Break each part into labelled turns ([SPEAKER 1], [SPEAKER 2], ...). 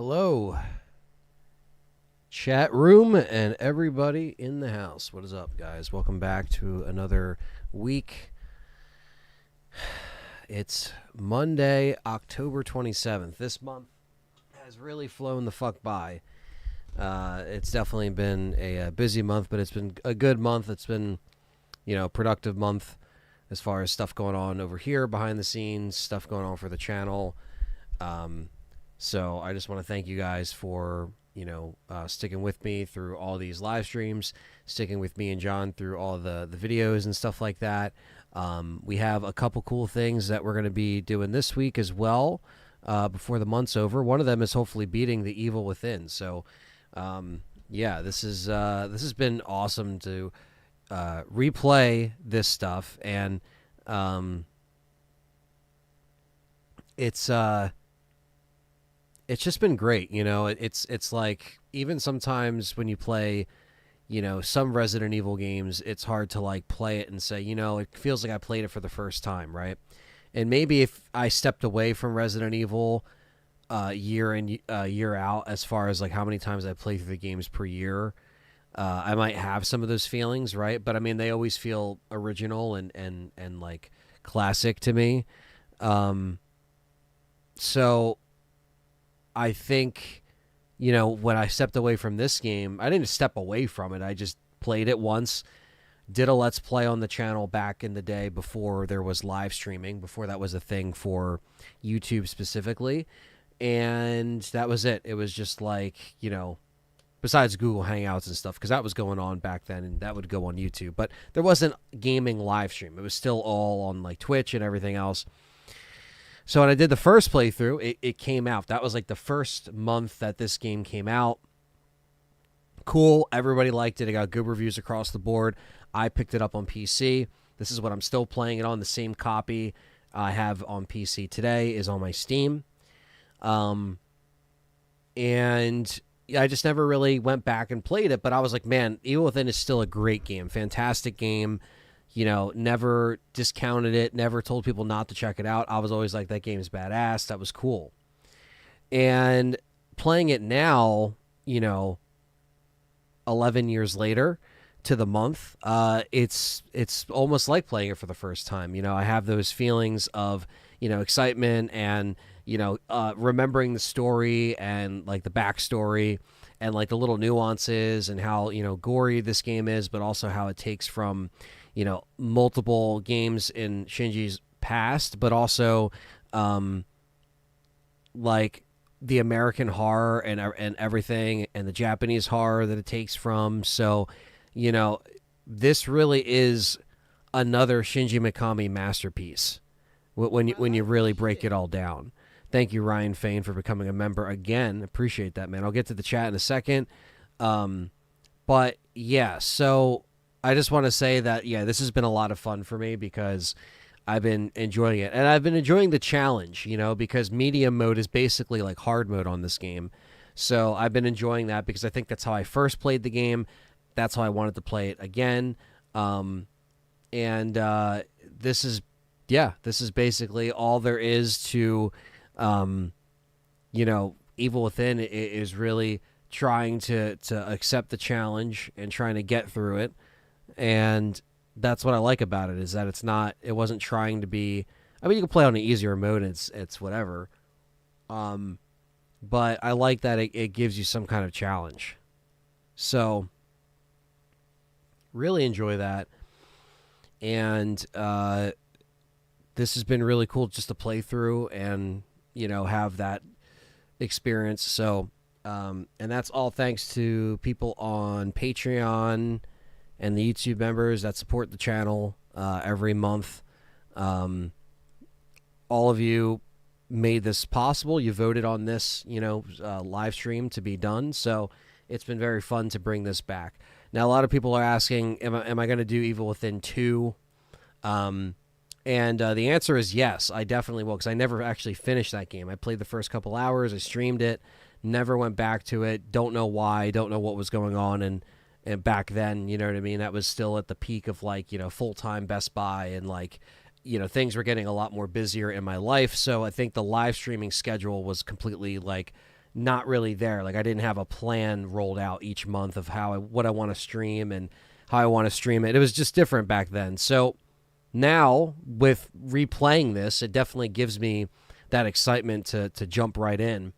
[SPEAKER 1] Hello, chat room and everybody in the house. What is up, guys? Welcome back to another week. It's Monday, October 27th. This month has really flown the fuck by. It's definitely been a busy month, but it's been a good month. It's been, productive month as far as stuff going on over here behind the scenes, stuff going on for the channel. So I just want to thank you guys for, sticking with me through all these live streams, sticking with me and John through all the videos and stuff like that. We have a couple cool things that we're going to be doing this week as well before the month's over. One of them is hopefully beating the evil within. So, this has been awesome to replay this stuff, and it's just been great. It's like, even sometimes when you play, some Resident Evil games, it's hard to like play it and say, it feels like I played it for the first time, right? And maybe if I stepped away from Resident Evil year in year out, as far as like how many times I play through the games per year, I might have some of those feelings, right? But I mean, they always feel original and like classic to me. So I think, when I stepped away from this game, I didn't step away from it. I just played it once, did a Let's Play on the channel back in the day before there was live streaming, before that was a thing for YouTube specifically. And that was it. It was just like, besides Google Hangouts and stuff, because that was going on back then and that would go on YouTube. But there wasn't gaming live stream. It was still all on like Twitch and everything else. So when I did the first playthrough, it came out. That was like the first month that this game came out. Cool. Everybody liked it. It got good reviews across the board. I picked it up on PC. This is what I'm still playing it on. The same copy I have on PC today is on my Steam. And I just never really went back and played it. But I was like, man, Evil Within is still a great game. Fantastic game. Never discounted it, never told people not to check it out. I was always like, that game is badass. That was cool. And playing it now, 11 years later to the month, it's almost like playing it for the first time. I have those feelings of, excitement and, remembering the story and like the backstory and like the little nuances and how, gory this game is, but also how it takes from, multiple games in Shinji's past, but also like the American horror and everything, and the Japanese horror that it takes from. So, this really is another Shinji Mikami masterpiece when you really break it all down. Thank you, Ryan Fain, for becoming a member again. Appreciate that, man. I'll get to the chat in a second. But yeah, so I just want to say that, this has been a lot of fun for me because I've been enjoying it. And I've been enjoying the challenge, because medium mode is basically like hard mode on this game. So I've been enjoying that because I think that's how I first played the game. That's how I wanted to play it again. This is basically all there is to, Evil Within is really trying to accept the challenge and trying to get through it. And that's what I like about it, is that it wasn't trying to be, I mean, you can play on an easier mode, it's whatever. But I like that it gives you some kind of challenge. So really enjoy that. And this has been really cool just to play through and, have that experience. So, and that's all thanks to people on Patreon and the YouTube members that support the channel every month. All of you made this possible. You voted on this, live stream to be done. So it's been very fun to bring this back. Now, a lot of people are asking, am I going to do Evil Within 2? And the answer is yes, I definitely will, because I never actually finished that game. I played the first couple hours. I streamed it, never went back to it. Don't know why. Don't know what was going on. And back then, you know what I mean? That was still at the peak of like, full-time Best Buy, and like, things were getting a lot more busier in my life. So I think the live streaming schedule was completely like not really there. Like I didn't have a plan rolled out each month of what I want to stream and how I want to stream it. It was just different back then. So now with replaying this, it definitely gives me that excitement to jump right in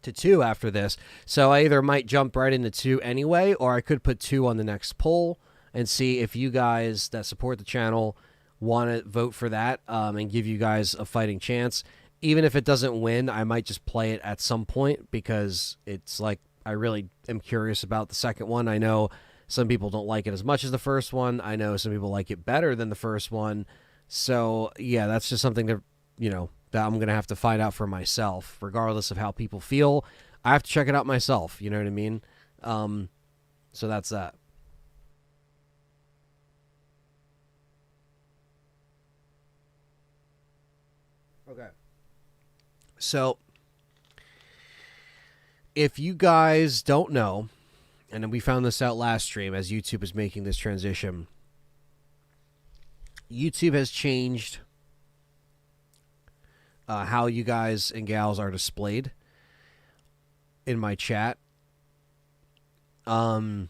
[SPEAKER 1] to 2 after this. So I either might jump right into 2 anyway, or I could put 2 on the next poll and see if you guys that support the channel want to vote for that, and give you guys a fighting chance. Even if it doesn't win, I might just play it at some point because it's like I really am curious about the second one. I know some people don't like it as much as the first one. I know some people like it better than the first one. So yeah, that's just something that, that I'm going to have to find out for myself, regardless of how people feel. I have to check it out myself. You know what I mean? So that's that. Okay. So if you guys don't know, and we found this out last stream as YouTube is making this transition, YouTube has changed how you guys and gals are displayed in my chat. So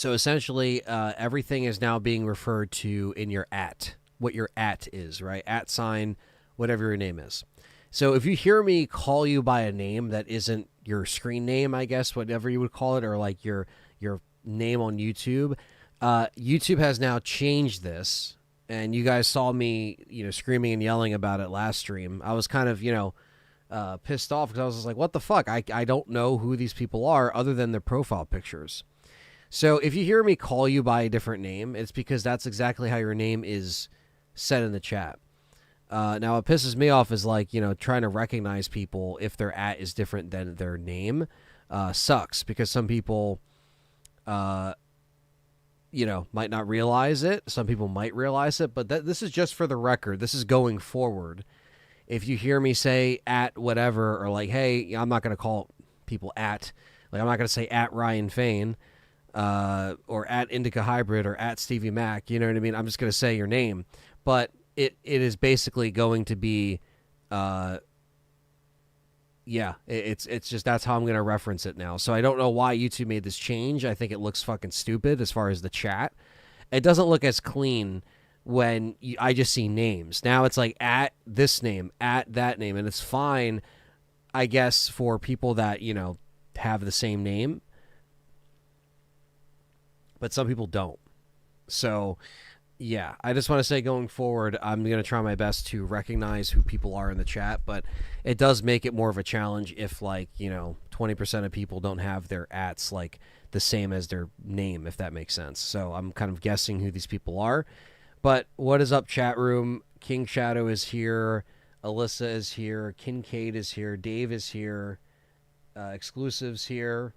[SPEAKER 1] essentially, everything is now being referred to in your @ what your @ is, right? @ whatever your name is. So if you hear me call you by a name that isn't your screen name, I guess, whatever you would call it, or like your name on YouTube, YouTube has now changed this. And you guys saw me, screaming and yelling about it last stream. I was kind of, pissed off because I was just like, what the fuck? I don't know who these people are other than their profile pictures. So if you hear me call you by a different name, it's because that's exactly how your name is said in the chat. Now, what pisses me off is like, trying to recognize people if their @ is different than their name sucks because some people, might not realize it. Some people might realize it, but this is just for the record. This is going forward. If you hear me say @ whatever, or like, hey, I'm not going to call people @ like I'm not going to say @ Ryan Fain, or @ Indica Hybrid, or @ Stevie Mac. You know what I mean? I'm just going to say your name, but it is basically going to be, it's just that's how I'm going to reference it now. So I don't know why YouTube made this change. I think it looks fucking stupid as far as the chat. It doesn't look as clean when I just see names. Now it's like @ this name, @ that name, and it's fine, I guess, for people that, have the same name. But some people don't. So yeah, I just want to say going forward, I'm going to try my best to recognize who people are in the chat, but it does make it more of a challenge if, like, 20% of people don't have their ats like the same as their name, if that makes sense. So I'm kind of guessing who these people are. But what is up, chat room? King Shadow is here. Alyssa is here. Kincaid is here. Dave is here. Exclusives here.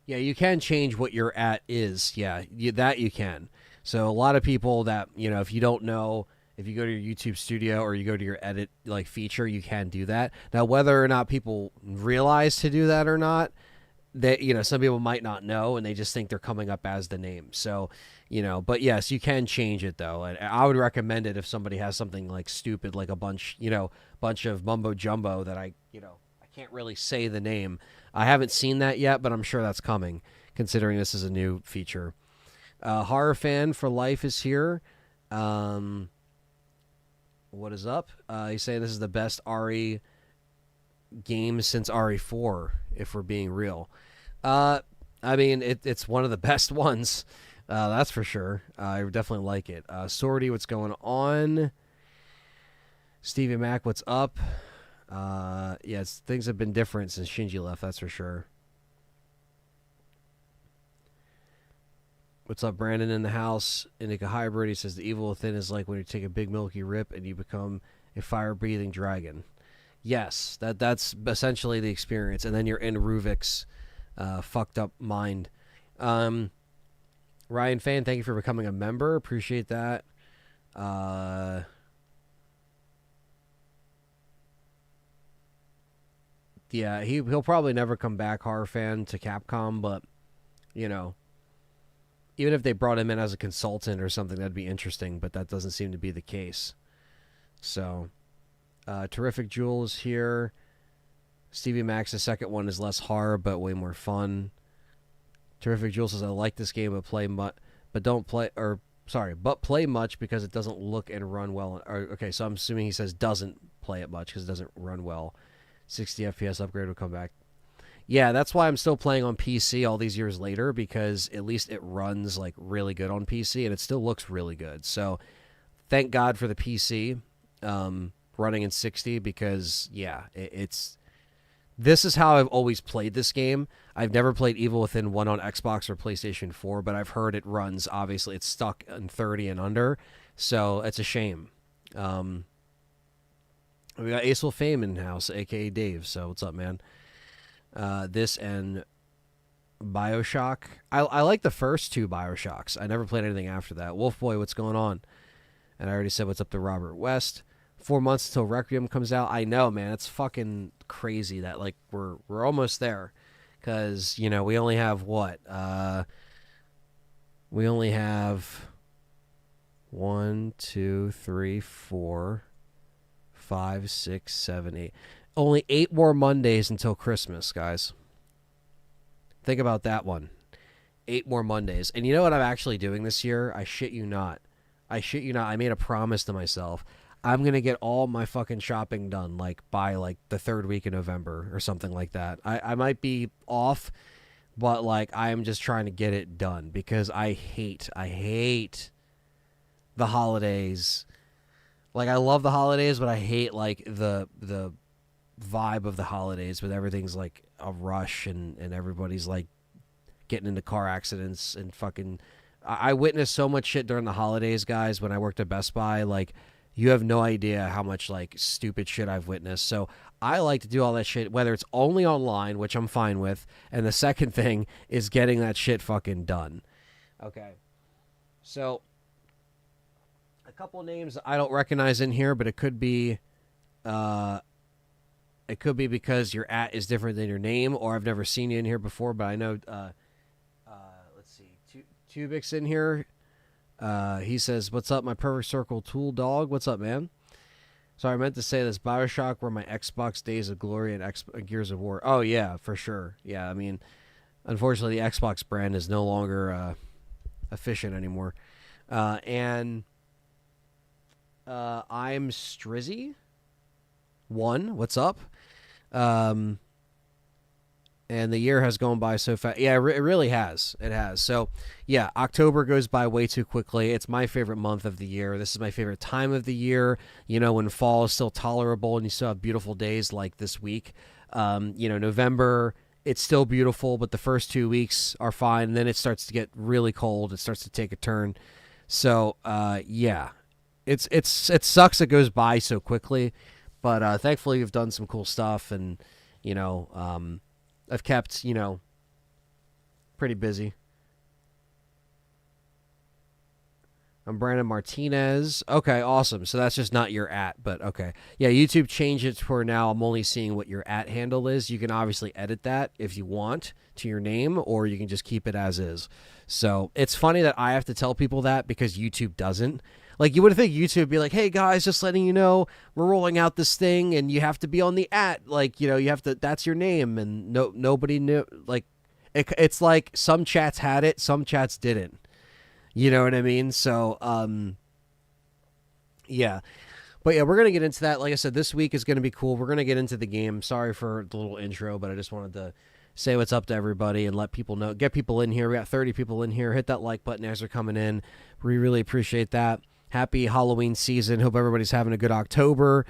[SPEAKER 1] Yeah, you can change what your @ is. Yeah, that you can. So a lot of people that, if you don't know, if you go to your YouTube studio or you go to your edit like feature, you can do that. Now, whether or not people realize to do that or not, that, some people might not know and they just think they're coming up as the name. So, but yes, you can change it though. And I would recommend it if somebody has something like stupid, like a bunch of mumbo jumbo that I can't really say the name. I haven't seen that yet, but I'm sure that's coming, considering this is a new feature. Horror Fan for Life is here. What is up? He's saying this is the best RE game since RE4, if we're being real. I mean, it's one of the best ones. That's for sure. I definitely like it. Sorty, what's going on? Stevie Mac, what's up? Yes, things have been different since Shinji left, that's for sure. What's up, Brandon in the house? Indica Hybrid, he says the evil within is like when you take a big milky rip and you become a fire-breathing dragon. Yes, that's essentially the experience, and then you're in Ruvik's fucked up mind. Ryan Fan, thank you for becoming a member. Appreciate that. Yeah, he'll probably never come back, Horror Fan, to Capcom, but you know, even if they brought him in as a consultant or something, that'd be interesting, but that doesn't seem to be the case. So, Terrific Jewel is here. Stevie Max, the second one is less hard, but way more fun. Terrific Jewel says, I like this game, but play much because it doesn't look and run well. Okay, so I'm assuming he says doesn't play it much because it doesn't run well. 60 FPS upgrade will come back. Yeah, that's why I'm still playing on PC all these years later, because at least it runs like really good on PC and it still looks really good. So thank God for the PC running in 60, because this is how I've always played this game. I've never played Evil Within 1 on Xbox or PlayStation 4, but I've heard it runs, obviously, it's stuck in 30 and under, so it's a shame. We got Acel Fame in house, a.k.a. Dave, so what's up, man? This and Bioshock. I like the first two Bioshocks. I never played anything after that. Wolfboy, what's going on? And I already said what's up to Robert West. 4 months until Requiem comes out. I know, man. It's fucking crazy that like we're almost there, because we only have what? We only have 1, 2, 3, 4, 5, 6, 7, 8. Only 8 more Mondays until Christmas, guys. Think about that one. 8 more Mondays. And you know what I'm actually doing this year? I shit you not. I made a promise to myself. I'm going to get all my fucking shopping done like by like the 3rd week of November or something like that. I might be off, but like I am just trying to get it done, because I hate the holidays. Like I love the holidays, but I hate like the vibe of the holidays, with everything's like a rush and everybody's like getting into car accidents and fucking. I witnessed so much shit during the holidays, guys, when I worked at Best Buy. Like, you have no idea how much like stupid shit I've witnessed. So I like to do all that shit, whether it's only online, which I'm fine with, and the second thing is getting that shit fucking done. Okay. So a couple names I don't recognize in here, but it could be because your @ is different than your name, or I've never seen you in here before, but I know let's see. Tubix in here. He says, what's up, my Perfect Circle Tool Dog? What's up, man? Sorry, I meant to say this. Bioshock were my Xbox days of glory and Gears of War. Oh, yeah, for sure. Yeah, I mean, unfortunately, the Xbox brand is no longer efficient anymore. And I'm Strizzy. What's up? And the year has gone by so fast. Yeah, it really has. It has. So, yeah, October goes by way too quickly. It's my favorite month of the year. This is my favorite time of the year, when fall is still tolerable and you still have beautiful days like this week. November, it's still beautiful, but the first 2 weeks are fine. And then it starts to get really cold. It starts to take a turn. So, yeah, it sucks it goes by so quickly. But thankfully, we've done some cool stuff, and, I've kept, pretty busy. I'm Brandon Martinez. Okay, awesome. So that's just not your @ but okay. Yeah, YouTube changed it for now. I'm only seeing what your @ handle is. You can obviously edit that if you want to your name, or you can just keep it as is. So it's funny that I have to tell people that, because YouTube doesn't. Like, you would think YouTube would be like, hey, guys, just letting you know, we're rolling out this thing, and you have to be on the @ like, you have to, that's your name, and nobody knew. Like, it's like some chats had it, some chats didn't. You know what I mean? So, yeah. But yeah, we're going to get into that. Like I said, this week is going to be cool. We're going to get into the game. Sorry for the little intro, but I just wanted to say what's up to everybody and let people know, get people in here. We got 30 people in here. Hit that like button as they're coming in. We really appreciate that. Happy Halloween season. Hope everybody's having a good October.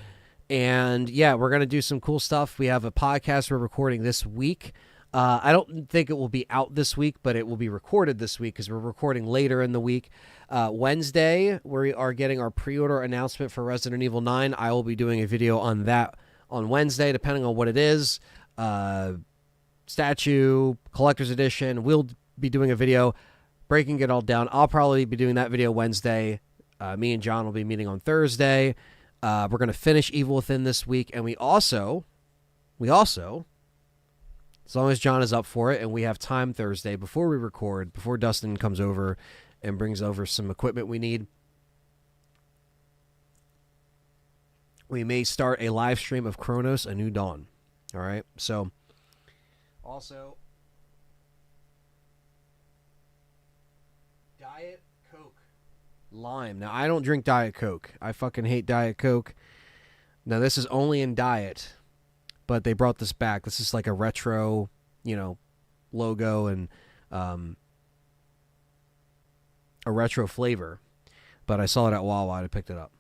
[SPEAKER 1] And yeah, we're going to do some cool stuff. We have a podcast we're recording this week. I don't think it will be out this week, but it will be recorded this week, because we're recording later in the week. Wednesday, we are getting our pre-order announcement for Resident Evil 9. I will be doing a video on that on Wednesday, depending on what it is. Statue, Collector's Edition. We'll be doing a video breaking it all down. I'll probably be doing that video Wednesday. Me and John will be meeting on Thursday. We're going to finish Evil Within this week, and we also As long as John is up for it and we have time Thursday before we record, before Dustin comes over and brings over some equipment we need, we may start a live stream of Chronos: A New Dawn. All right? So, also, Diet Coke. Lime. Now, I don't drink Diet Coke. I fucking hate Diet Coke. Now, this is only in Diet, but they brought this back. This is like a retro, logo and a retro flavor. But I saw it at Wawa and I picked it up.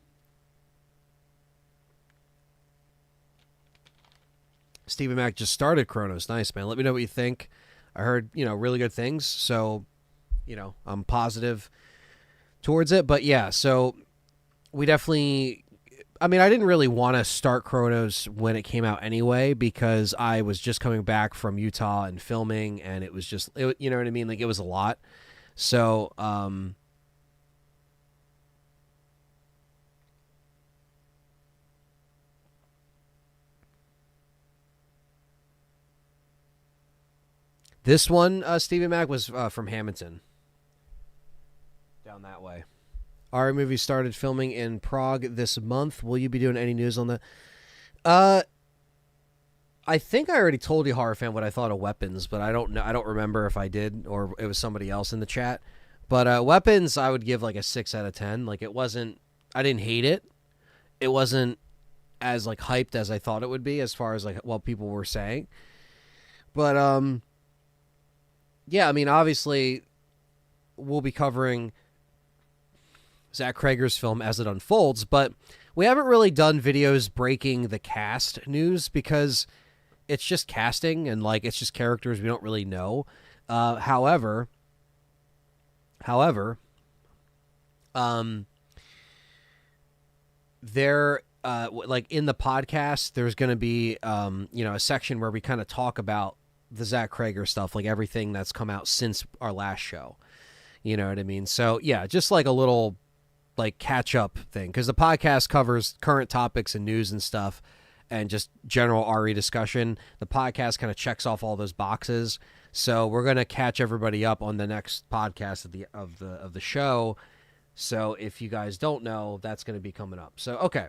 [SPEAKER 1] Stephen Mack just started Chronos. Nice, man. Let me know what you think. I heard, really good things. So, I'm positive towards it. But yeah, so we definitely... I mean, I didn't really want to start Chronos when it came out anyway, because I was just coming back from Utah and filming, and it was just, you know what I mean? Like, it was a lot. So, this one, Stephen Mack, was from Hamilton. Down that way. Our movie started filming in Prague this month. Will you be doing any news on that? I think I already told you, Horror Fan, what I thought of Weapons, but I don't know. I don't remember if I did or it was somebody else in the chat. But Weapons, I would give like a 6 out of 10. Like, it wasn't. I didn't hate it. It wasn't as like hyped as I thought it would be, as far as like what people were saying. But yeah. I mean, obviously, we'll be covering Zach Krager's film as it unfolds, but we haven't really done videos breaking the cast news because it's just casting and like it's just characters we don't really know. However, there like in the podcast, there's going to be a section where we kind of talk about the Zach Krager stuff, like everything that's come out since our last show. You know what I mean? So yeah, just like a little like catch up thing, because the podcast covers current topics and news and stuff and just general RE discussion. The podcast kind of checks off all those boxes. So we're going to catch everybody up on the next podcast of the show. So if you guys don't know, that's going to be coming up. So, okay.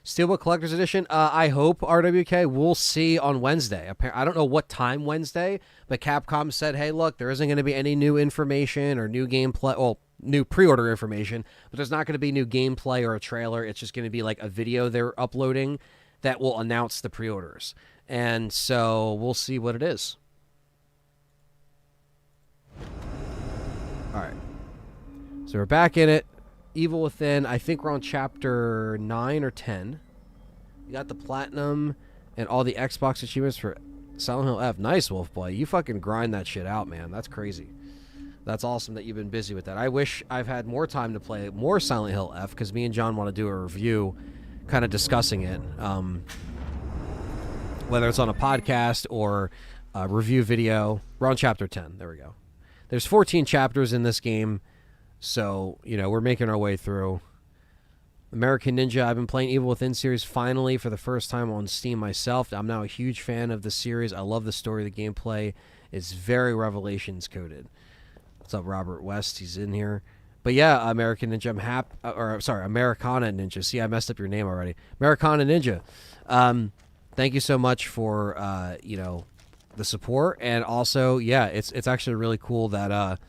[SPEAKER 1] Steelbook Collector's Edition. I hope RWK, we'll see on Wednesday. I don't know what time Wednesday, but Capcom said, hey, look, there isn't going to be any new information or new gameplay. Well, new pre-order information, but there's not going to be new gameplay or a trailer. It's just going to be like a video they're uploading that will announce the pre-orders. And so we'll see what it is. All right. So we're back in it. Evil Within. I think we're on chapter 9 or 10. You got the platinum and all the Xbox achievements for Silent Hill F. Nice, Wolf Boy. You fucking grind that shit out, man. That's crazy. That's awesome that you've been busy with that. I wish I've had more time to play more Silent Hill F, because me and John want to do a review kind of discussing it. Whether it's on a podcast or a review video. We're on chapter 10. There we go. There's 14 chapters in this game, so, we're making our way through. American Ninja, I've been playing Evil Within series finally for the first time on Steam myself. I'm now a huge fan of the series. I love the story. The gameplay is very Revelations coded. What's up, Robert West? He's in here. But yeah, American Ninja, Americana Ninja. See, I messed up your name already. Americana Ninja. Thank you so much for, the support. And also, yeah, it's actually really cool that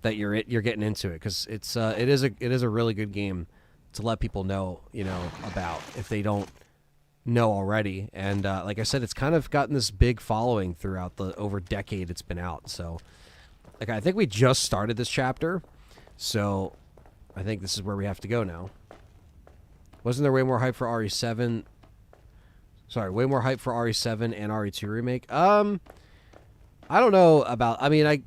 [SPEAKER 1] that you're getting into it, because it is a really good game to let people know about if they don't know already. And like I said, it's kind of gotten this big following throughout the over decade it's been out. So like I think we just started this chapter, so I think this is where we have to go now. Wasn't there way more hype for RE7? Sorry, way more hype for RE7 and RE2 remake. I don't know about. I mean,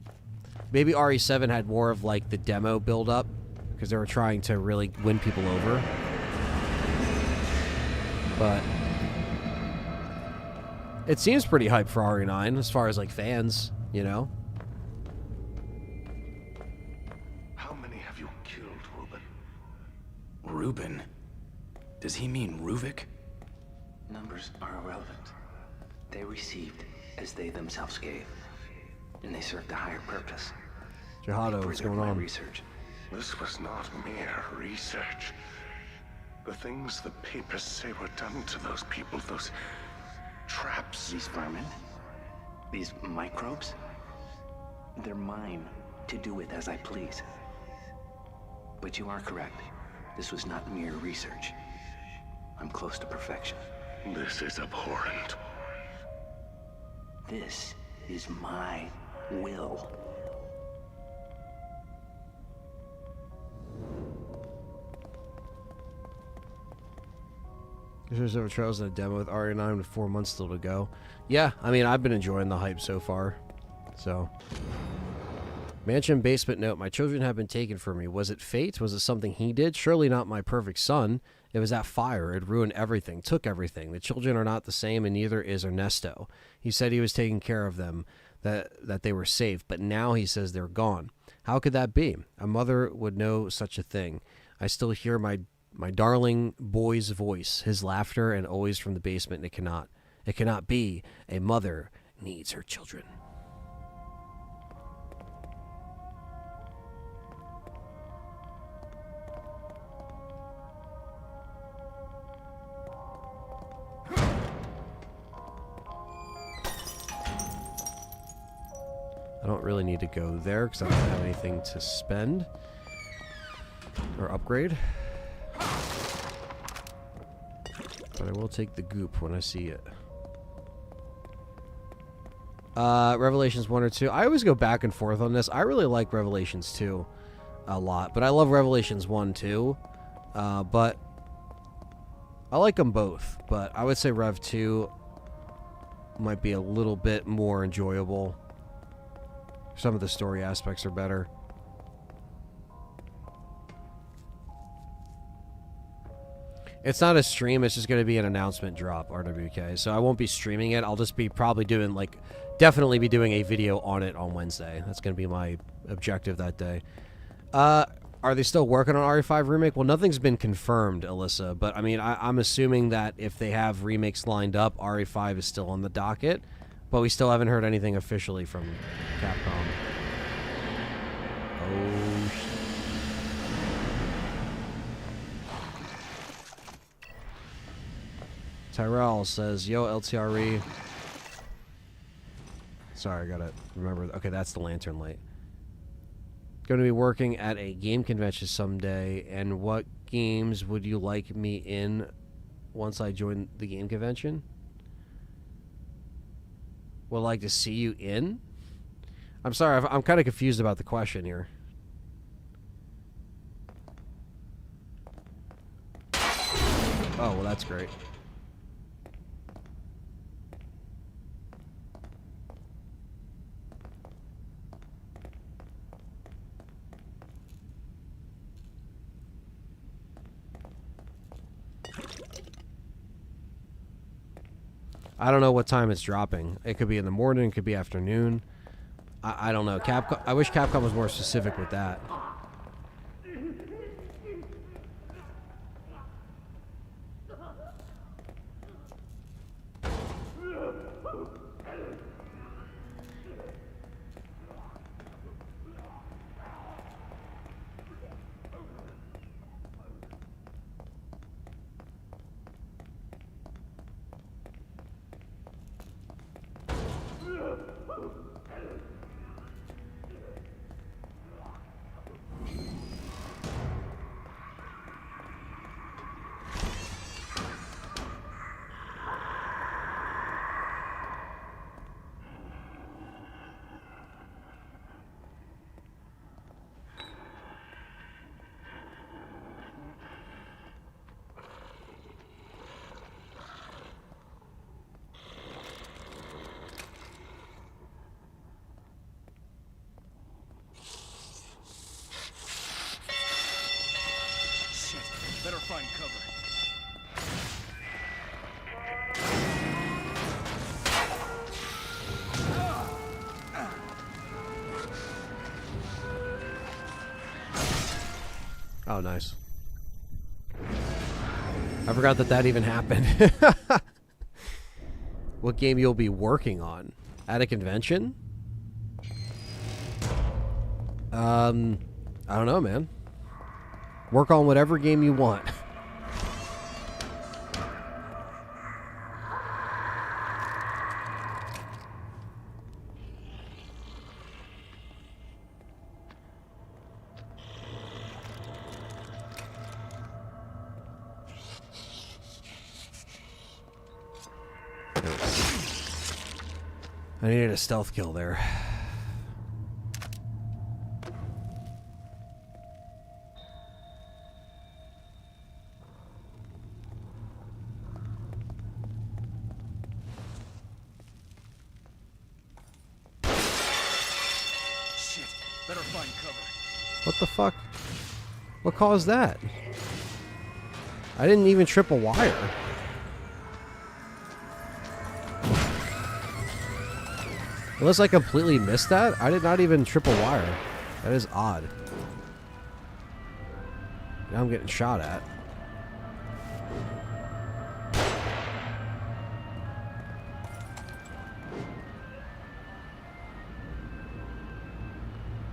[SPEAKER 1] maybe RE7 had more of like the demo build up, because they were trying to really win people over. But it seems pretty hype for RE9 as far as like fans,
[SPEAKER 2] How many have you killed, Reuben? Reuben? Does he mean Ruvik?
[SPEAKER 3] Numbers are irrelevant. They received
[SPEAKER 2] as they themselves gave. And they served a higher purpose.
[SPEAKER 1] Jihado, what's going on?
[SPEAKER 2] Research. This was not mere research. The things the papers say were done to those people, those traps. These vermin? These microbes? They're mine to do with as I please. But you are correct. This was not mere research. I'm close to perfection. This is abhorrent. This is my will.
[SPEAKER 1] There's over Trails in a demo with RE9 with 4 months still to go. Yeah, I mean, I've been enjoying the hype so far. So, mansion basement note. My children have been taken from me. Was it fate? Was it something he did? Surely not my perfect son. It was that fire. It ruined everything. Took everything. The children are not the same, and neither is Ernesto. He said he was taking care of them, that they were safe, but now he says they're gone. How could that be? A mother would know such a thing. I still hear my darling boy's voice, his laughter, and always from the basement. It cannot be. A mother needs her children. I don't really need to go there because I don't have anything to spend or upgrade. But I will take the goop when I see it. Revelations 1 or 2. I always go back and forth on this. I really like Revelations 2 a lot. But I love Revelations 1 too. But I like them both. But I would say Rev 2 might be a little bit more enjoyable. Some of the story aspects are better. It's not a stream, it's just going to be an announcement drop, RWK. So I won't be streaming it. I'll just be probably doing, like, definitely be doing a video on it on Wednesday. That's going to be my objective that day. Are they still working on RE5 Remake? Well, nothing's been confirmed, Alyssa. But, I mean, I'm assuming that if they have remakes lined up, RE5 is still on the docket. But we still haven't heard anything officially from Capcom. Oh, shit. Tyrell says, yo, LTRE. Sorry, I gotta remember. Okay, that's the lantern light. Going to be working at a game convention someday. And what games would you like me in once I join the game convention? Would like to see you in? I'm sorry, I'm kind of confused about the question here. Oh, well, that's great. I don't know what time it's dropping. It could be in the morning, it could be afternoon. I don't know. Capcom. I wish Capcom was more specific with that.
[SPEAKER 3] Better find cover.
[SPEAKER 1] Oh, nice. I forgot that even happened. What game you'll be working on? At a convention? I don't know, man. Work on whatever game you want. I needed a stealth kill there.
[SPEAKER 3] Shit. Better find cover.
[SPEAKER 1] What the fuck? What caused that? I didn't even trip a wire. Unless I completely missed that, I did not even trip a wire. That is odd. Now I'm getting shot at.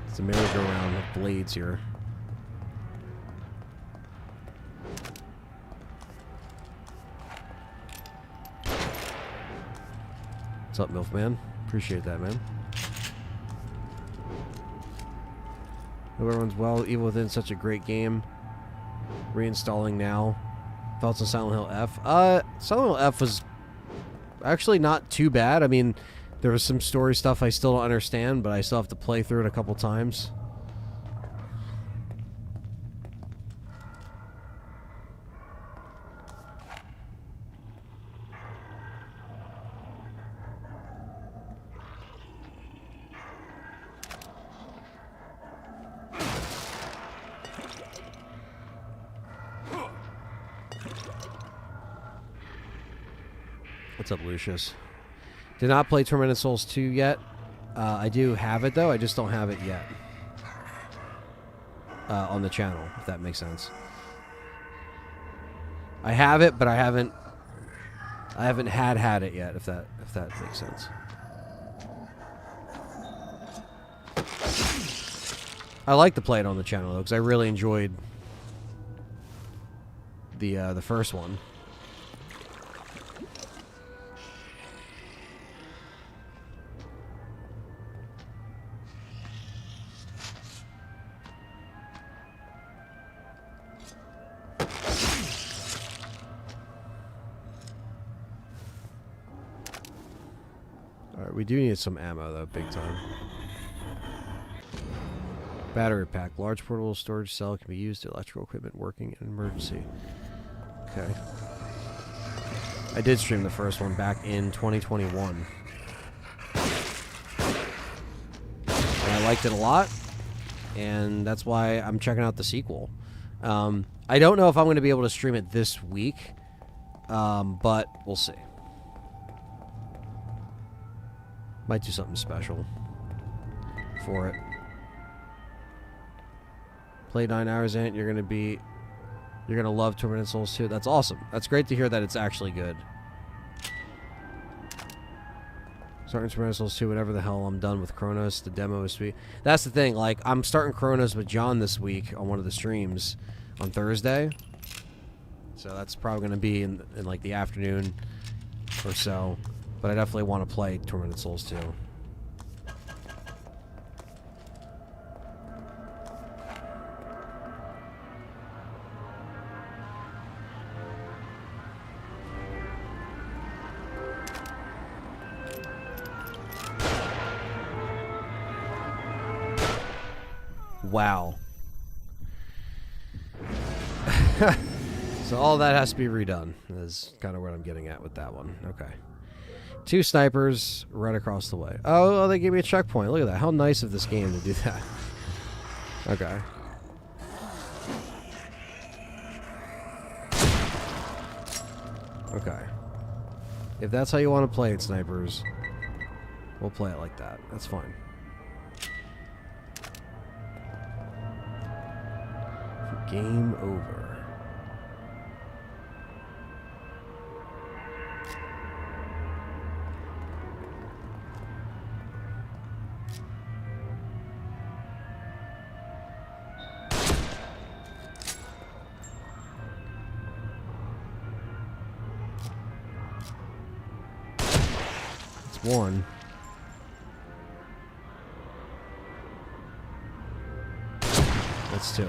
[SPEAKER 1] It's a merry-go-round with blades here. What's up, Milfman? Appreciate that, man. Hope everyone's well. Evil Within, such a great game. Reinstalling now. Thoughts on Silent Hill F? Silent Hill F was actually not too bad. I mean, there was some story stuff I still don't understand, but I still have to play through it a couple times. What's up, Lucius? Did not play Tormented Souls 2 yet. I do have it, though. I just don't have it yet. On the channel, if that makes sense. I have it, but I haven't had it yet, if that makes sense. I like to play it on the channel, though, because I really enjoyed the first one. We do need some ammo, though, big time. Battery pack. Large portable storage cell can be used to electrical equipment working in an emergency. Okay. I did stream the first one back in 2021. And I liked it a lot, and that's why I'm checking out the sequel. I don't know if I'm going to be able to stream it this week, but we'll see. Might do something special for it. Play 9 hours in it, you're gonna love Tormented Souls 2. That's awesome. That's great to hear that it's actually good. Starting Tormented Souls 2, whatever the hell, I'm done with Chronos. The demo is sweet. That's the thing, like, I'm starting Chronos with John this week on one of the streams on Thursday. So that's probably gonna be in like the afternoon or so. But I definitely want to play Tormented Souls 2. Wow. So all that has to be redone, is kind of what I'm getting at with that one. Okay. 2 snipers right across the way. Oh, they gave me a checkpoint. Look at that. How nice of this game to do that. Okay. Okay. If that's how you want to play it, snipers, we'll play it like that. That's fine. Game over. That's one. That's two.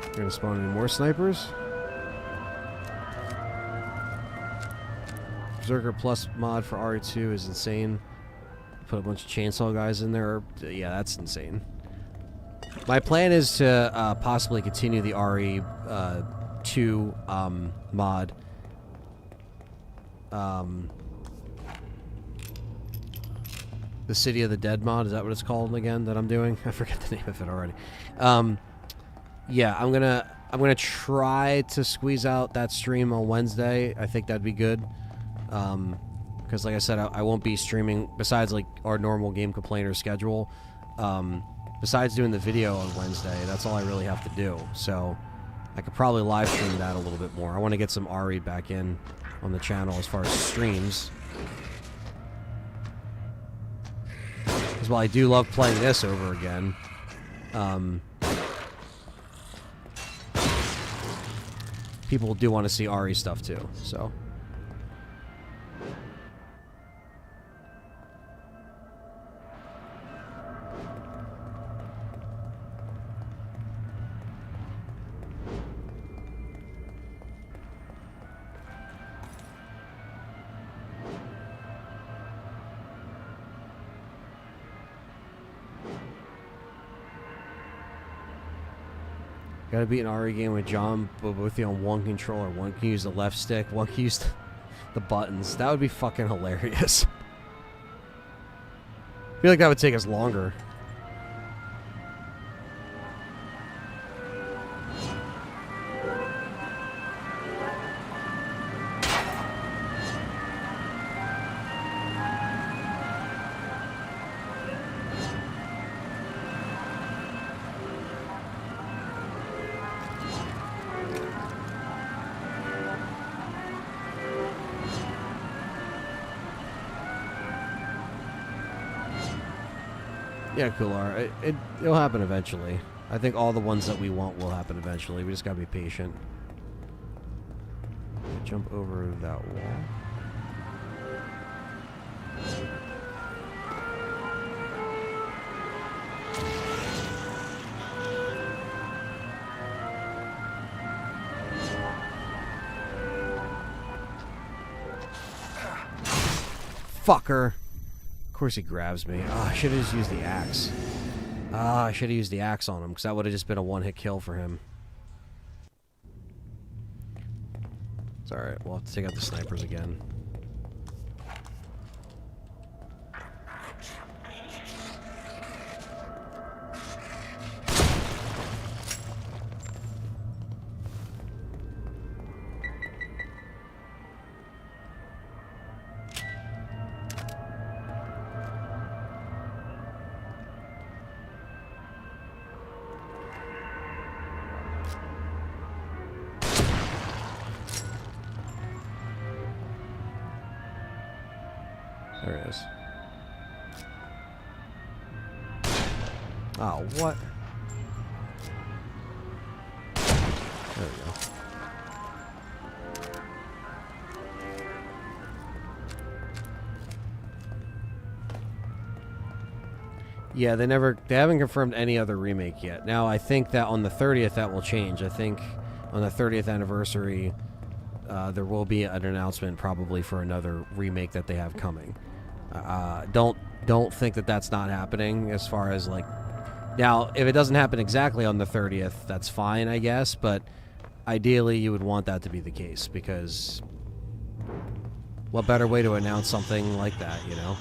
[SPEAKER 1] We're gonna spawn any more snipers. Berserker Plus mod for RE2 is insane. Put a bunch of chainsaw guys in there. Yeah, that's insane. My plan is to possibly continue the RE2 mod. The City of the Dead mod, is that what it's called again that I'm doing? I forget the name of it already. Yeah, I'm gonna try to squeeze out that stream on Wednesday. I think that'd be good. Because like I said, I won't be streaming besides like our normal Game Complainer schedule. Besides doing the video on Wednesday, that's all I really have to do. So I could probably live stream that a little bit more. I want to get some RE back in on the channel as far as streams. Because while I do love playing this over again, people do want to see RE stuff too, so. Gotta beat an RE game with John, but both you on one controller. One can use the left stick, one can use the buttons. That would be fucking hilarious. I feel like that would take us longer. Yeah, Kular. It'll happen eventually. I think all the ones that we want will happen eventually. We just gotta be patient. Jump over that wall. Fucker. Of course he grabs me. Oh, I should have just used the axe. I should have used the axe on him, because that would have just been a one-hit kill for him. It's alright, we'll have to take out the snipers again. There it is. Oh, what? There we go. Yeah, they haven't confirmed any other remake yet. Now, I think that on the 30th that will change. I think on the 30th anniversary, there will be an announcement probably for another remake that they have coming. Don't think that that's not happening as far as like... Now, if it doesn't happen exactly on the 30th, that's fine, I guess, but ideally you would want that to be the case, because what better way to announce something like that, you know?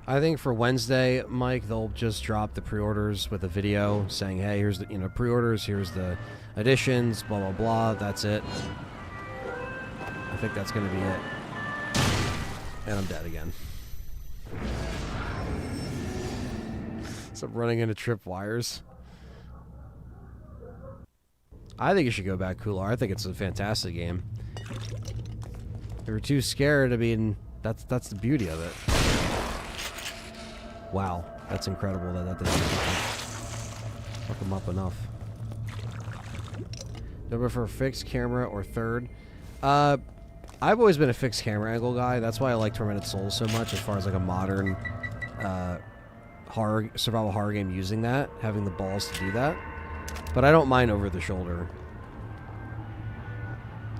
[SPEAKER 1] I think for Wednesday, Mike, they'll just drop the pre-orders with a video saying, hey, here's the, pre-orders, here's the additions, blah, blah, blah, that's it. I think that's going to be it. And I'm dead again. So I'm running into trip wires. I think you should go back, Kular. I think it's a fantastic game. If you're too scared, I mean, that's the beauty of it. Wow, that's incredible that didn't fuck him up enough. Do you prefer fixed camera or third? I've always been a fixed camera angle guy. That's why I like Tormented Souls so much, as far as like a modern survival horror game using that, having the balls to do that. But I don't mind over the shoulder.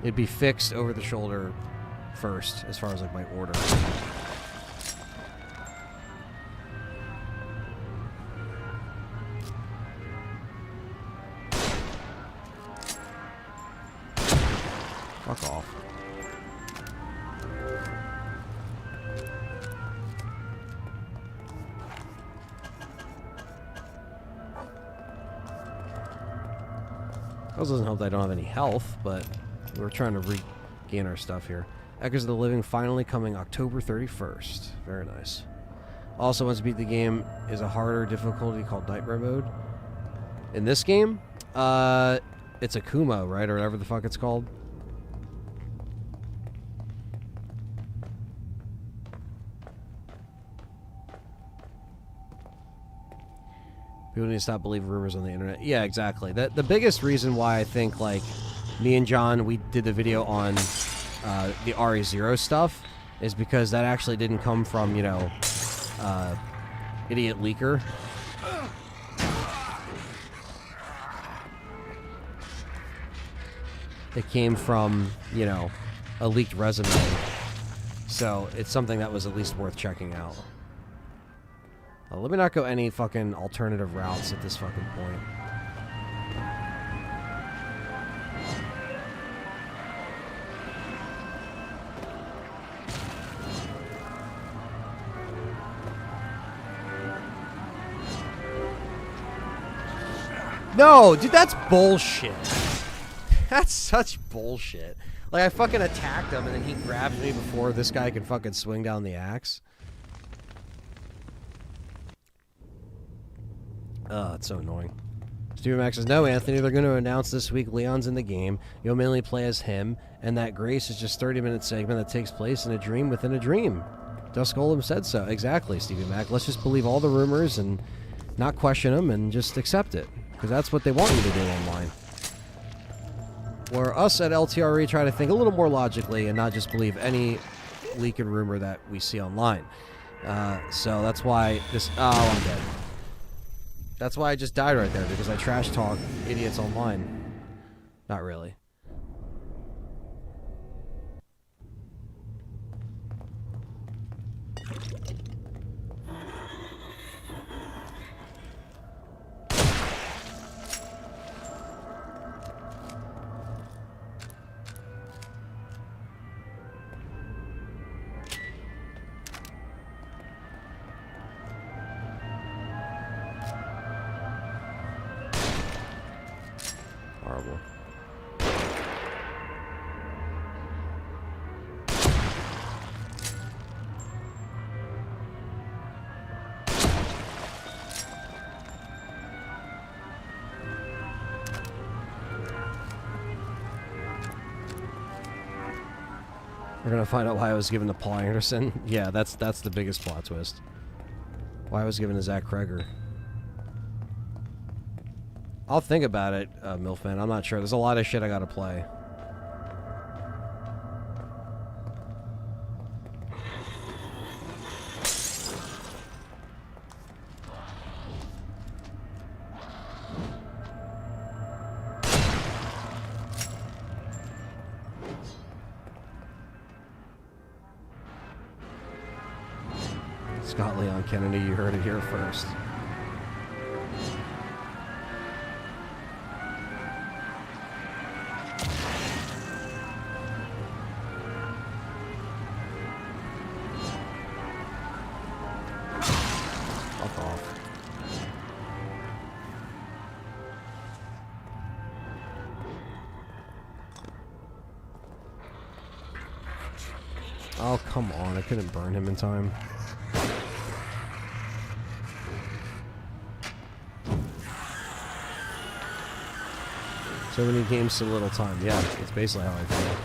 [SPEAKER 1] It'd be fixed over the shoulder first, as far as like my order. Fuck off. That doesn't help that I don't have any health, but we're trying to regain our stuff here. Echoes of the Living finally coming October 31st. Very nice. Also, once you beat the game, is a harder difficulty called Nightmare Mode. In this game, it's Akuma, right? Or whatever the fuck it's called. People need to stop believing rumors on the internet. Yeah, exactly. The biggest reason why I think, like, me and John, we did the video on the RE0 stuff is because that actually didn't come from, you know, idiot leaker. It came from, you know, a leaked resume. So it's something that was at least worth checking out. Let me not go any fucking alternative routes at this fucking point. No, dude, that's bullshit. That's such bullshit. Like, I fucking attacked him and then he grabs me before this guy can fucking swing down the axe. Oh, it's so annoying. Steven Max says, no, Anthony, they're going to announce this week Leon's in the game. You'll mainly play as him, and that Grace is just 30-minute segment that takes place in a dream within a dream. Dusk Golem said so. Exactly, Steven Mac. Let's just believe all the rumors and not question them and just accept it, because that's what they want you to do online. Where us at LTRE try to think a little more logically and not just believe any leak and rumor that we see online. So that's why this... Oh, I'm dead. That's why I just died right there, because I trash talk idiots online. Not really. Horrible. We're gonna find out why I was given to Paul Anderson. Yeah, that's the biggest plot twist. Why I was given to Zach Kreger. I'll think about it, Milfman. I'm not sure. There's a lot of shit I gotta play. Scott Leon Kennedy, you heard it here first. Oh, come on. I couldn't burn him in time. So many games, so little time. Yeah, it's basically how I feel.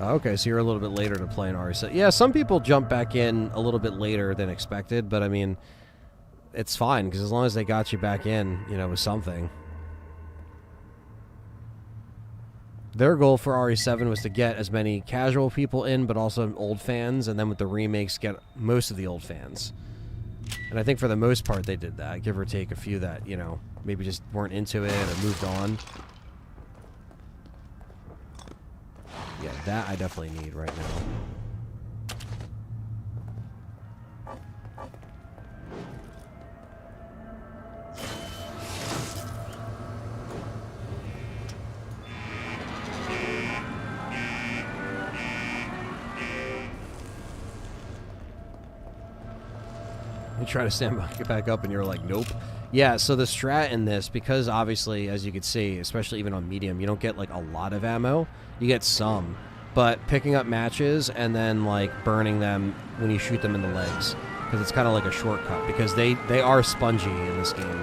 [SPEAKER 1] Okay, so you're a little bit later to play an RE. So yeah, some people jump back in a little bit later than expected, but I mean, it's fine because as long as they got you back in, you know, with something. Their goal for RE7 was to get as many casual people in, but also old fans, and then with the remakes, get most of the old fans. And I think for the most part, they did that, give or take a few that, you know, maybe just weren't into it or moved on. Yeah, that I definitely need right now. You try to stand back up and you're like, nope. Yeah, so the strat in this, because obviously, as you can see, especially even on medium, you don't get like a lot of ammo. You get some. But picking up matches and then like burning them when you shoot them in the legs. Because it's kind of like a shortcut. Because they are spongy in this game.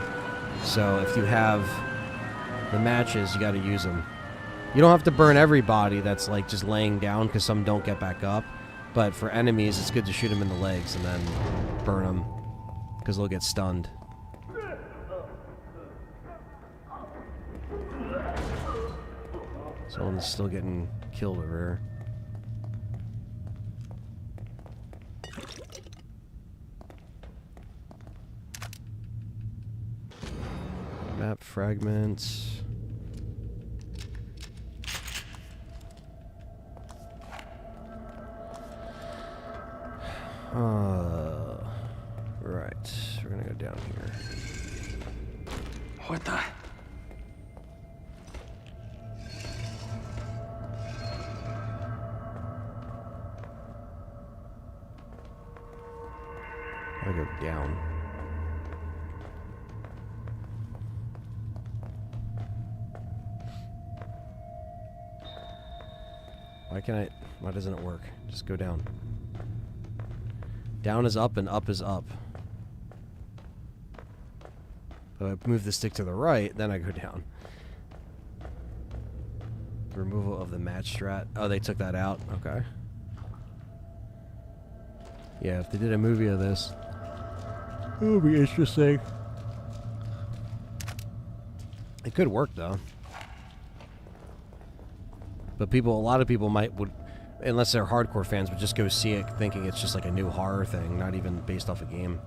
[SPEAKER 1] So if you have the matches, you got to use them. You don't have to burn everybody that's like just laying down because some don't get back up. But for enemies, it's good to shoot them in the legs and then burn them. Because they'll get stunned. Someone's still getting killed over here. Map fragments. Right. We're gonna go down here.
[SPEAKER 2] What the?
[SPEAKER 1] I go down. Why doesn't it work? Just go down. Down is up and up is up. If I move the stick to the right, then I go down. Removal of the match strat. Oh, they took that out. Okay. Yeah, if they did a movie of this, it would be interesting. It could work though. But a lot of people would, unless they're hardcore fans, would just go see it thinking it's just like a new horror thing, not even based off a game.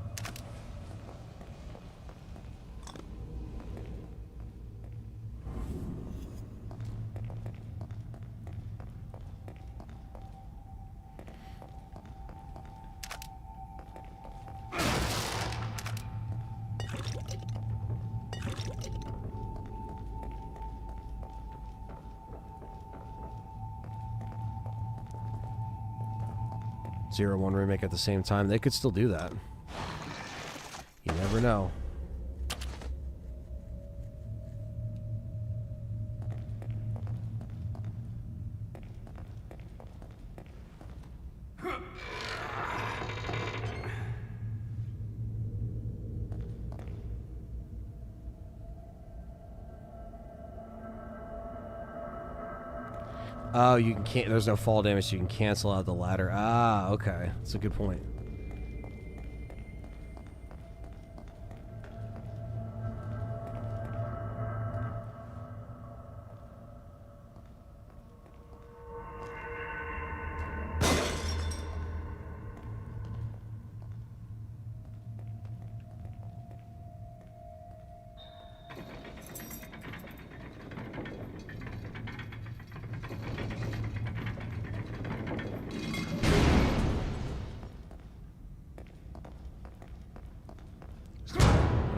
[SPEAKER 1] 0-1 remake at the same time. They could still do that. You never know. Oh, you can't. There's no fall damage, so you can cancel out the ladder. Ah, okay. That's a good point.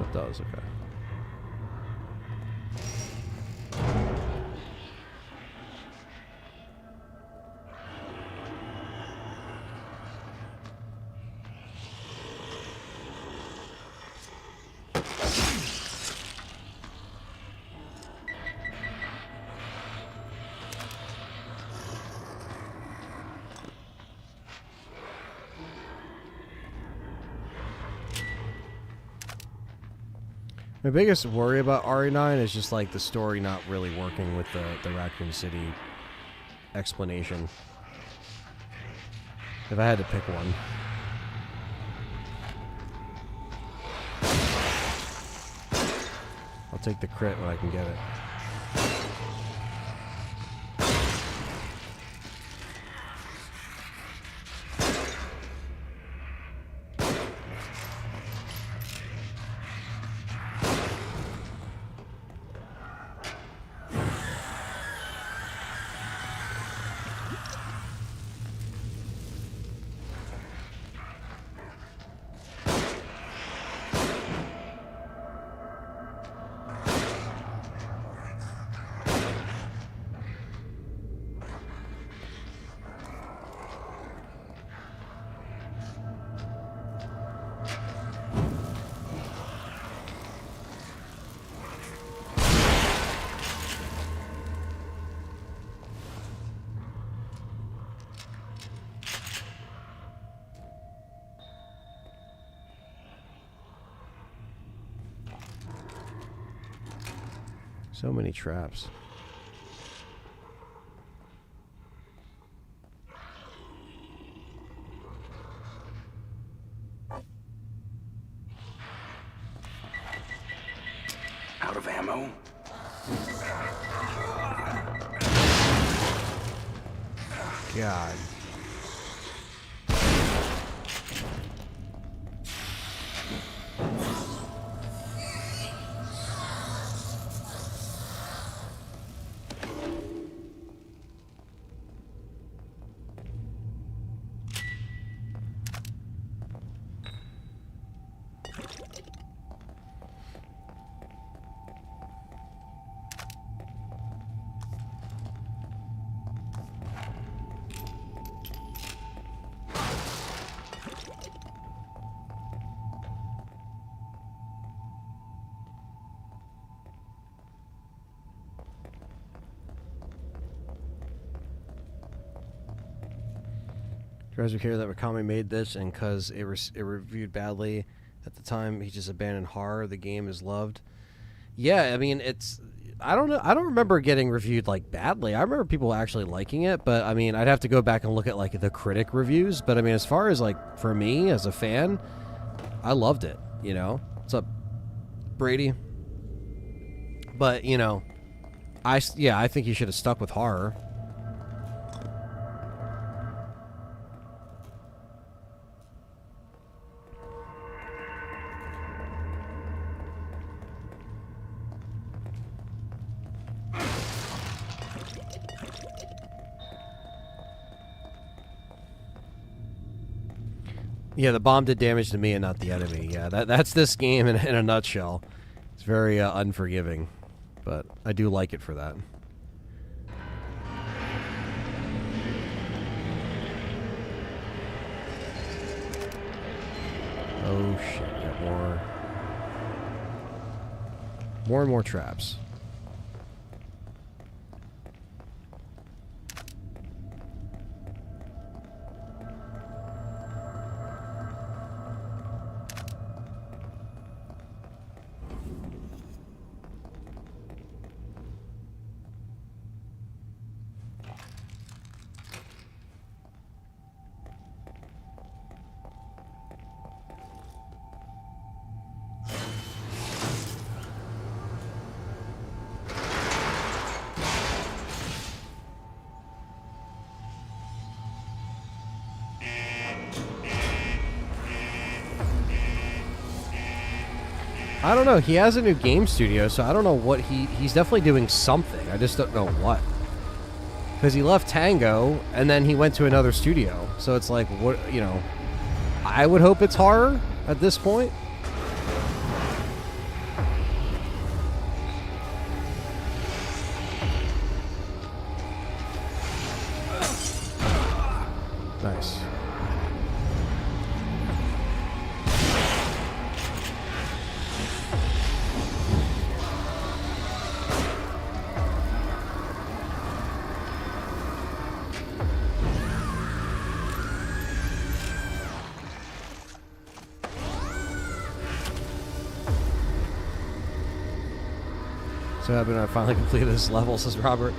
[SPEAKER 1] It does, okay. My biggest worry about RE9 is just like the story not really working with the Raccoon City explanation. If I had to pick one. I'll take the crit when I can get it. So many traps.
[SPEAKER 2] Out of ammo?
[SPEAKER 1] God. Drives me care that Mikami made this, and because it reviewed badly at the time, he just abandoned horror. The game is loved. Yeah, I mean, it's... I don't know. I don't remember getting reviewed, like, badly. I remember people actually liking it, but, I mean, I'd have to go back and look at, like, the critic reviews. But, I mean, as far as, like, for me as a fan, I loved it, you know? What's up, Brady? But, you know, I think he should have stuck with horror. Yeah, the bomb did damage to me and not the enemy. Yeah, that's this game in a nutshell. It's very unforgiving, but I do like it for that. Oh shit, got more and more traps. I don't know. He has a new game studio, so I don't know what he's definitely doing something. I just don't know what. Because he left Tango, and then he went to another studio. So it's like, what, you know, I would hope it's horror at this point. Nice. So happy I finally completed this level, says Robert.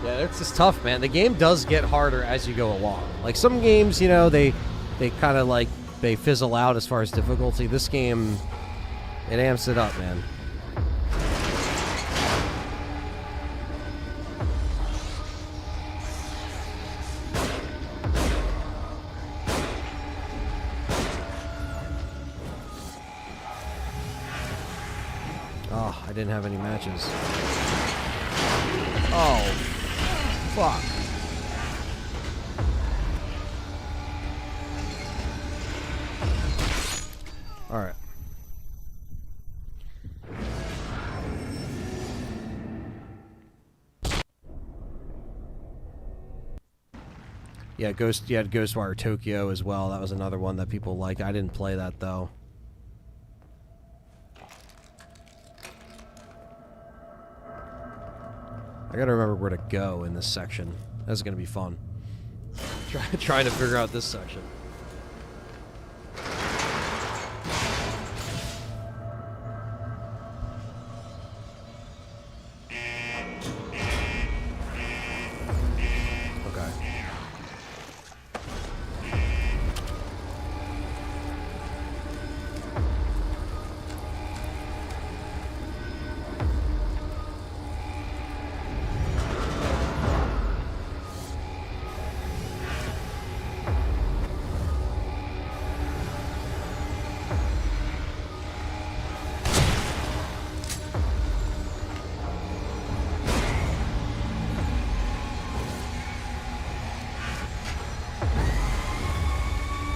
[SPEAKER 1] Yeah, it's just tough, man. The game does get harder as you go along. Like some games, you know, they kind of like they fizzle out as far as difficulty. This game, it amps it up, man. Oh, I didn't have any matches. Oh, fuck. All right. Yeah, you had Ghostwire Tokyo as well. That was another one that people liked. I didn't play that though. I gotta remember where to go in this section. That's gonna be fun. Trying to figure out this section.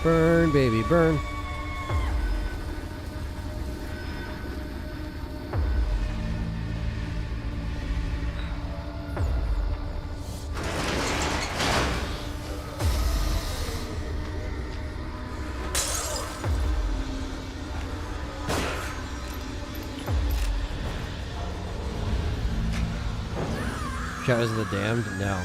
[SPEAKER 1] Burn, baby, burn. Shadows of the Damned? No.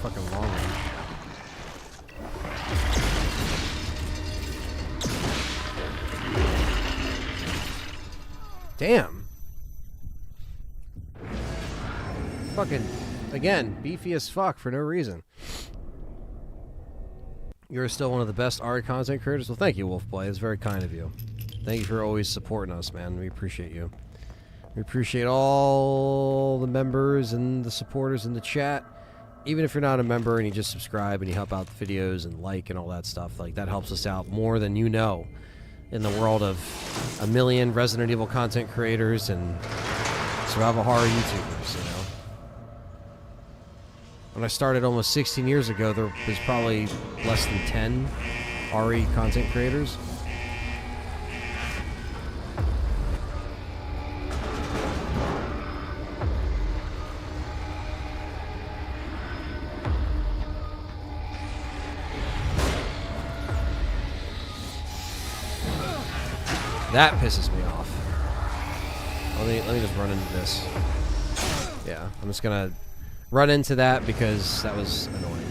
[SPEAKER 1] Fucking long range. Damn. Fucking, again, beefy as fuck for no reason. You're still one of the best RE content creators. Well, thank you, Wolfboy. It's very kind of you. Thank you for always supporting us, man. We appreciate you. We appreciate all the members and the supporters in the chat. Even if you're not a member and you just subscribe and you help out the videos and like and all that stuff, like that helps us out more than you know in the world of a million Resident Evil content creators and survival horror YouTubers, you know. When I started almost 16 years ago, there was probably less than 10 RE content creators. That pisses me off. Let me just run into this. Yeah, I'm just gonna run into that because that was annoying.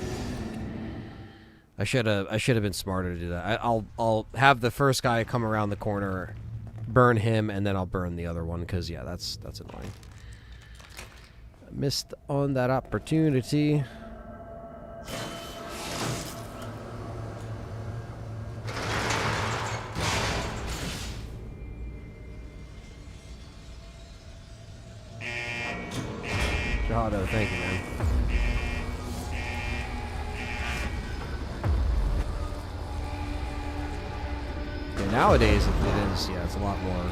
[SPEAKER 1] I should have been smarter to do that. I'll have the first guy come around the corner, burn him, and then I'll burn the other one because yeah, that's annoying. I missed on that opportunity. Shahado, thank you, man. Yeah, nowadays it is, yeah, it's a lot more.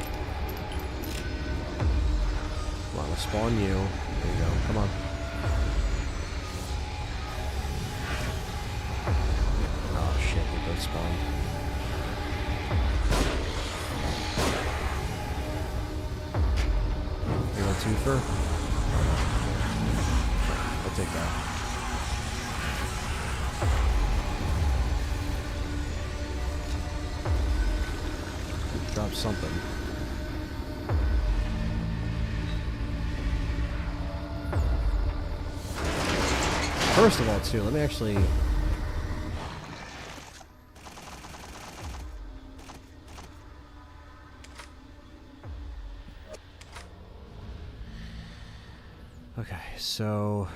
[SPEAKER 1] Come on, we'll spawn you. There you go. Come on. Oh shit, we both spawned. You want twofer? I'll take that. Drop something. First of all, too, let me actually... Okay, so...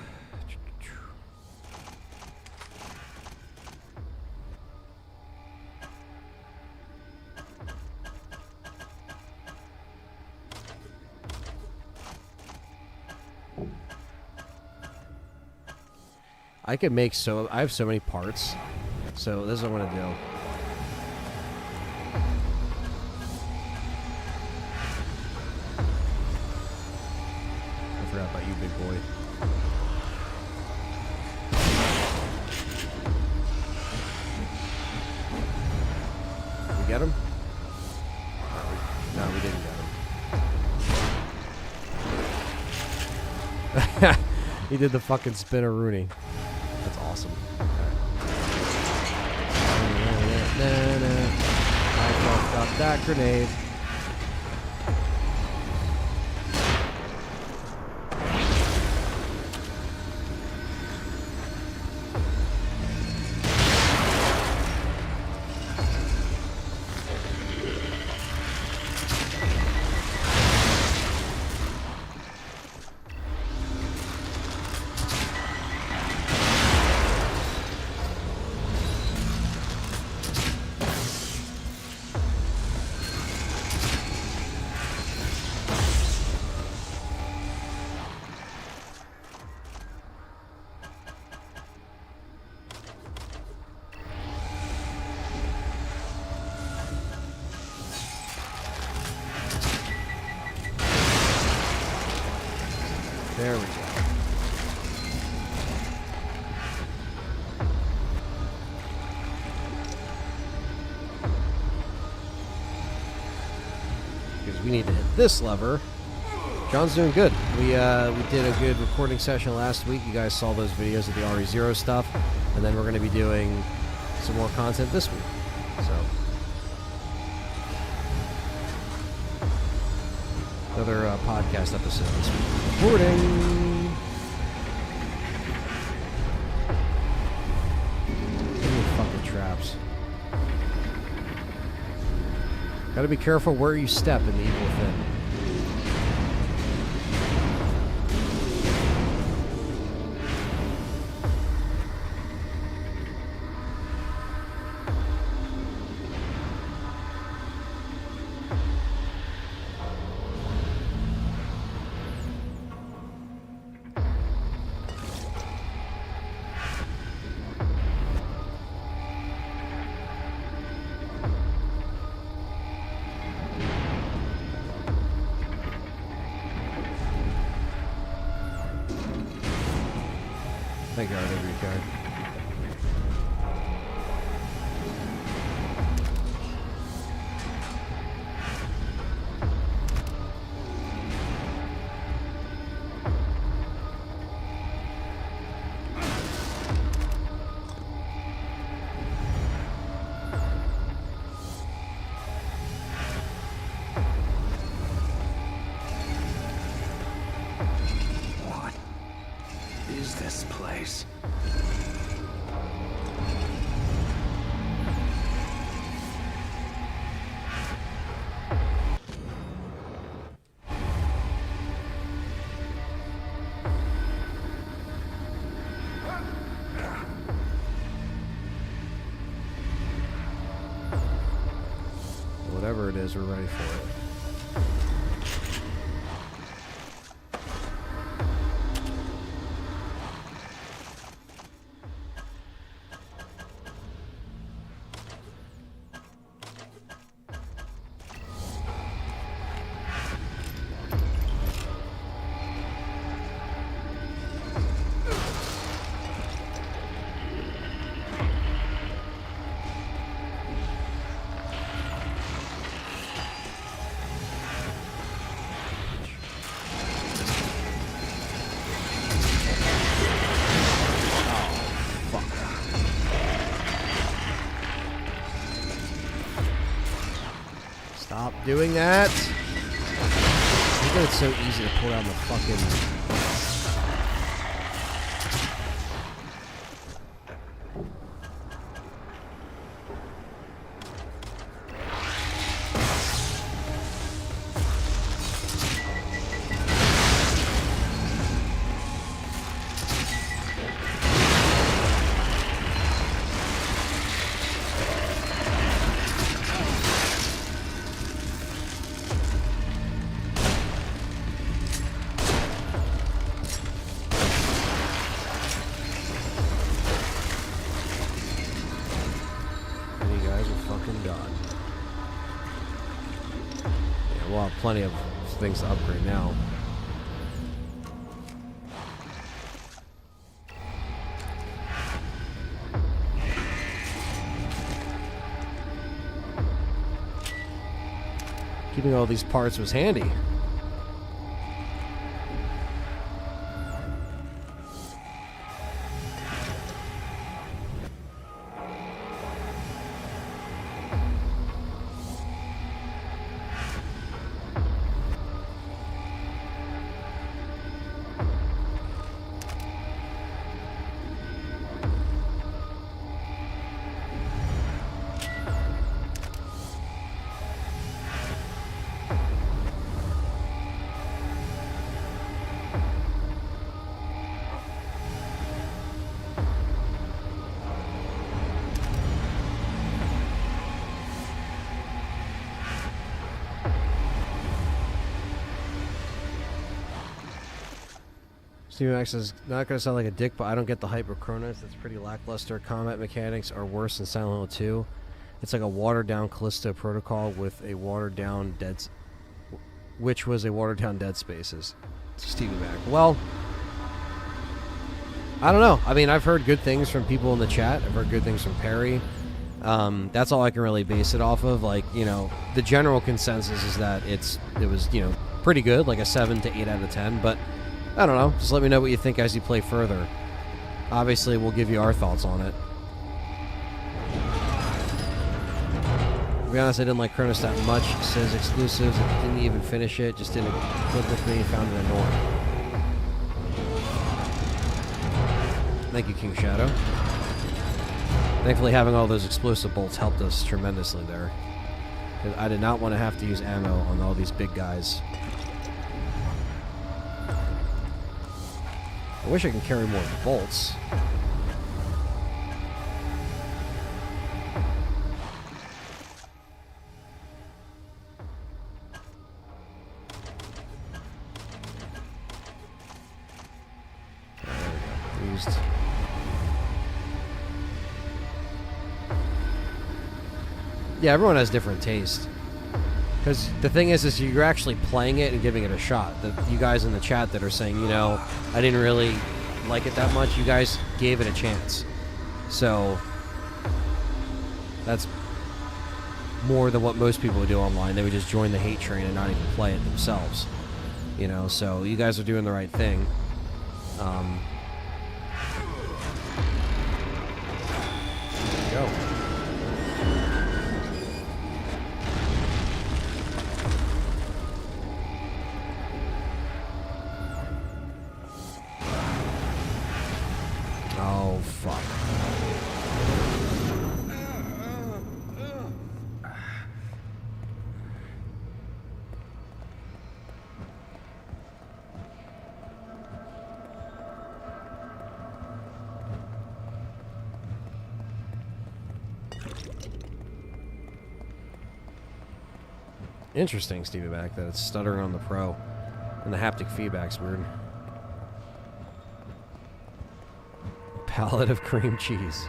[SPEAKER 1] I could make so... I have so many parts. So this is what I'm going to do. I forgot about you, big boy. We get him? No, we didn't get him. He did the fucking spinner-rooney. That's awesome. I fucked up that grenade. There we go. Because we need to hit this lever. John's doing good. We did a good recording session last week. You guys saw those videos of the RE0 stuff. And then we're going to be doing some more content this week. So... another podcast episode this week. Recording! Give me fucking traps. Gotta be careful where you step in the Evil Within. Thank God, every card.
[SPEAKER 2] What is this place?
[SPEAKER 1] Whatever it is, we're ready for it. doing that. I think it's so easy to pull down the fucking... Plenty of things to upgrade now. Keeping all these parts was handy. Steven Max is not going to sound like a dick, but I don't get the hype of Cronus. It's pretty lackluster. Combat mechanics are worse than Silent Hill 2. It's like a watered-down Callisto Protocol with a watered-down which was a watered-down Dead Spaces. Steven Mac. Well, I don't know. I mean, I've heard good things from people in the chat. I've heard good things from Perry. That's all I can really base it off of. Like, you know, the general consensus is that it was, you know, pretty good, like a 7 to 8 out of 10, but I don't know. Just let me know what you think as you play further. Obviously, we'll give you our thoughts on it. To be honest, I didn't like Cronus that much. It says exclusives. I didn't even finish it. Just didn't click with me. Found it annoying. Thank you, King Shadow. Thankfully, having all those explosive bolts helped us tremendously there. Because I did not want to have to use ammo on all these big guys. I wish I could carry more bolts. There we go. Used. Yeah, everyone has different taste. Because the thing is you're actually playing it and giving it a shot. You guys in the chat that are saying, you know, I didn't really like it that much, you guys gave it a chance. So, that's more than what most people would do online. They would just join the hate train and not even play it themselves. You know, so you guys are doing the right thing. There you go. Oh, fuck. Interesting, Stevie Back, that it's stuttering on the Pro. And the haptic feedback's weird. Palette of cream cheese.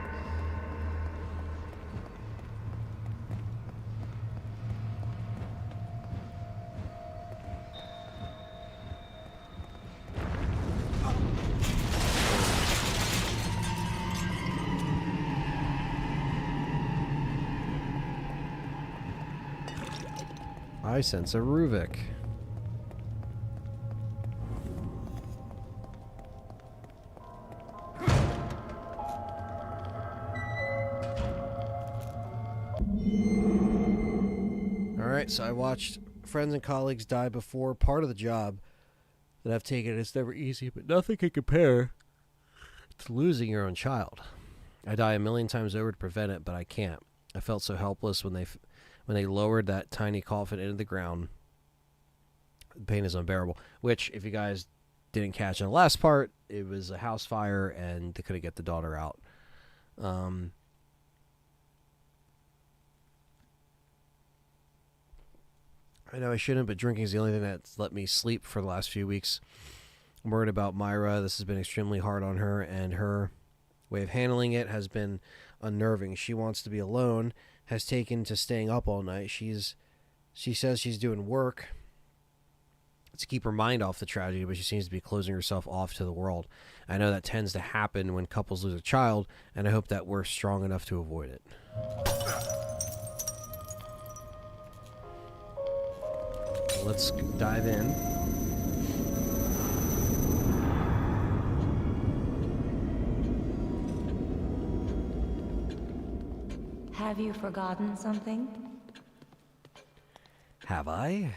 [SPEAKER 1] I sense a Ruvik. right, so I watched friends and colleagues die before. Part of the job that I've taken is never easy, but nothing can compare to losing your own child. I die a million times over to prevent it, but I can't. I felt so helpless when they lowered that tiny coffin into the ground. The pain is unbearable. Which, if you guys didn't catch in the last part, it was a house fire, and they couldn't get the daughter out. I know I shouldn't, but drinking is the only thing that's let me sleep for the last few weeks. I'm worried about Myra. This has been extremely hard on her, and her way of handling it has been unnerving. She wants to be alone, has taken to staying up all night. She says she's doing work to keep her mind off the tragedy, but she seems to be closing herself off to the world. I know that tends to happen when couples lose a child, and I hope that we're strong enough to avoid it. Let's dive in.
[SPEAKER 4] Have you forgotten something?
[SPEAKER 1] Have I?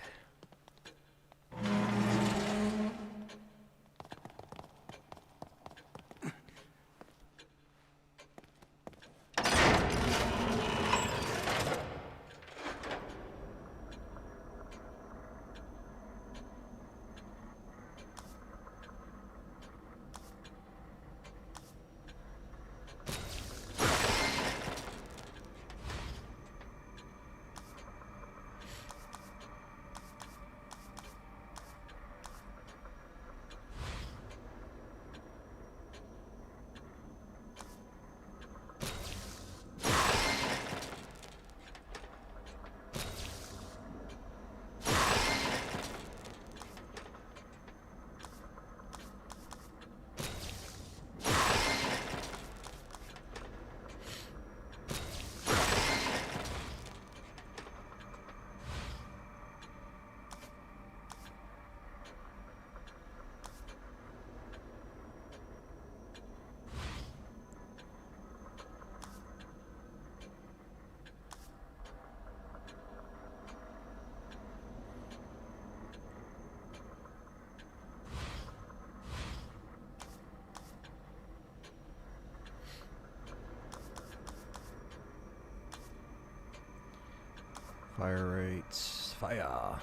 [SPEAKER 1] Fire rates. Fire.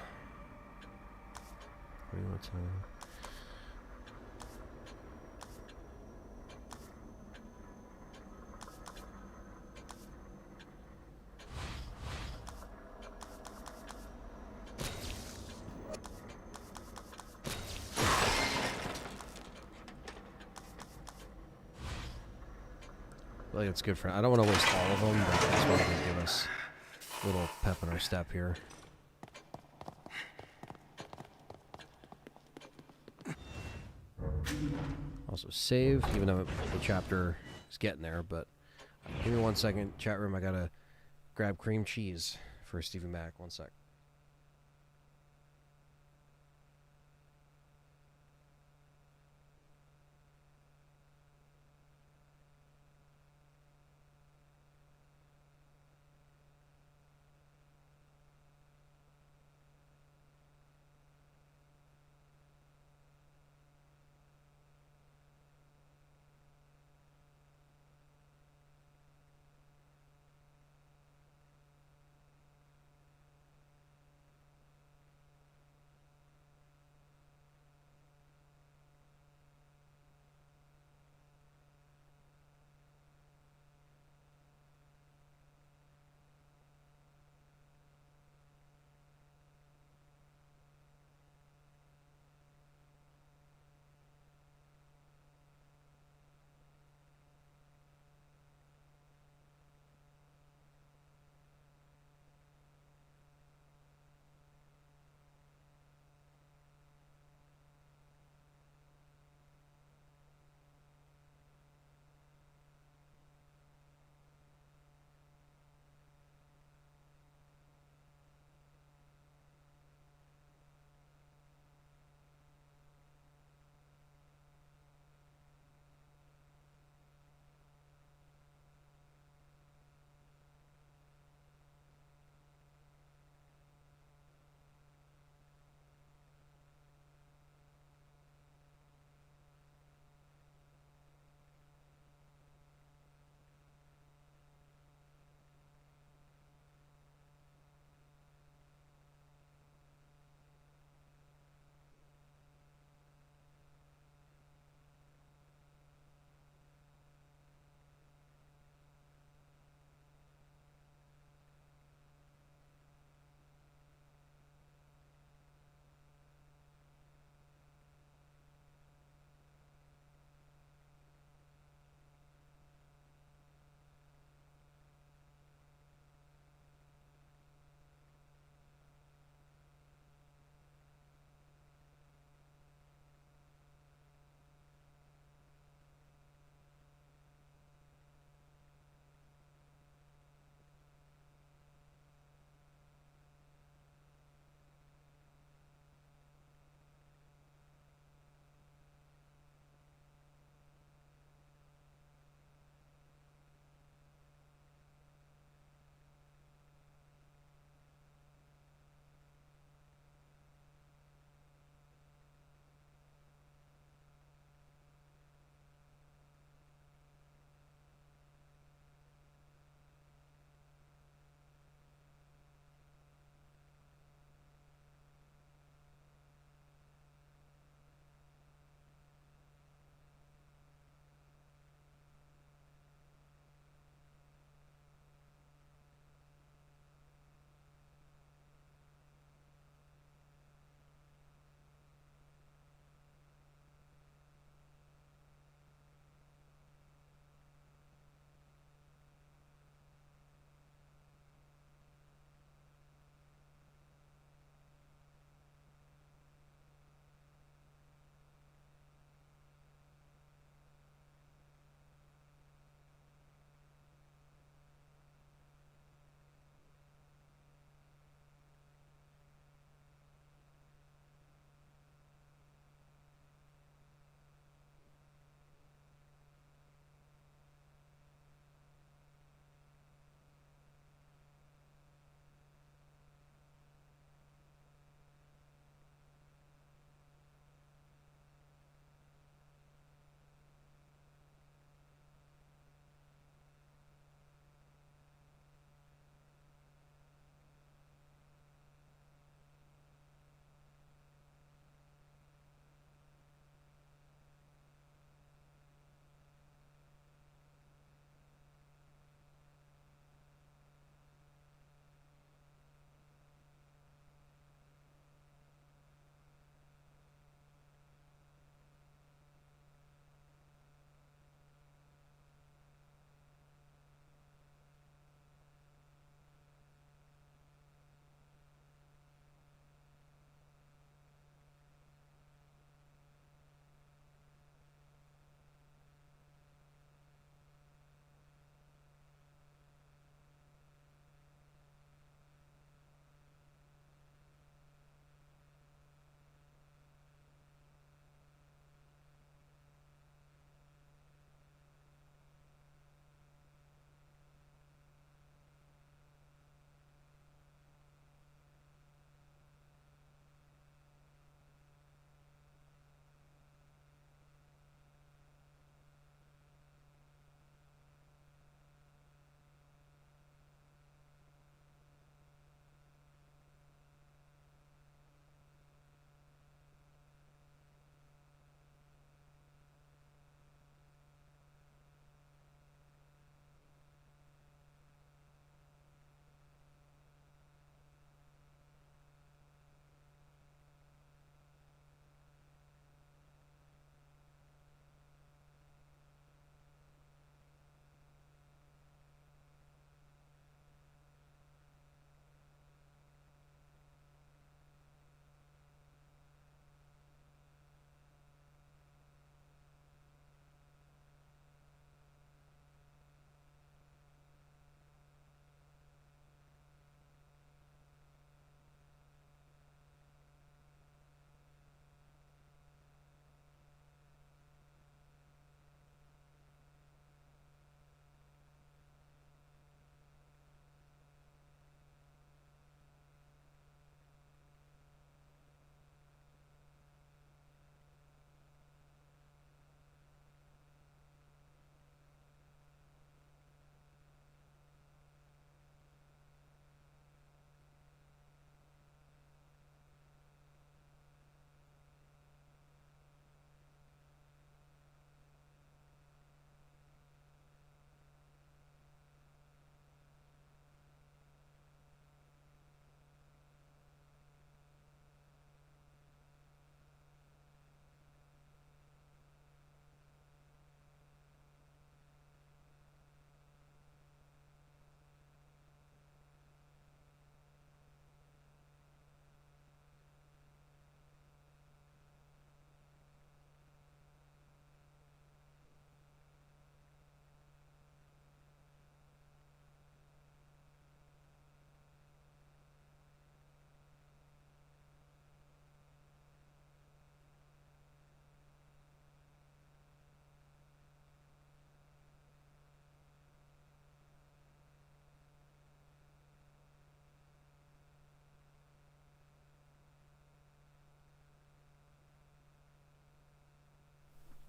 [SPEAKER 1] What do you want to... I think it's good for... I don't want to waste all of them, but that's what going to give us a little pep in our step here. Also save, even though the chapter is getting there, but give me 1 second, chat room. I gotta grab cream cheese for Stephen Mac. 1 sec.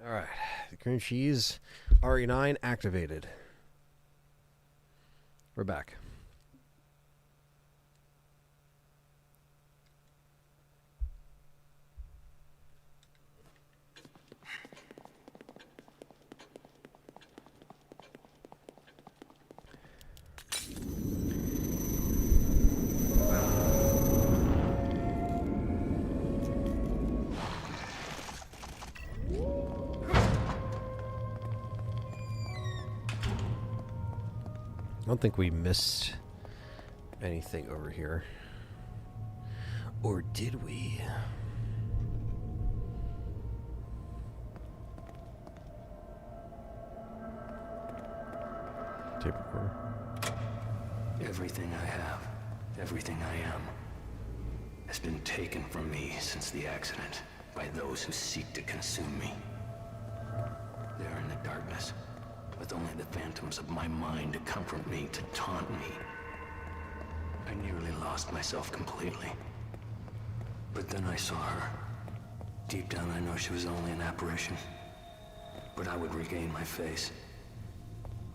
[SPEAKER 1] All right. The cream cheese RE9 activated. We're back. I don't think we missed anything over here. Or did we? Tape recorder.
[SPEAKER 2] Everything I have, everything I am, has been taken from me since the accident by those who seek to consume me. There in the darkness, with only the phantoms of my mind to comfort me, to taunt me. I nearly lost myself completely. But then I saw her. Deep down I know she was only an apparition. But I would regain my face.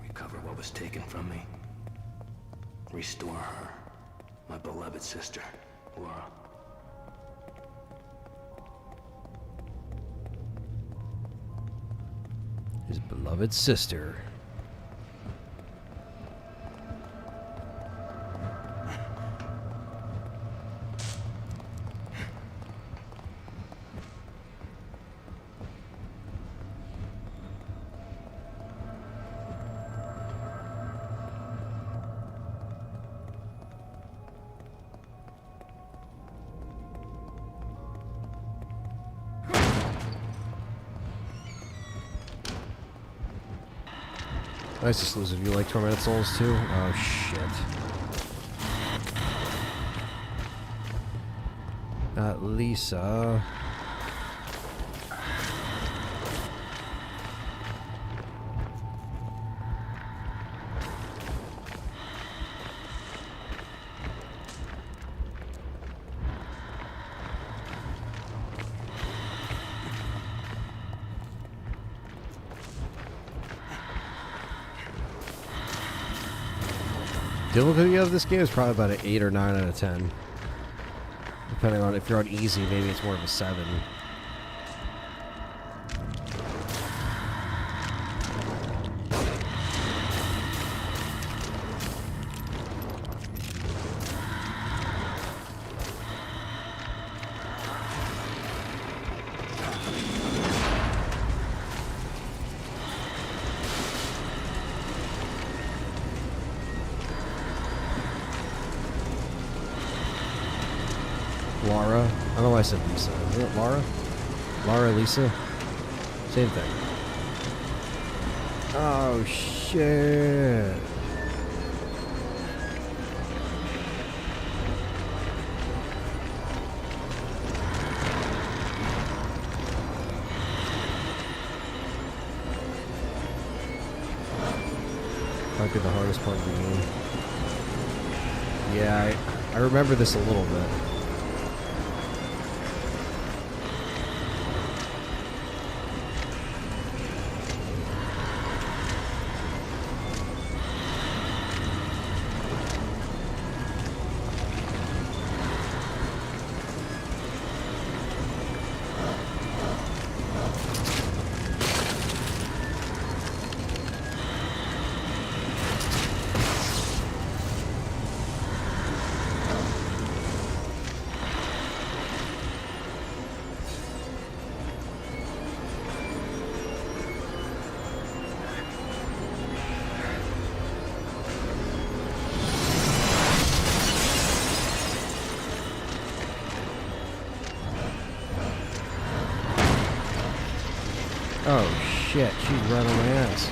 [SPEAKER 2] Recover what was taken from me. Restore her, my beloved sister, Laura.
[SPEAKER 1] His beloved sister. Nice exclusive. You like Tormented Souls too? Oh shit. Not Lisa. Difficulty of this game is probably about an 8 or 9 out of 10. Depending on if you're on easy, maybe it's more of a 7. Laura. I don't know why I said Lisa. Is it Laura? Laura, Lisa? Same thing. Oh, shit. Might be the hardest part of the game. Yeah, I remember this a little bit. Oh shit, she's right on my ass.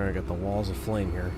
[SPEAKER 1] Alright, got the walls of flame here.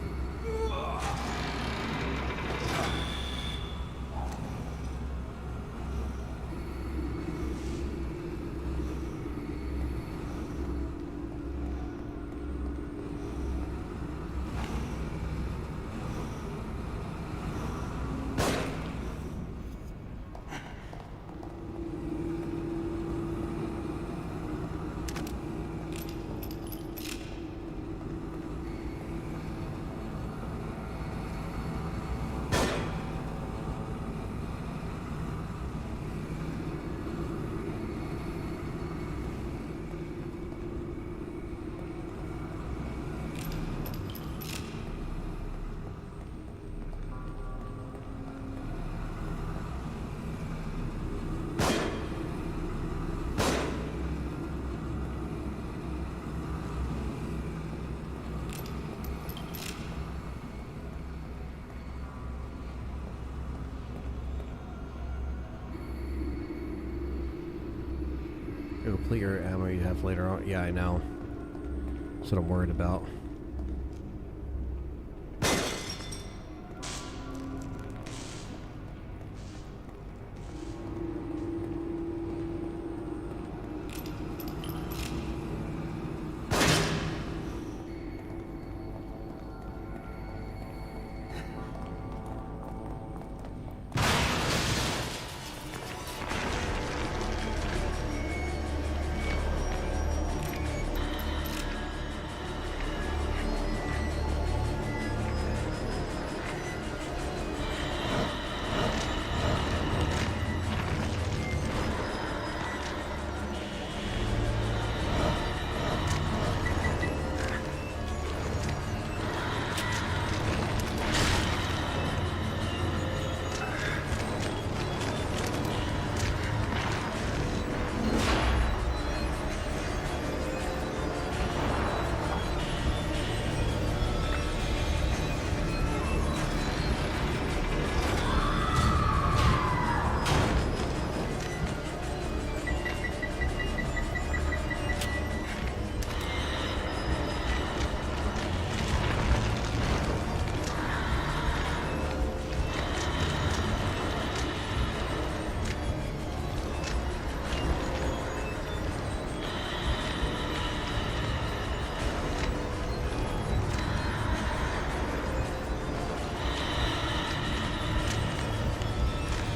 [SPEAKER 1] It'll complete your ammo you have later on. Yeah, I know. That's what I'm worried about.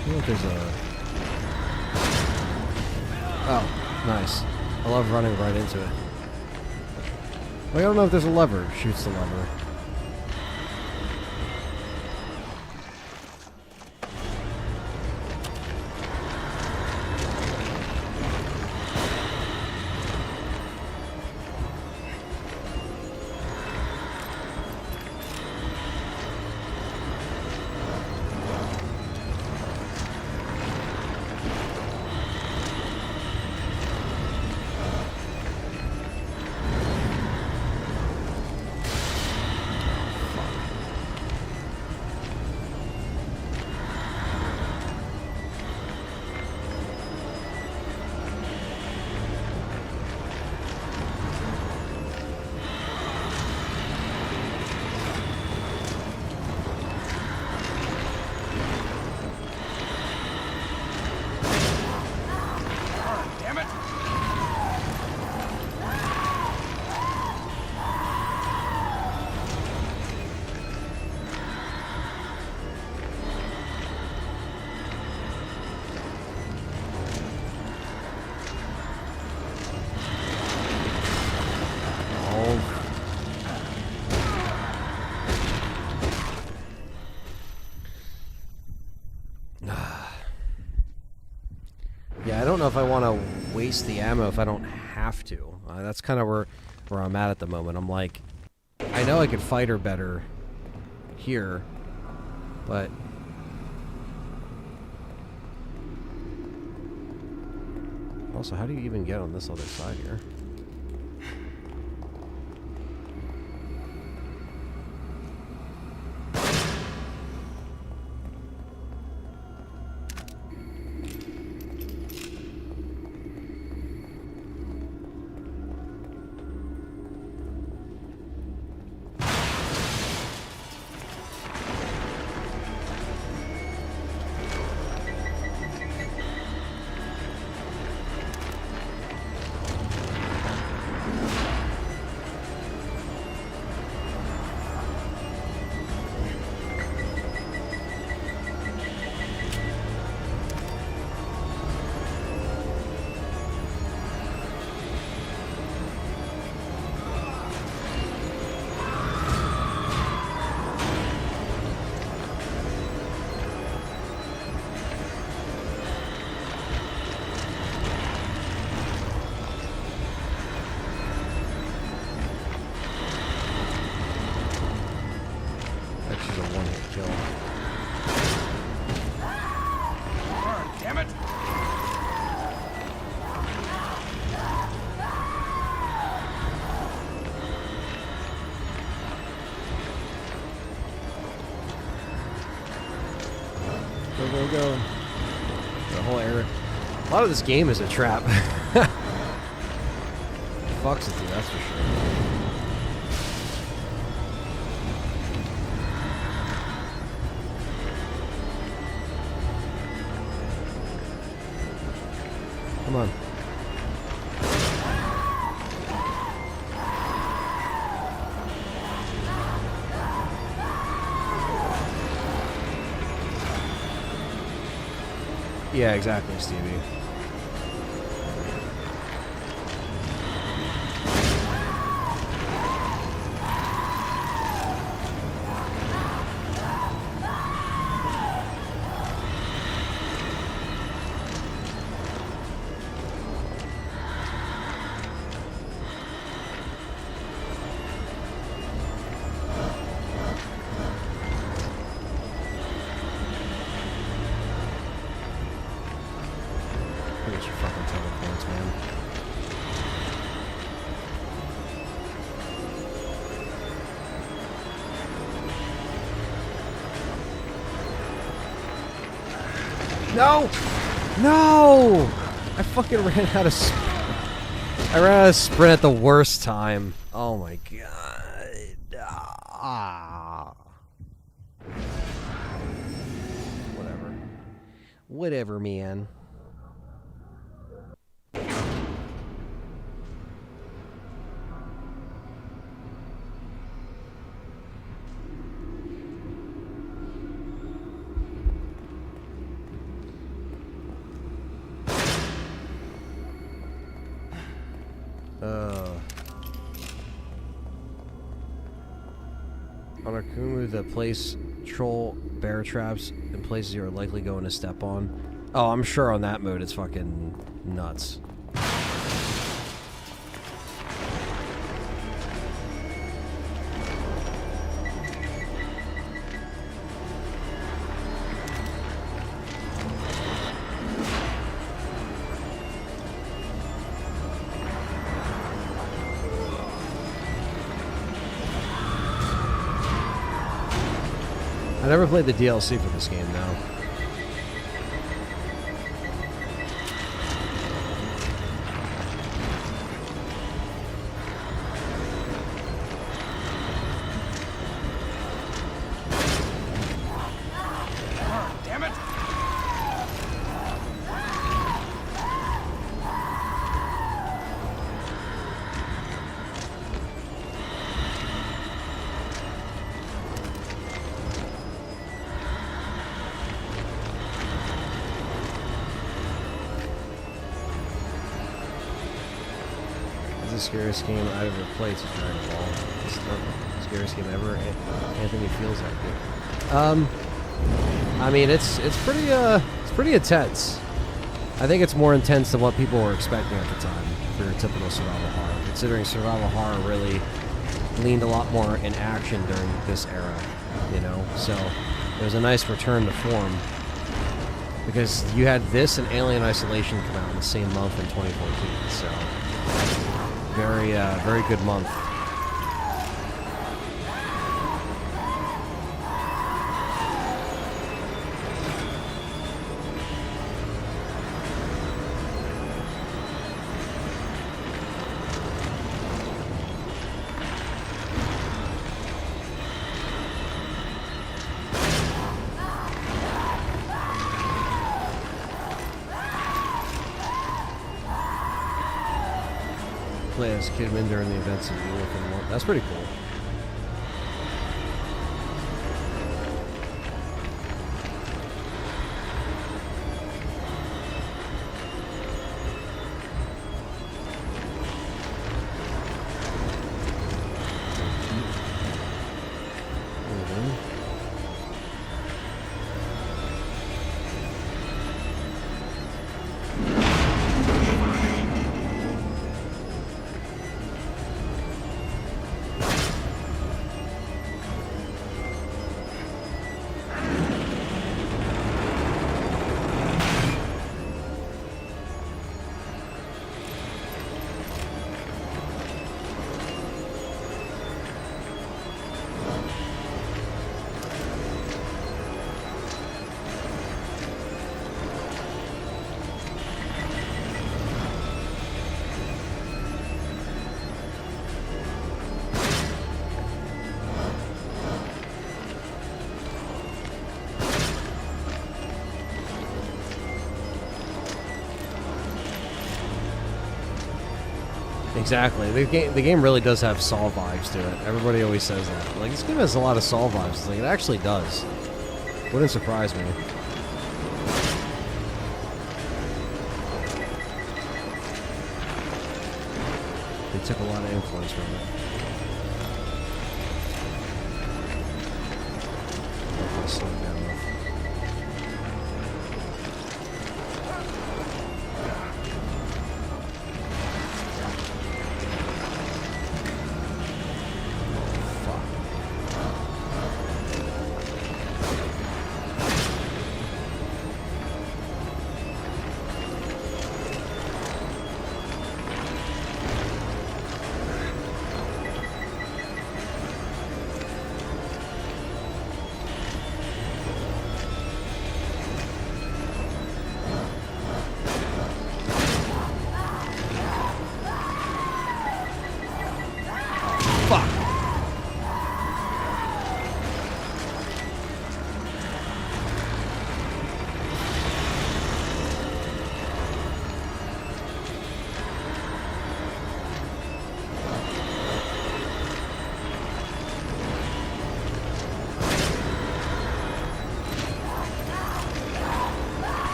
[SPEAKER 1] I wonder if there's a... Oh, nice. I love running right into it. Well, I don't know if there's a lever. Shoots the lever. Yeah, I don't know if I want to waste the ammo if I don't have to. That's kind of where I'm at the moment. I'm like, I know I could fight her better here, but... Also, how do you even get on this other side here? go. The whole area. A lot of this game is a trap. Fucks with you, that's for sure. Come on. Yeah, exactly, Stevie. Look at your fucking teleports, man. No! No! I fucking ran out of I ran out of sprint at the worst time. Oh my god. Ah. Whatever. Whatever, man. On Akumu, the place troll bear traps in places you are likely going to step on. Oh, I'm sure on that mode it's fucking nuts. I never played the DLC for this game, though.
[SPEAKER 3] Damn it!
[SPEAKER 1] The scariest game I've ever played is Dragon Ball. It's the scariest game ever. Anthony feels that good. I mean, it's pretty intense. I think it's more intense than what people were expecting at the time for your typical survival horror. Considering survival horror really leaned a lot more in action during this era, you know. So it was a nice return to form because you had this and Alien Isolation come out in the same month in 2014. So. Very good month. Play as Kidman during the events of the Within One. That's pretty cool. Exactly. The game really does have Saw vibes to it. Everybody always says that. Like, this game has a lot of Saw vibes. It's like, it actually does. Wouldn't surprise me. They took a lot of influence from it. I'll slow it down enough.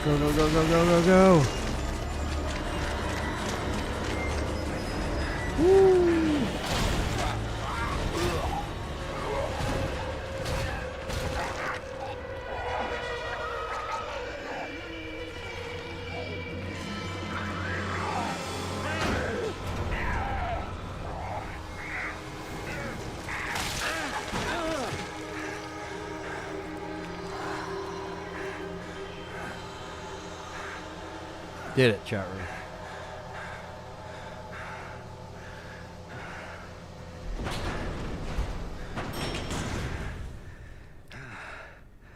[SPEAKER 1] Go, go, go, go, go, go, go. Woo. Did it, chat room.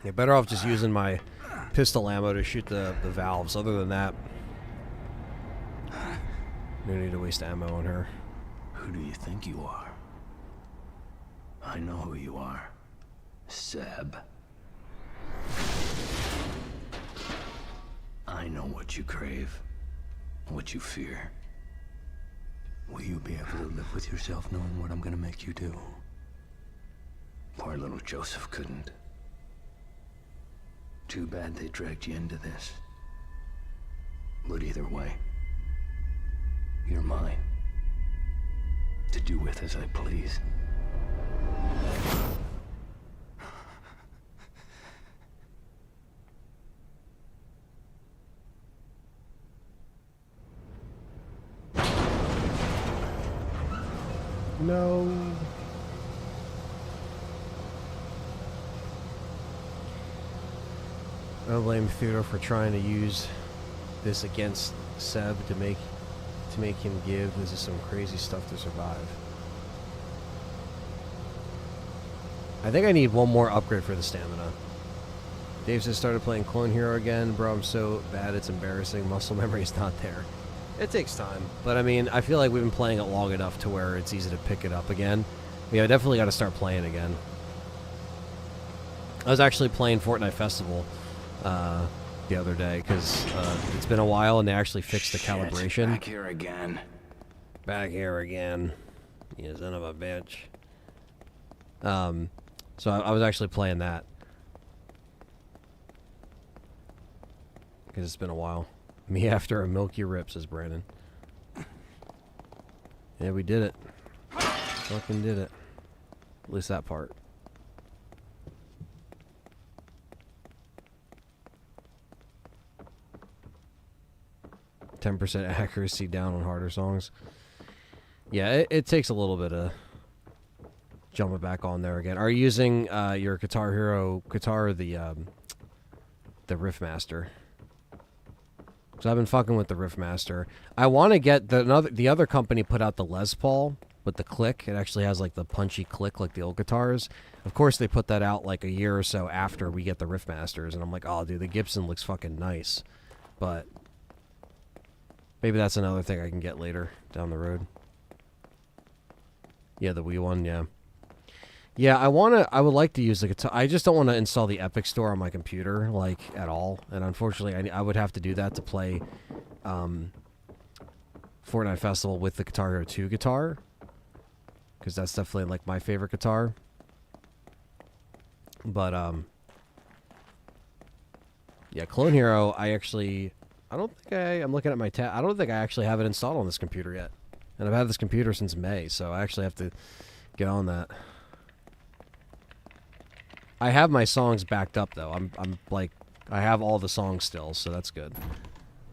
[SPEAKER 1] You're better off just using my pistol ammo to shoot the valves. Other than that, no need to waste ammo on her.
[SPEAKER 2] Who do you think you are? I know who you are. Seb. I know what you crave, what you fear. Will you be able to live with yourself knowing what I'm gonna make you do? Poor little Joseph couldn't. Too bad they dragged you into this. But either way, you're mine. To do with as I please.
[SPEAKER 1] No. I don't blame Theodore for trying to use this against Seb to make him give. This is some crazy stuff to survive. I think I need one more upgrade for the stamina. Dave says started playing Clone Hero again. Bro, I'm so bad it's embarrassing. Muscle memory's not there. It takes time. But I mean, I feel like we've been playing it long enough to where it's easy to pick it up again. Yeah, I definitely got to start playing again. I was actually playing Fortnite Festival the other day because it's been a while and they actually fixed the calibration.
[SPEAKER 2] Back here again.
[SPEAKER 1] Back here again. You son of a bitch. So I was actually playing that. Because it's been a while. Me after a milky rip, says Brandon. Yeah, we did it. Fucking did it. At least that part. %, accuracy down on harder songs. Yeah, it takes a little bit of jumping back on there again. Are you using your Guitar Hero guitar, the Riffmaster? So I've been fucking with the Riffmaster. I want to get the other company put out the Les Paul with the click. It actually has like the punchy click like the old guitars. Of course, they put that out like a year or so after we get the Riffmasters, and I'm like, oh, dude, the Gibson looks fucking nice. But maybe that's another thing I can get later down the road. Yeah, the Wii one, yeah. Yeah, I would like to use the guitar. I just don't want to install the Epic Store on my computer, like, at all. And unfortunately, I would have to do that to play Fortnite Festival with the Guitar Hero 2 guitar. Because that's definitely, like, my favorite guitar. But, yeah, Clone Hero, I'm looking at my tab. I don't think I actually have it installed on this computer yet. And I've had this computer since May, so I actually have to get on that. I have my songs backed up though. I'm like, I have all the songs still, so that's good.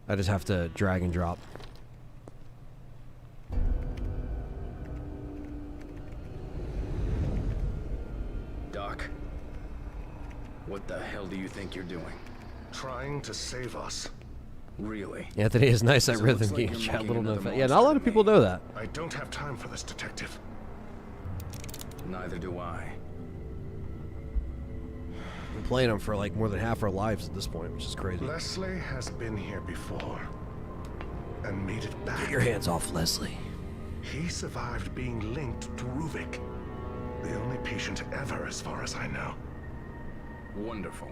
[SPEAKER 1] I just have to drag and drop.
[SPEAKER 3] Doc, what the hell do you think you're doing?
[SPEAKER 2] Trying to save us.
[SPEAKER 3] Really?
[SPEAKER 1] Anthony is nice at
[SPEAKER 3] So it
[SPEAKER 1] rhythm
[SPEAKER 3] looks like
[SPEAKER 1] games.
[SPEAKER 3] you're
[SPEAKER 1] Chat
[SPEAKER 3] making
[SPEAKER 1] little
[SPEAKER 3] another
[SPEAKER 1] no. Yeah, not a
[SPEAKER 3] monster
[SPEAKER 1] lot of
[SPEAKER 3] to
[SPEAKER 1] people
[SPEAKER 3] me.
[SPEAKER 1] know that.
[SPEAKER 2] I don't have time for this, Detective.
[SPEAKER 3] Neither do I.
[SPEAKER 1] We're playing them for like more than half our lives at this point, which is crazy.
[SPEAKER 2] Leslie has been here before and made it back.
[SPEAKER 1] Get your hands off Leslie.
[SPEAKER 2] He survived being linked to Ruvik. The only patient ever, as far as I know.
[SPEAKER 3] Wonderful.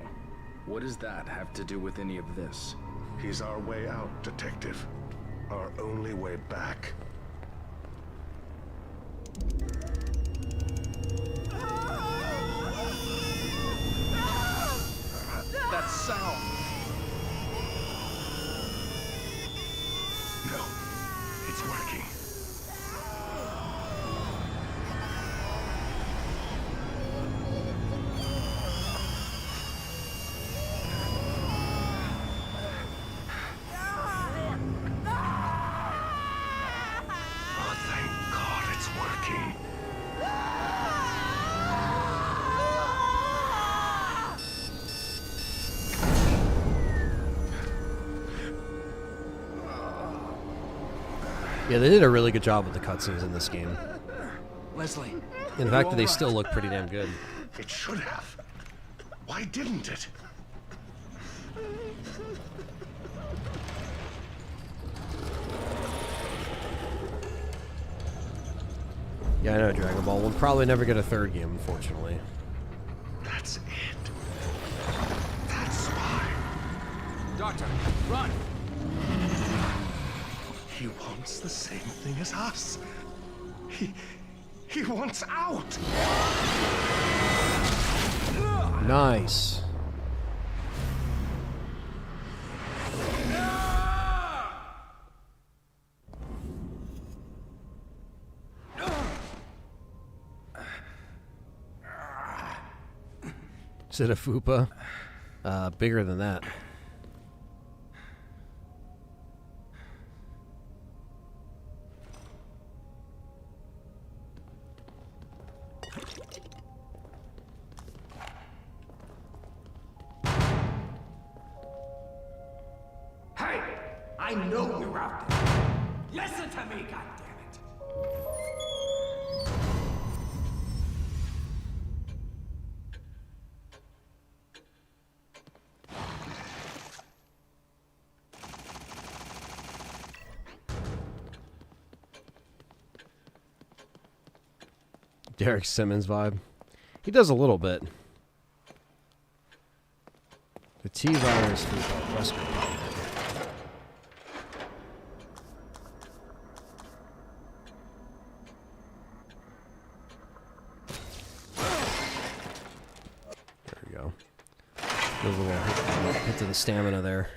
[SPEAKER 3] What does that have to do with any of this?
[SPEAKER 2] He's our way out, Detective. Our only way back.
[SPEAKER 3] That sound!
[SPEAKER 2] No, it's working. Oh, thank God it's working.
[SPEAKER 1] Yeah, they did a really good job with the cutscenes in this game.
[SPEAKER 3] Leslie.
[SPEAKER 1] In fact, they still look pretty damn good.
[SPEAKER 2] It should have. Why didn't it?
[SPEAKER 1] Yeah, I know Dragon Ball. We'll probably never get a third game, unfortunately.
[SPEAKER 2] That's it. That's why.
[SPEAKER 3] Doctor, run!
[SPEAKER 2] He wants the same thing as us. He wants out.
[SPEAKER 1] Nice. Is it a fupa? Bigger than that.
[SPEAKER 5] Hey! I know you're out there. Listen to me, goddammit!
[SPEAKER 1] Derek Simmons vibe. He does a little bit. The T-virus for Wesker. There we go. Good little hit to the stamina there.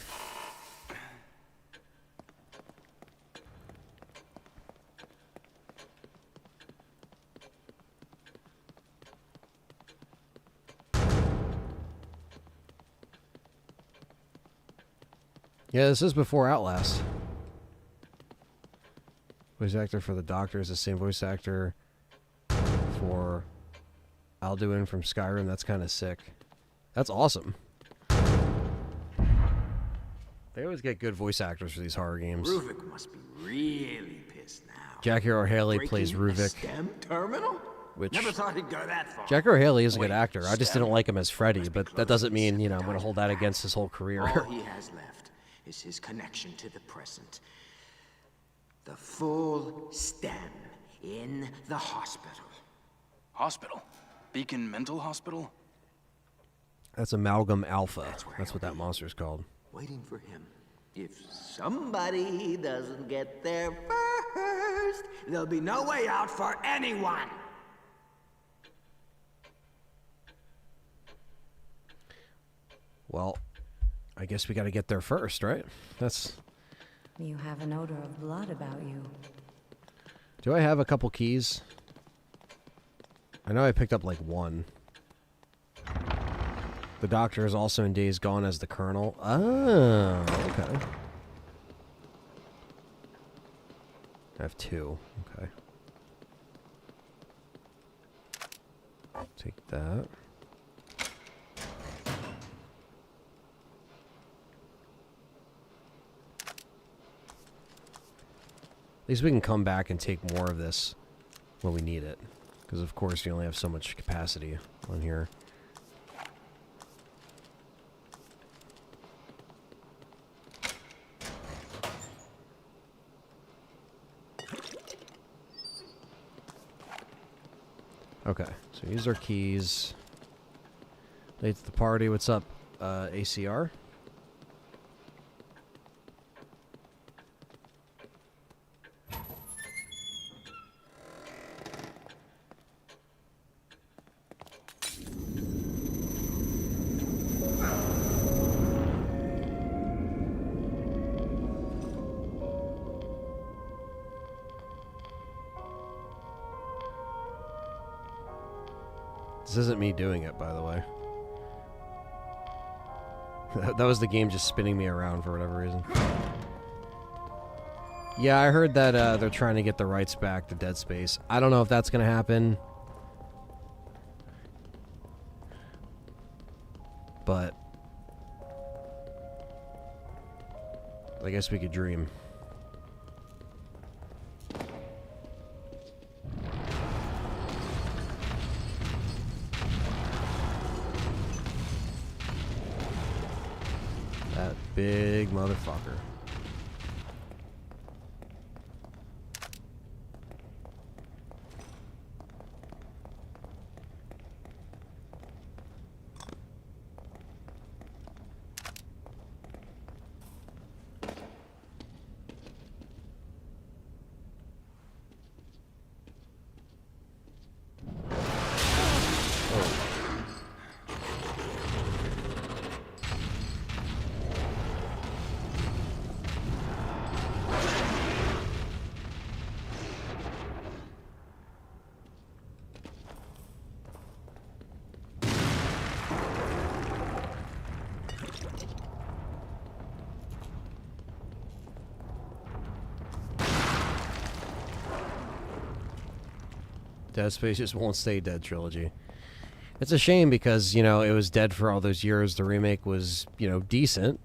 [SPEAKER 1] Yeah, this is before Outlast. Voice actor for the Doctor is the same voice actor for Alduin from Skyrim. That's kind of sick. That's awesome. They always get good voice actors for these horror games.
[SPEAKER 5] Ruvik must be really pissed now.
[SPEAKER 1] Jackie Earle Haley plays
[SPEAKER 5] Breaking a
[SPEAKER 1] Ruvik,
[SPEAKER 5] STEM terminal?
[SPEAKER 1] which
[SPEAKER 5] Never thought he'd go that far.
[SPEAKER 1] Jackie Earle Haley is a good
[SPEAKER 5] Wait,
[SPEAKER 1] actor. I just
[SPEAKER 5] STEM
[SPEAKER 1] didn't like him as Freddy,
[SPEAKER 5] must be
[SPEAKER 1] but that doesn't
[SPEAKER 5] close to
[SPEAKER 1] mean, you know, I'm going to
[SPEAKER 5] September.
[SPEAKER 1] hold that against his whole career.
[SPEAKER 5] All he has left is his connection to the present. The full STEM in the hospital.
[SPEAKER 3] Hospital? Beacon Mental Hospital?
[SPEAKER 1] That's Amalgam Alpha. That's what that monster's called.
[SPEAKER 6] Waiting for him. If somebody doesn't get there first,
[SPEAKER 5] There'll be no way out for anyone!
[SPEAKER 1] Well, I guess we got to get there first, right? That's...
[SPEAKER 4] You have an odor of blood about you.
[SPEAKER 1] Do I have a couple keys? I know I picked up like one. The doctor is also in Days Gone as the Colonel. Oh, okay. I have two. Okay. Take that. At least we can come back and take more of this when we need it. Because, of course, you only have so much capacity on here. Okay, so use our keys. Late to the party. What's up, ACR? This isn't me doing it, by the way. That was the game just spinning me around for whatever reason. Yeah, I heard that they're trying to get the rights back to Dead Space. I don't know if that's going to happen. But I guess we could dream. That big motherfucker. Dead Space just won't stay dead trilogy. It's a shame because, you know, it was dead for all those years. The remake was, you know, decent.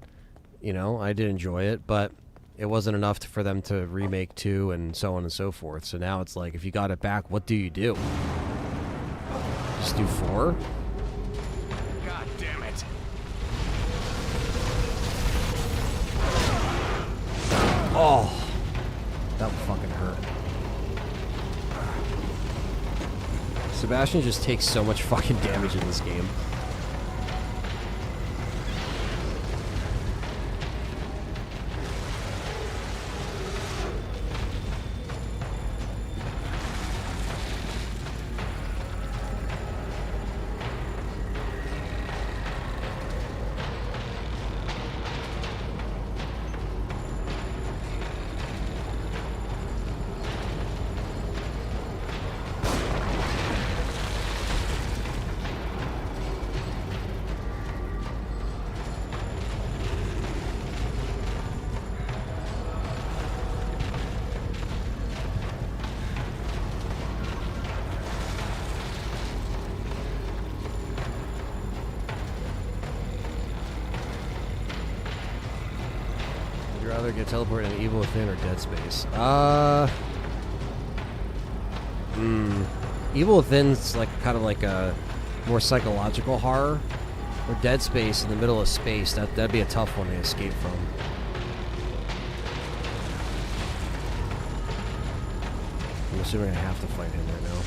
[SPEAKER 1] You know, I did enjoy it, but it wasn't enough for them to remake 2 and so on and so forth. So now it's like, if you got it back, what do you do? Just do 4?
[SPEAKER 3] God damn it.
[SPEAKER 1] Oh, that would fucking hurt. Sebastian just takes so much fucking damage in this game. Would you rather get teleported in Evil Within or Dead Space? Evil Within's like kind of like a more psychological horror. Or Dead Space in the middle of space, that'd be a tough one to escape from. I'm assuming I have to fight him right now.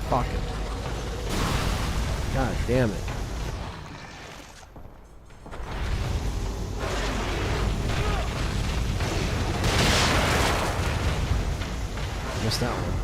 [SPEAKER 1] Fuck it. God damn it. Missed that one.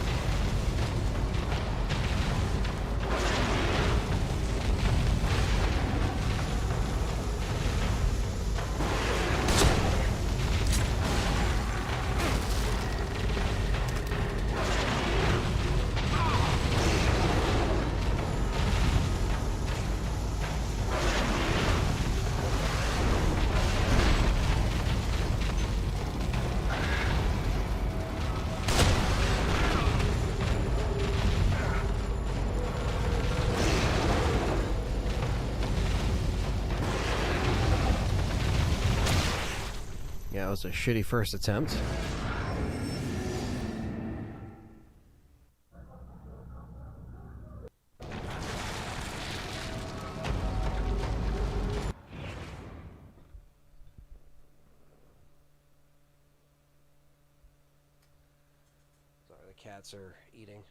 [SPEAKER 1] Yeah, it was a shitty first attempt. Sorry, the cats are eating.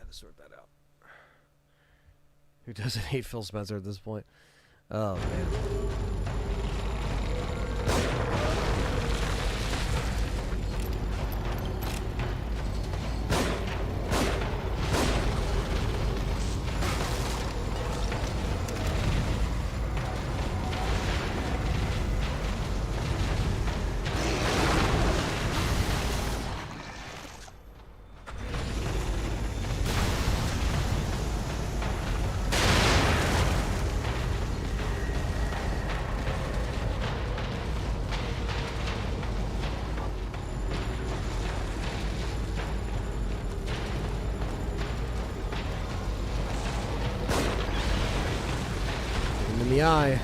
[SPEAKER 1] To sort that out. Who doesn't hate Phil Spencer at this point? Oh man. In the eye.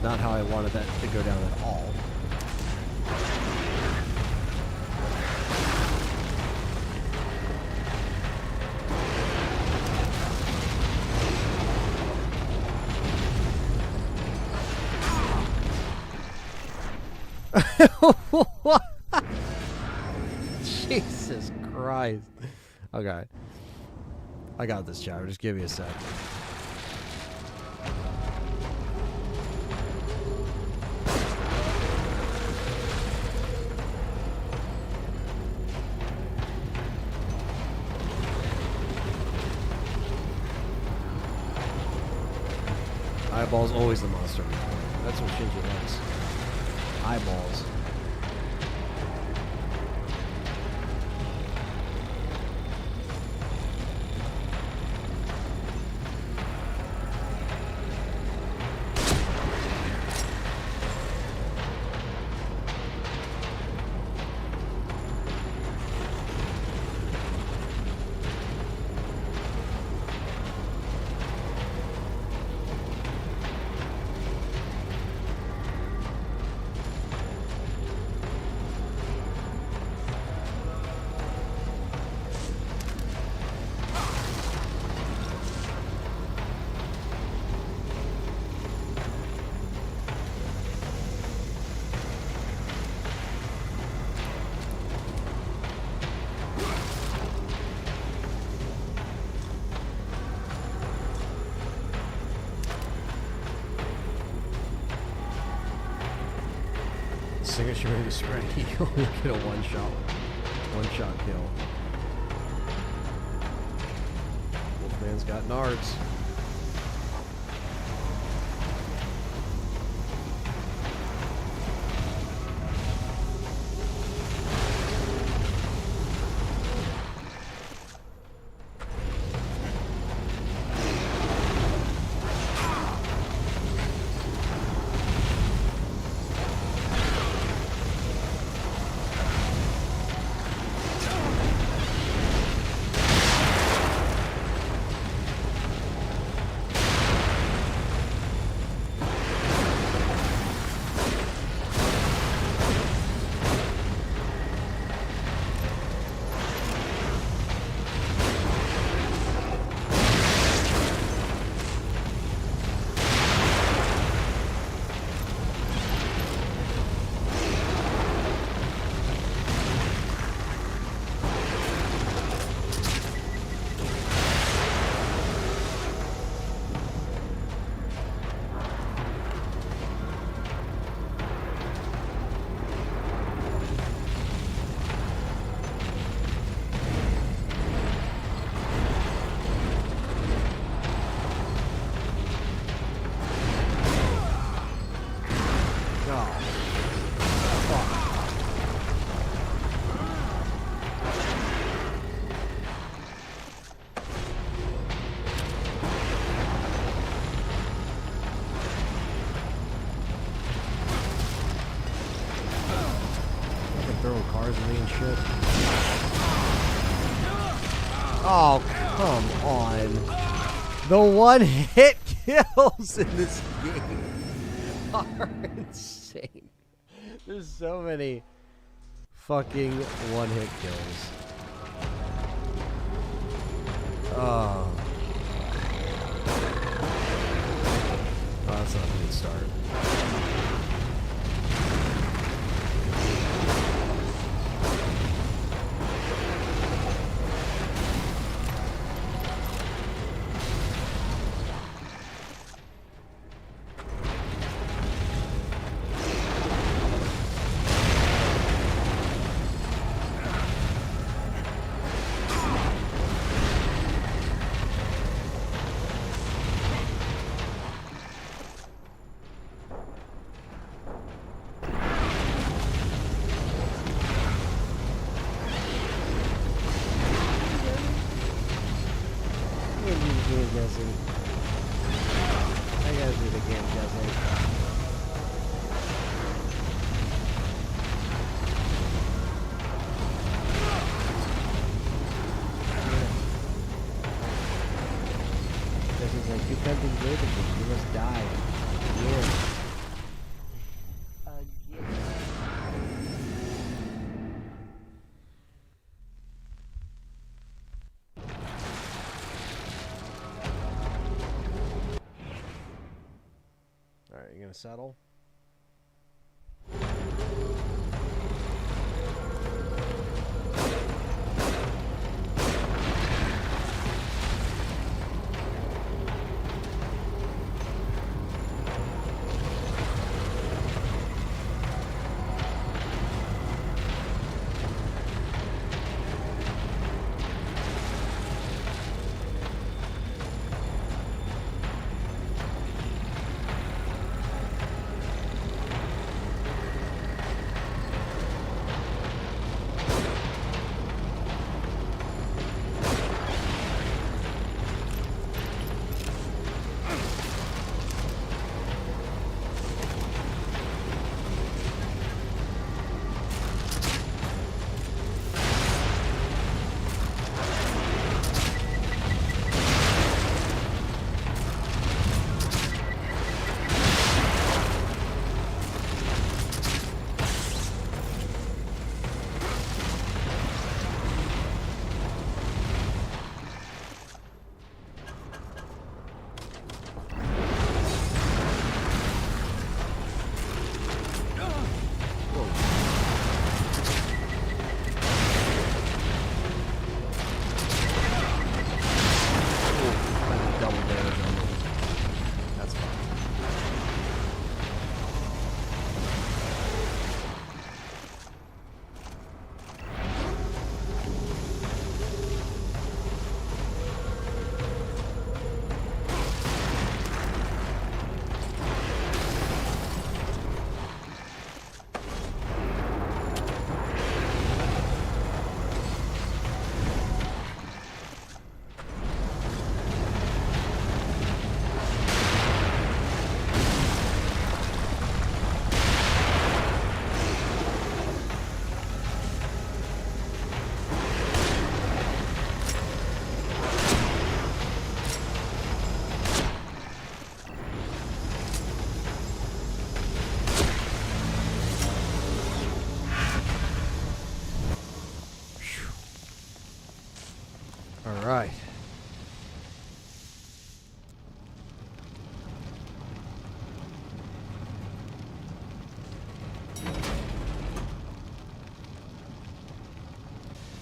[SPEAKER 1] Not how I wanted that to go down at all. What? Jesus Christ. Okay. I got this, Chad. Just give me a sec. Eyeballs always the monster report. That's what Shinji likes. Eyeballs. Signature movie spray. You only get a one shot kill. Wolfman's got nards. Throwing cars at me and shit. Oh, come on. The one-hit kills in this game are insane. There's so many fucking one-hit kills. Oh. That's not a good start. Settle.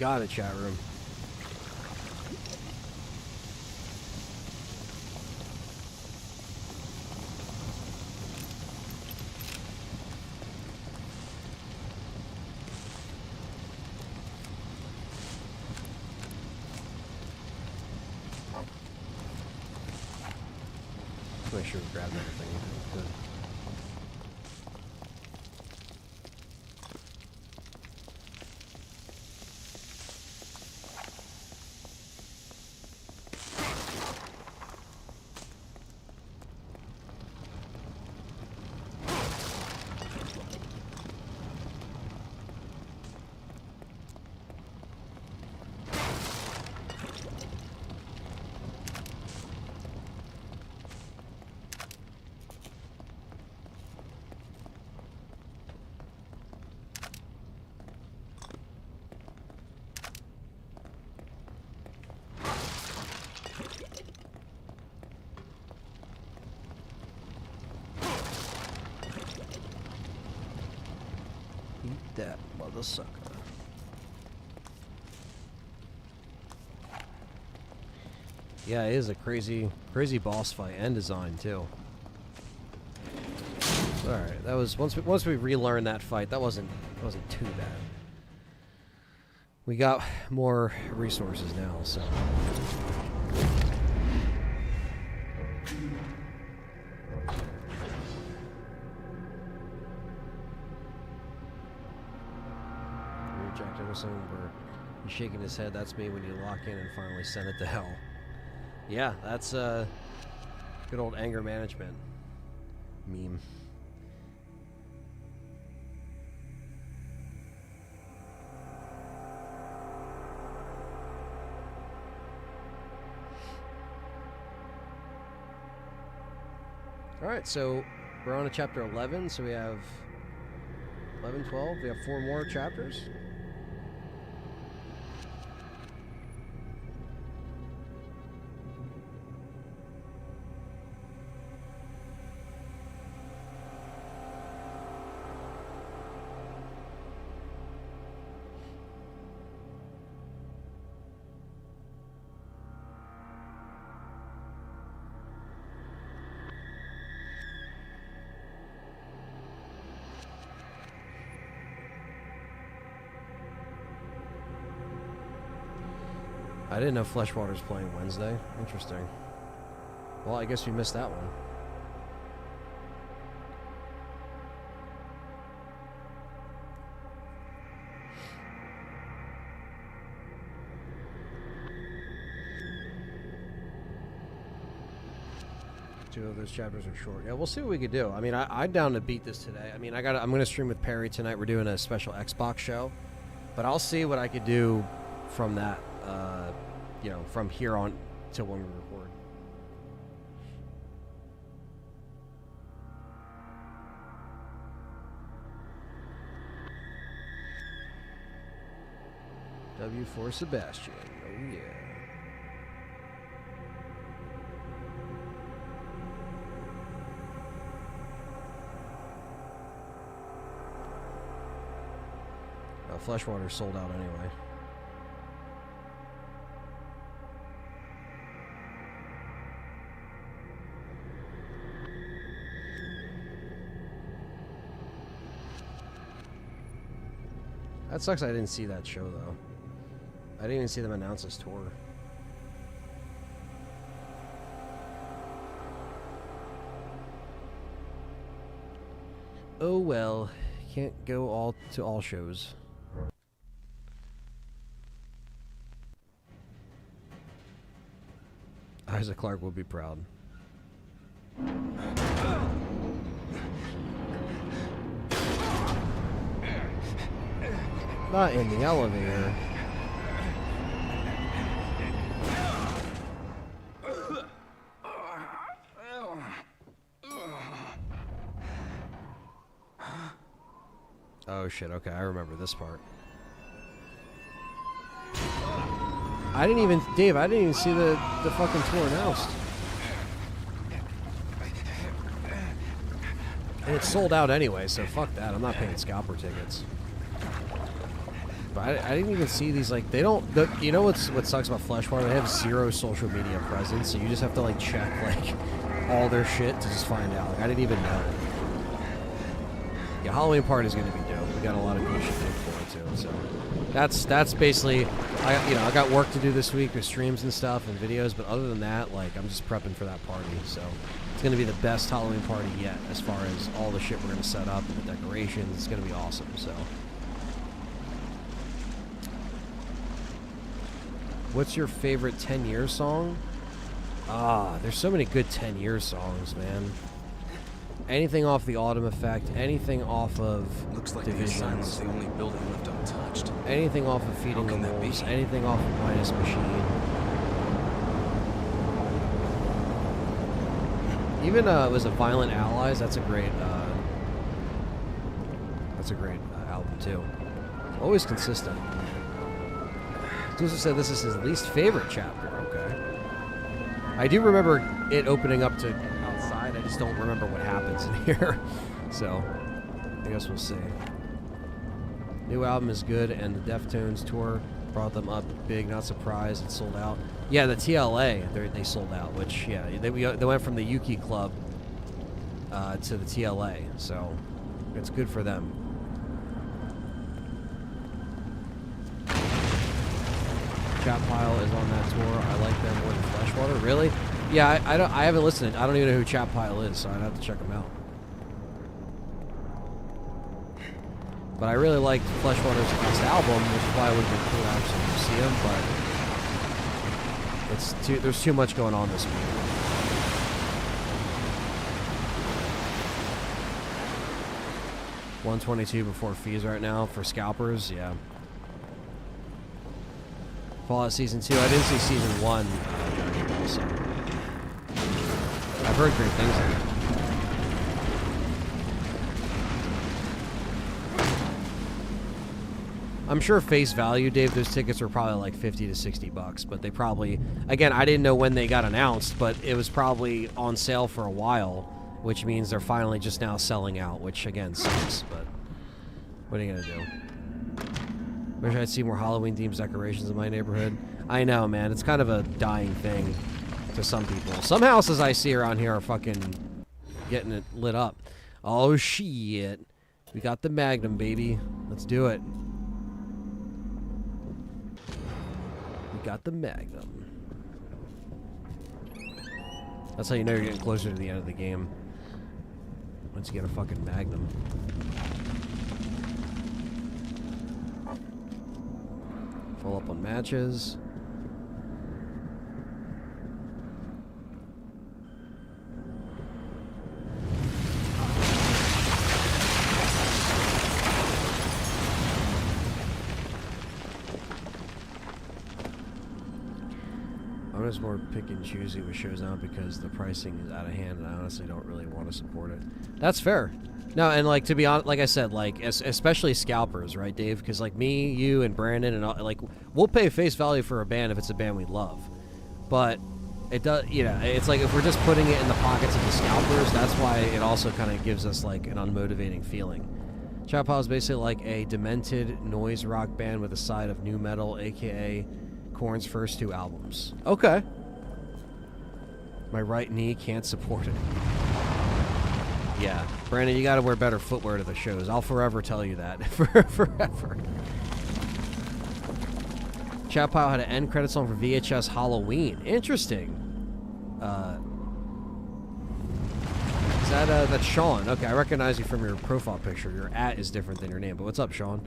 [SPEAKER 1] got it, chat room. Make sure we grab everything. Good. Eat that mother sucker. Yeah, it is a crazy boss fight and design too. All right, that was once we relearned that fight, that wasn't too bad. We got more resources now, so. Rejected with someone where he's shaking his head. That's me when you lock in and finally send it to hell. Yeah, that's good old anger management meme. All right, so we're on to chapter 11, so we have 11, 12, we have 4 more chapters. I didn't know Fleshwater's playing Wednesday. Interesting. Well, I guess we missed that one. Two of those chapters are short. Yeah, we'll see what we could do. I mean, I'm down to beat this today. I mean, I'm gonna stream with Perry tonight. We're doing a special Xbox show, but I'll see what I could do from that. You know, from here on till when we record. W for Sebastian. Oh yeah. Fleshwater sold out anyway. That sucks I didn't see that show, though. I didn't even see them announce this tour. Oh well, can't go all to all shows. Isaac Clarke will be proud. Not in the elevator. Oh shit, okay, I remember this part. I didn't even, Dave, I didn't even see the fucking tour announced. And it's sold out anyway, so fuck that. I'm not paying scalper tickets. But I didn't even see these, like, they don't, you know what sucks about Fleshwater? They have 0 social media presence, so you just have to, like, check, like, all their shit to just find out. Like, I didn't even know. Yeah, Halloween party is going to be dope. We got a lot of cool shit to look forward to, so. That's basically, I got work to do this week with streams and stuff and videos, but other than that, like, I'm just prepping for that party, so. It's going to be the best Halloween party yet, as far as all the shit we're going to set up and the decorations. It's going to be awesome, so. What's your favorite 10-year song? There's so many good 10-year songs, man. Anything off the Autumn Effect, anything off of
[SPEAKER 3] Looks like
[SPEAKER 1] Divisions,
[SPEAKER 3] the asylum's the only building left untouched.
[SPEAKER 1] anything off of Feeding the Wolves, anything off of Minus Machine. Even it was a Violent Allies. That's a great album too. Always consistent. Susan said this is his least favorite chapter. Okay. I do remember it opening up to outside. I just don't remember what happens in here. So, I guess we'll see. New album is good, and the Deftones tour brought them up big. Not surprised, it sold out. Yeah, the TLA, they sold out. Which, yeah, they went from the Yuki Club to the TLA. So, it's good for them. Chat Pile is on that tour. I like them more than Fleshwater. Really? Yeah, I haven't listened. I don't even know who Chat Pile is, so I'd have to check them out. But I really liked Fleshwater's last album, which is why it would have been cool to actually see him. But there's too much going on this week. $122 before fees right now for scalpers. Yeah. Fallout Season 2. I didn't see Season 1. So. I've heard great things of it. I'm sure face value, Dave, those tickets were probably like $50 to $60, but they probably, again, I didn't know when they got announced, but it was probably on sale for a while, which means they're finally just now selling out, which again sucks, but what are you gonna do? Wish I'd see more Halloween themed decorations in my neighborhood. I know, man. It's kind of a dying thing to some people. Some houses I see around here are fucking getting it lit up. Oh, shit. We got the Magnum, baby. Let's do it. We got the Magnum. That's how you know you're getting closer to the end of the game. Once you get a fucking Magnum. Full up on matches. I'm just more pick and choosy with shows now because the pricing is out of hand and I honestly don't really want to support it. That's fair. No, and like to be honest, like I said, like especially scalpers, right, Dave? Because like me, you, and Brandon, and all, like we'll pay face value for a band if it's a band we love, but it does, you know, it's like if we're just putting it in the pockets of the scalpers, that's why it also kind of gives us like an unmotivating feeling. Chat Pile is basically like a demented noise rock band with a side of nu metal, aka Korn's first 2 albums. Okay. My right knee can't support it. Yeah, Brandon, you gotta wear better footwear to the shows. I'll forever tell you that. Forever. Chat Pile had an end credit song for VHS Halloween. Interesting. Is that, that's Sean. Okay, I recognize you from your profile picture. Your @ is different than your name, but what's up, Sean?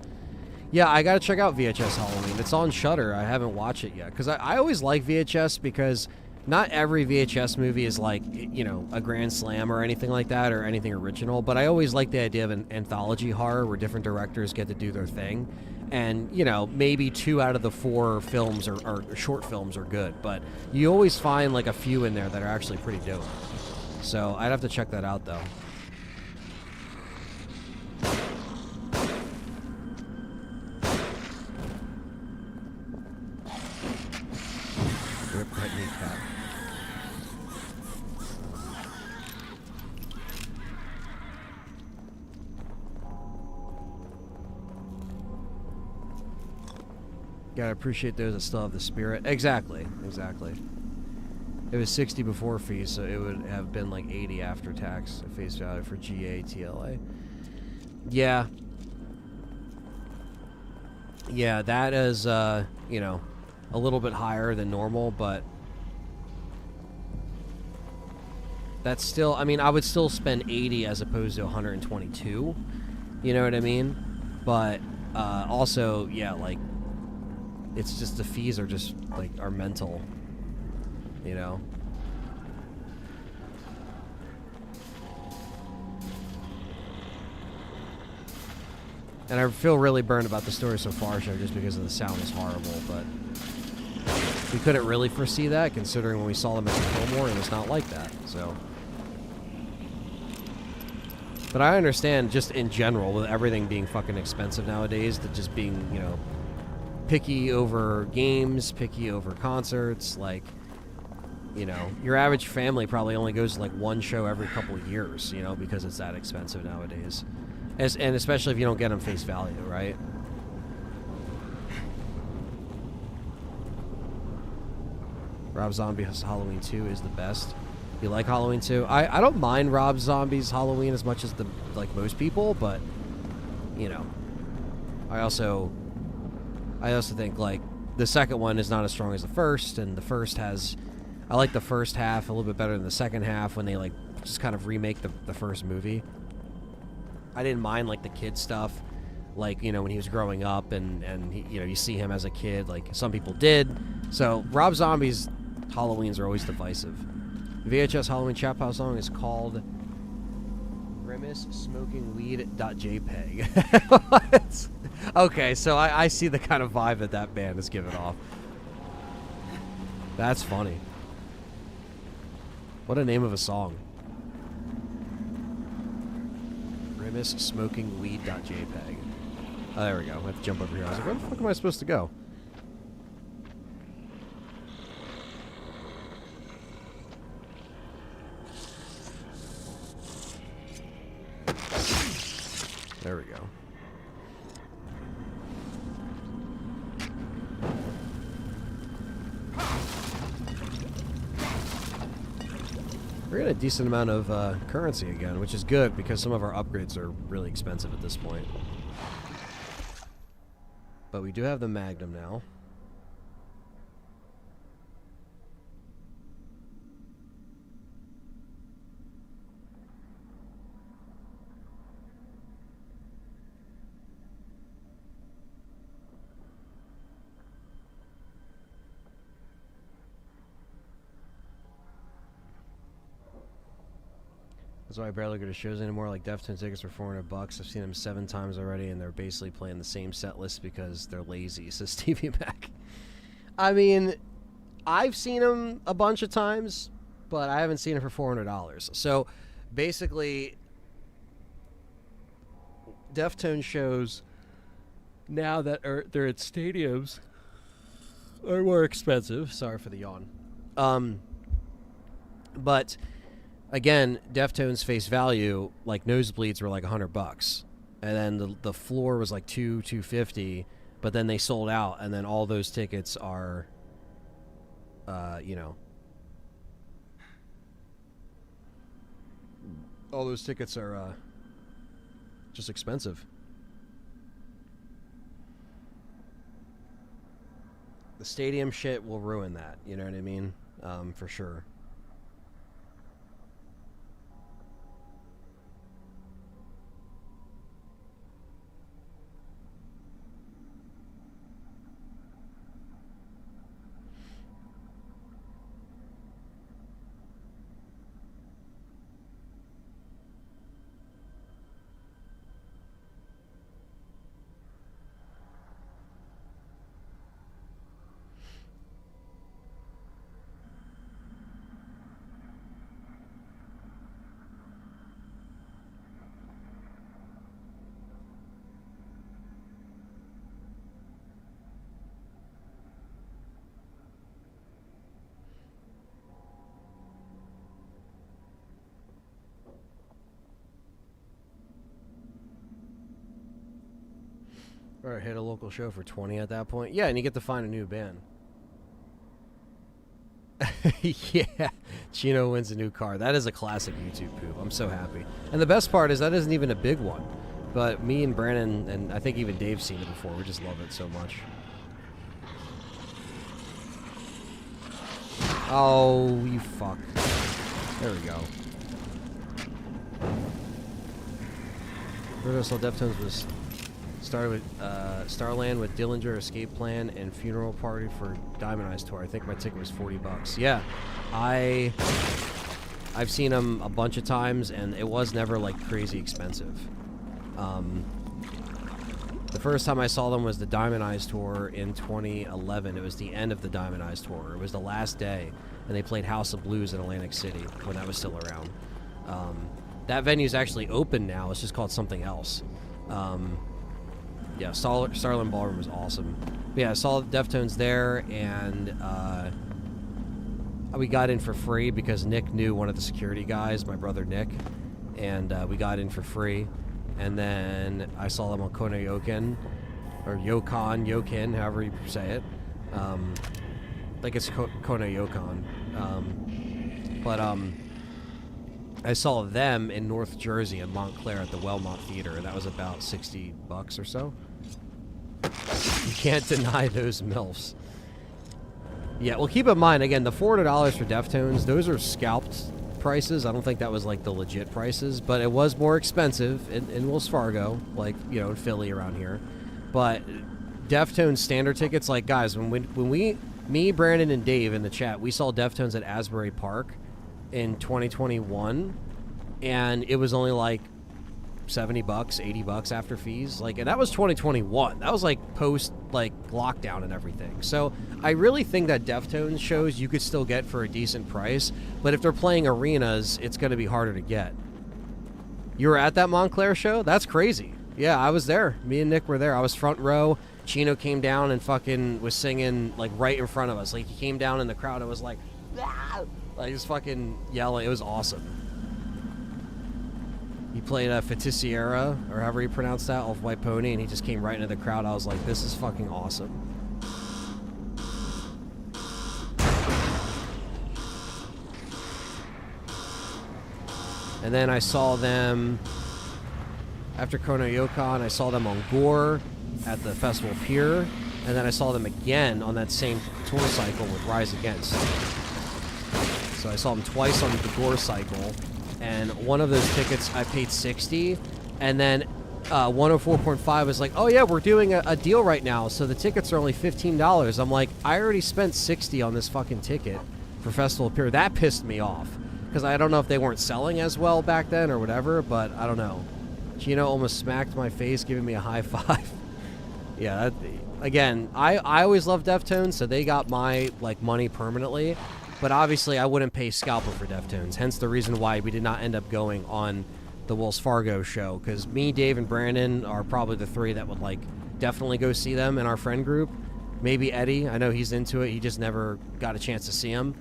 [SPEAKER 1] Yeah, I gotta check out VHS Halloween. It's on Shudder. I haven't watched it yet. Because I always like VHS because not every VHS movie is like, you know, a grand slam or anything like that or anything original, but I always like the idea of an anthology horror where different directors get to do their thing. And, you know, maybe 2 out of the 4 films or short films are good, but you always find like a few in there that are actually pretty dope. So I'd have to check that out, though. Rip right kneecap. Gotta appreciate those that still have the spirit. Exactly. It was 60 before fees, so it would have been like 80 after tax at face value for GA TLA. Yeah. Yeah, that is, you know, a little bit higher than normal, but that's still, I mean, I would still spend 80 as opposed to 122. You know what I mean? But also, yeah, like, it's just the fees are just, like, are mental, you know? And I feel really burned about the story so far, show, just because of the sound is horrible, but we couldn't really foresee that, considering when we saw them at Fillmore, it was not like that, so. But I understand, just in general, with everything being fucking expensive nowadays, that just being, you know, picky over games, picky over concerts, like, you know, your average family probably only goes to, like, one show every couple of years, you know, because it's that expensive nowadays. And especially if you don't get them face value, right? Rob Zombie's Halloween 2 is the best. You like Halloween 2? I don't mind Rob Zombie's Halloween as much as most people, but, you know, I also think, like, the second one is not as strong as the first, and the first has, I like the first half a little bit better than the second half when they, like, just kind of remake the first movie. I didn't mind, like, the kid stuff, like, you know, when he was growing up, and he, you know, you see him as a kid, like, some people did. So, Rob Zombie's Halloweens are always divisive. The VHS Halloween Chap House song is called Grimace Smoking Weed.jpg. Okay, so I see the kind of vibe that band is giving off. That's funny. What a name of a song. Grimace Smoking Weed.jpg. Oh, there we go. I have to jump over here. I was like, where the fuck am I supposed to go? There we go. We're getting a decent amount of currency again, which is good because some of our upgrades are really expensive at this point. But we do have the Magnum now. That's why I barely go to shows anymore. Like Deftones tickets for $400. I've seen them 7 times already, and they're basically playing the same set list because they're lazy, says Stevie Mac. I mean, I've seen them a bunch of times, but I haven't seen it for $400. So, basically, Deftones shows, now that they're at stadiums, are more expensive. Sorry for the yawn. But again, Deftones face value, like nosebleeds were like $100, and then the floor was like $250, but then they sold out, and then all those tickets are, you know, all those tickets are just expensive. The stadium shit will ruin that, you know what I mean? For sure. Or hit a local show for 20 at that point. Yeah, and you get to find a new band. Yeah, Chino wins a new car. That is a classic YouTube poop. I'm so happy. And the best part is that isn't even a big one. But me and Brandon, and I think even Dave's seen it before, we just love it so much. Oh, you fuck. There we go. First I saw Deftones was started with Starland with Dillinger, Escape Plan, and Funeral Party for Diamond Eyes Tour. I think my ticket was $40. Yeah, I've seen them a bunch of times, and it was never like crazy expensive. The first time I saw them was the Diamond Eyes Tour in 2011. It was the end of the Diamond Eyes Tour. It was the last day, and they played House of Blues in Atlantic City when that was still around. That venue's actually open now. It's just called something else. Yeah, Starland Ballroom was awesome. But yeah, I saw Deftones there, and we got in for free because Nick knew one of the security guys, my brother Nick, and we got in for free. And then I saw them on Konoyokin, or Yokin, however you say it. Like it's Konoyokan. But I saw them in North Jersey in Montclair at the Wellmont Theater, and that was about $60 or so. You can't deny those MILFs. Yeah, well, keep in mind, again, the $400 for Deftones, those are scalped prices. I don't think that was like the legit prices, but it was more expensive in Wells Fargo, like, you know, in Philly around here. But Deftones standard tickets, like, guys, me, Brandon, and Dave in the chat, we saw Deftones at Asbury Park in 2021, and it was only like $70, $80 after fees. Like, and that was 2021. That was like post like lockdown and everything. So I really think that Deftones shows you could still get for a decent price, but if they're playing arenas, it's going to be harder to get. You were at that Montclair show? That's crazy. Yeah, I was there. Me and Nick were there. I was front row. Chino came down and fucking was singing like right in front of us. Like, he came down in the crowd and was like, ah! Like, he was fucking yelling. It was awesome. He played a Fetissiera, or however you pronounce that, off White Pony, and he just came right into the crowd. I was like, this is fucking awesome. And then I saw them, after Konoyokan, I saw them on Gore at the Festival Pier, and then I saw them again on that same tour cycle with Rise Against. So I saw them twice on the Gore cycle, and one of those tickets I paid $60, and then 104.5 was like, oh yeah, we're doing a deal right now, so the tickets are only $15. I'm like, I already spent $60 on this fucking ticket for Festival Pier. That pissed me off, because I don't know if they weren't selling as well back then or whatever, but I don't know. Gino almost smacked my face, giving me a high five. Yeah, again, I always loved Deftones, so they got my like money permanently. But obviously, I wouldn't pay scalper for Deftones. Hence the reason why we did not end up going on the Wells Fargo show. Because me, Dave, and Brandon are probably the three that would like definitely go see them in our friend group. Maybe Eddie. I know he's into it. He just never got a chance to see him.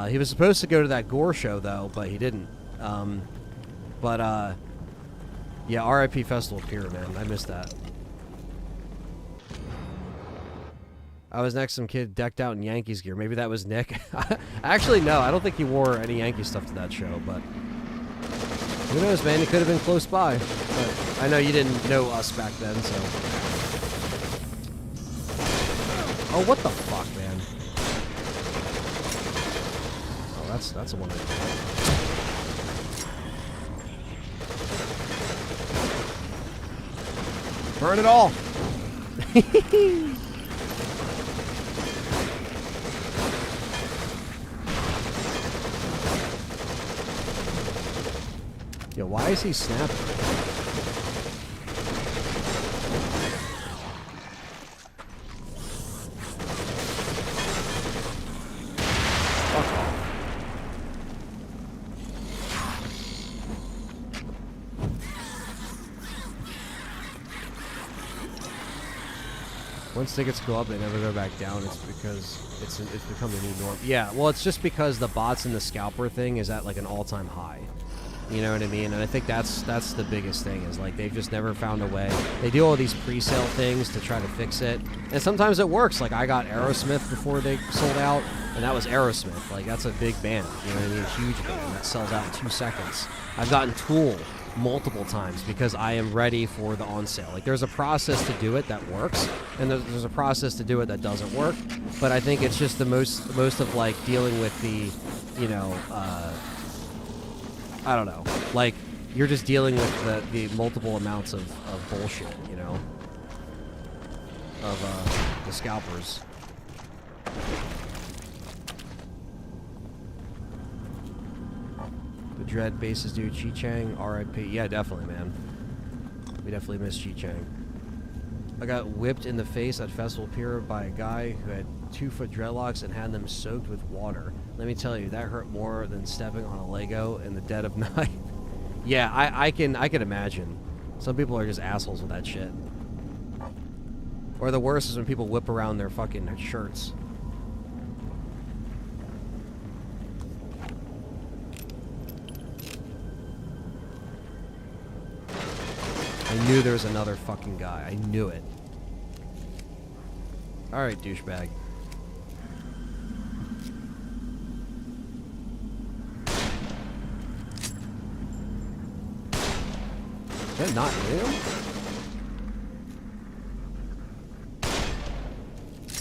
[SPEAKER 1] He was supposed to go to that Gore show though, but he didn't. Yeah, R.I.P. Festival Pier, man. I missed that. I was next to some kid decked out in Yankees gear. Maybe that was Nick. Actually, no. I don't think he wore any Yankee stuff to that show, but who knows, man? He could have been close by. But I know you didn't know us back then, so. Oh, what the fuck, man? Oh, that's a one. Burn it all! Yo, why is he snapping? Fuck off. Once tickets go up, they never go back down. It's because it's become the new norm. Yeah, well, it's just because the bots and the scalper thing is at like an all-time high. You know what I mean? And I think that's the biggest thing is like they've just never found a way. They do all these pre-sale things to try to fix it, and sometimes it works. Like I got Aerosmith before they sold out, and that was Aerosmith. Like that's a big band, you know what I mean? A huge band that sells out in 2 seconds. I've gotten Tool multiple times because I am ready for the on sale. Like there's a process to do it that works, and there's a process to do it that doesn't work. But I think it's just the most of like dealing with the, you know. I don't know. Like, you're just dealing with the multiple amounts of bullshit, you know? Of, the scalpers. The Dread bases do Chi Chang, RIP. Yeah, definitely, man. We definitely miss Chi Chang. I got whipped in the face at Festival Pier by a guy who had 2-foot dreadlocks and had them soaked with water. Let me tell you, that hurt more than stepping on a Lego in the dead of night. Yeah, I can imagine. Some people are just assholes with that shit. Or the worst is when people whip around their fucking shirts. I knew there was another fucking guy. I knew it. Alright, douchebag. Is that not real?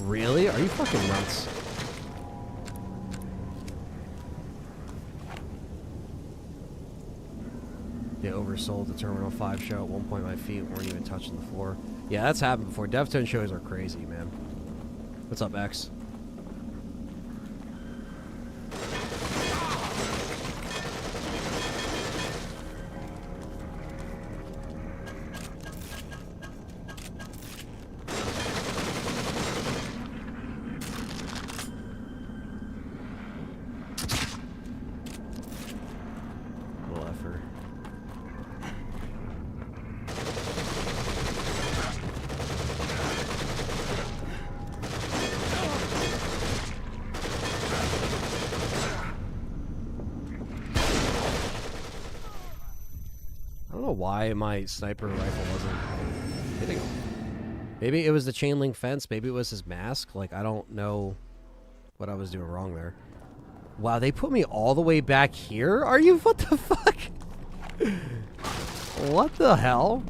[SPEAKER 1] Really? Are you fucking nuts? They oversold the Terminal 5 show. At one point, my feet weren't even touching the floor. Yeah, that's happened before. Deftone shows are crazy, man. What's up, X? Why my sniper rifle wasn't hitting him. Maybe it was the chain link fence. Maybe it was his mask. Like, I don't know what I was doing wrong there. Wow, they put me all the way back here? Are you? What the fuck? What the hell?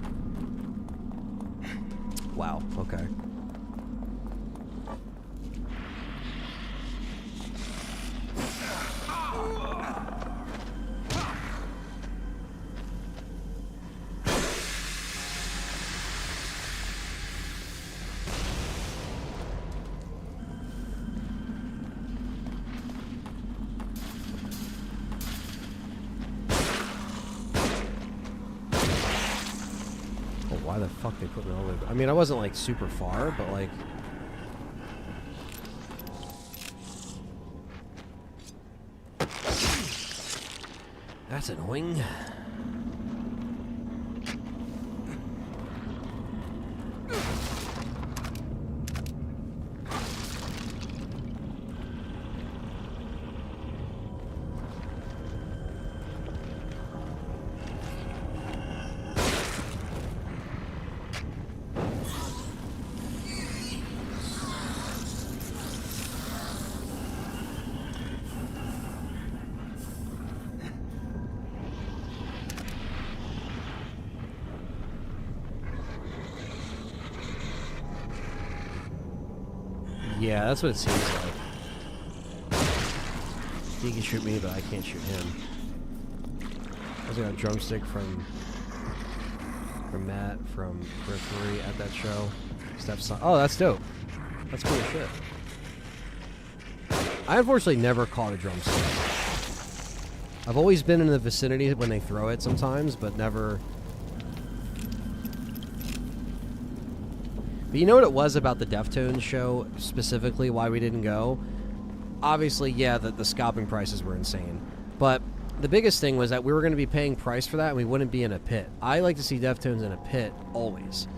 [SPEAKER 1] Wow, okay. Why the fuck they put me all the way back? I mean, I wasn't like super far, but like... That's annoying. Yeah, that's what it seems like. He can shoot me, but I can't shoot him. I was got a drumstick from Matt from Periphery at that show. Stepson. Oh, that's dope. That's cool as shit. I unfortunately never caught a drumstick. I've always been in the vicinity when they throw it sometimes, but never... But you know what it was about the Deftones show, specifically why we didn't go? Obviously, yeah, the scalping prices were insane. But the biggest thing was that we were going to be paying price for that, and we wouldn't be in a pit. I like to see Deftones in a pit, always.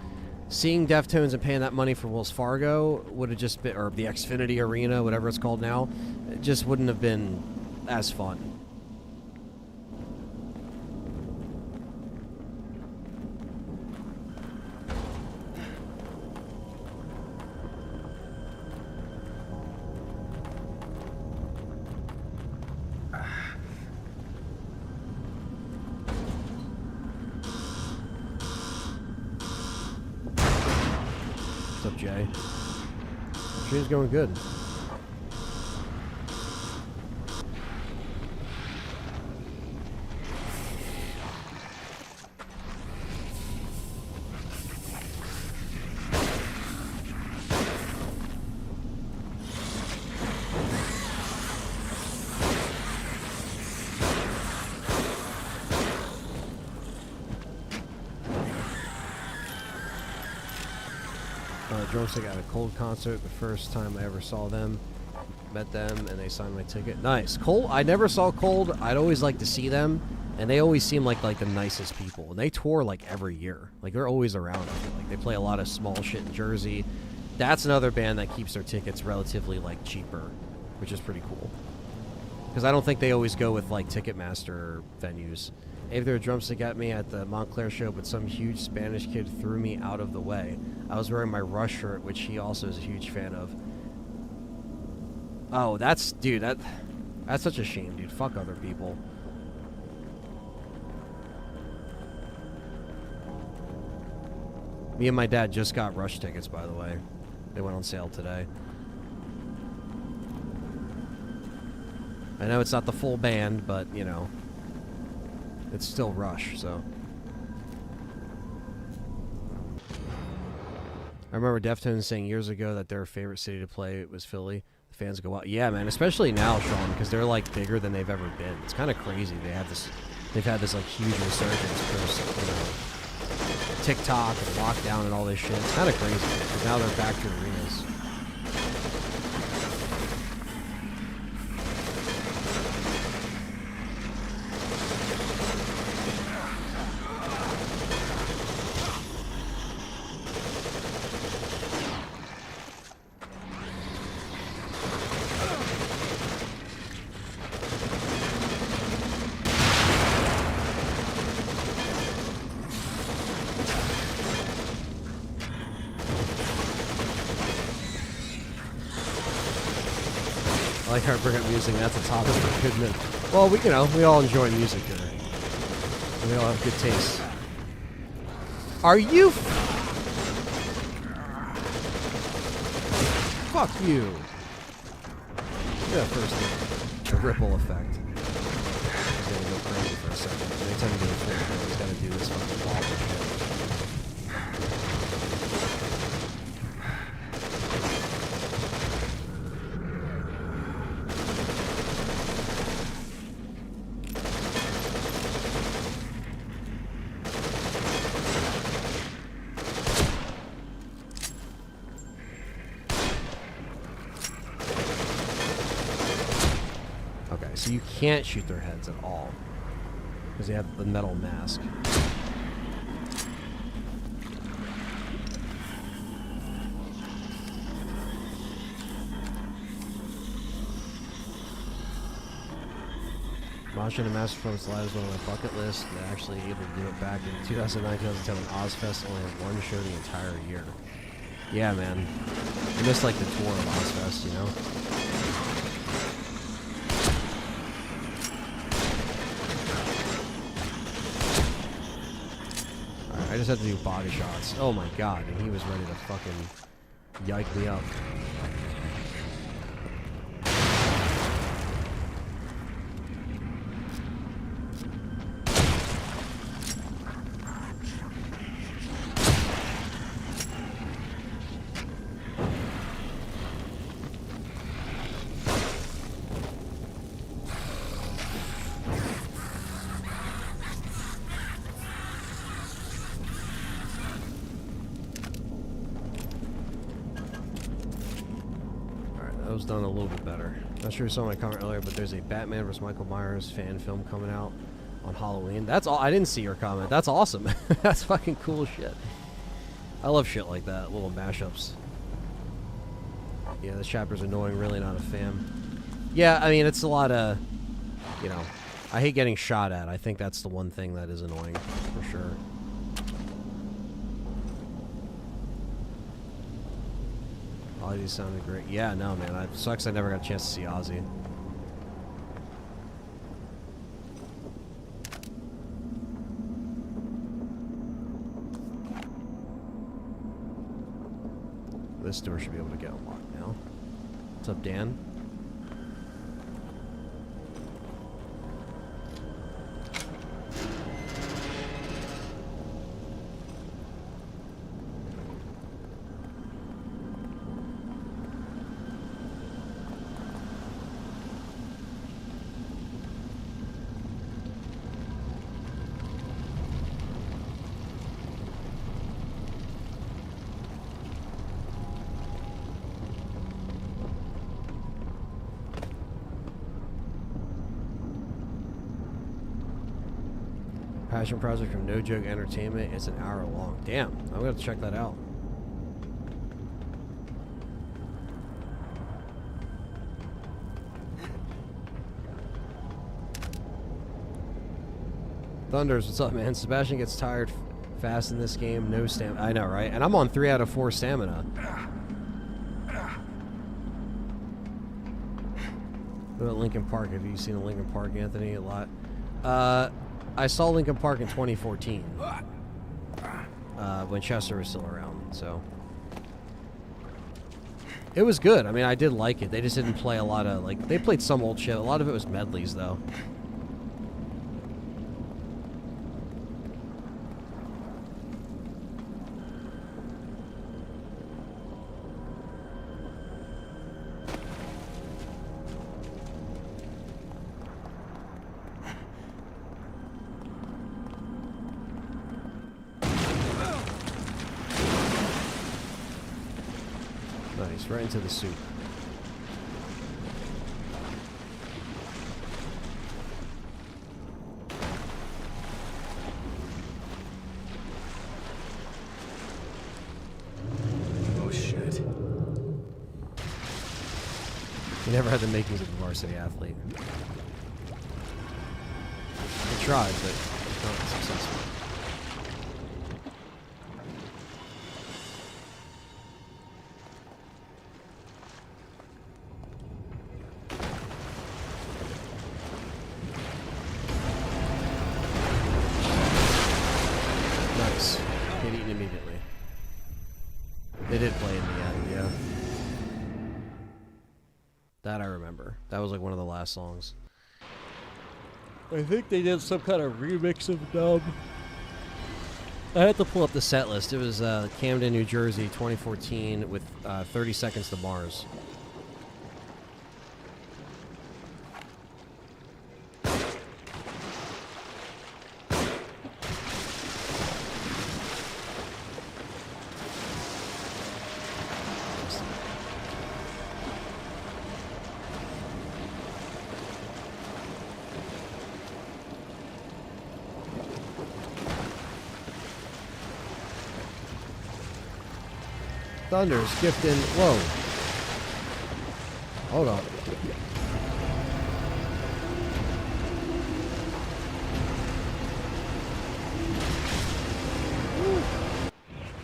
[SPEAKER 1] Seeing Deftones and paying that money for Wells Fargo would have just been, or the Xfinity Arena, whatever it's called now, it just wouldn't have been as fun. today. Stream's going good. Drumstick at a Cold concert, the first time I ever saw them. Met them, and they signed my ticket. Nice. Cold, I never saw Cold. I'd always like to see them, and they always seem like the nicest people. And they tour, like, every year. Like, they're always around, I feel like. They play a lot of small shit in Jersey. That's another band that keeps their tickets relatively, like, cheaper, which is pretty cool. Because I don't think they always go with, like, Ticketmaster venues. They threw a drumstick at me at the Montclair show, but some huge Spanish kid threw me out of the way. I was wearing my Rush shirt, which he also is a huge fan of. Oh, that's... Dude, that's such a shame, dude. Fuck other people. Me and my dad just got Rush tickets, by the way. They went on sale today. I know it's not the full band, but, you know... It's still Rush, so... I remember Deftones saying years ago that their favorite city to play was Philly. The fans go out. Yeah, man, especially now, Sean, because they're, like, bigger than they've ever been. It's kind of crazy. They've had this, like, huge resurgence for, you know, TikTok and lockdown and all this shit. It's kind of crazy, because now they're back to arenas. I like how I bring up music. That's a topic for good minute. Well, we all enjoy music here. We all have good taste. Are you? Fuck you. Yeah, first thing. The ripple effect. He's gonna go crazy for a second. Anytime you do a flip, he's gotta do this fucking wobble shit. So you can't shoot their heads at all because they have the metal mask. Moshing and Master Performance Live is one of my bucket lists. And actually able to do it back in 2009, 2010 when Ozfest only had one show the entire year. Yeah, man. I missed like the tour of Ozfest, you know? Alright, I just had to do body shots. Oh my god, and he was ready to fucking yike me up. Done a little bit better. Not sure you saw my comment earlier, but there's a Batman vs. Michael Myers fan film coming out on Halloween. That's all. I didn't see your comment. That's awesome. That's fucking cool shit. I love shit like that, little mashups. Yeah, this chapter's annoying. Really not a fan. Yeah, I mean, it's a lot of, you know, I hate getting shot at. I think that's the one thing that is annoying, for sure. Ozzy sounded great. Yeah, no, man. It sucks I never got a chance to see Ozzy. this door should be able to get unlocked now. What's up, Dan? Passion project from No Joke Entertainment. It's an hour long. Damn, I'm gonna check that out. Thunders, what's up, man? Sebastian gets tired fast in this game. No stamina. I know, right? And I'm on 3 out of 4 stamina. What about Linkin Park? Have you seen Linkin Park, Anthony? A lot. I saw Linkin Park in 2014 when Chester was still around, so it was good. I mean, I did like it. They just didn't play a lot of, like, they played some old shit. A lot of it was medleys, though. Right into the soup.
[SPEAKER 3] Oh shit.
[SPEAKER 1] He never had the makings of a varsity athlete. He tried, but not successful. That was like one of the last songs. I think they did some kind of remix of Dub. I had to pull up the set list. It was Camden, New Jersey, 2014 with 30 Seconds to Mars. Thunders, Giftin. Whoa. Hold on.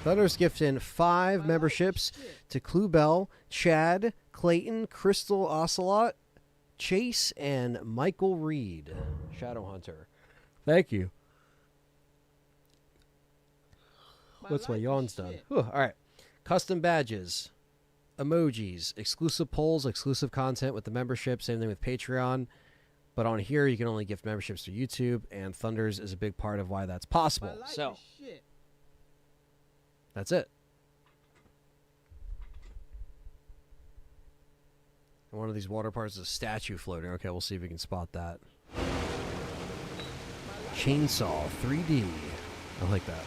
[SPEAKER 1] Thunders gifting 5 memberships to Cluebell, Chad, Clayton, Crystal Ocelot, Chase, and Michael Reed. Shadowhunter. Thank you. What's my yawn's done? Whew, all right. Custom badges, emojis, exclusive polls, exclusive content with the membership. Same thing with Patreon. But on here, you can only gift memberships to YouTube, and Thunders is a big part of why that's possible. So, that's it. And one of these water parts is a statue floating. Okay, we'll see if we can spot that. Chainsaw 3D. I like that.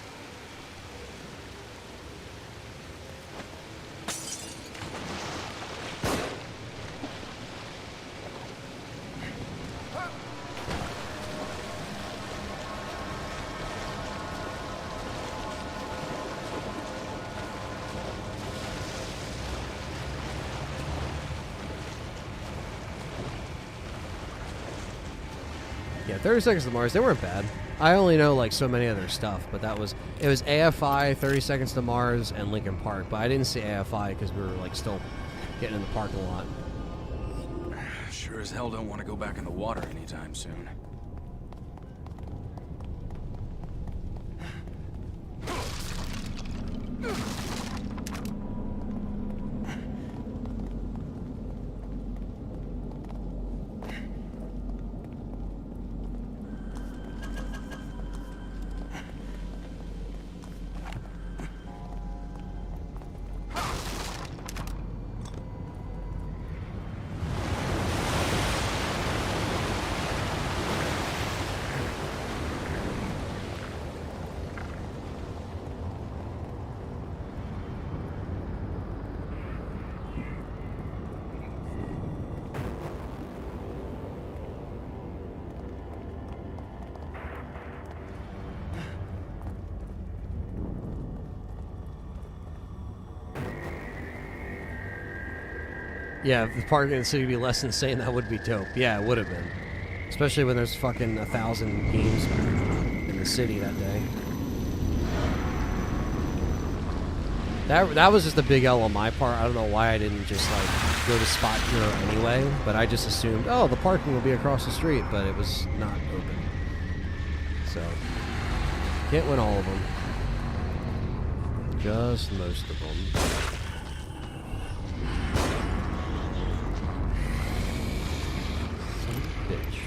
[SPEAKER 1] Yeah, 30 Seconds to Mars, they weren't bad. I only know like so many other stuff, but it was AFI, 30 Seconds to Mars, and Linkin Park. But I didn't see AFI because we were like still getting in the parking lot.
[SPEAKER 3] Sure as hell don't want to go back in the water anytime soon.
[SPEAKER 1] Yeah, if the parking in the city would be less insane, that would be dope. Yeah, it would have been. Especially when there's fucking 1,000 games in the city that day. That was just a big L on my part. I don't know why I didn't just like go to Spot Hero anyway, but I just assumed, oh, the parking will be across the street, but it was not open. So, can't win all of them. Just most of them. Son of a bitch.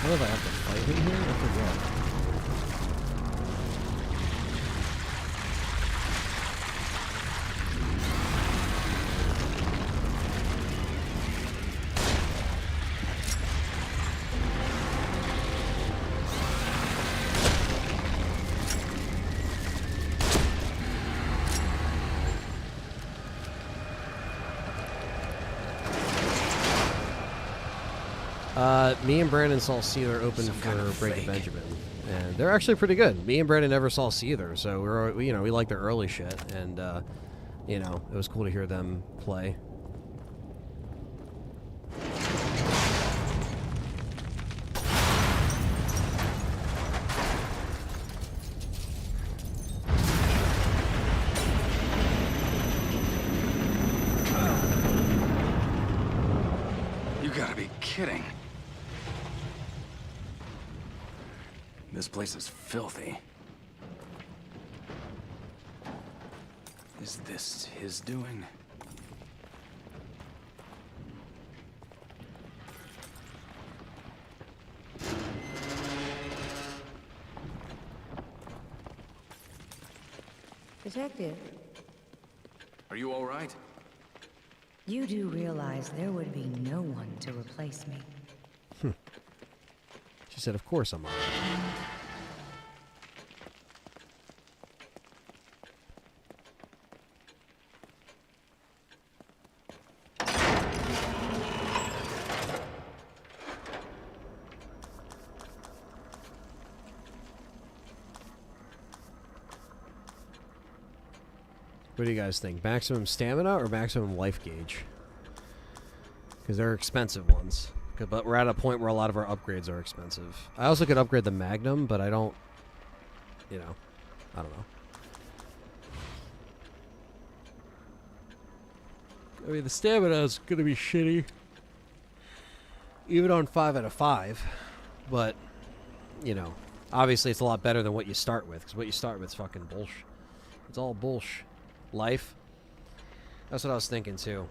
[SPEAKER 1] What if I have to fight him here? I forget. Me and Brandon saw Seether open for Breaking Benjamin, and they're actually pretty good. Me and Brandon never saw Seether, so we like their early shit, and it was cool to hear them play.
[SPEAKER 3] You gotta be kidding. This place is filthy. Is this his doing?
[SPEAKER 4] Detective,
[SPEAKER 3] Are you all right?
[SPEAKER 4] you do realize there would be no one to replace me.
[SPEAKER 1] She said, of course I'm alright. What do you guys think? Maximum stamina or maximum life gauge? Because they're expensive ones. But we're at a point where a lot of our upgrades are expensive. I also could upgrade the Magnum, but I don't... I don't know. I mean, the stamina is going to be shitty. Even on 5 out of 5. But, obviously it's a lot better than what you start with. Because what you start with is fucking bullshit. It's all bullshit. Life. That's what I was thinking too.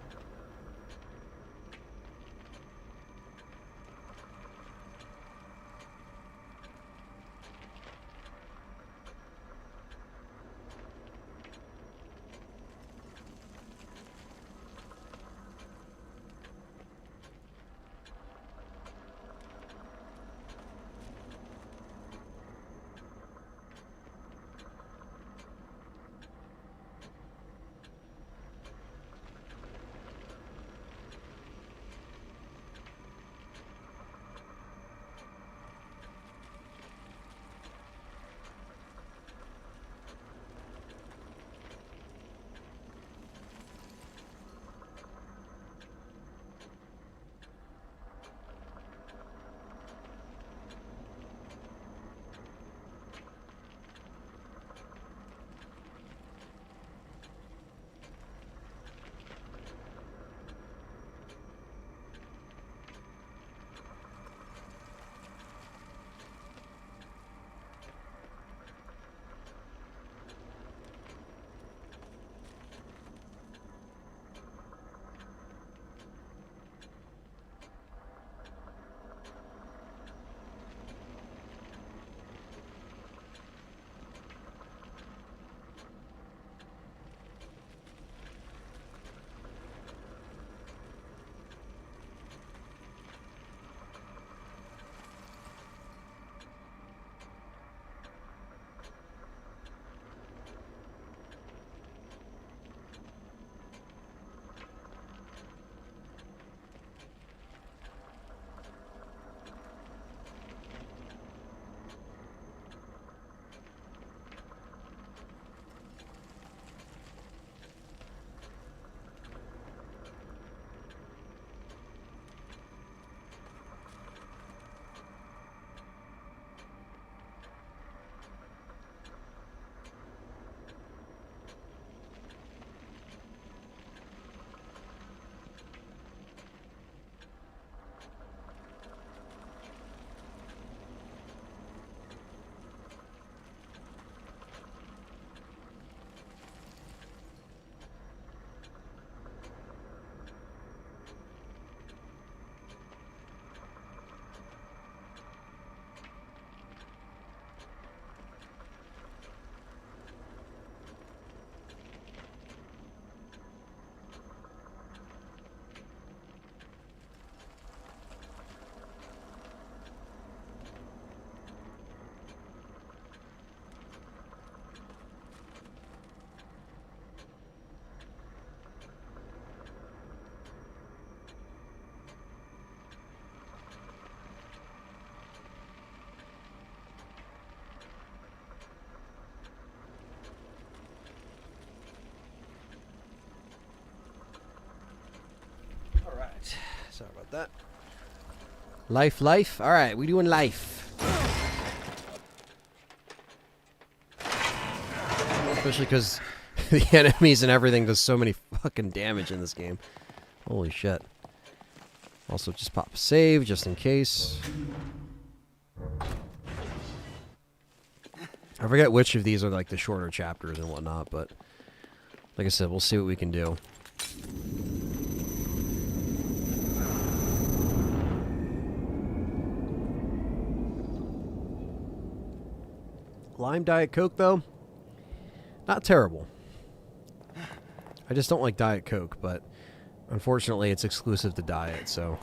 [SPEAKER 1] that. Life. All right, we doing life. Especially because the enemies and everything does so many fucking damage in this game. Holy shit. Also, just pop a save just in case. I forget which of these are like the shorter chapters and whatnot, but like I said, we'll see what we can do. Lime Diet Coke, though, not terrible. I just don't like Diet Coke, but unfortunately it's exclusive to Diet, so...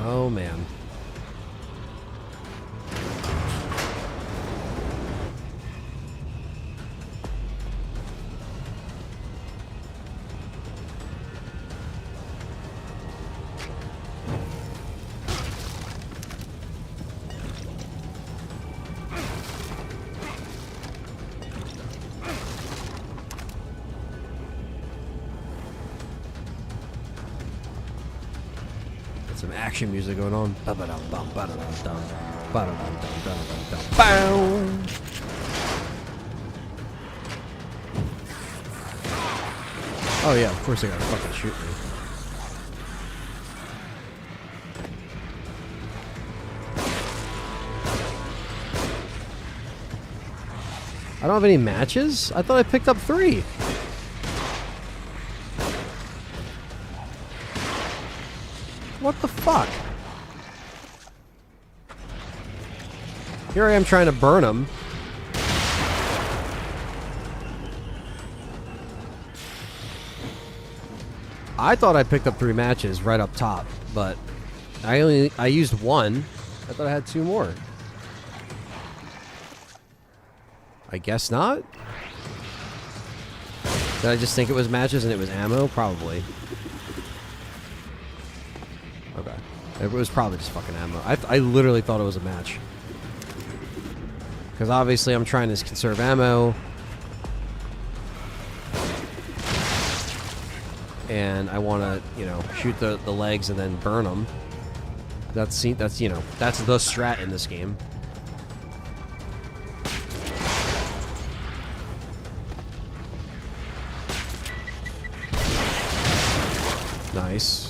[SPEAKER 1] Oh, man. Some action music going on. Oh yeah, of course they gotta fucking shoot me. I don't have any matches? I thought I picked up 3. What the fuck? Here I am trying to burn him. I thought I picked up 3 matches right up top, but I used 1. I thought I had 2 more. I guess not. Did I just think it was matches and it was ammo? Probably. Okay. It was probably just fucking ammo. I literally thought it was a match. Because obviously I'm trying to conserve ammo. And I want to, you know, shoot the legs and then burn them. That's, you know, that's the strat in this game. Nice.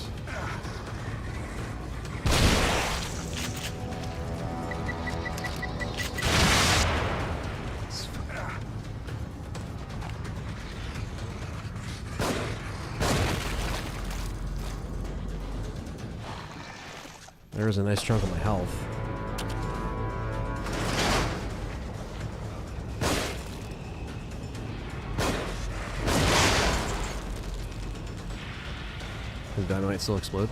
[SPEAKER 1] There's a nice chunk of my health. Does dynamite still explode?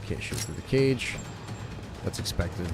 [SPEAKER 1] Okay, shoot through the cage. That's expected.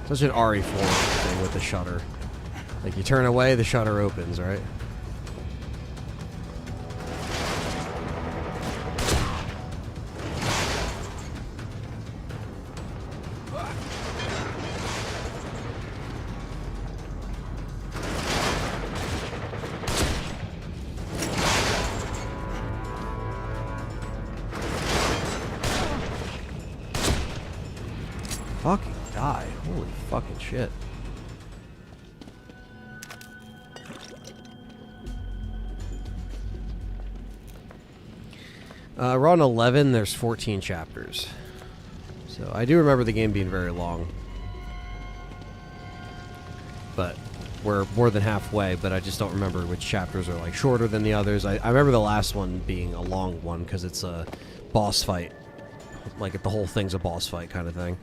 [SPEAKER 1] Such an RE4 thing with the shutter. Like, you turn away, the shutter opens, right? fucking die. Holy fucking shit. We're on 11. There's 14 chapters. So I do remember the game being very long. But we're more than halfway, but I just don't remember which chapters are like shorter than the others. I remember the last one being a long one because it's a boss fight. Like the whole thing's a boss fight kind of thing.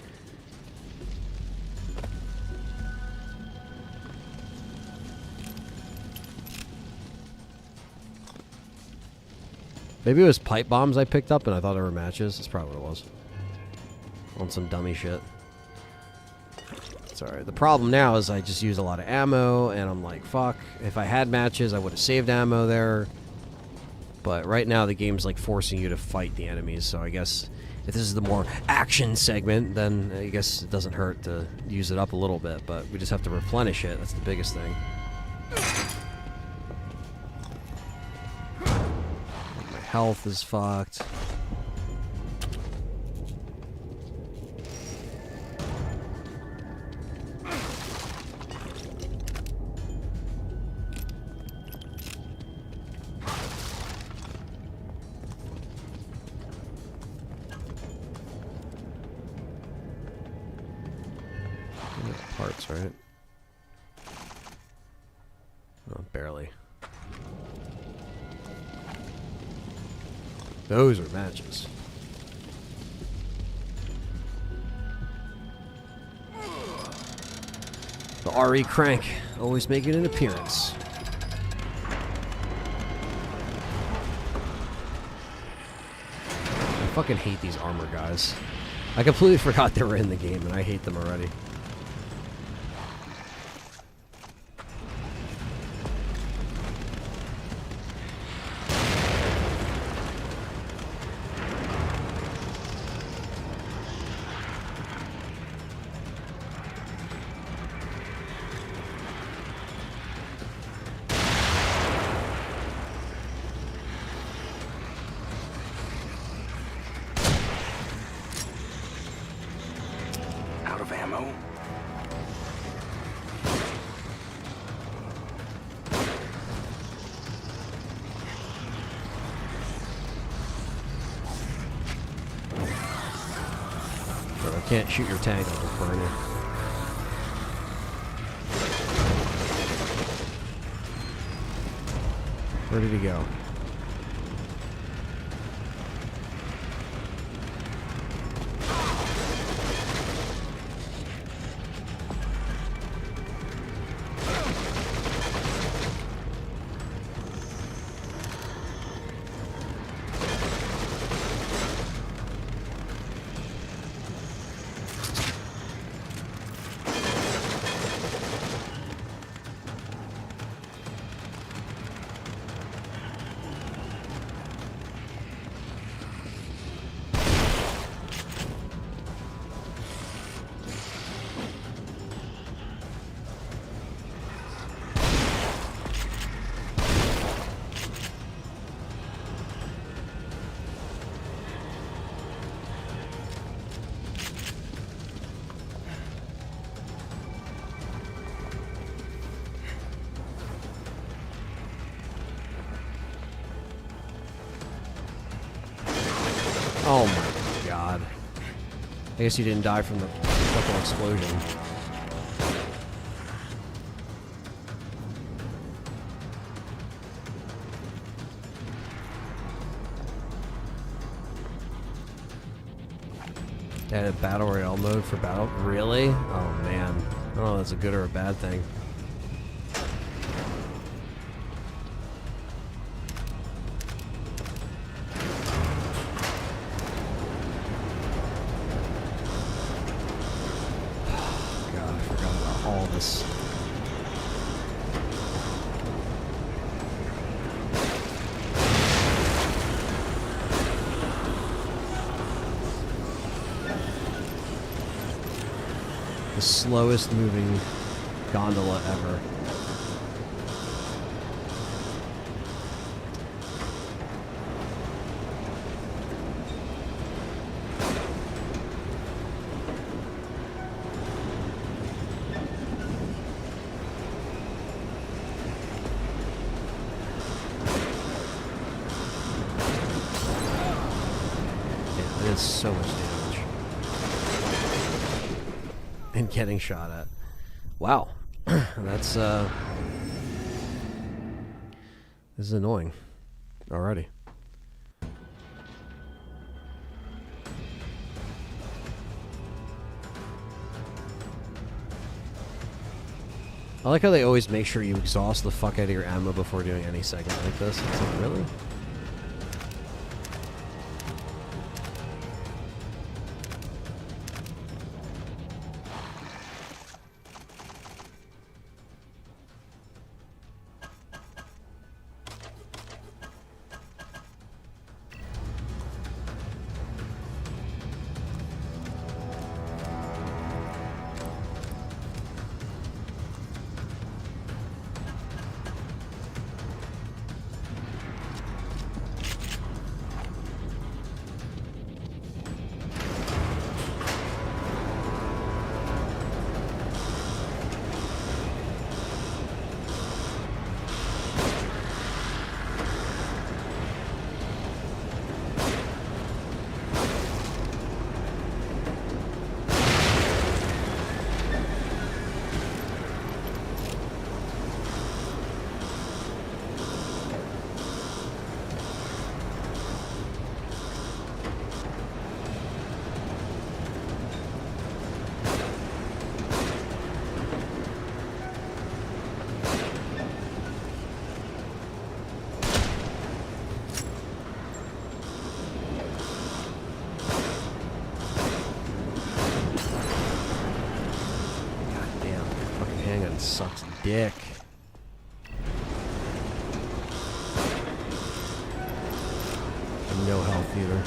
[SPEAKER 1] Maybe it was pipe bombs I picked up and I thought they were matches. That's probably what it was. On some dummy shit. Sorry. The problem now is I just use a lot of ammo and I'm like, fuck. If I had matches, I would have saved ammo there. But right now the game's like forcing you to fight the enemies. So I guess if this is the more action segment, then I guess it doesn't hurt to use it up a little bit. But we just have to replenish it. That's the biggest thing. Health is fucked. Parts, right? Oh, barely. Those are matches. The RE crank, always making an appearance. I fucking hate these armor guys. I completely forgot they were in the game and I hate them already.
[SPEAKER 2] Out of ammo?
[SPEAKER 1] But I can't shoot your tank, I'll burn you. Where did he go? Oh my god. I guess you didn't die from the fucking explosion. Added battle royale mode for battle. Really? Oh man. I don't know if that's a good or a bad thing. God, I forgot about all this. The slowest moving gondola ever. so much damage. And getting shot at. Wow. That's, this is annoying. Alrighty. I like how they always make sure you exhaust the fuck out of your ammo before doing any segment like this. It's like, really? Sucks dick. No health either.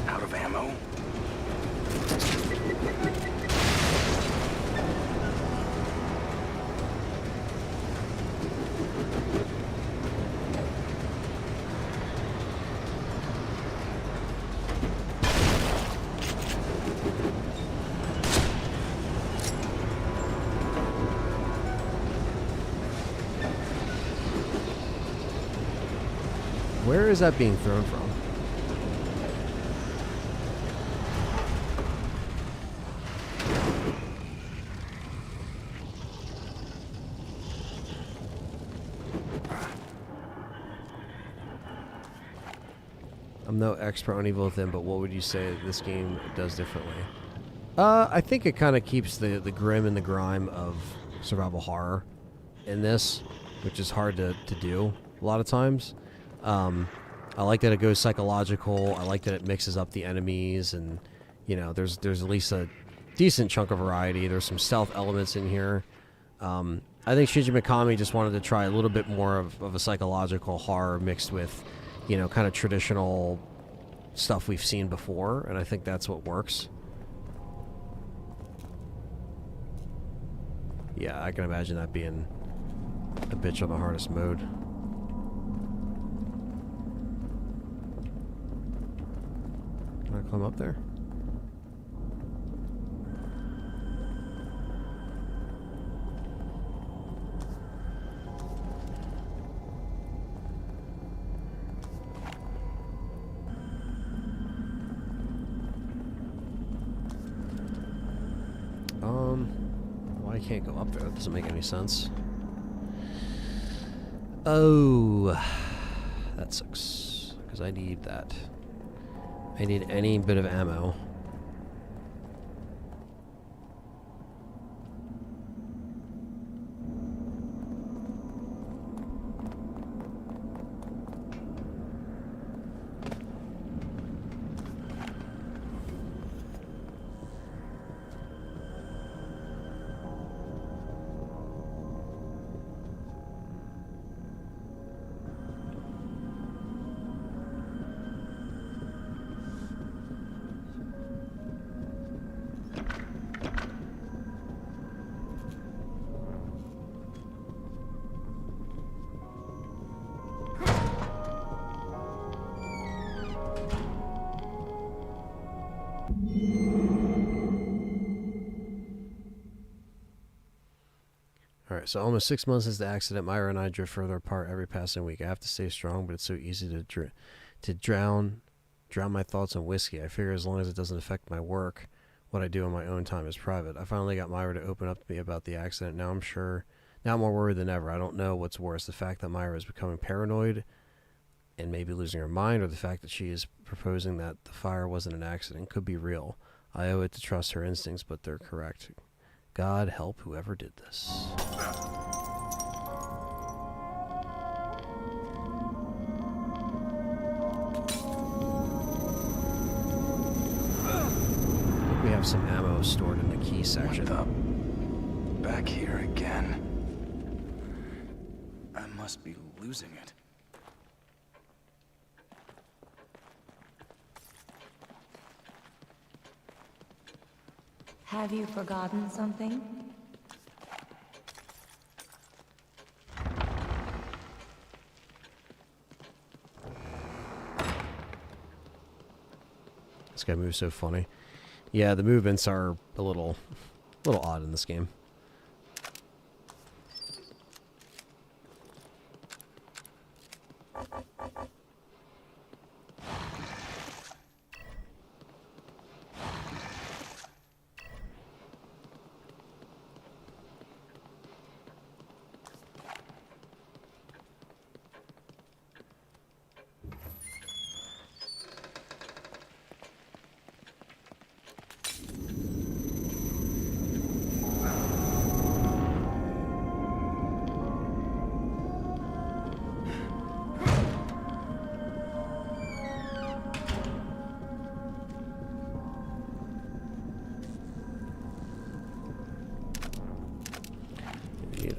[SPEAKER 2] Out of ammo?
[SPEAKER 1] Where is that being thrown from? I'm no expert on Evil Within, but what would you say this game does differently? I think it kind of keeps the grim and the grime of survival horror in this, which is hard to do a lot of times. I like that it goes psychological. I like that it mixes up the enemies, and you know, there's at least a decent chunk of variety. There's some stealth elements in here. I think Shinji Mikami just wanted to try a little bit more of a psychological horror mixed with, you know, kind of traditional stuff we've seen before, and I think that's what works. Yeah, I can imagine that being a bitch on the hardest mode. Can I climb up there? Well, I can't go up there. That doesn't make any sense. Oh, that sucks. Because I need that. I need any bit of ammo. Alright, so almost 6 months since the accident, Myra and I drift further apart every passing week. I have to stay strong, but it's so easy to drown my thoughts in whiskey. I figure as long as it doesn't affect my work, what I do on my own time is private. I finally got Myra to open up to me about the accident. Now I'm more worried than ever. I don't know what's worse, the fact that Myra is becoming paranoid and maybe losing her mind, or the fact that she is proposing that the fire wasn't an accident. Could be real. I owe it to trust her instincts, but they're correct. God help whoever did this. We have some ammo stored in the key section.
[SPEAKER 3] What the? Back here again. I must be losing it.
[SPEAKER 4] Have you forgotten something?
[SPEAKER 1] This guy moves so funny. Yeah, the movements are a little odd in this game.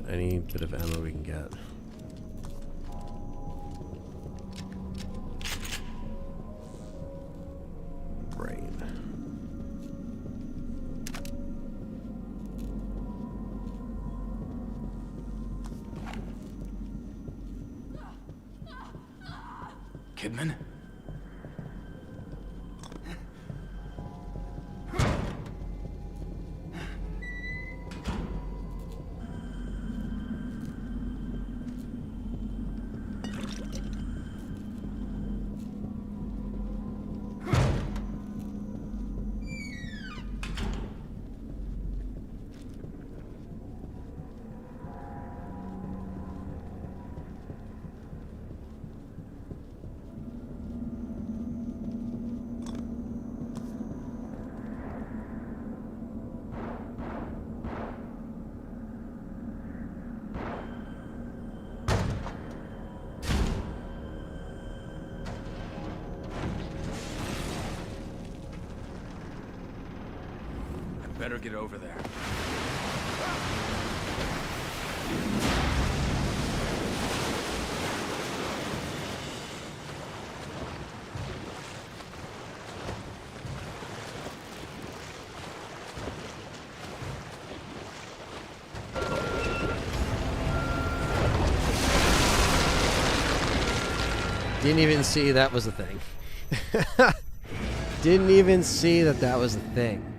[SPEAKER 1] Any bit of ammo we can get. Brain.
[SPEAKER 3] Kidman? Better get over there.
[SPEAKER 1] Didn't even see that was a thing. Didn't even see that was a thing.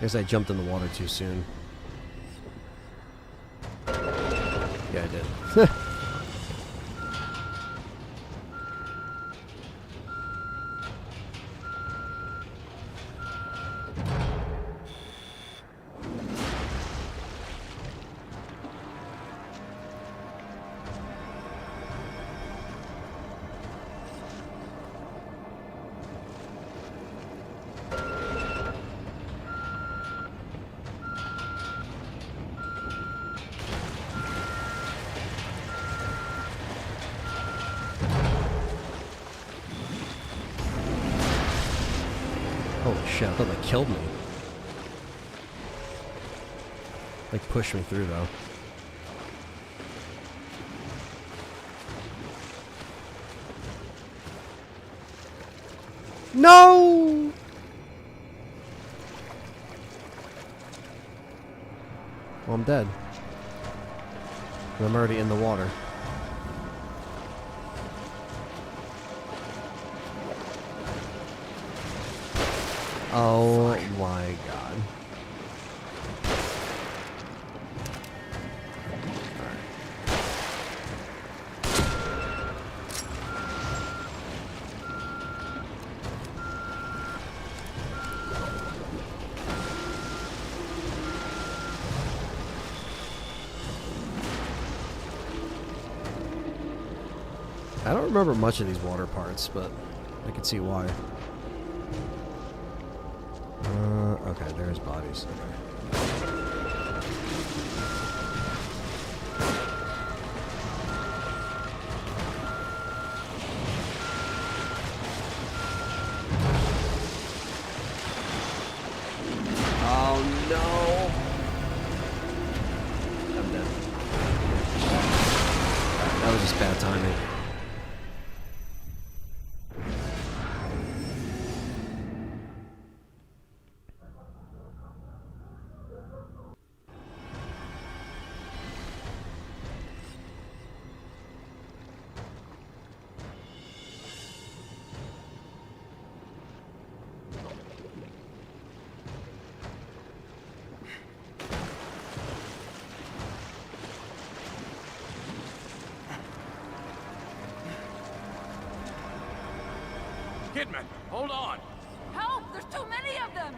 [SPEAKER 1] Guess I jumped in the water too soon. Yeah, I did. Holy shit, I thought that killed me. Like, pushed me through, though. No! Well, I'm dead. I'm already in the water. Oh my god. I don't remember much of these water parts, but I can see why. Okay, there's bodies. Okay. Oh no! I'm dead. That was just bad timing.
[SPEAKER 5] Kidman, hold on!
[SPEAKER 7] Help! There's too many of them!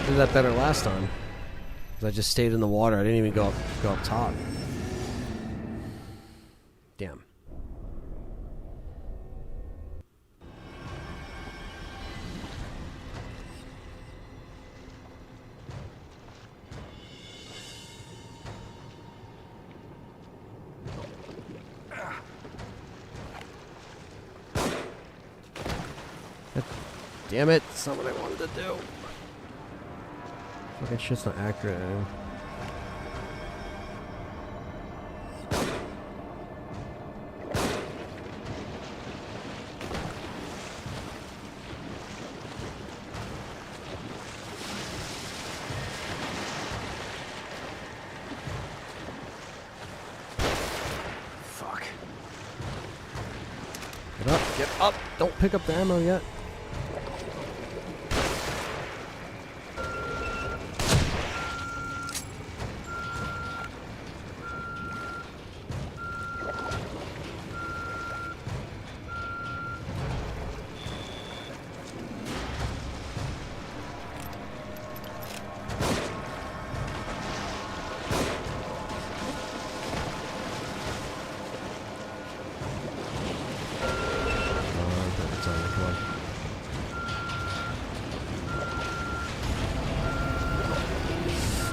[SPEAKER 1] Did that better last time. 'Cause I just stayed in the water. I didn't even go up top. Damn. Damn it, it's not what I wanted to do. Fucking shit's not accurate.
[SPEAKER 5] Fuck.
[SPEAKER 1] Get up, get up! Don't pick up the ammo yet.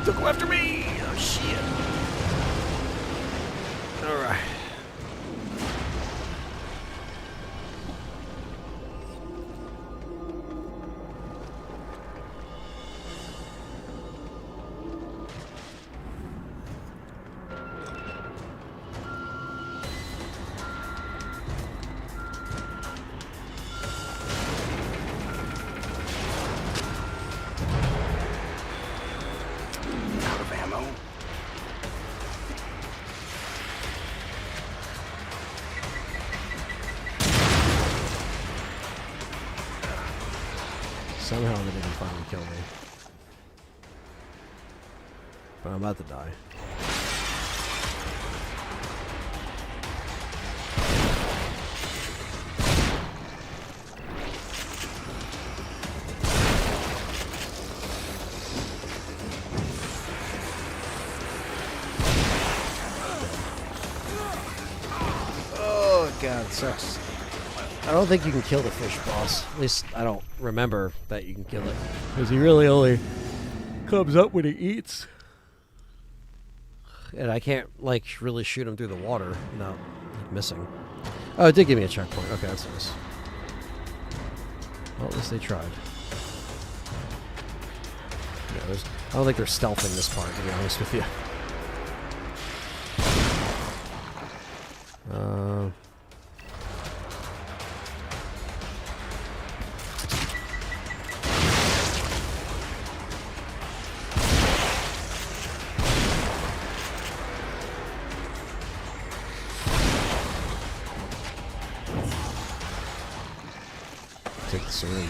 [SPEAKER 1] Don't go after me! Oh shit. Alright.
[SPEAKER 5] Out of ammo?
[SPEAKER 1] Somehow they didn't finally kill me. But I'm about to die. Oh god, it sucks. I don't think you can kill the fish boss. At least I don't remember that you can kill it. Because he really only comes up when he eats. And I can't, like, really shoot him through the water without missing. Oh, it did give me a checkpoint. Okay, that's nice. Well, at least they tried. I don't think they're stealthing this part, to be honest with you. Take the syringe.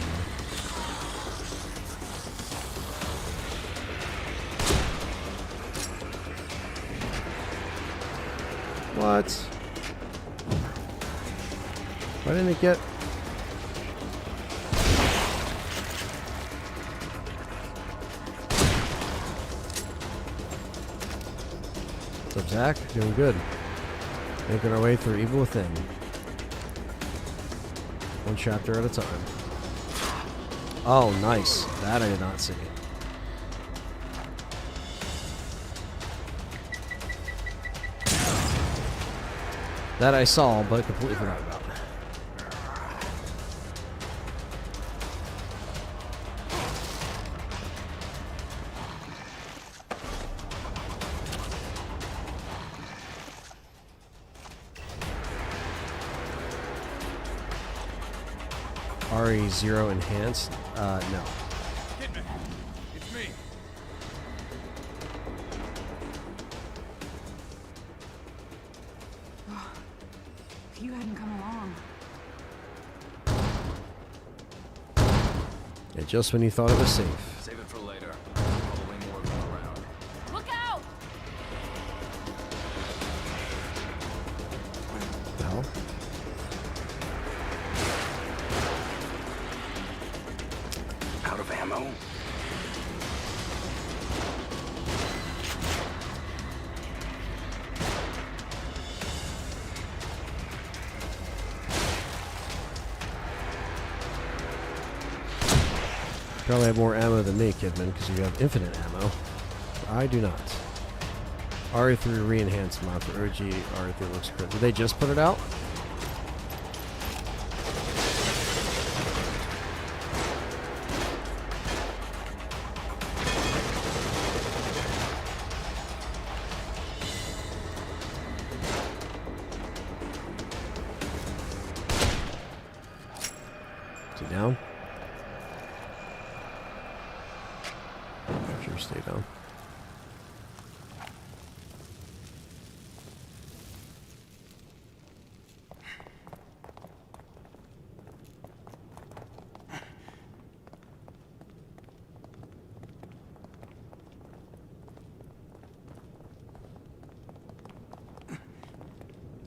[SPEAKER 1] What? Why didn't it get... What's up, Zach? Doing good. Making our way through Evil Within. One chapter at a time. Oh, nice. That I did not see. That I saw, but completely forgot about. RE0 enhanced? No.
[SPEAKER 5] Kidman, it's me.
[SPEAKER 7] If you hadn't come along.
[SPEAKER 1] Yeah, just when you thought it was safe.
[SPEAKER 3] Save it for later. Probably more of them around.
[SPEAKER 7] Look out!
[SPEAKER 1] What the hell?
[SPEAKER 2] Out of ammo?
[SPEAKER 1] Probably have more ammo than me, Kidman, because you have infinite ammo. I do not. RE3 re-enhanced mod for OG. RE3 looks good. Did they just put it out? Is he down? Sure, stay down.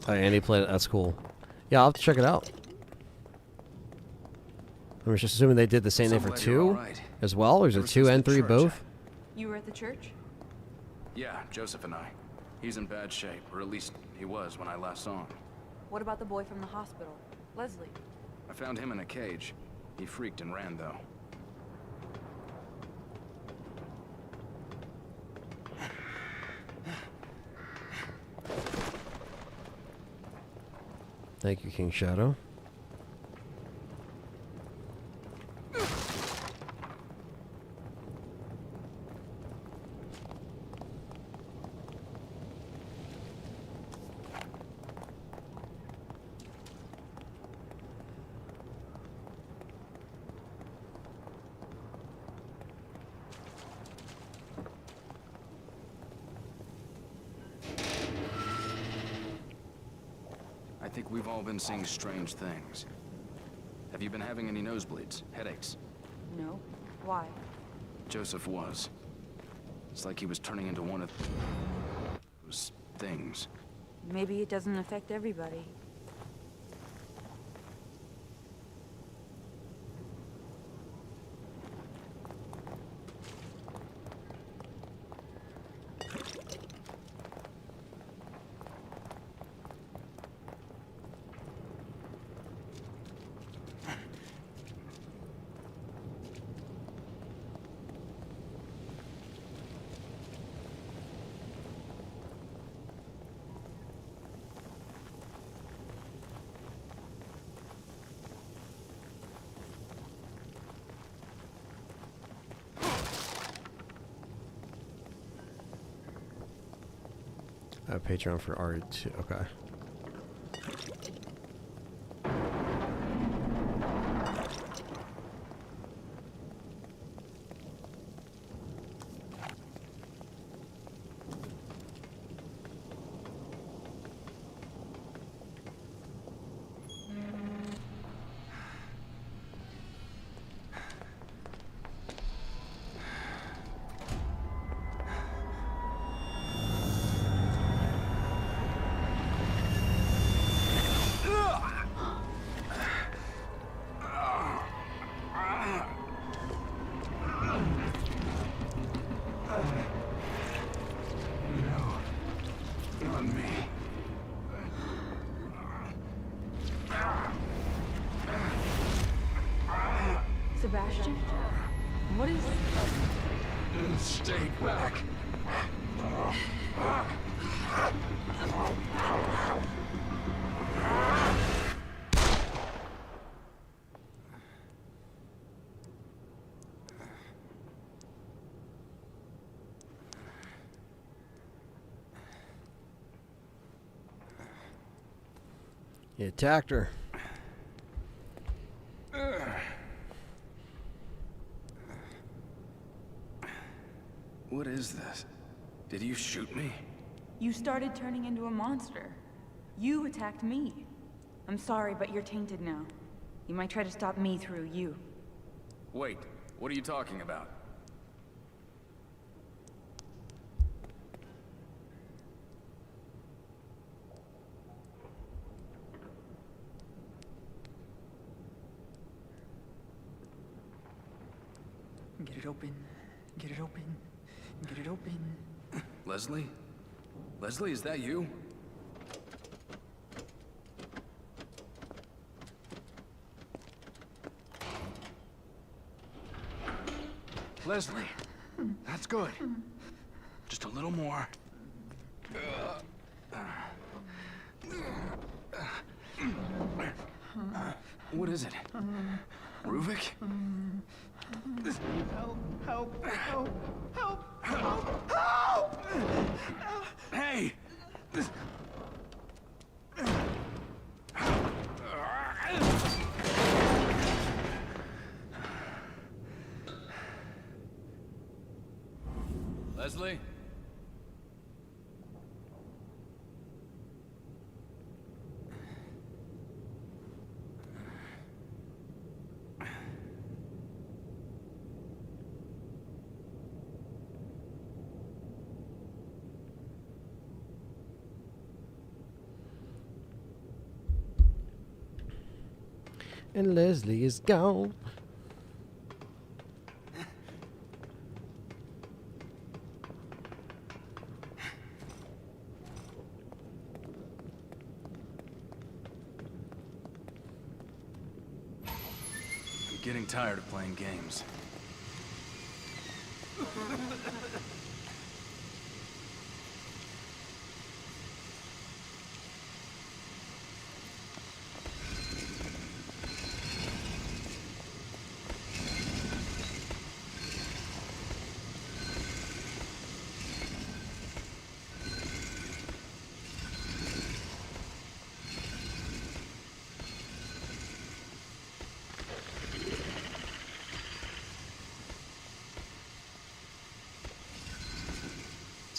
[SPEAKER 1] Oh, Andy played it. That's cool. Yeah, I'll have to check it out. I'm just assuming they did the same thing for 2 as well, or is it 2 and 3 both?
[SPEAKER 7] You were at the church?
[SPEAKER 3] Yeah, Joseph and I. He's in bad shape, or at least he was when I last saw him.
[SPEAKER 7] What about the boy from the hospital? Leslie?
[SPEAKER 3] I found him in a cage. He freaked and ran, though.
[SPEAKER 1] Thank you, King Shadow.
[SPEAKER 3] I think we've all been seeing strange things. Have you been having any nosebleeds, headaches?
[SPEAKER 7] No. Why?
[SPEAKER 3] Joseph was. It's like he was turning into one of those things.
[SPEAKER 7] Maybe it doesn't affect everybody.
[SPEAKER 1] Patreon for R2. Okay.
[SPEAKER 7] Sebastian? What is...
[SPEAKER 2] Stay back.
[SPEAKER 1] He attacked her.
[SPEAKER 3] What is this? Did you shoot me?
[SPEAKER 7] You started turning into a monster. You attacked me. I'm sorry, but you're tainted now. You might try to stop me through you.
[SPEAKER 3] Wait, what are you talking about?
[SPEAKER 8] Get it open. Get it open. Get it open.
[SPEAKER 3] Leslie? Leslie, is that you? Leslie, that's good. Just a little more. What is it? Ruvik?
[SPEAKER 8] Help! Help! Help! Help! Help!
[SPEAKER 3] Hey! Leslie?
[SPEAKER 1] And Leslie is gone.
[SPEAKER 3] I'm getting tired of playing games.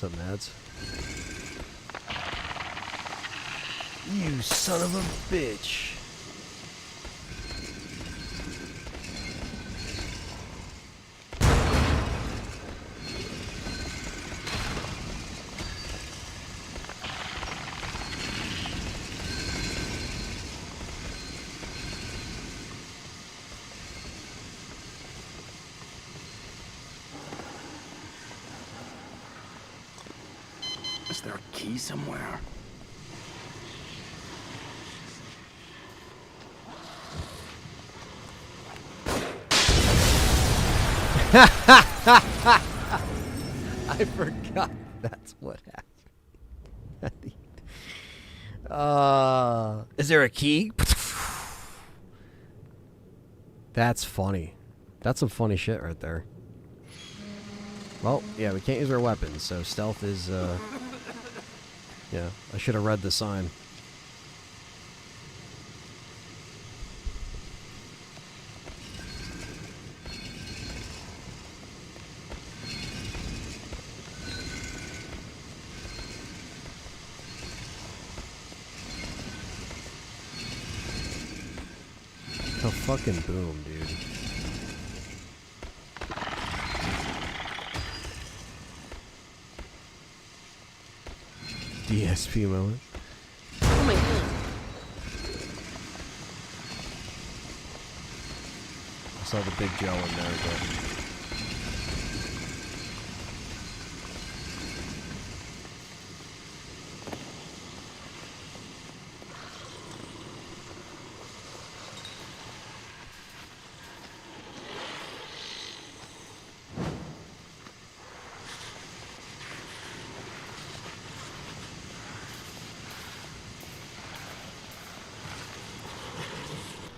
[SPEAKER 1] What's up, Mads? You son of a bitch.
[SPEAKER 3] Is there a key somewhere?
[SPEAKER 1] I forgot that's what happened. Is there a key? That's funny. That's some funny shit right there. Well, yeah, we can't use our weapons, so stealth is Yeah, I should have read the sign. Oh, fucking boom, dude. DSP moment.
[SPEAKER 9] Oh my god.
[SPEAKER 1] I saw the big gel in there, but...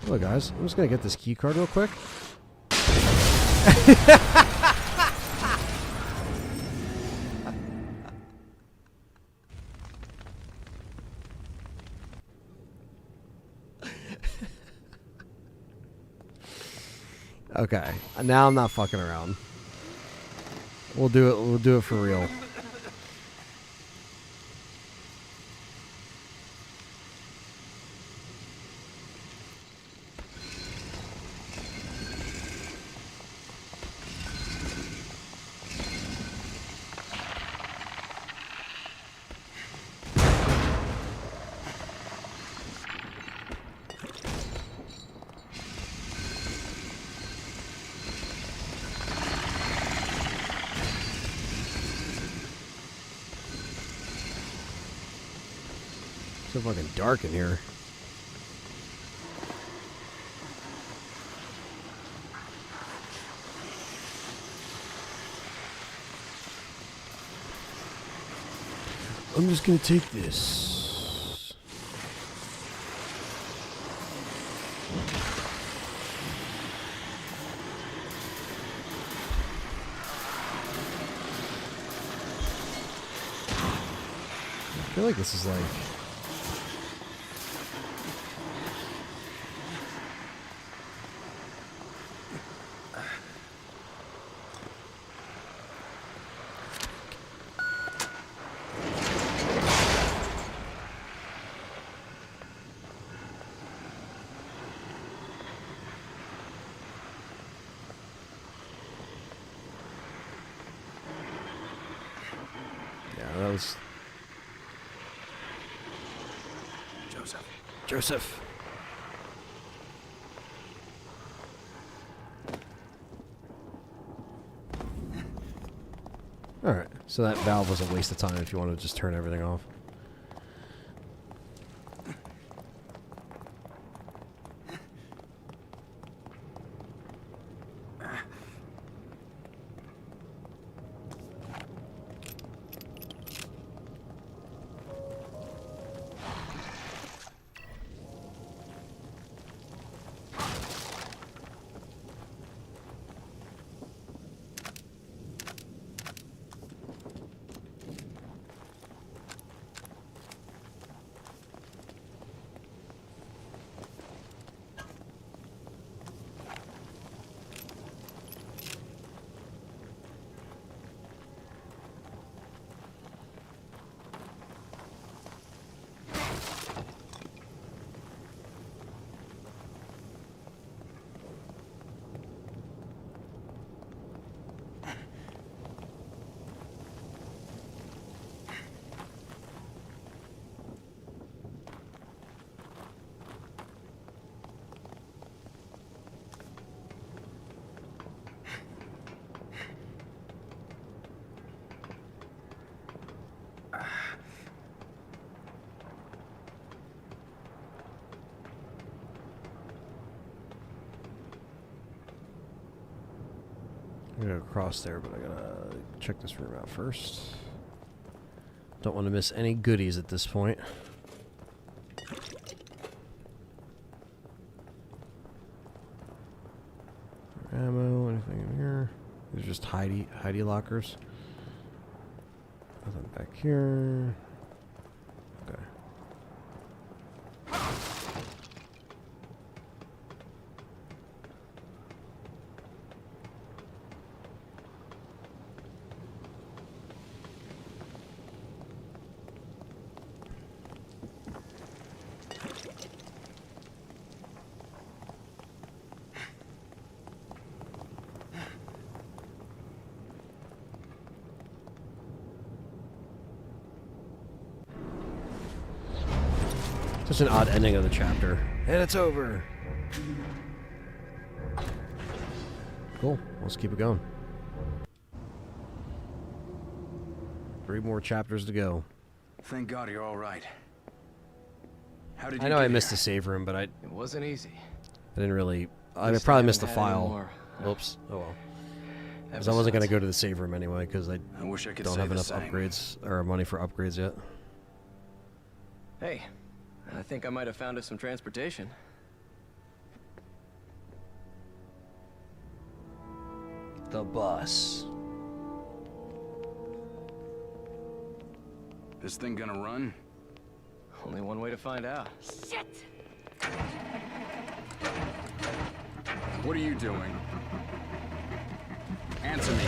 [SPEAKER 1] Hello guys, I'm just gonna get this key card real quick. Okay, now I'm not fucking around. We'll do it. We'll do it for real. So fucking dark in here. I'm just gonna take this. I feel like this is like... That was Joseph. Alright, so that valve was a waste of time if you want to just turn everything off. I'm gonna go across there, but I gotta check this room out first. Don't want to miss any goodies at this point. Ammo, anything in here? These are just hidey lockers. Nothing back here. Such an odd ending of the chapter. And it's over. Cool. Let's keep it going. 3 more chapters to go.
[SPEAKER 3] Thank God you're all right. How did you
[SPEAKER 1] I know I
[SPEAKER 3] get
[SPEAKER 1] missed
[SPEAKER 3] here?
[SPEAKER 1] the save room, but I
[SPEAKER 10] It wasn't easy.
[SPEAKER 1] didn't really... I
[SPEAKER 10] Least
[SPEAKER 1] probably
[SPEAKER 10] I
[SPEAKER 1] missed the
[SPEAKER 10] haven't had any
[SPEAKER 1] file.
[SPEAKER 10] more.
[SPEAKER 1] Oops. Oh well. Because
[SPEAKER 10] Ever
[SPEAKER 1] I wasn't going to
[SPEAKER 10] since.
[SPEAKER 1] go to the save room anyway, because I
[SPEAKER 3] wish I could
[SPEAKER 1] don't
[SPEAKER 3] say
[SPEAKER 1] have
[SPEAKER 3] the
[SPEAKER 1] enough
[SPEAKER 3] same.
[SPEAKER 1] upgrades, or money for upgrades yet.
[SPEAKER 10] Hey, I think I might have found us some transportation.
[SPEAKER 1] The bus.
[SPEAKER 3] This thing gonna run?
[SPEAKER 10] Only one way to find out.
[SPEAKER 7] Shit!
[SPEAKER 3] What are you doing? Answer me.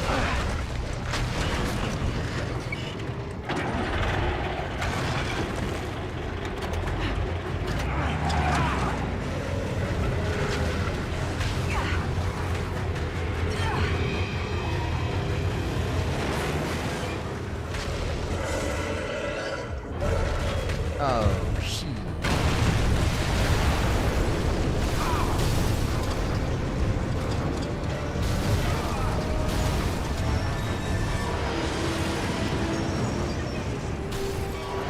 [SPEAKER 1] Oh, shit.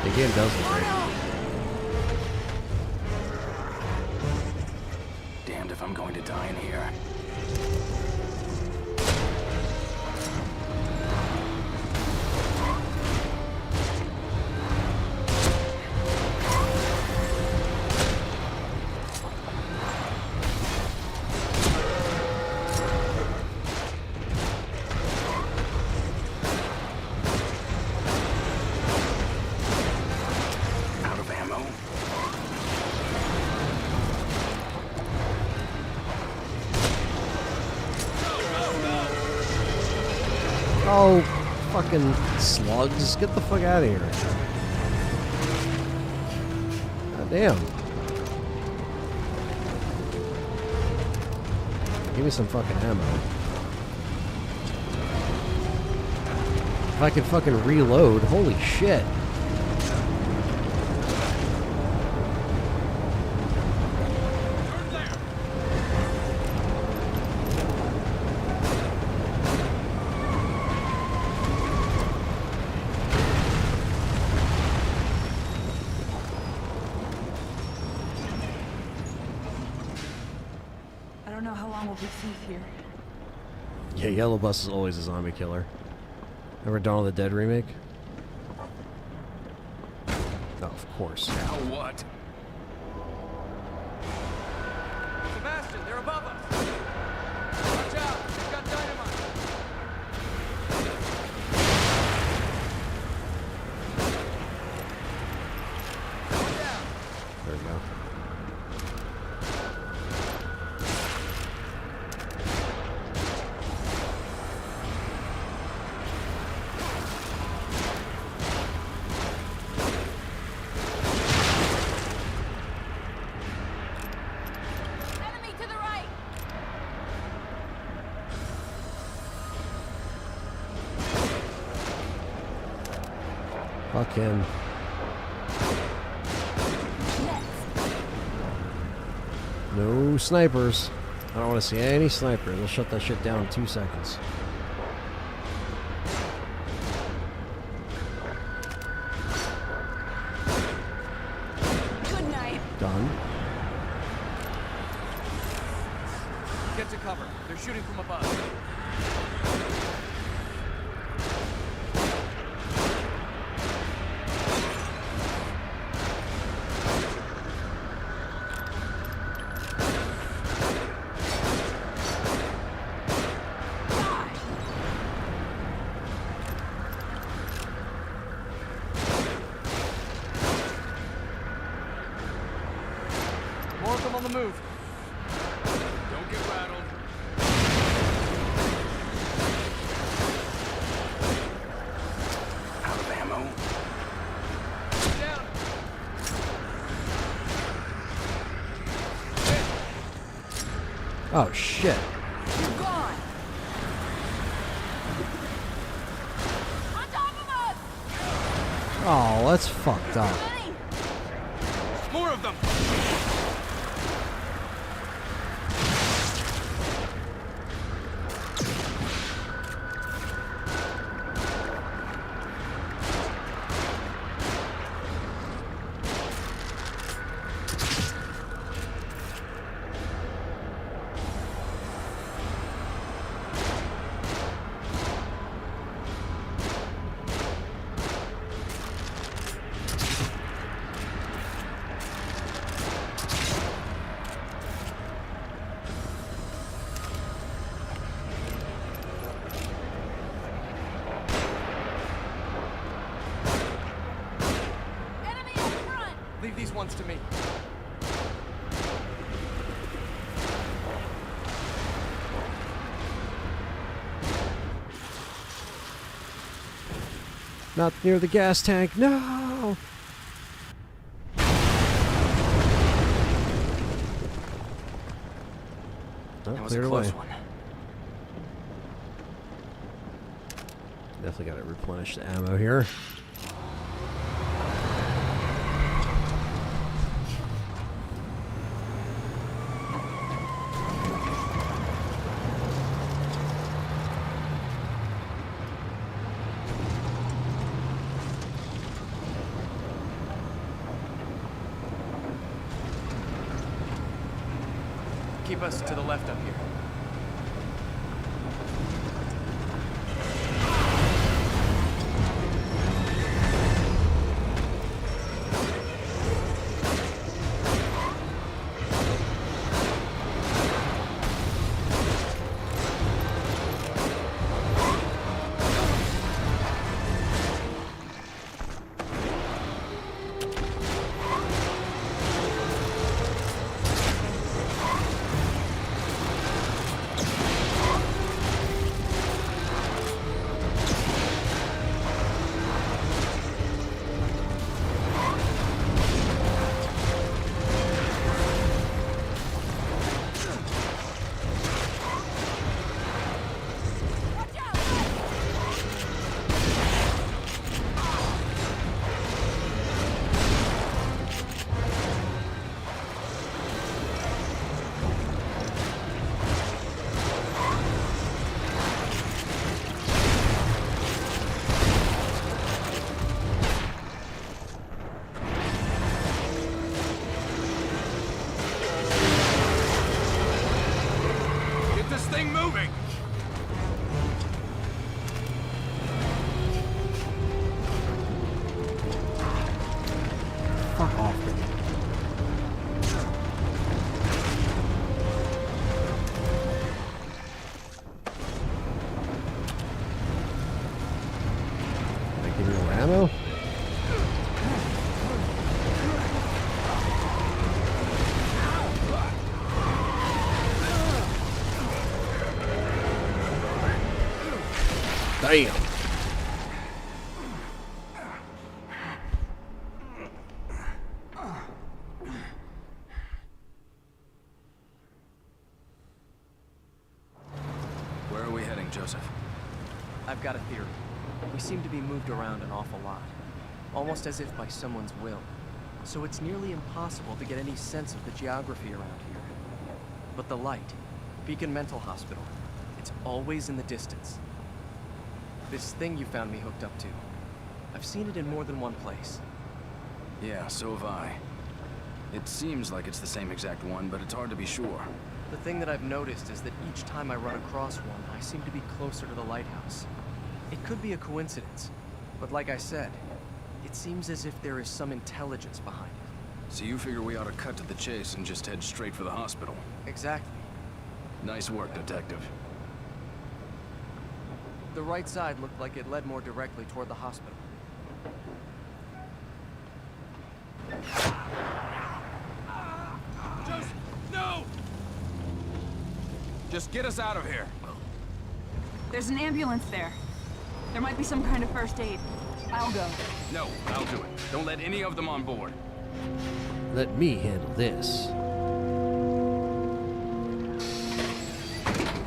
[SPEAKER 1] The game does look great.
[SPEAKER 3] Damned if I'm going to die in here. Out of ammo?
[SPEAKER 1] Oh, fucking slugs. Get the fuck out of here. God damn. Give me some fucking ammo. If I can fucking reload, holy shit.
[SPEAKER 7] I don't know how long we'll be safe here.
[SPEAKER 1] Yeah, Yellow Bus is always a zombie killer. Remember Dawn of the Dead remake? Oh, of course.
[SPEAKER 3] Now what?
[SPEAKER 10] Sebastian, they're above us! Watch out! They've got dynamite! Go down!
[SPEAKER 1] There we go.
[SPEAKER 7] Enemy to the right!
[SPEAKER 1] Fuck him. No snipers. I don't want to see any snipers. They'll shut that shit down in 2 seconds.
[SPEAKER 7] Good night.
[SPEAKER 1] Done.
[SPEAKER 10] Get to cover. They're shooting from above. More of them on the move. Don't get rattled.
[SPEAKER 3] Out of ammo?
[SPEAKER 10] Down.
[SPEAKER 1] Oh shit.
[SPEAKER 7] You're gone! On top of us!
[SPEAKER 1] Oh, that's fucked up.
[SPEAKER 7] Hey!
[SPEAKER 10] More of of them! Leave these ones to me.
[SPEAKER 1] Not near the gas tank. No.
[SPEAKER 3] That was a close one.
[SPEAKER 1] Definitely got to replenish the ammo here.
[SPEAKER 10] Keep us to the left up here.
[SPEAKER 1] Ammo? Damn.
[SPEAKER 3] Where are we heading, Joseph?
[SPEAKER 10] I've got a theory. We seem to be moved around an awful lot, almost as if by someone's will. So it's nearly impossible to get any sense of the geography around here. But the light, Beacon Mental Hospital, it's always in the distance. This thing you found me hooked up to, I've seen it in more than one place.
[SPEAKER 3] Yeah, so have I. It seems like it's the same exact one, but it's hard to be sure.
[SPEAKER 10] The thing that I've noticed is that each time I run across one, I seem to be closer to the lighthouse. It could be a coincidence, but like I said, it seems as if there is some intelligence behind it.
[SPEAKER 3] So you figure we ought to cut to the chase and just head straight for the hospital?
[SPEAKER 10] Exactly.
[SPEAKER 3] Nice work, Detective.
[SPEAKER 10] The right side looked like it led more directly toward the hospital.
[SPEAKER 3] Joseph, no! Just get us out of here.
[SPEAKER 7] There's an ambulance there. There might be some kind of first aid. I'll go.
[SPEAKER 3] No, I'll do it. Don't let any of them on board.
[SPEAKER 1] Let me handle this.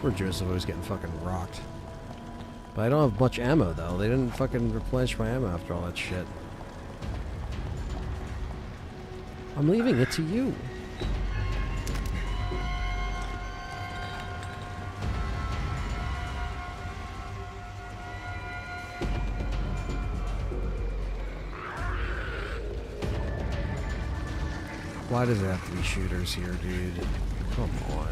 [SPEAKER 1] Poor Joseph always getting fucking rocked. But I don't have much ammo, though. They didn't fucking replenish my ammo after all that shit. I'm leaving it to you. Why does it have to be shooters here, dude? Come on.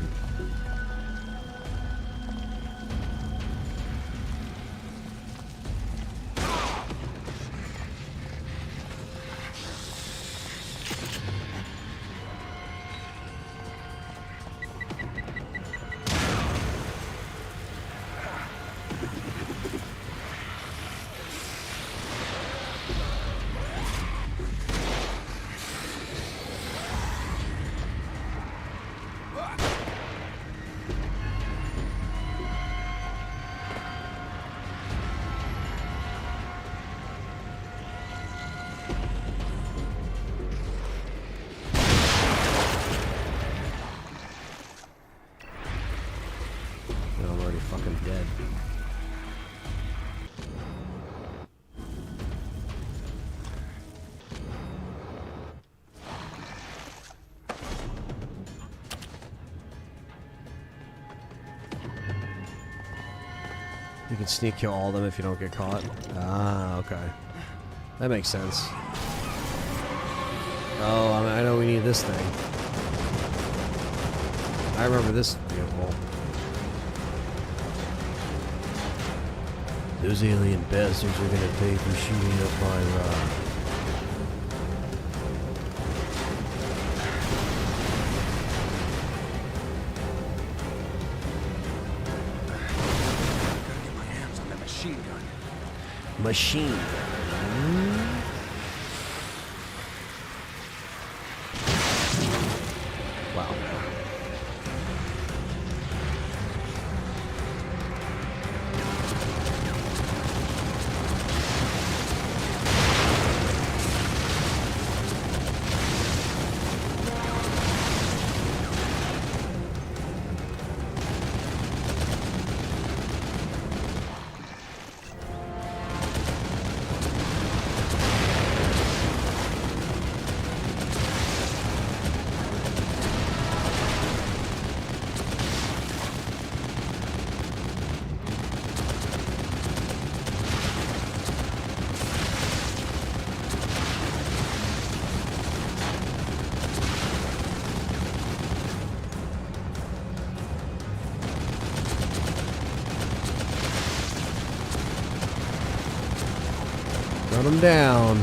[SPEAKER 1] You can sneak kill all of them if you don't get caught. Ah, okay. That makes sense. Oh, I know we need this thing. I remember this vehicle. Those alien bastards are gonna pay for shooting up my machine gun. Wow. Run them down.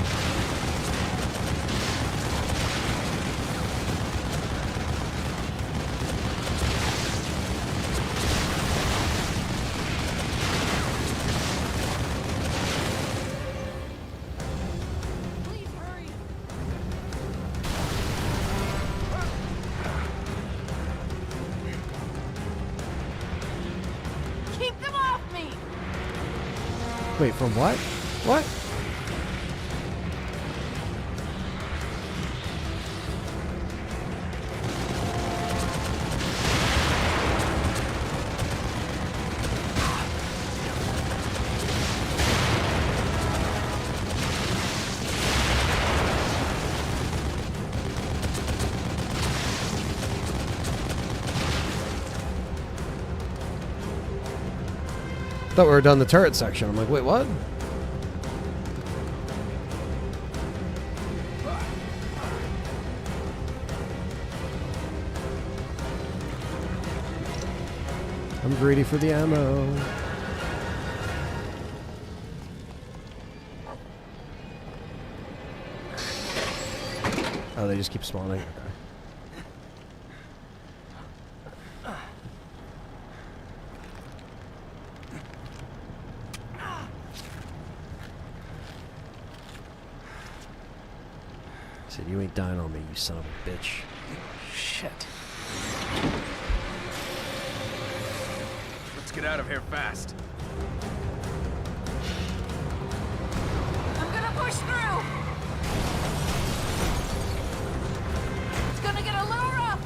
[SPEAKER 7] Please hurry. Keep them off me.
[SPEAKER 1] Wait, from what? What? Thought we were done the turret section. I'm like, wait, what? I'm greedy for the ammo. Oh, they just keep spawning. Okay. Said you ain't dying on me, you son of a bitch.
[SPEAKER 10] Shit.
[SPEAKER 3] Let's get out of here fast.
[SPEAKER 7] I'm gonna push through. It's gonna get a little rough.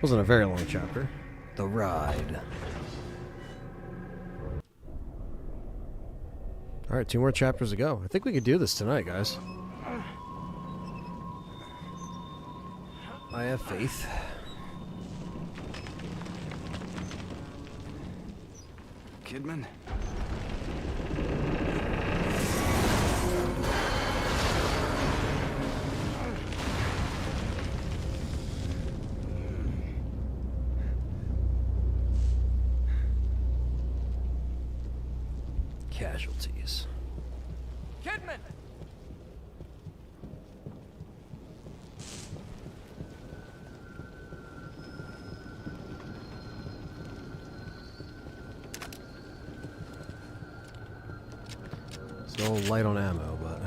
[SPEAKER 1] Wasn't a very long chapter. The ride. Alright, 2 more chapters to go. I think we could do this tonight, guys. I have faith.
[SPEAKER 3] Kidman?
[SPEAKER 1] Casualties.
[SPEAKER 10] Kidman!
[SPEAKER 1] Still light on ammo, but...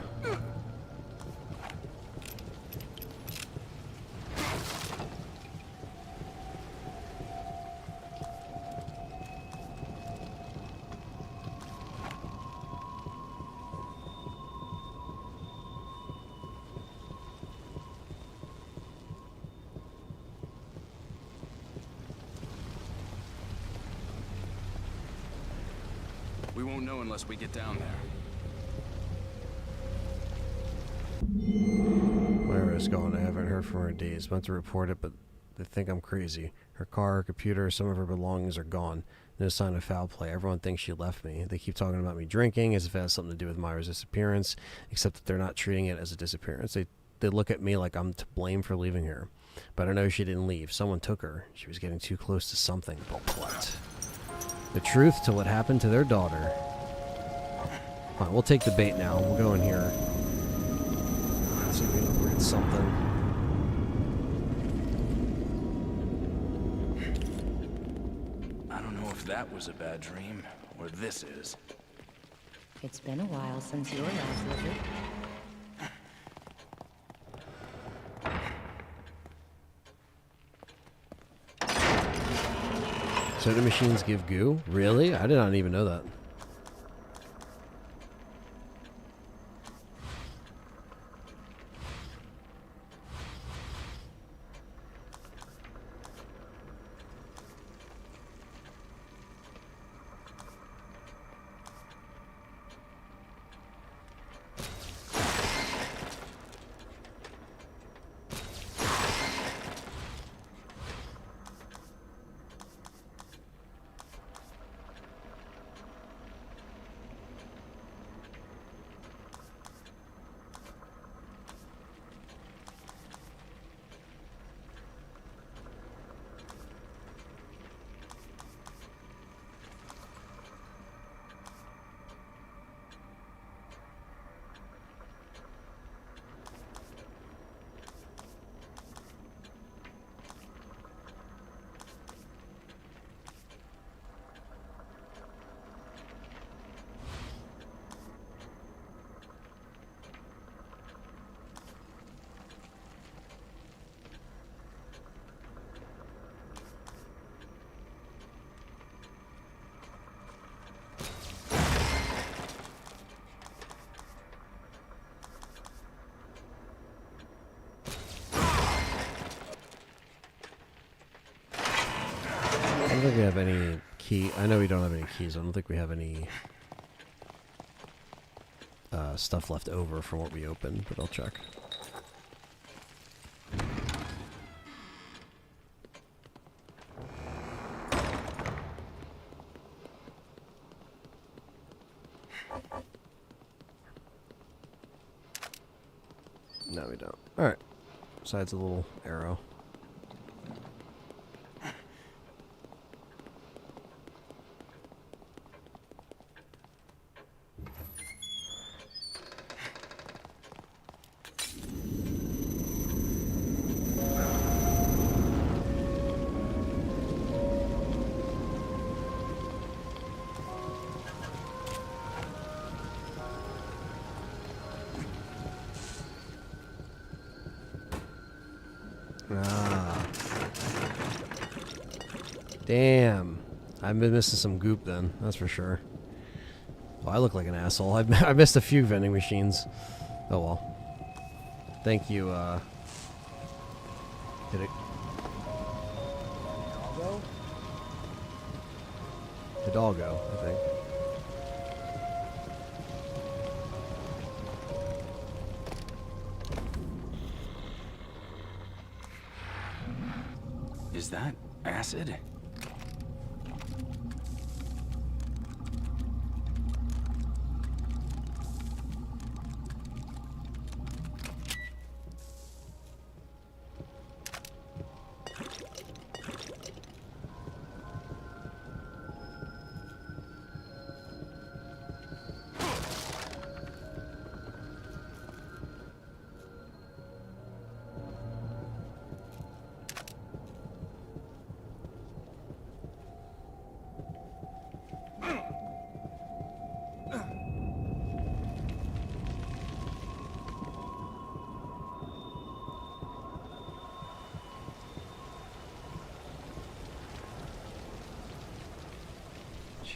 [SPEAKER 3] We won't know unless we get down there.
[SPEAKER 1] Where is going? I haven't heard from her in days. Meant to report it, but they think I'm crazy. Her car, her computer, some of her belongings are gone. No sign of foul play. Everyone thinks she left me. They keep talking about me drinking as if it has something to do with Myra's disappearance, except that they're not treating it as a disappearance. They look at me like I'm to blame for leaving her. But I know she didn't leave. Someone took her. She was getting too close to something. But what? The truth to what happened to their daughter. Fine, we'll take the bait now. We'll go in here. See if we can read something.
[SPEAKER 3] I don't know if that was a bad dream, or this is.
[SPEAKER 4] It's been a while since your last visit.
[SPEAKER 1] Soda machines give goo? Really? I did not even know that. I don't think we have any key. I know we don't have any keys. I don't think we have any stuff left over from what we opened, but I'll check. No, we don't. Alright. Besides a little arrow. Ah. Damn. I've been missing some goop then, that's for sure. Well, I look like an asshole. I missed a few vending machines. Oh well. Thank you, did it? Hidalgo, I think.
[SPEAKER 3] Is that acid?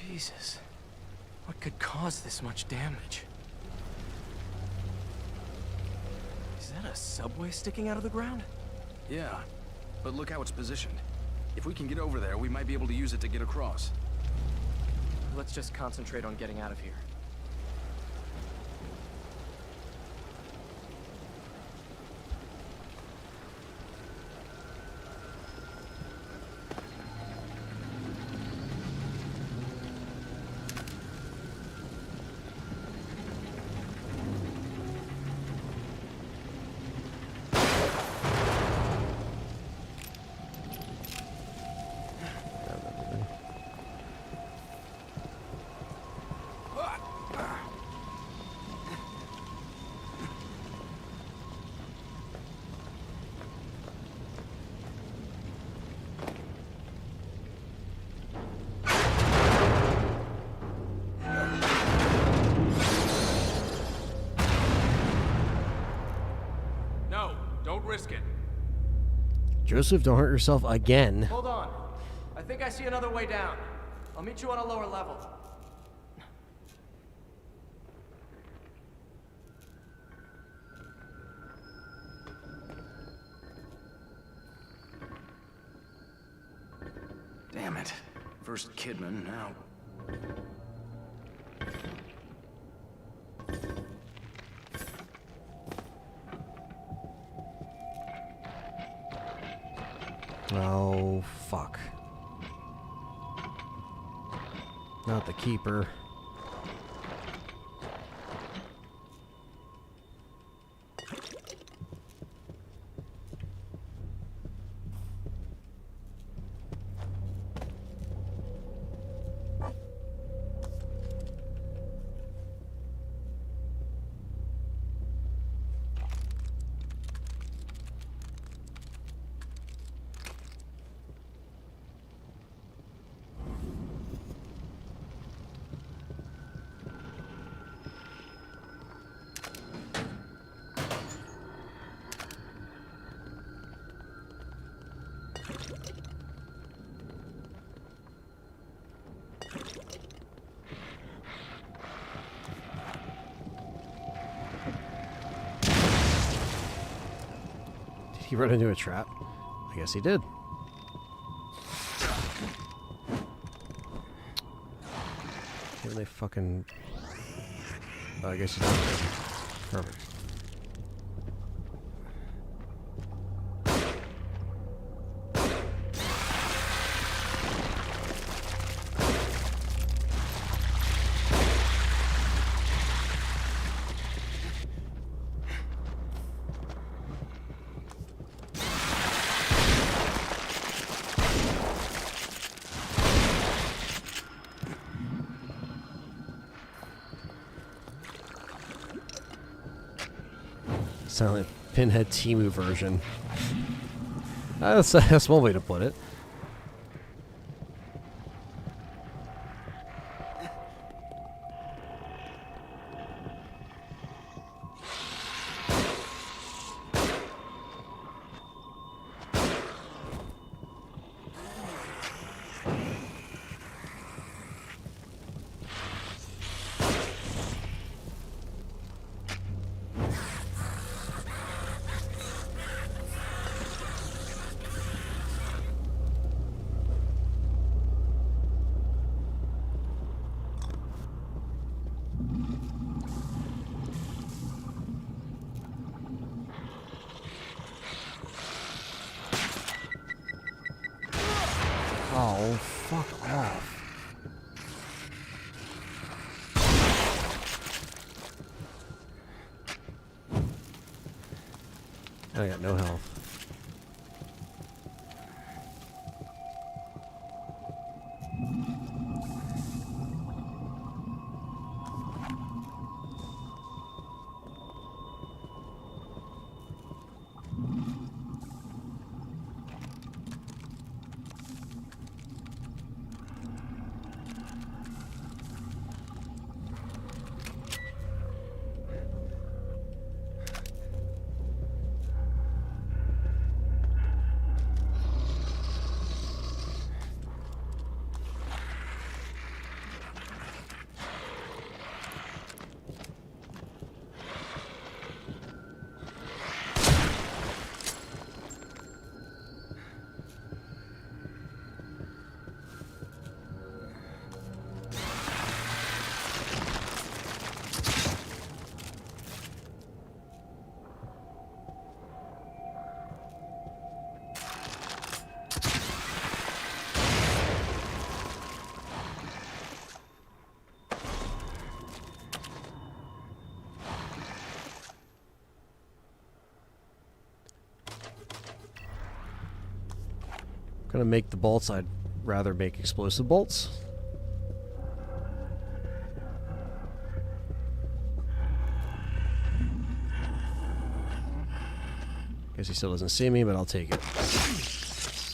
[SPEAKER 10] Jesus. What could cause this much damage? Is that a subway sticking out of the ground?
[SPEAKER 3] Yeah, but look how it's positioned. If we can get over there, we might be able to use it to get across.
[SPEAKER 10] Let's just concentrate on getting out of here.
[SPEAKER 5] Don't risk it.
[SPEAKER 1] Joseph, don't hurt yourself again.
[SPEAKER 10] Hold on. I think I see another way down. I'll meet you on a lower level.
[SPEAKER 3] Damn it. First Kidman, now...
[SPEAKER 1] Oh, fuck. Not the keeper. He run into a trap? I guess he did. Can't they fucking... Oh, I guess he did. Perfect. Silent Pinhead Timu version. That's one way to put it. Oh, fuck off. I got no health. Gonna make the bolts. I'd rather make explosive bolts. Guess he still doesn't see me, but I'll take it.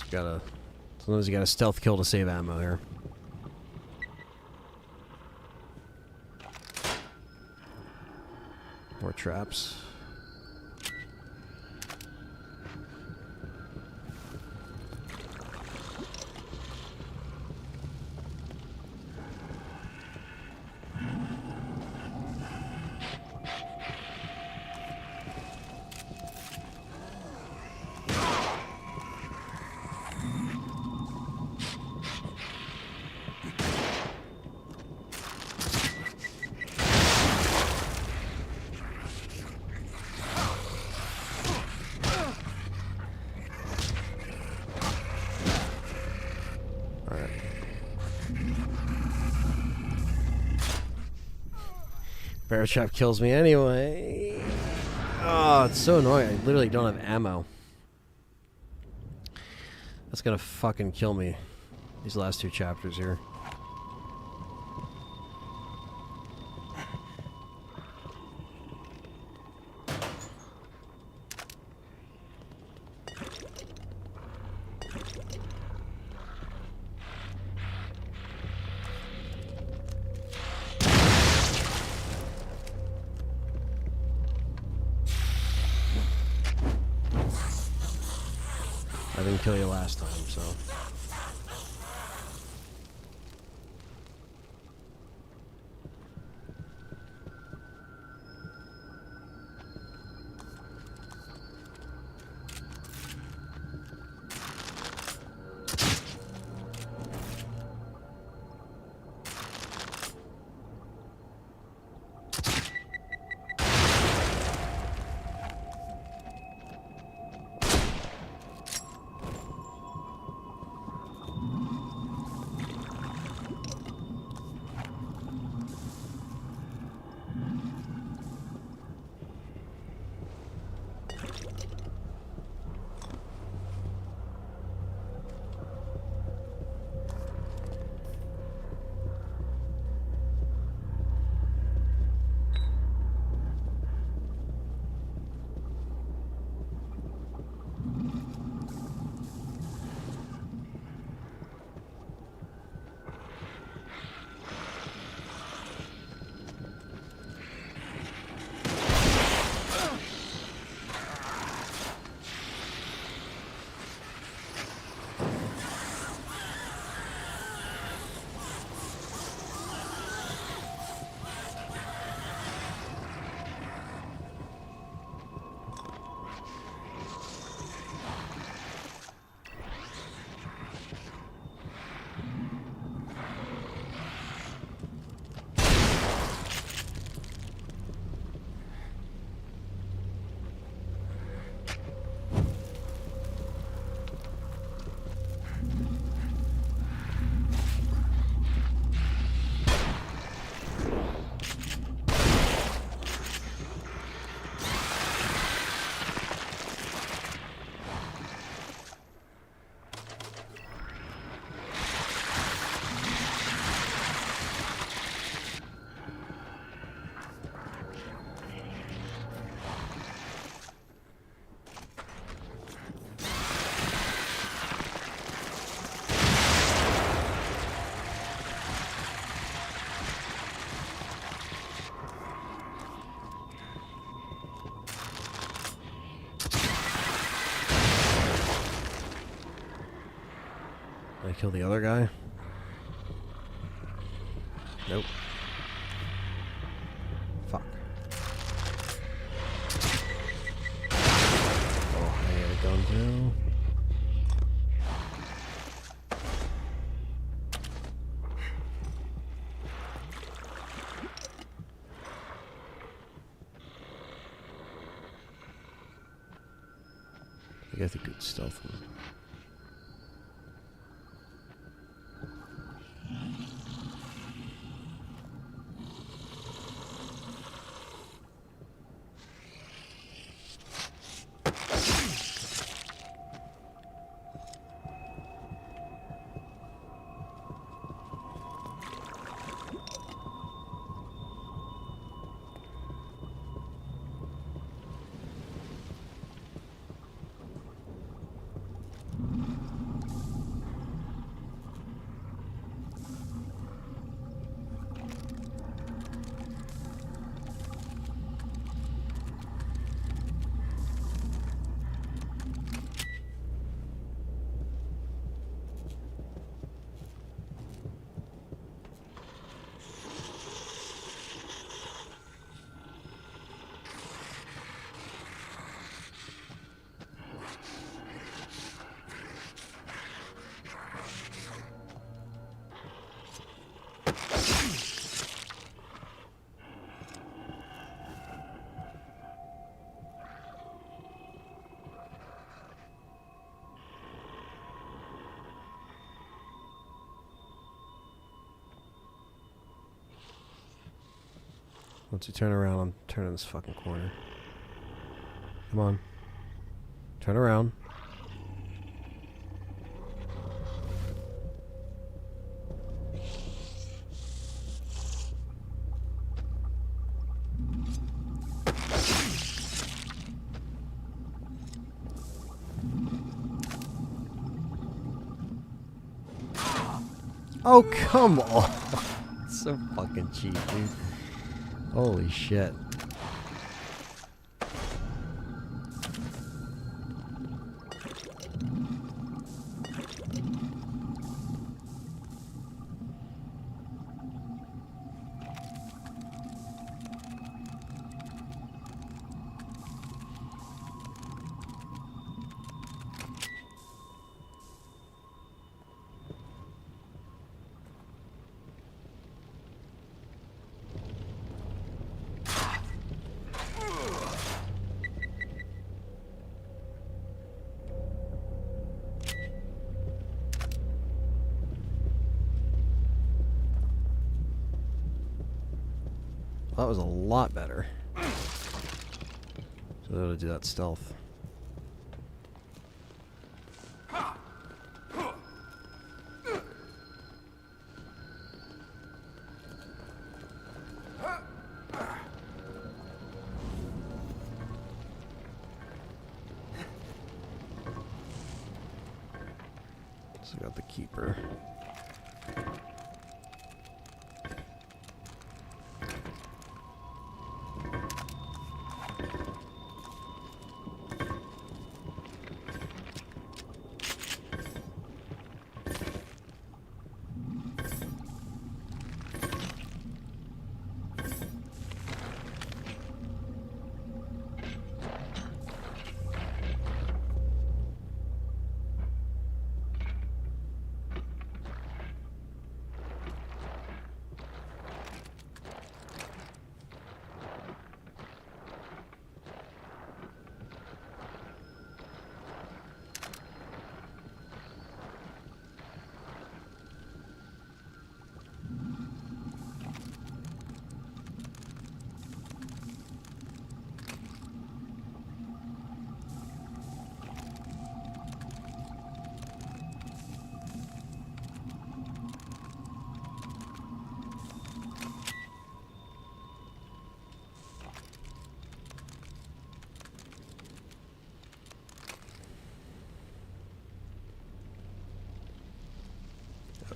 [SPEAKER 1] Sometimes you gotta stealth kill to save ammo here. More traps. Bear trap kills me anyway. Oh, it's so annoying. I literally don't have ammo. That's gonna fucking kill me. These last two chapters here. I didn't kill you last time, so. kill the other guy? Nope. Fuck. Oh, I got a gun too. I got the good stealth one. Once you turn around, I'm turning this fucking corner. Come on. Turn around. Oh, come on. So fucking cheap, dude. Holy shit. That was a lot better. So that'll do that stealth. So we got the keeper.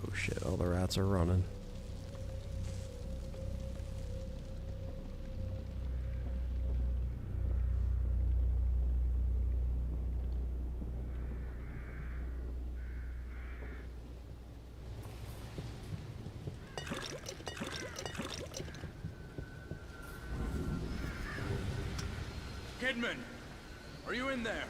[SPEAKER 1] Oh shit, all the rats are running.
[SPEAKER 3] Kidman! Are you in there?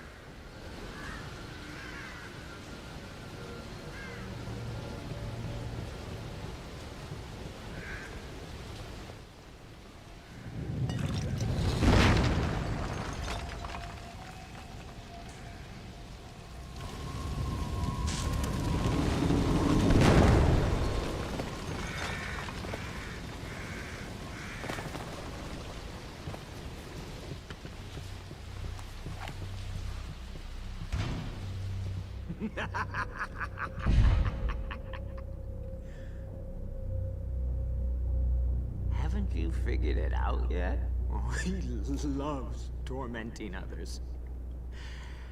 [SPEAKER 6] Haven't you figured it out yet? Oh, he loves tormenting others.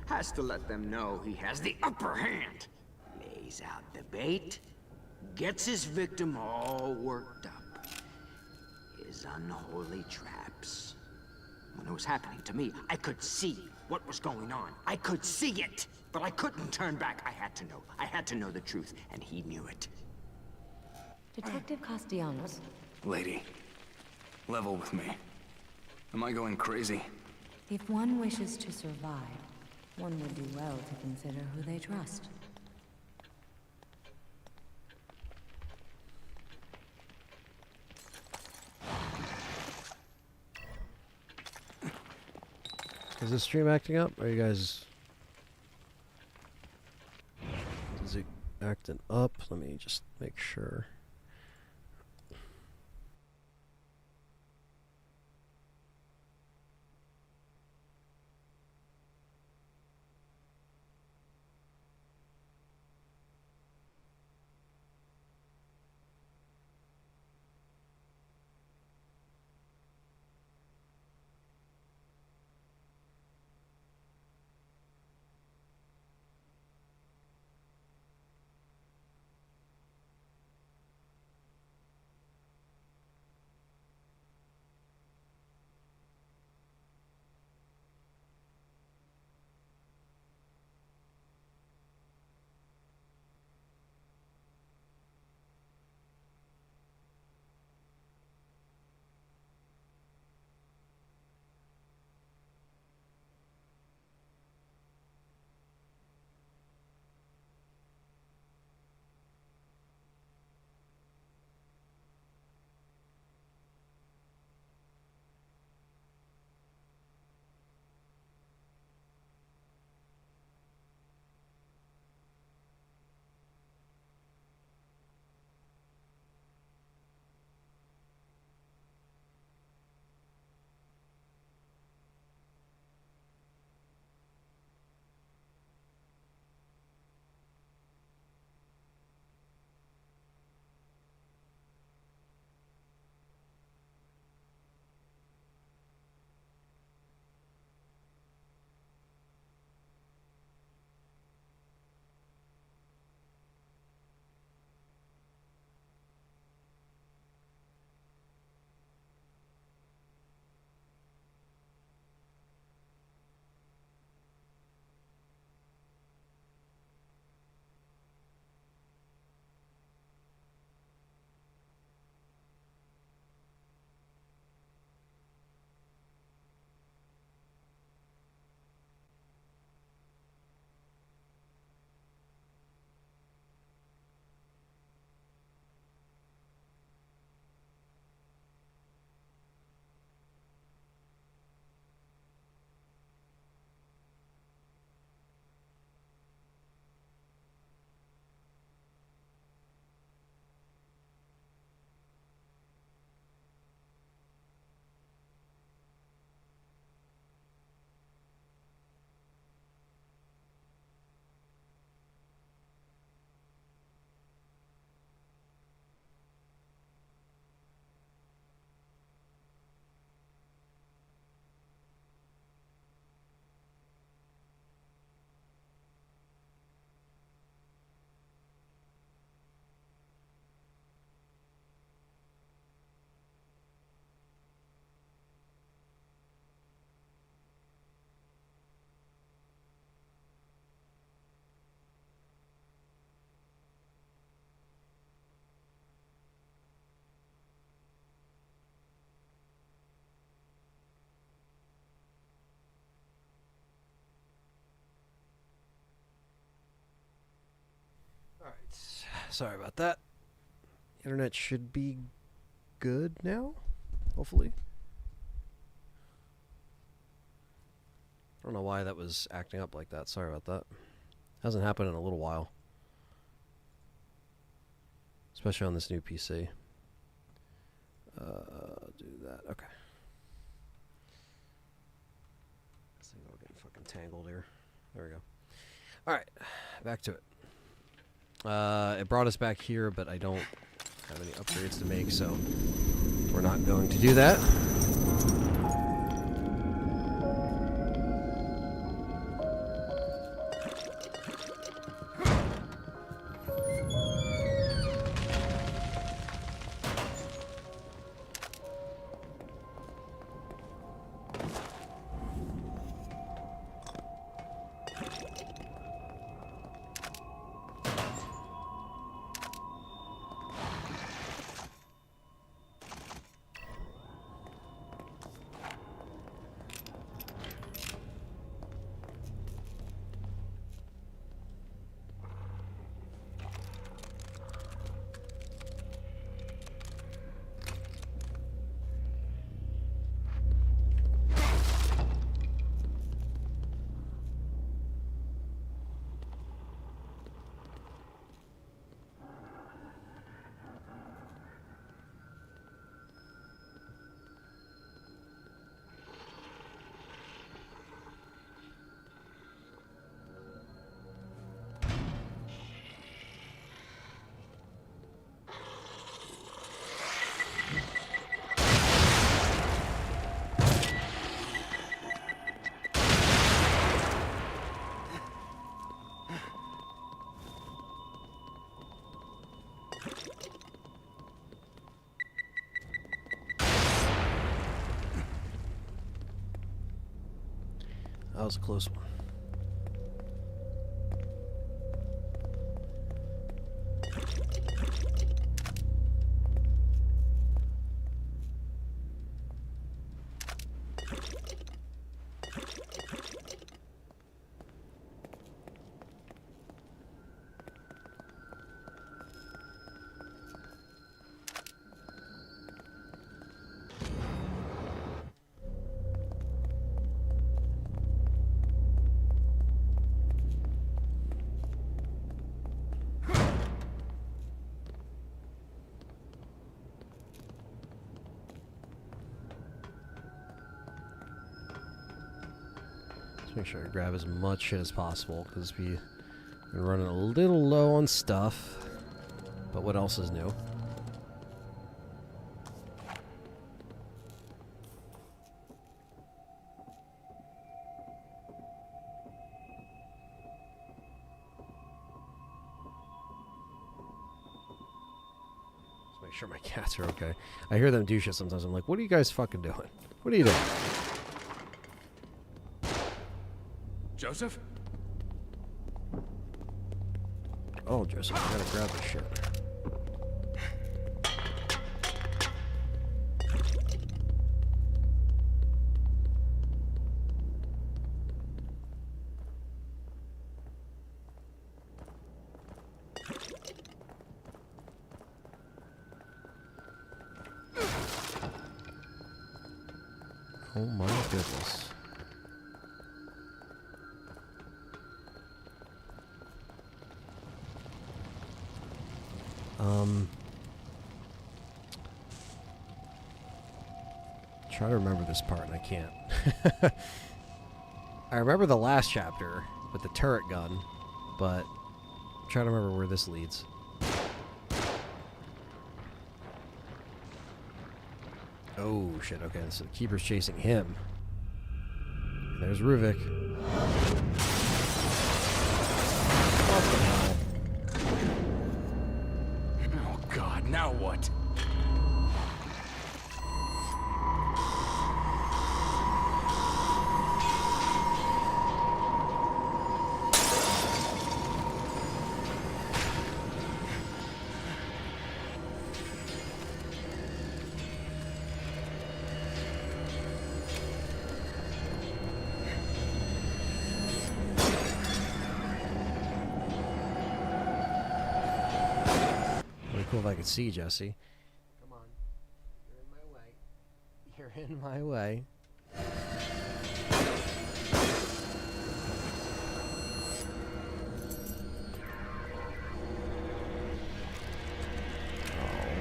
[SPEAKER 6] Has to let them know he has the upper hand. Lays out the bait, gets his victim all worked up. His unholy traps. When it was happening to me, I could see what was going on. I could see it, but I couldn't turn back. I had to know. I had to know the truth, and he knew it.
[SPEAKER 4] Detective Castellanos.
[SPEAKER 3] Lady, level with me. Am I going crazy?
[SPEAKER 4] If one wishes to survive, one would do well to consider who they trust.
[SPEAKER 1] Is this stream acting up? Are you guys... Is it acting up? Let me just make sure. Sorry about that. Internet should be good now, hopefully. I don't know why that was acting up like that. Sorry about that. Hasn't happened in a little while. Especially on this new PC. Do that. Okay. This thing all getting fucking tangled here. There we go. Alright. Back to it. It brought us back here, but I don't have any upgrades to make, so we're not going to do that. That was a close one. Make sure I grab as much shit as possible, because we've been running a little low on stuff. But what else is new? Let's make sure my cats are okay. I hear them do shit sometimes. I'm like, what are you guys fucking doing? What are you doing?
[SPEAKER 3] Joseph?
[SPEAKER 1] Oh, Joseph, I gotta grab this shit. Oh my goodness. Try to remember this part and I can't. I remember the last chapter with the turret gun, but I'm trying to remember where this leads. Oh shit, okay, so the keeper's chasing him. There's Ruvik. What the hell?
[SPEAKER 3] Oh god, now what?
[SPEAKER 1] cool if I could see Jesse. Come on. You're in my way. You're in my way.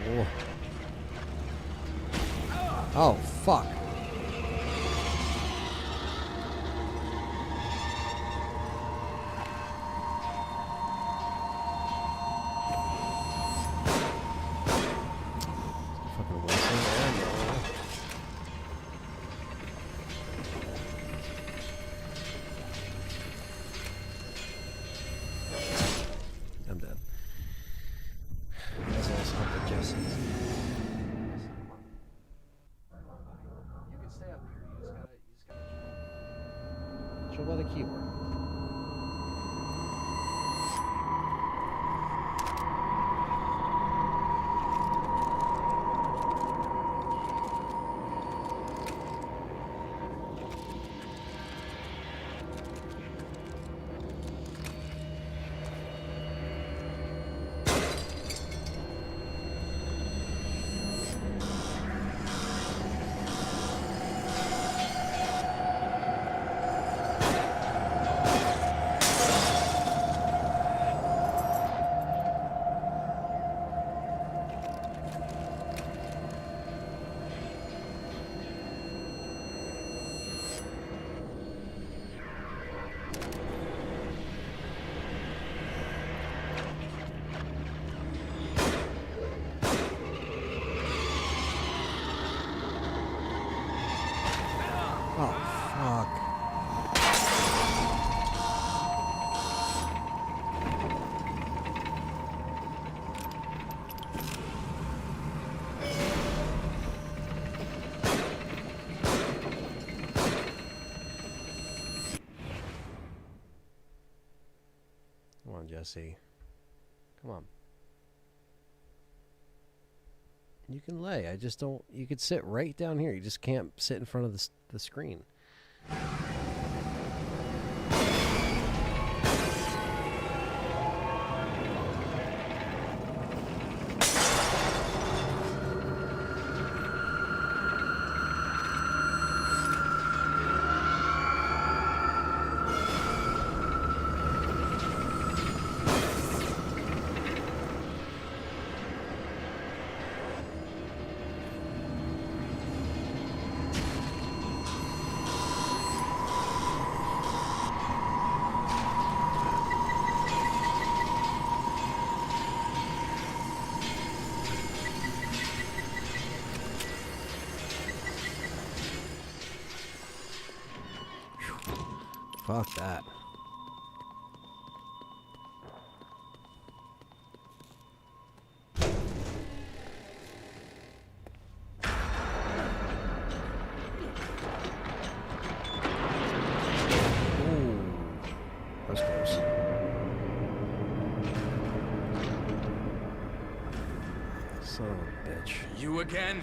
[SPEAKER 1] Oh. Oh, fuck. I'm dead. That's also up with Jesse's. You can stay up here. You just gotta chill by the keyboard. Come on, Jesse. Come on. You can lay. I just don't... You could sit right down here. You just can't sit in front of the screen. Fuck that. Ooh, that's close. Son of a bitch.
[SPEAKER 3] You again?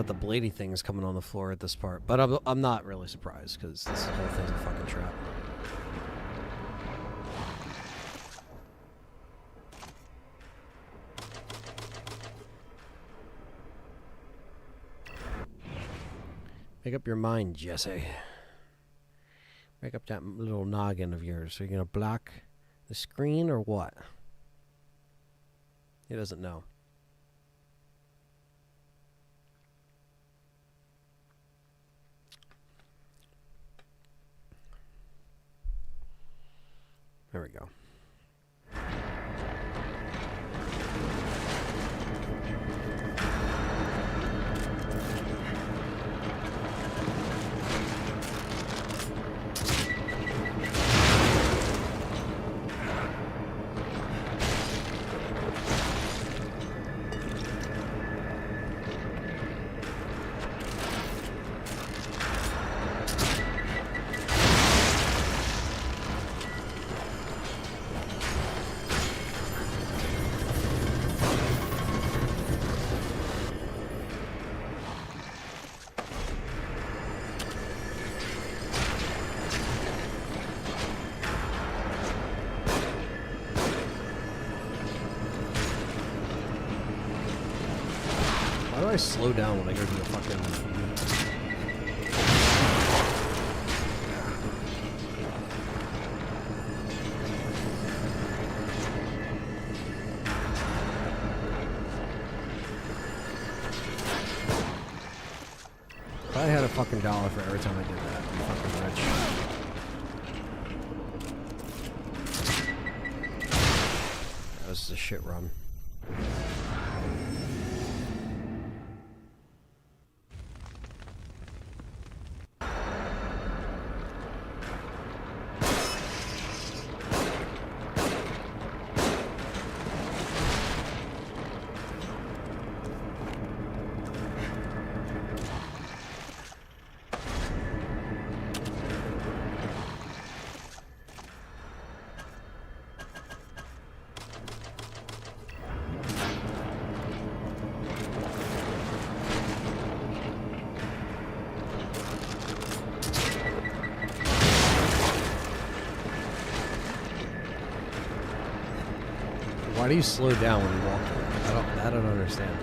[SPEAKER 1] about the bladey things coming on the floor at this part, but I'm not really surprised because this whole thing's a fucking trap. Make up your mind, Jesse. Make up that little noggin of yours. Are you gonna block the screen or what? He doesn't know. There we go. Why do I slow down when I go to the fucking... If I had a fucking dollar for every time I did that, I'm fucking rich. That was a shit run. Why do you slow down when you walk? I don't understand.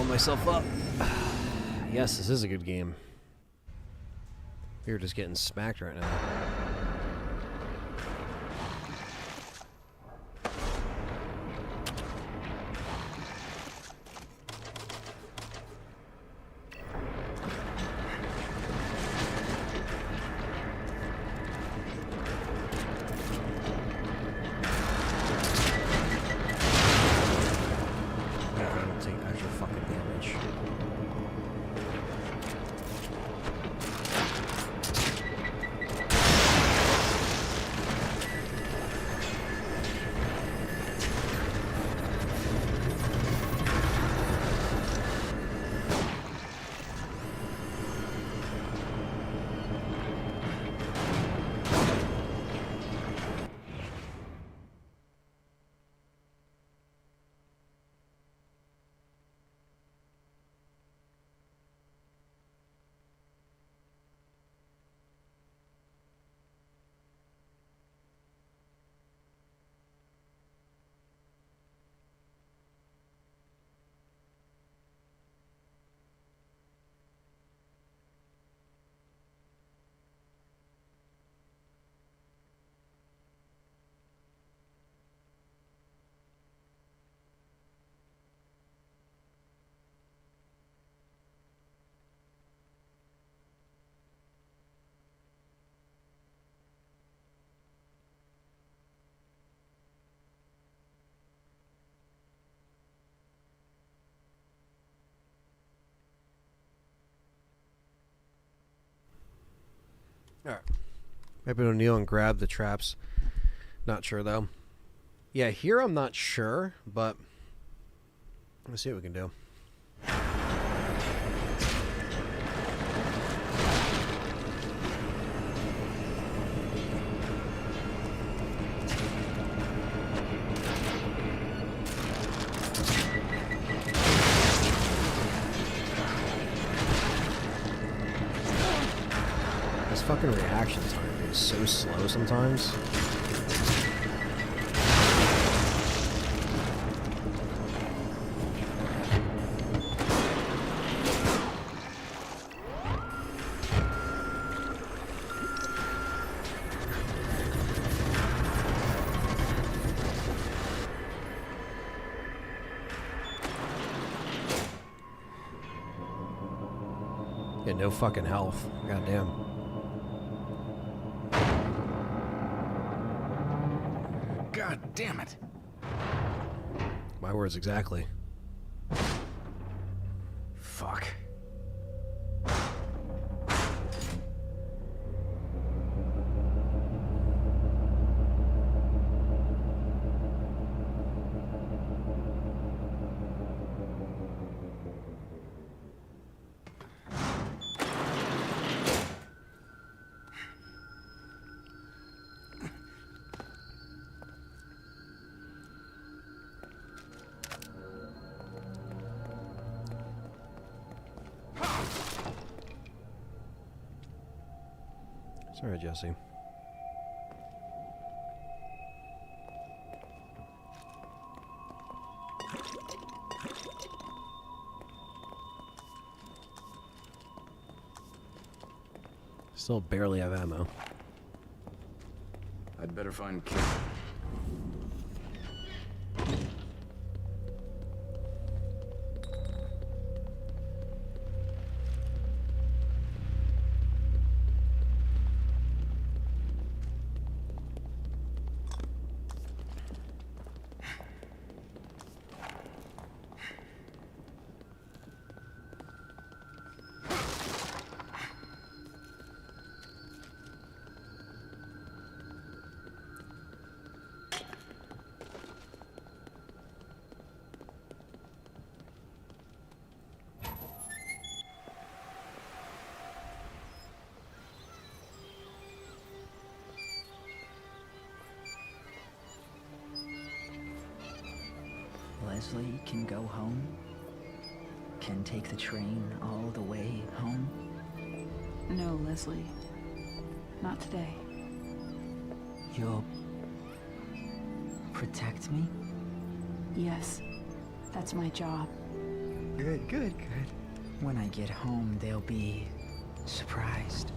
[SPEAKER 1] Myself up. Yes, this is a good game. We're just getting smacked right now. Alright. Maybe we'll kneel and grab the traps. Not sure, though. Yeah, here I'm not sure, but let's see what we can do. This fucking reaction time is so slow sometimes. Yeah, no fucking health. Goddamn.
[SPEAKER 3] God damn it.
[SPEAKER 1] My words exactly.
[SPEAKER 3] Fuck.
[SPEAKER 1] Sorry, Jesse. Still barely have ammo.
[SPEAKER 3] I'd better find Kid.
[SPEAKER 8] Leslie can go home? Can take the train all the way home?
[SPEAKER 7] No, Leslie. Not today.
[SPEAKER 8] You'll protect me?
[SPEAKER 7] Yes. That's my job.
[SPEAKER 8] Good, good, good. When I get home, they'll be surprised.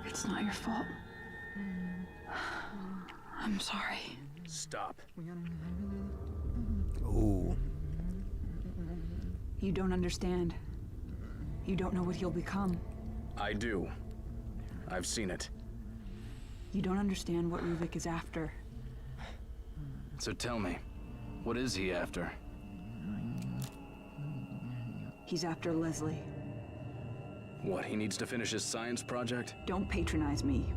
[SPEAKER 7] It's not your fault. I'm sorry.
[SPEAKER 3] Stop.
[SPEAKER 1] Ooh.
[SPEAKER 7] You don't understand. You don't know what he'll become.
[SPEAKER 3] I do. I've seen it.
[SPEAKER 7] You don't understand what Ruvik is after.
[SPEAKER 3] So tell me, what is he after?
[SPEAKER 7] He's after Leslie.
[SPEAKER 3] What, he needs to finish his science project?
[SPEAKER 7] Don't patronize me.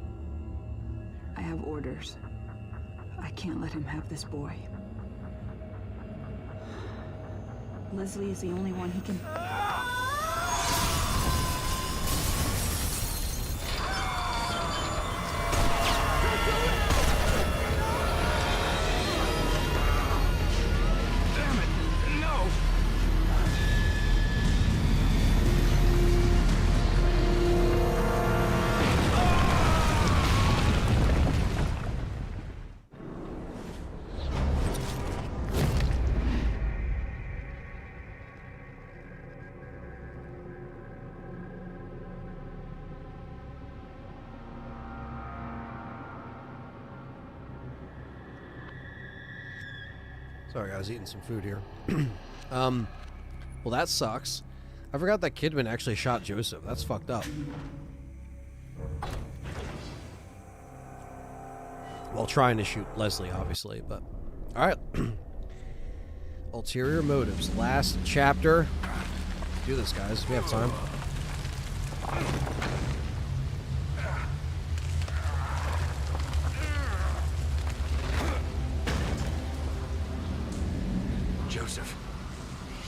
[SPEAKER 7] I have orders. I can't let him have this boy. Leslie is the only one he can...
[SPEAKER 3] Damn it! No!
[SPEAKER 1] Sorry, I was eating some food here. Well, that sucks. I forgot that Kidman actually shot Joseph. That's fucked up. while trying to shoot Leslie, obviously. But all right. Ulterior motives. Last chapter. Do this, guys. We have time.
[SPEAKER 3] Joseph,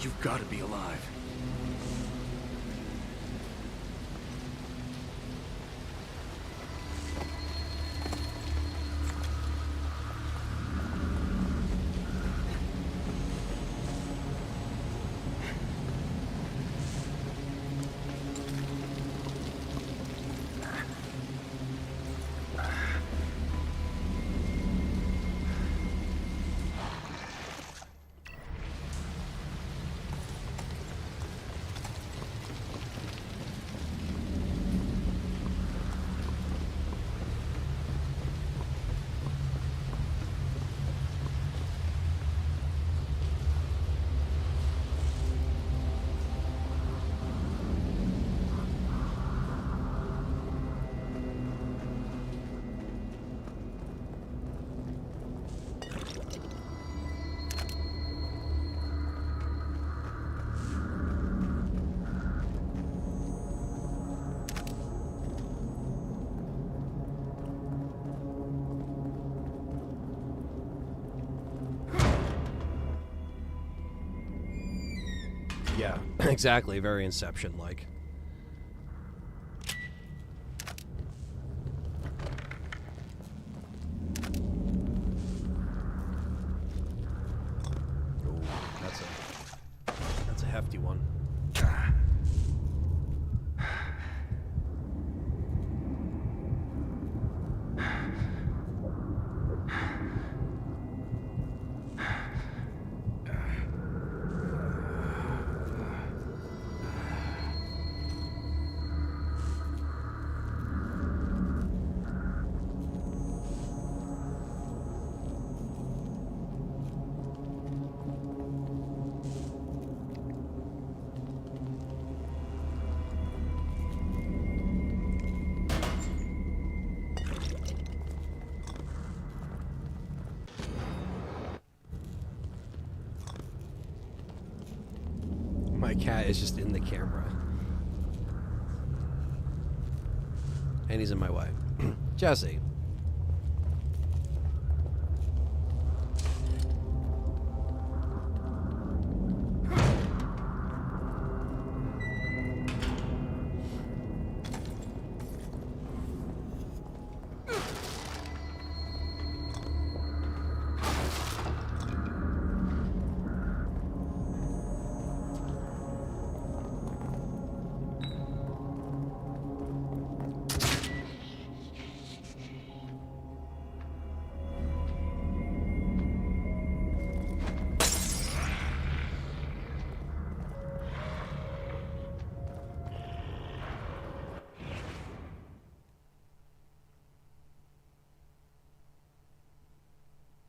[SPEAKER 3] you've got to be alive.
[SPEAKER 1] Yeah, exactly. Very Inception-like. Oh, that's a hefty one. My cat is just in the camera. And he's in my way. Jesse.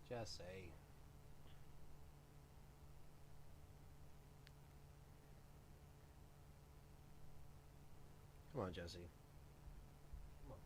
[SPEAKER 1] Jesse. Come on, Jesse. Come on.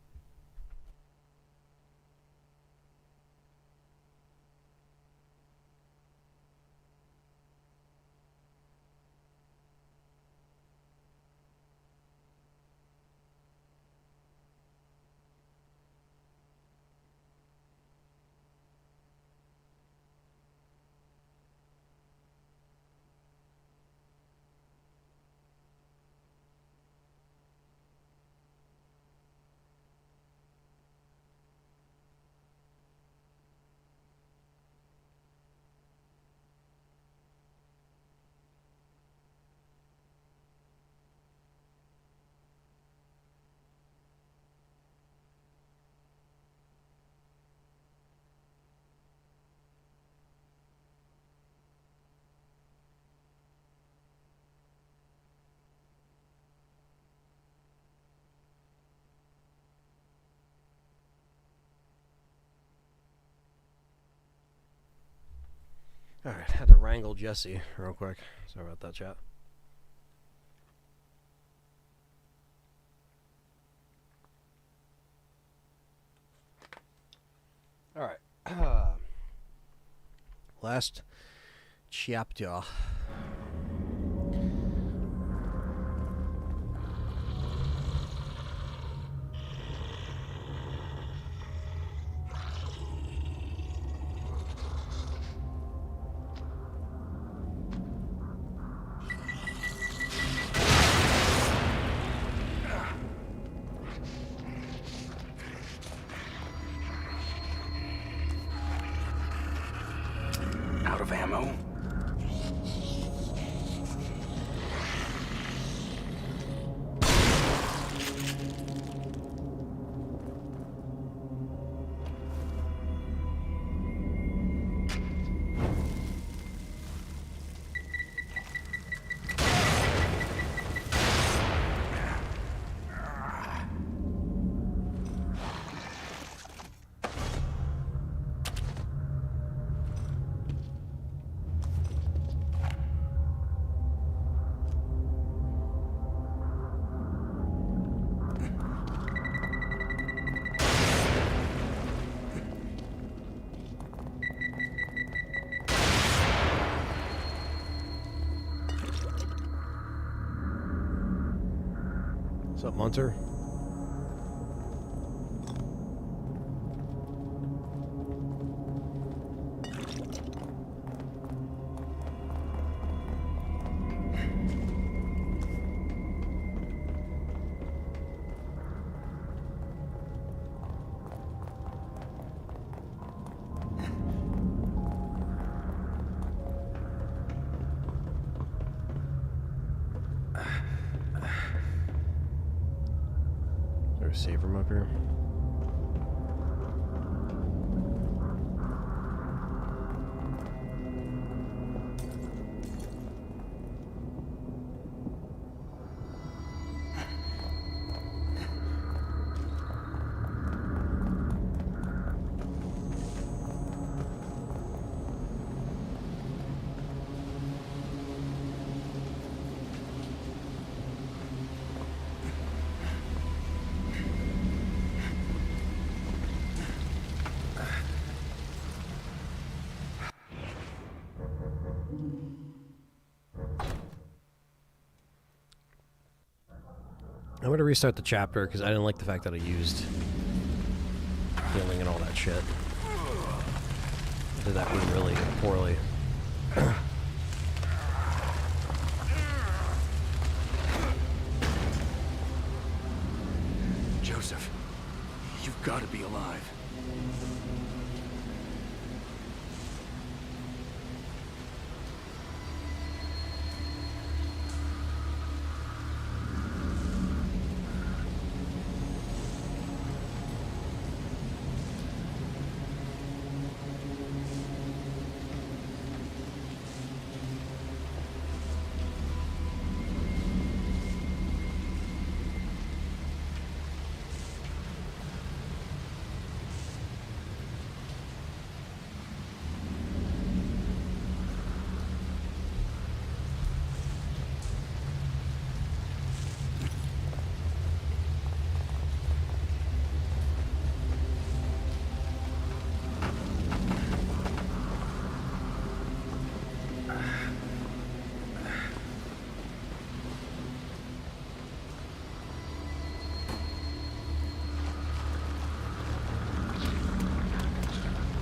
[SPEAKER 1] Alright, had to wrangle Jesse real quick. Sorry about that, chat. Alright. Last chapter.
[SPEAKER 3] Out of ammo?
[SPEAKER 1] What's up, Munter? Is there a save room up here? I'm going to restart the chapter because I didn't like the fact that I used healing and all that shit. I did that one really poorly.
[SPEAKER 3] Joseph, you've got to be alive.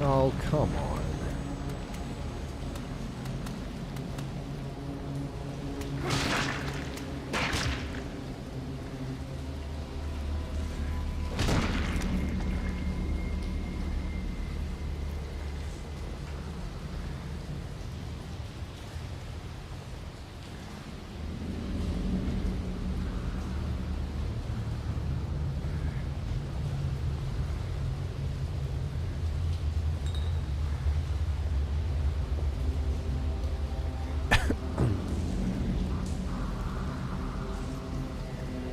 [SPEAKER 1] Oh, come on.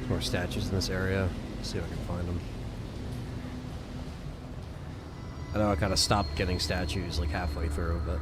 [SPEAKER 1] More statues in this area. Let's see if I can find them. I know I kind of stopped getting statues like halfway through, but...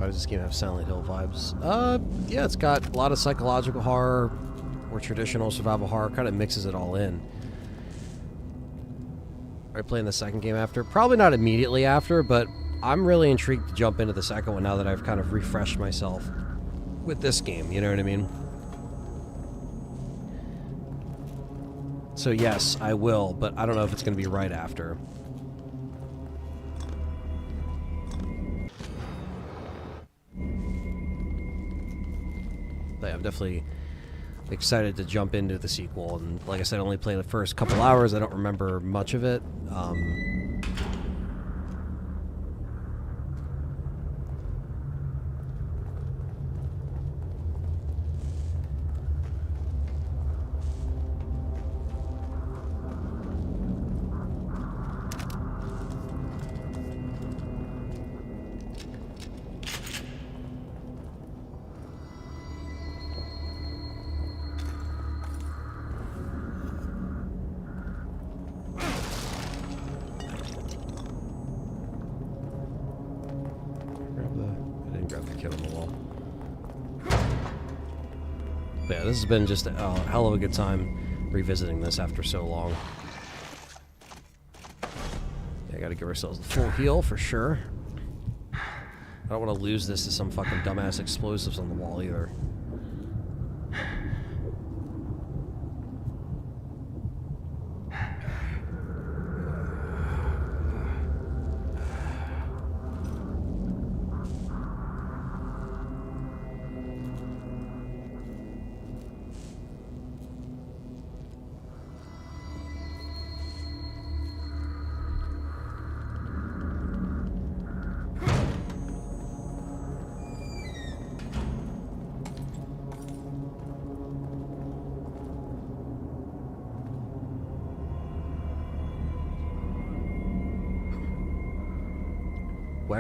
[SPEAKER 1] Why does this game have Silent Hill vibes? Yeah, it's got a lot of psychological horror or traditional survival horror. Kind of mixes it all in. Are you playing the second game after? Probably not immediately after, but I'm really intrigued to jump into the second one now that I've kind of refreshed myself with this game. You know what I mean? So yes, I will, but I don't know if it's going to be right after. But I'm definitely excited to jump into the sequel, and like I said, I only played the first couple hours. I don't remember much of it. But yeah, this has been just a hell of a good time revisiting this after so long. Yeah, gotta give ourselves the full heal for sure. I don't want to lose this to some fucking dumbass explosives on the wall either.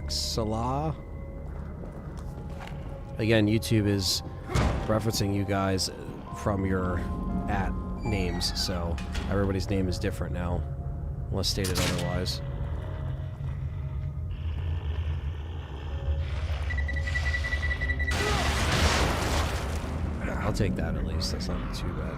[SPEAKER 1] Cassella. Again, YouTube is referencing you guys from your @ names, so everybody's name is different now, unless stated otherwise. I'll take that at least. That's not too bad.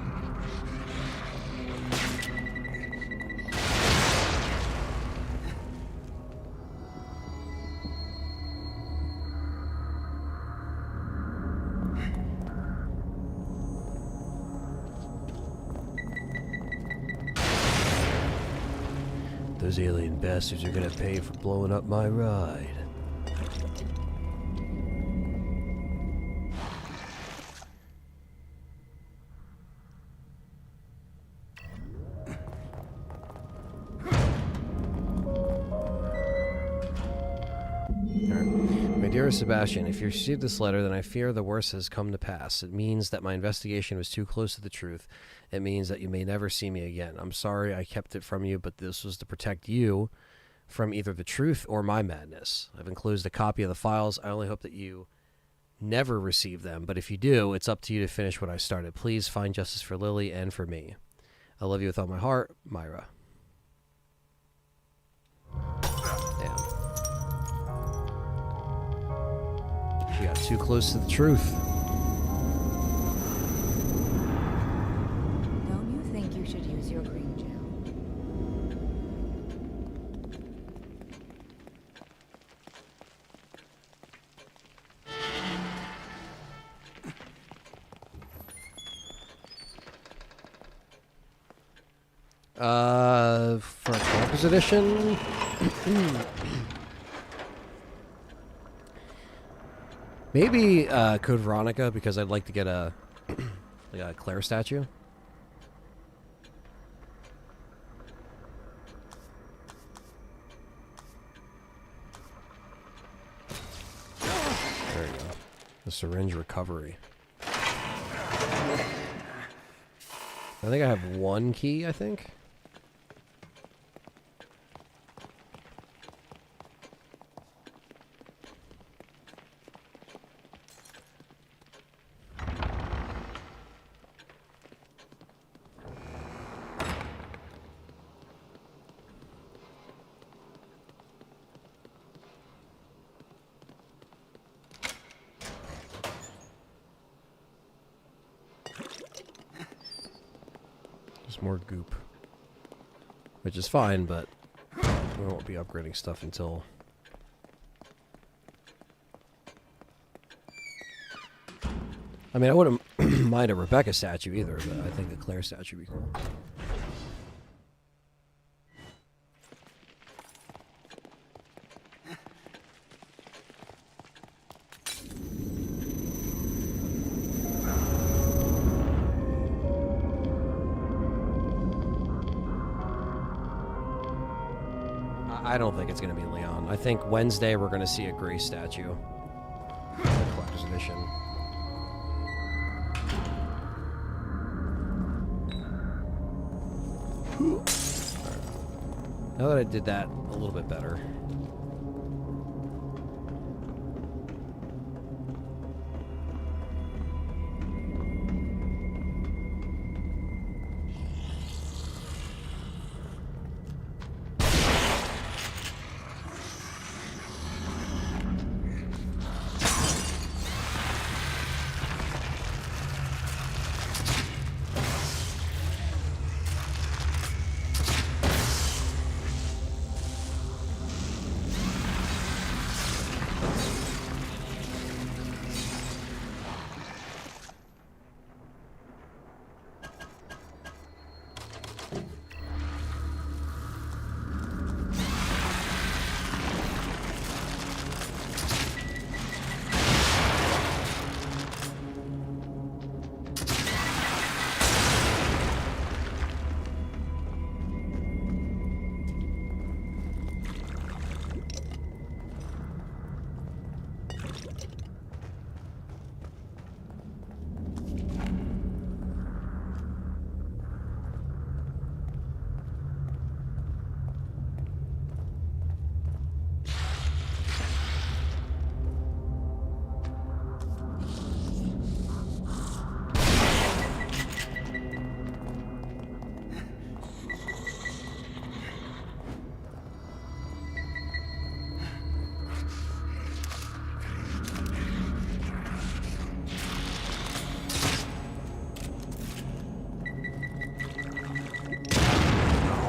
[SPEAKER 1] Those alien bastards are gonna pay for blowing up my ride. My dearest Sebastian, if you received this letter, then I fear the worst has come to pass. It means that my investigation was too close to the truth. It means that you may never see me again. I'm sorry I kept it from you, but this was to protect you from either the truth or my madness. I've enclosed a copy of the files. I only hope that you never receive them, but if you do, it's up to you to finish what I started. Please find justice for Lily and for me. I love you with all my heart, Myra. Damn. She got too close to the truth.
[SPEAKER 4] Don't you think you should use your green gel?
[SPEAKER 1] For a collector's edition? Maybe Code Veronica, because I'd like to get a like a Claire statue. There you go. The syringe recovery. I think I have one key, I think. Just more goop. Which is fine, but we won't be upgrading stuff until... I mean, I wouldn't mind a Rebecca statue either, but I think the Claire statue would be cool. I don't think it's going to be Leon. I think Wednesday we're going to see a Grace statue. Collector's edition. Now that I did that a little bit better.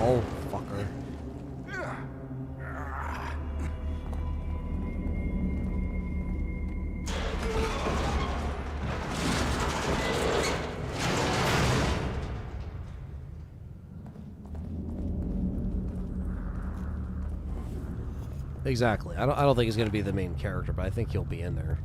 [SPEAKER 1] Oh, fucker. Exactly. I don't think he's going to be the main character, but I think he'll be in there.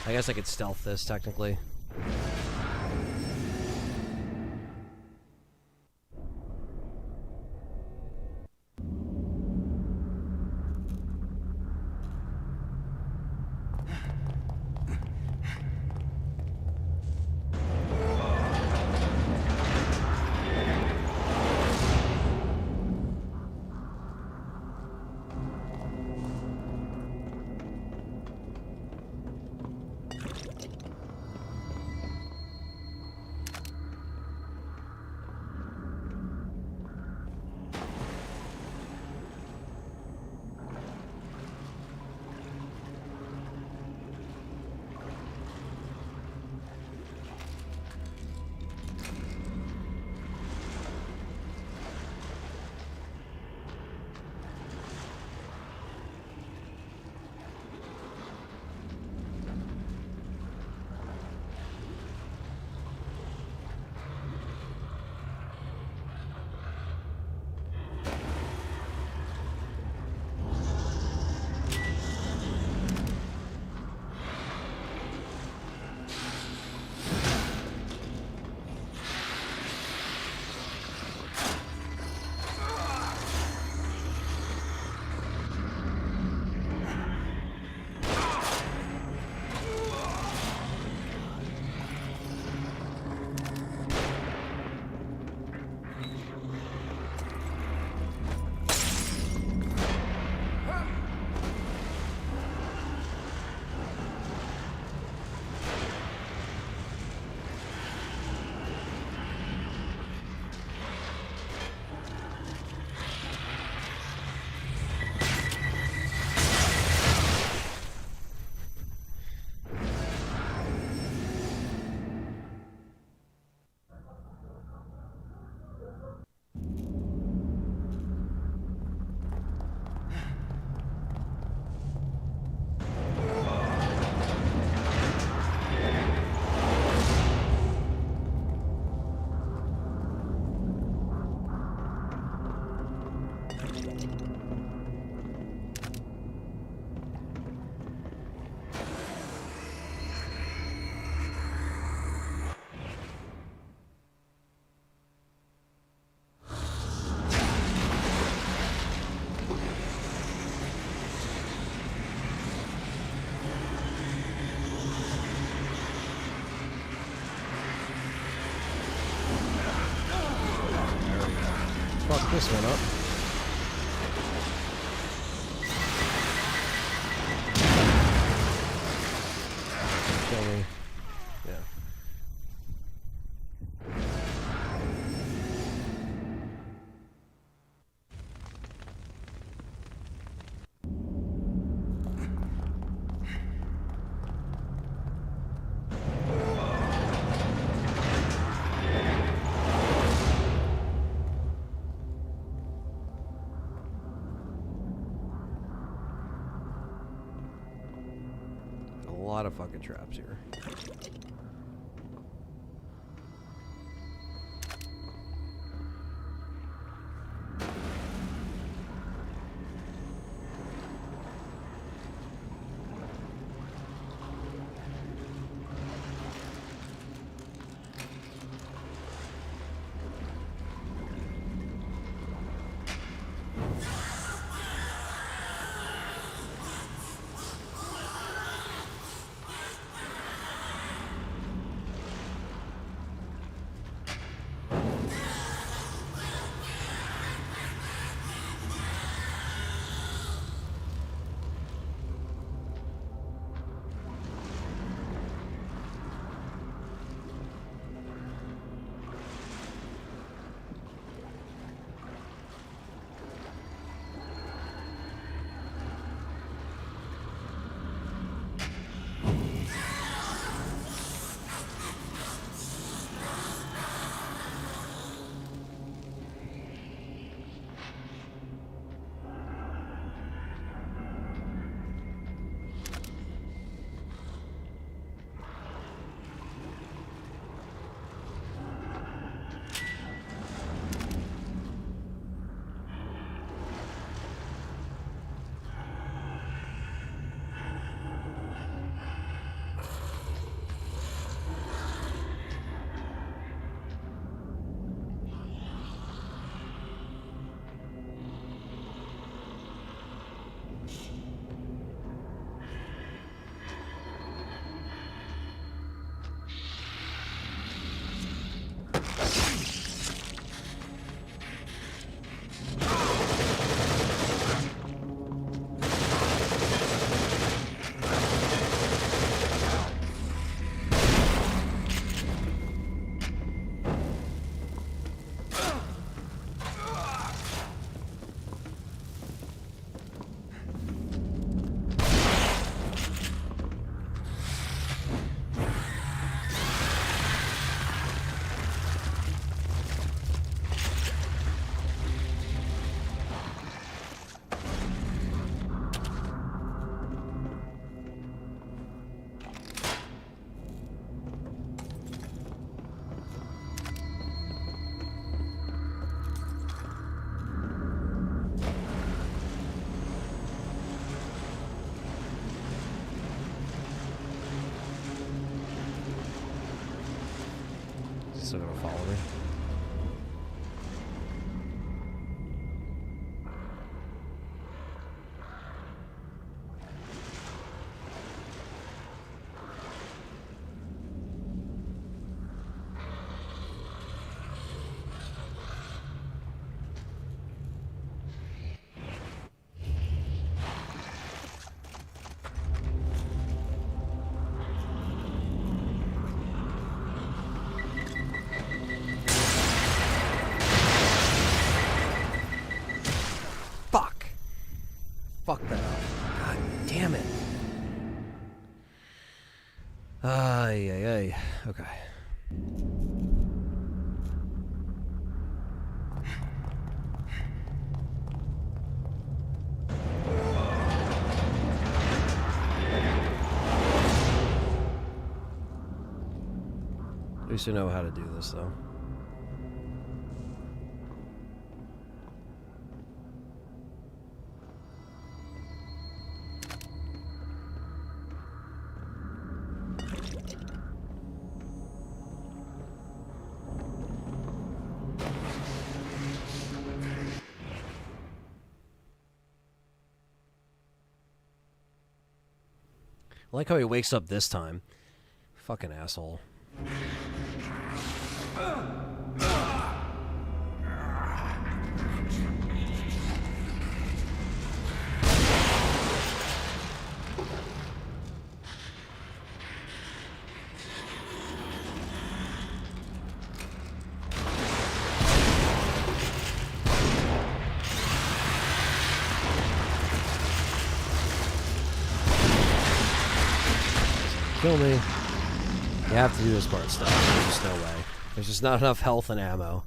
[SPEAKER 1] I guess I could stealth this, technically. this one up. Kill me. Yeah. A lot of fucking traps here. Still gonna follow me. Fuck that up. God damn it. Ay, ay, ay. Okay. At least I know how to do this, though. I like how he wakes up this time. Fucking asshole. kill me. You have to do this part stuff. There's just no way. There's just not enough health and ammo.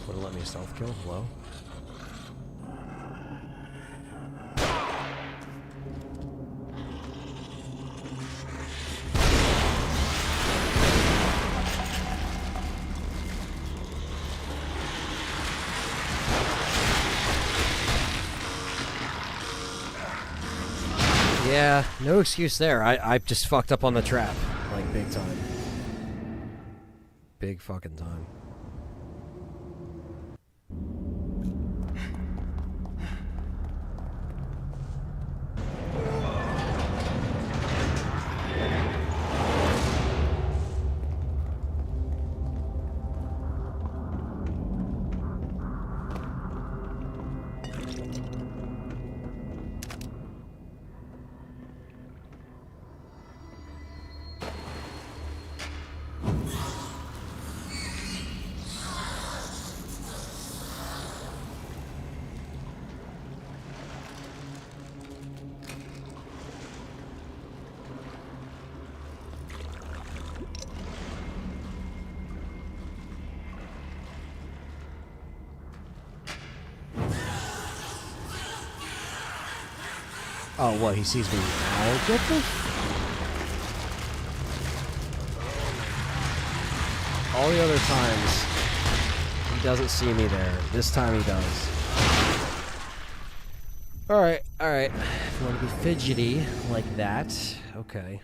[SPEAKER 1] Wouldn't let me stealth kill? Hello? Yeah, no excuse there. I just fucked up on the trap. Like, big time. Big fucking time. Oh, what? He sees me now? Get the... All the other times, he doesn't see me there. This time he does. Alright, alright. If you want to be fidgety like that, okay.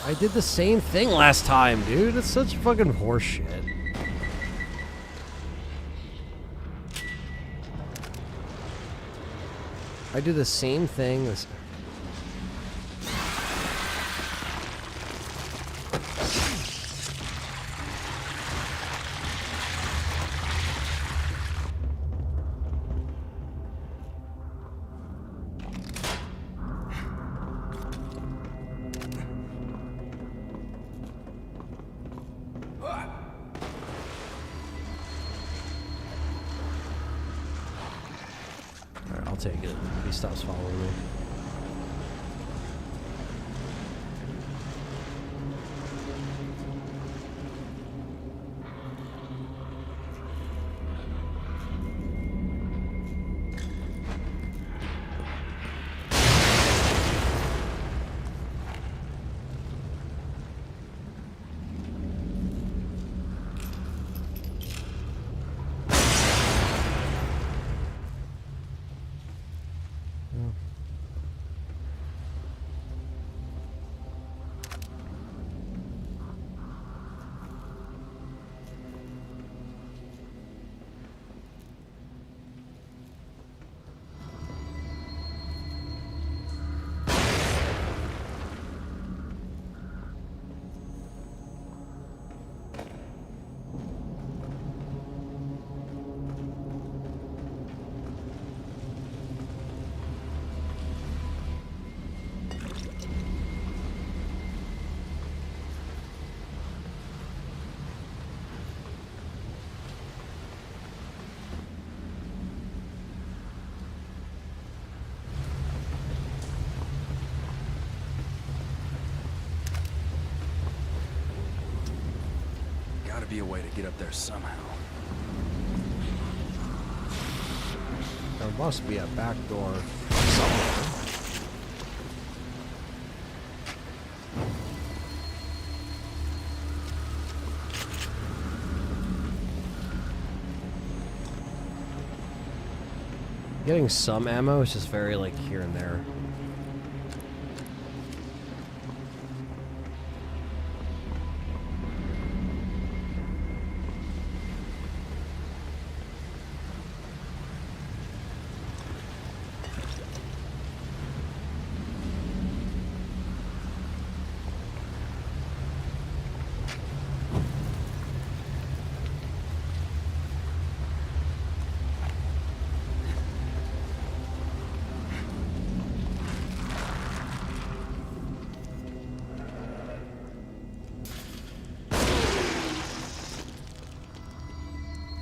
[SPEAKER 1] I did the same thing last time, dude. It's such fucking horseshit. I do the same thing. I'll take it. He stops following me.
[SPEAKER 3] Gotta be a way to get up there somehow.
[SPEAKER 1] There must be a back door somewhere. Getting some ammo is just very like here and there.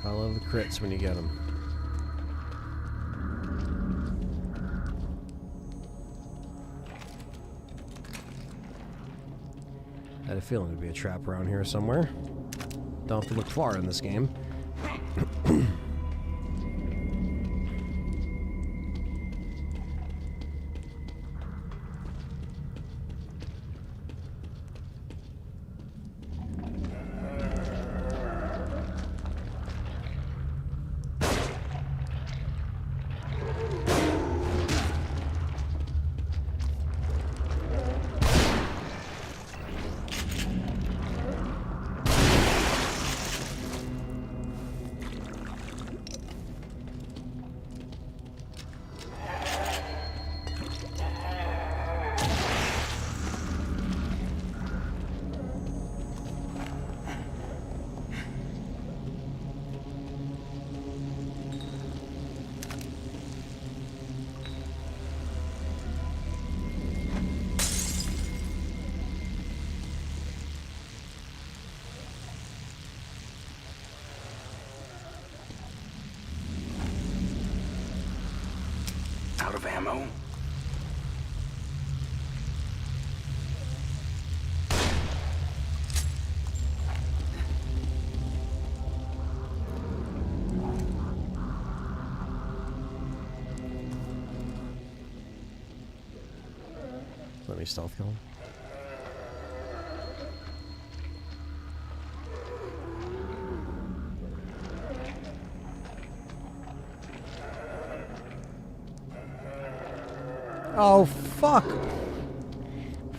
[SPEAKER 1] I love the crits when you get them. I had a feeling there'd be a trap around here somewhere. Don't have to look far in this game.
[SPEAKER 3] Out of ammo?
[SPEAKER 1] Let me stealth kill him. Oh, fuck.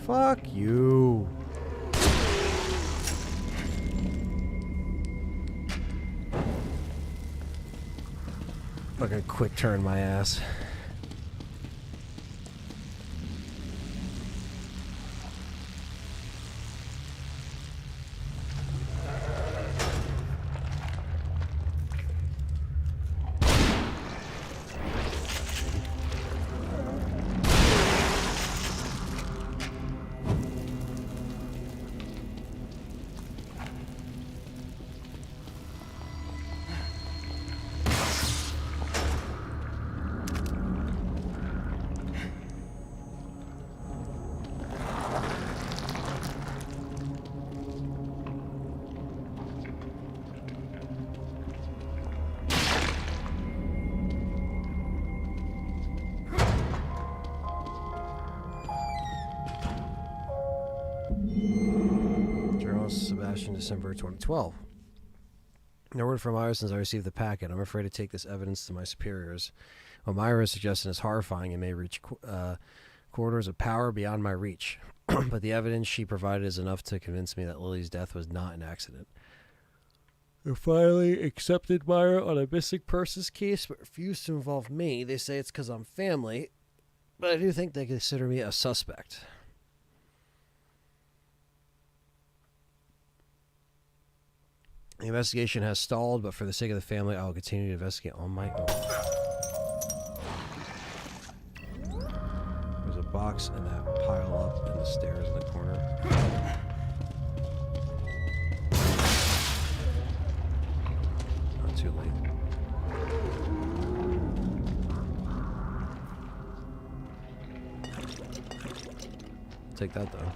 [SPEAKER 1] Fuck you. Fucking quick turn my ass. Sebastian, December 2012. No word from Myra since I received the packet. I'm afraid to take this evidence to my superiors. What Myra is suggesting is horrifying and may reach corridors of power beyond my reach. But the evidence she provided is enough to convince me that Lily's death was not an accident. They finally accepted Myra on a missing persons case, but refused to involve me. They say it's because I'm family, but I do think they consider me a suspect. The investigation has stalled, but for the sake of the family, I will continue to investigate on my own. There's a box in that pile up in the stairs in the corner. Not too late. Take that though.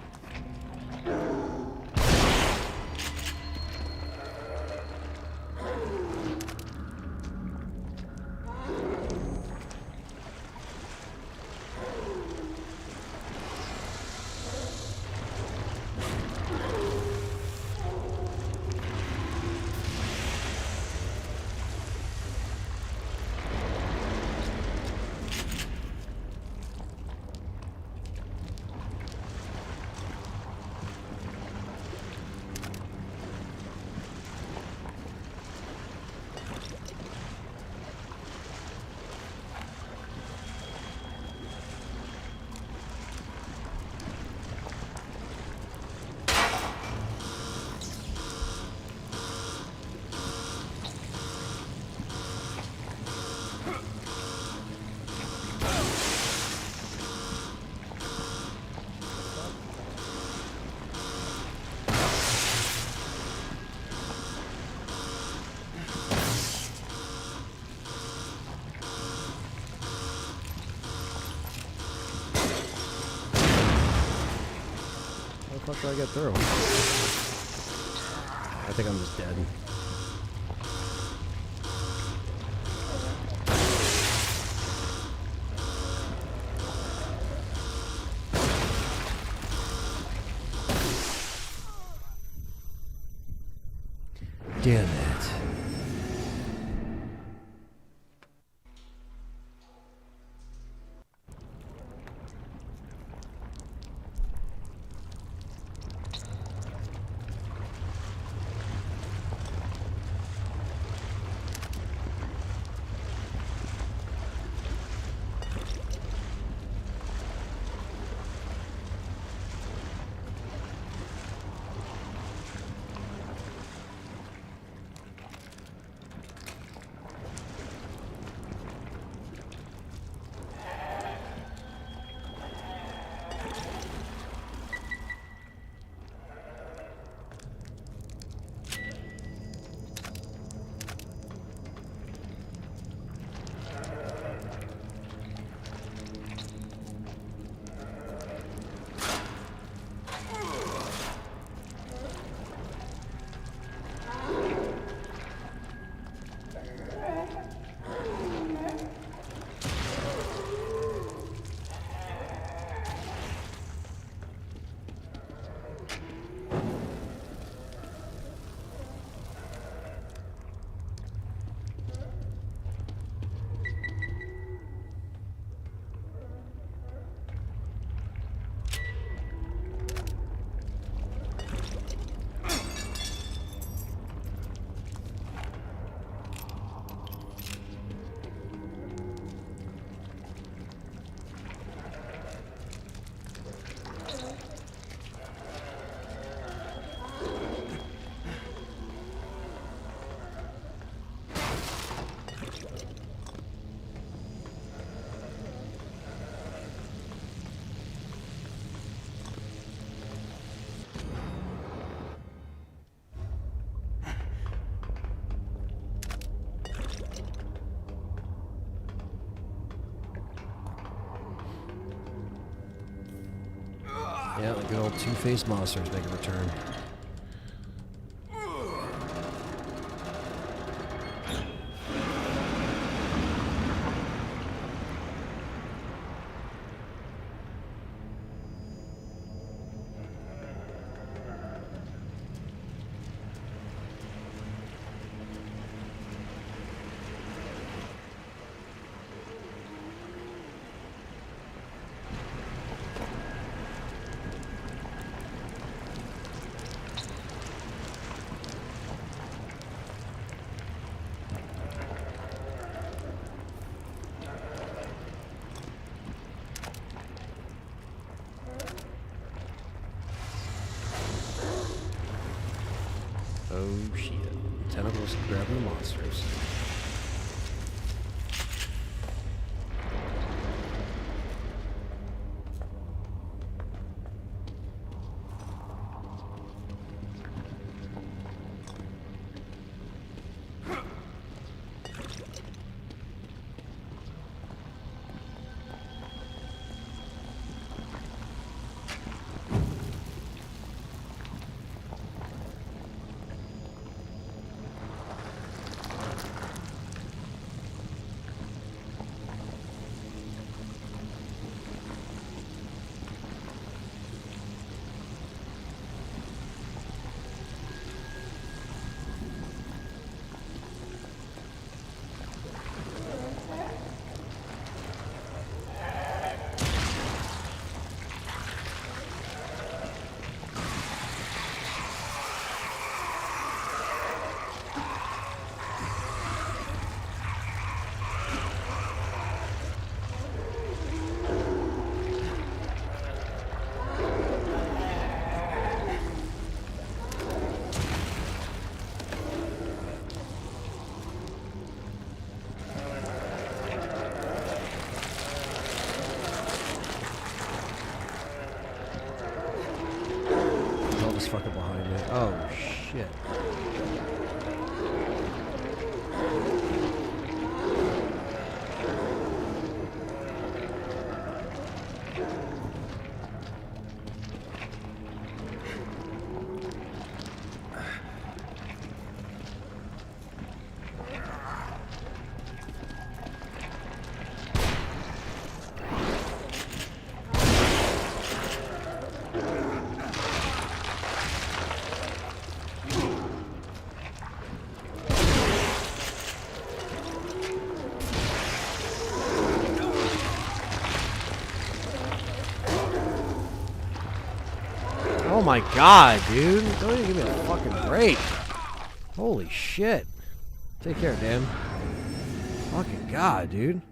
[SPEAKER 1] How the fuck do I get through? I think I'm just dead. Damn it. Yeah, the good old two-faced monsters make a return. Oh shit. Tentacles grabbing the monsters. Fucking behind me. Oh shit. Oh my god, dude. Don't even give me a fucking break. Holy shit. Take care, Dan. Fucking god, dude.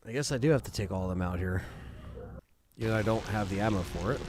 [SPEAKER 1] I guess I do have to take all of them out here. You know, I don't have the ammo for it.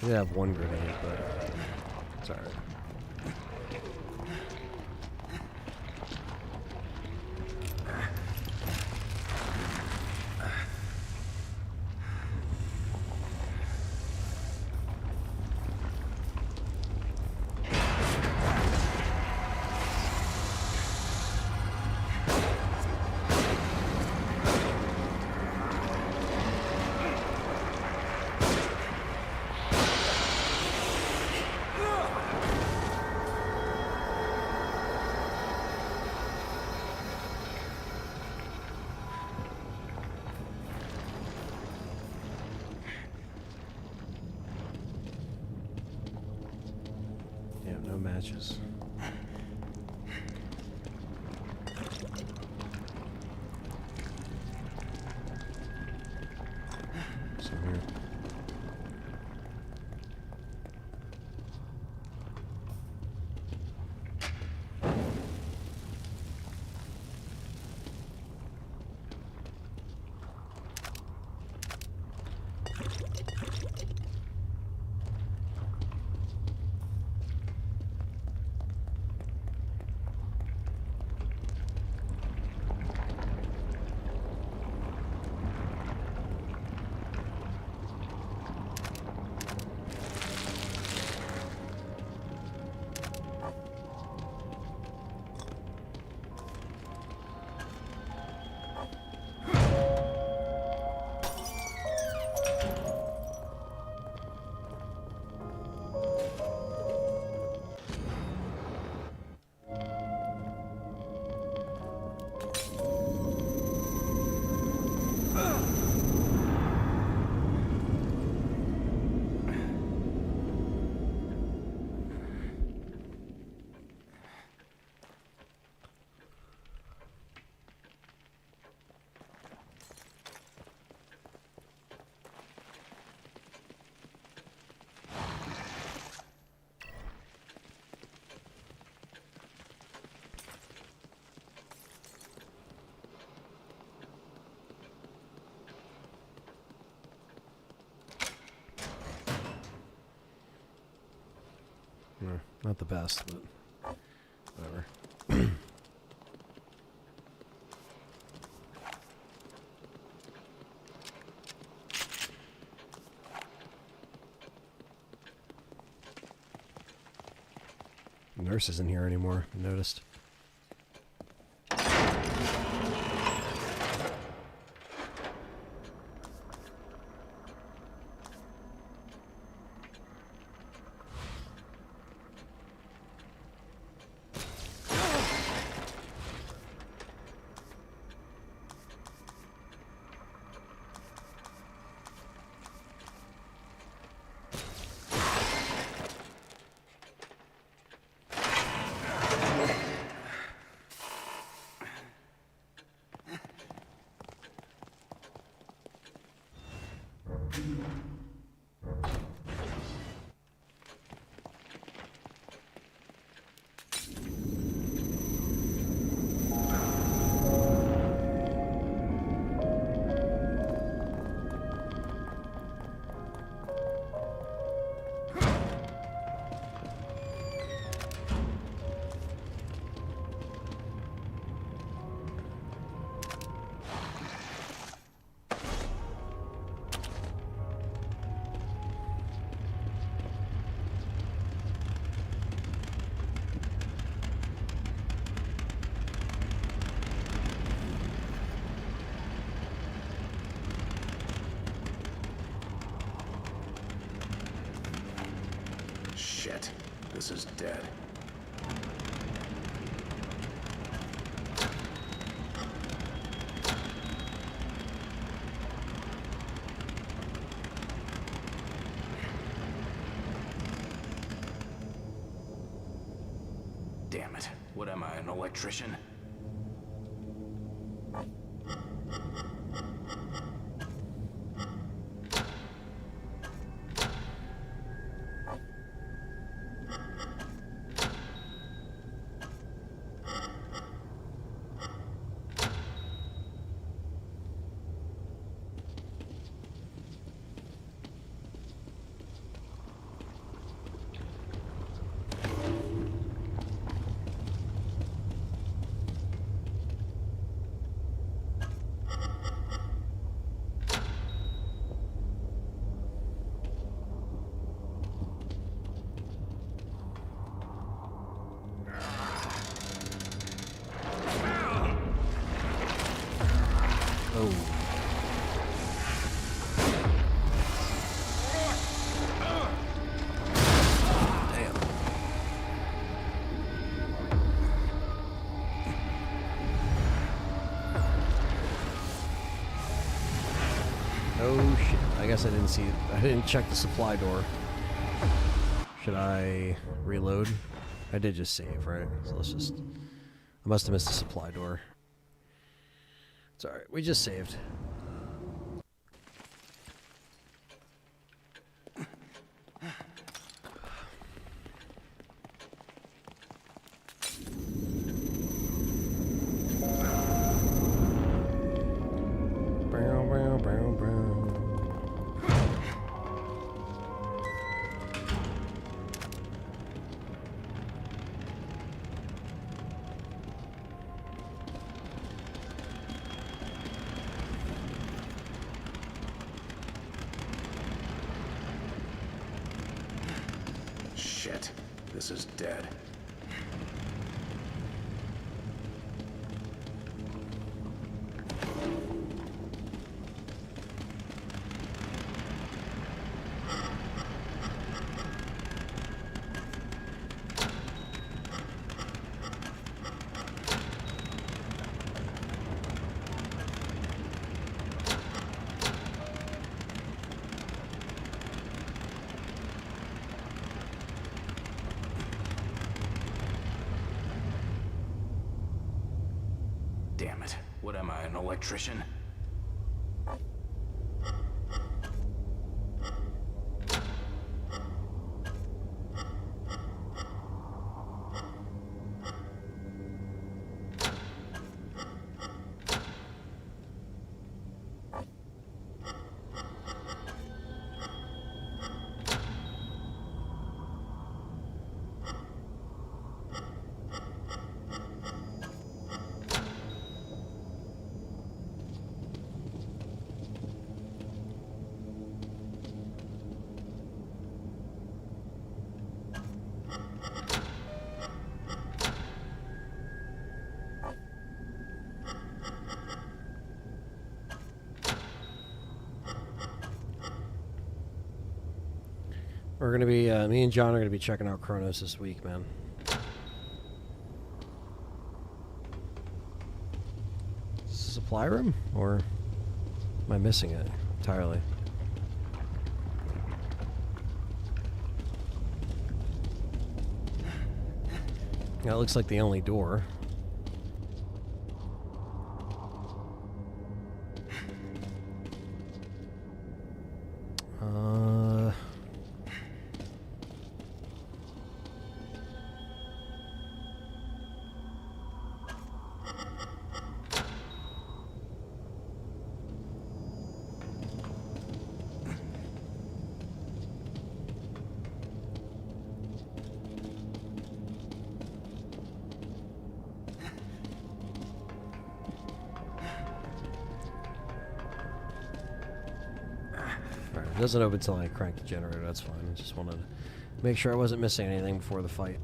[SPEAKER 1] did have one grenade, but it's alright. No matches. So here. Not the best, but whatever. Nurse isn't here anymore, I noticed.
[SPEAKER 2] Shit. This is dead. Damn it. What am I, an electrician?
[SPEAKER 1] Oh. Damn. Oh shit. I guess I didn't see it. I didn't check the supply door. Should I reload? I did just save, right? So let's just... I must have missed the supply door. It's alright. We just saved.
[SPEAKER 2] Shit. This is dead. Damn it. What am I, an electrician?
[SPEAKER 1] We're gonna be, me and John are gonna be checking out Kronos this week, man. Supply room? Or am I missing it entirely? Yeah, it looks like the only door. It doesn't open until I crank the generator, that's fine. I just wanted to make sure I wasn't missing anything before the fight.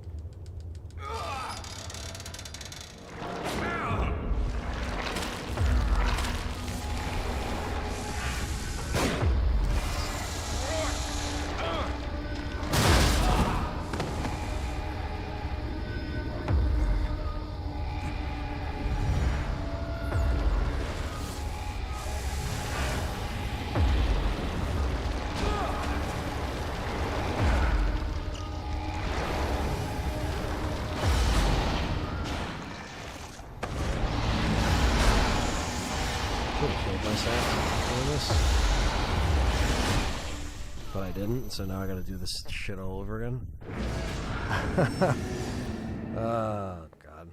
[SPEAKER 1] But I didn't, so now I gotta do this shit all over again. Oh, God.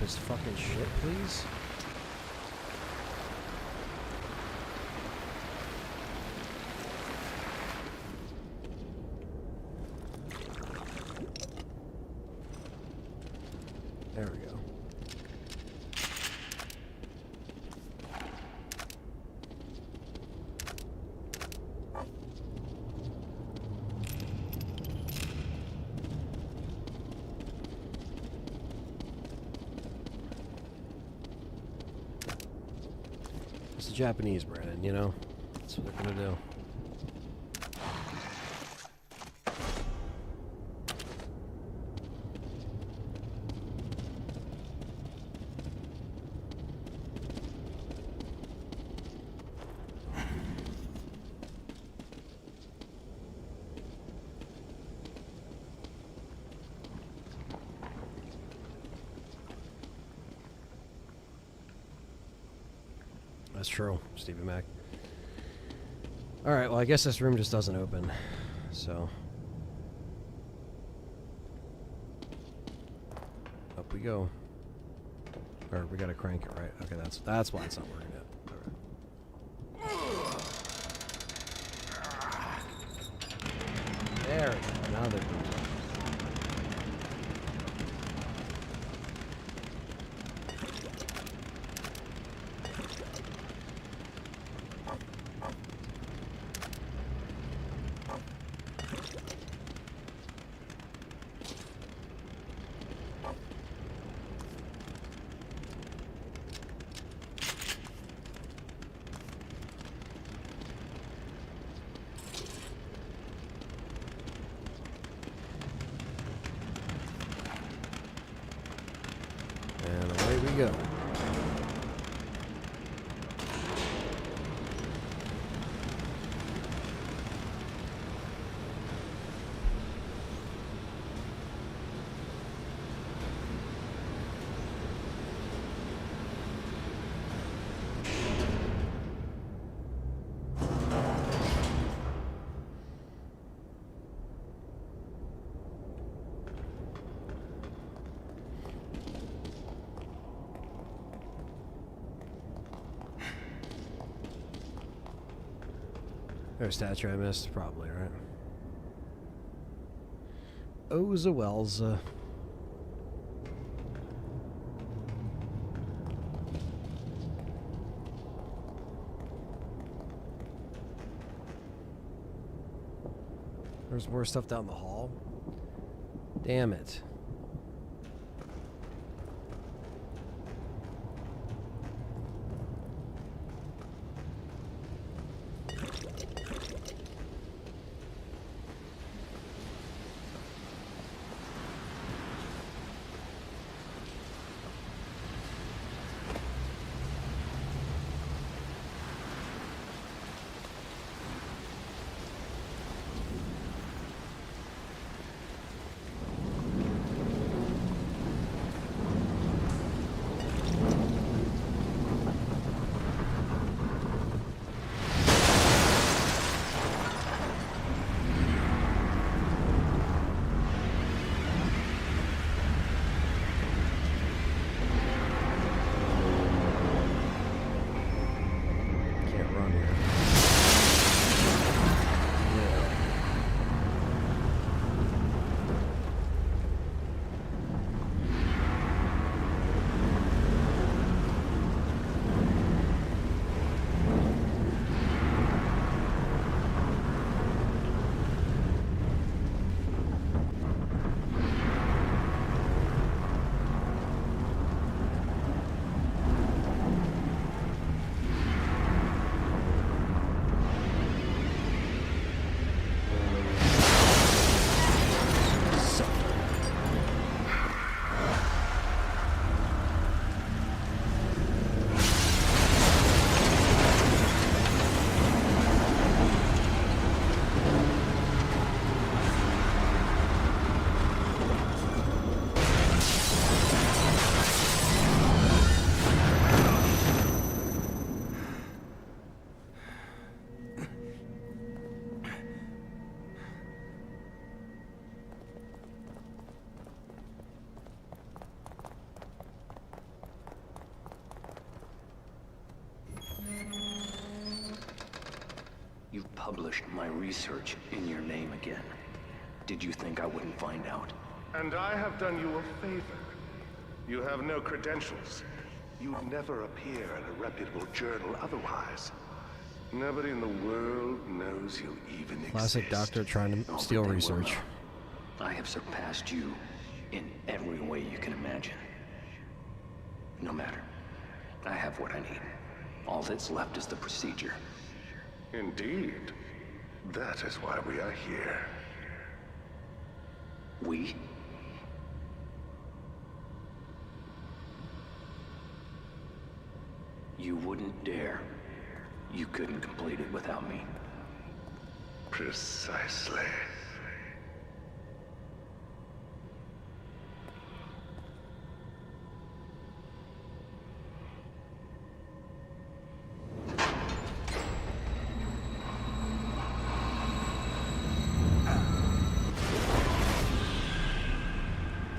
[SPEAKER 1] his fucking shit, please? There we go. It's the Japanese, Brandon, you know? That's what they're gonna do. That's true, Stevie Mac. Alright, well, I guess this room just doesn't open. So. Up we go. Or we gotta crank it, right? Okay, that's why it's not working yet. Alright. There we go. Now they're moving. And away we go. There's a statue I missed, probably, right? Oh, the wells. There's more stuff down the hall. Damn it.
[SPEAKER 2] published my research in your name again. Did you think I wouldn't find out?
[SPEAKER 11] And I have done you a favor. You have no credentials. You'd never appear in a reputable journal otherwise. Nobody in the world knows you even exist.
[SPEAKER 1] Classic doctor trying to steal research.
[SPEAKER 2] I have surpassed you in every way you can imagine. No matter. I have what I need. All that's left is the procedure.
[SPEAKER 11] Indeed. That is why we are here.
[SPEAKER 2] We? You wouldn't dare. You couldn't complete it without me.
[SPEAKER 11] Precisely.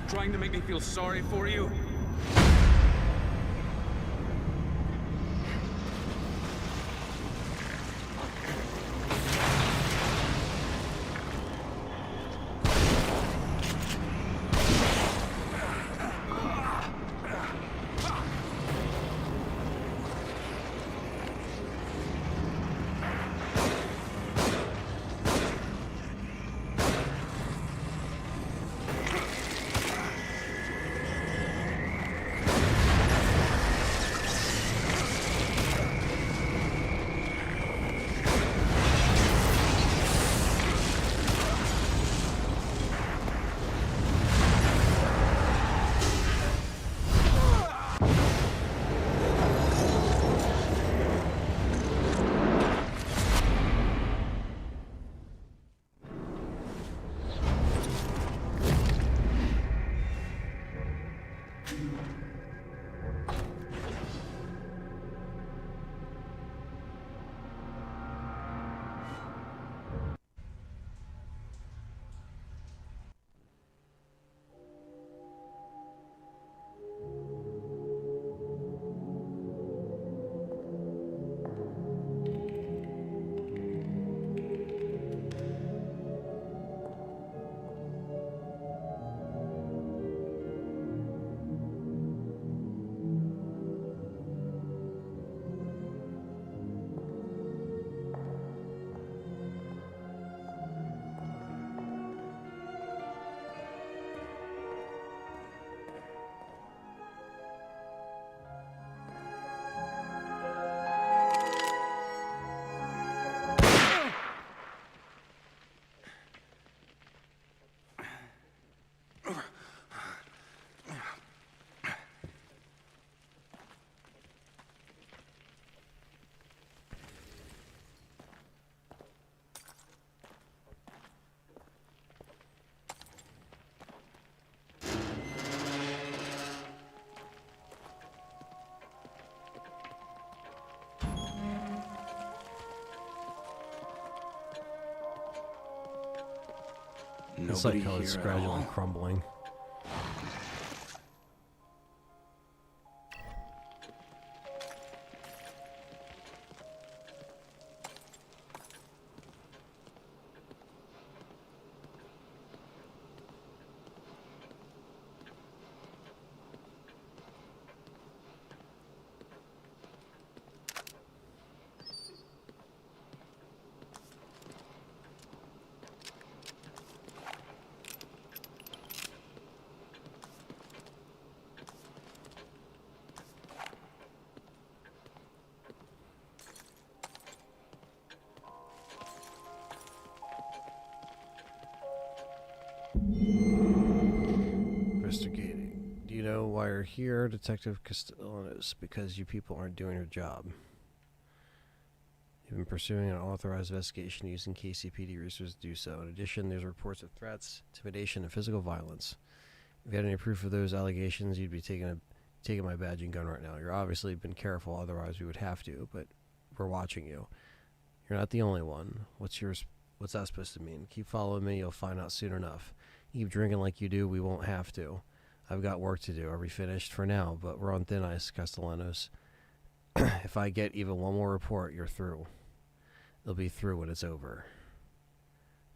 [SPEAKER 5] Trying to make me feel sorry for you?
[SPEAKER 1] It's like how it's gradually crumbling. Investigating. Do you know why you're here, Detective Cassella? Because you people aren't doing your job. You've been pursuing an authorized investigation using KCPD resources to do so. In addition, there's reports of threats, intimidation, and physical violence. If you had any proof of those allegations, you'd be taking my badge and gun right now. You're obviously been careful, otherwise we would have to, but we're watching you. You're not the only one. What's that supposed to mean? Keep following me, you'll find out soon enough. Keep drinking like you do, we won't have to. I've got work to do. Are we finished? For now, but we're on thin ice, Castellanos. If I get even one more report, you're through. They'll be through when it's over.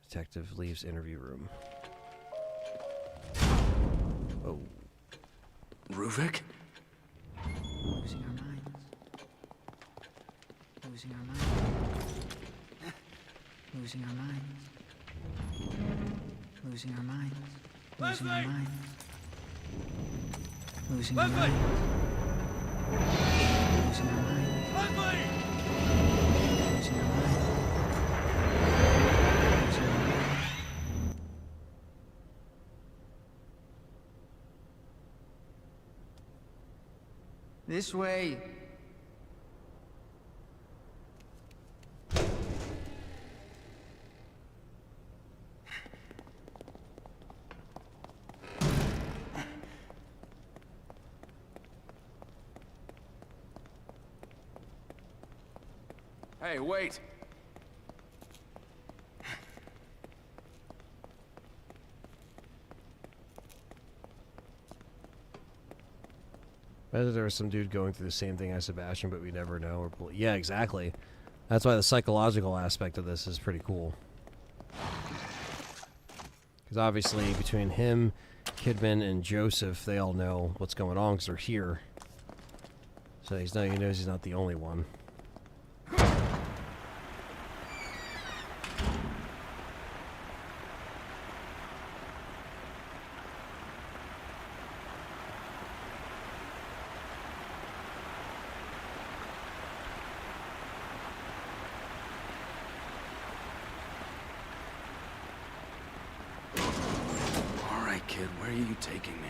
[SPEAKER 1] Detective leaves interview room. Oh.
[SPEAKER 3] Ruvik?
[SPEAKER 8] Losing our minds. Losing our minds. Losing our minds. Losing our minds. Losing our minds. Losing our minds. Losing our minds. Losing our minds. This way.
[SPEAKER 3] Hey, wait!
[SPEAKER 1] Whether there was some dude going through the same thing as Sebastian, but we never know. Or yeah, exactly. That's why the psychological aspect of this is pretty cool. Because obviously, between him, Kidman, and Joseph, they all know what's going on because they're here. So he knows he's not the only one.
[SPEAKER 3] Kid, where are you taking me?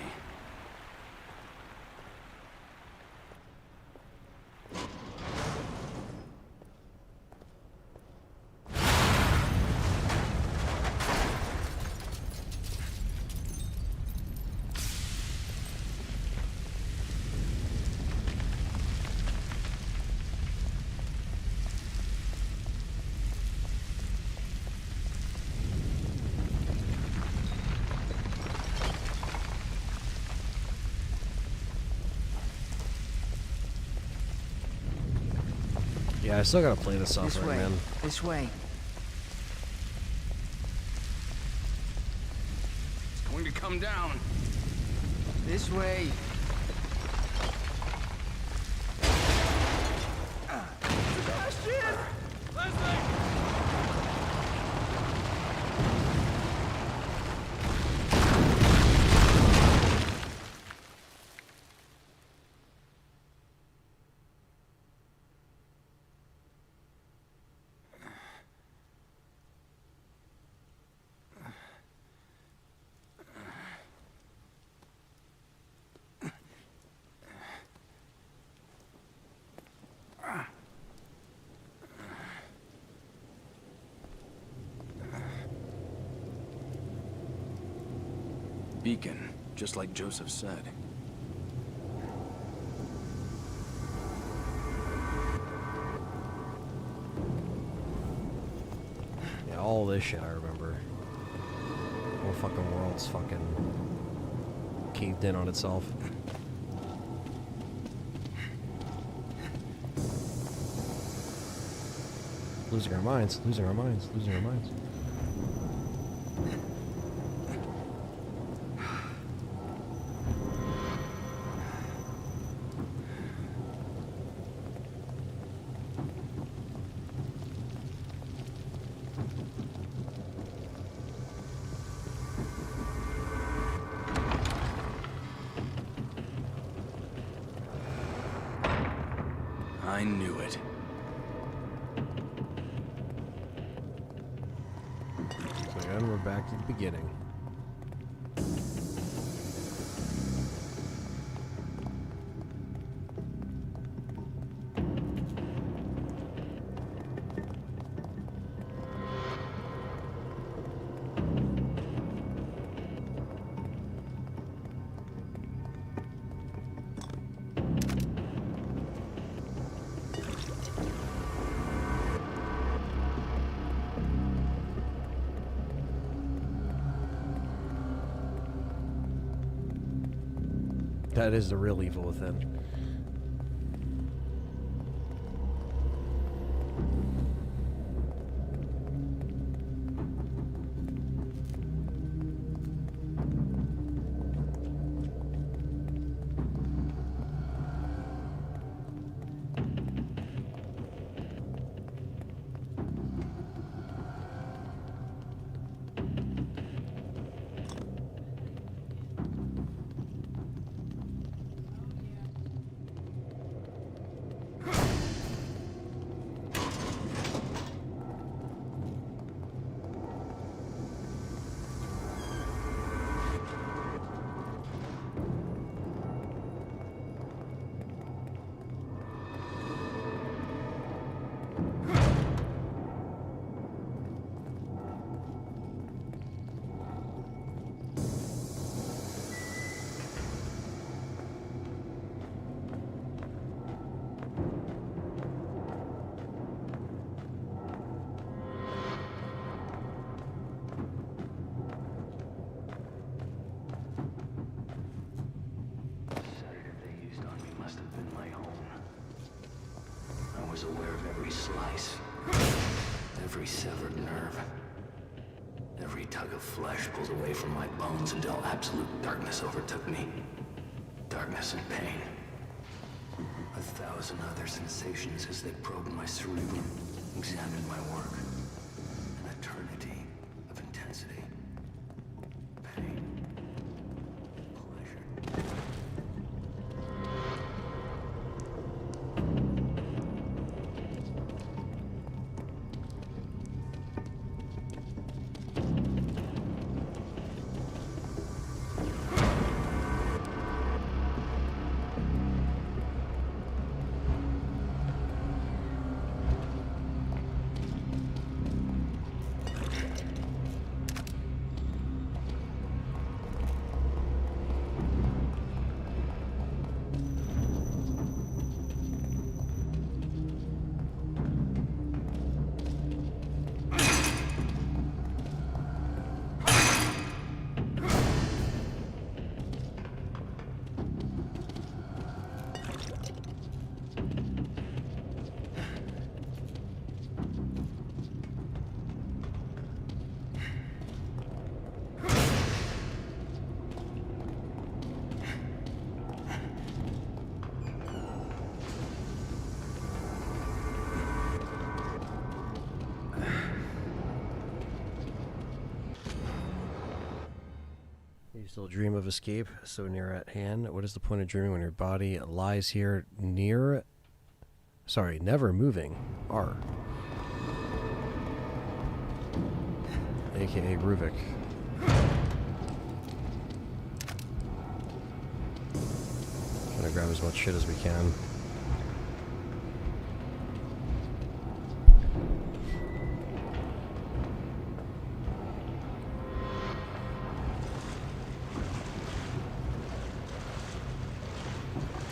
[SPEAKER 1] Yeah, I still gotta play this
[SPEAKER 8] This
[SPEAKER 1] software,
[SPEAKER 8] way.
[SPEAKER 1] man.
[SPEAKER 8] This way.
[SPEAKER 3] It's going to come down.
[SPEAKER 8] This way.
[SPEAKER 5] Sebastian! Leslie!
[SPEAKER 3] Beacon, just like Joseph said.
[SPEAKER 1] Yeah, all this shit I remember. The whole fucking world's fucking caved in on itself. Losing our minds, losing our minds, losing our minds.
[SPEAKER 3] I knew it.
[SPEAKER 1] And we're back to the beginning. That is the real evil within.
[SPEAKER 2] aware of every slice, every severed nerve, every tug of flesh pulled away from my bones until absolute darkness overtook me. Darkness and pain. 1,000 other sensations as they probed my cerebrum, examined my work. An eternity of intensity. Pain. Pleasure.
[SPEAKER 1] You still dream of escape, so near at hand. What is the point of dreaming when your body lies here never moving? R. AKA Ruvik. Trying to grab as much shit as we can.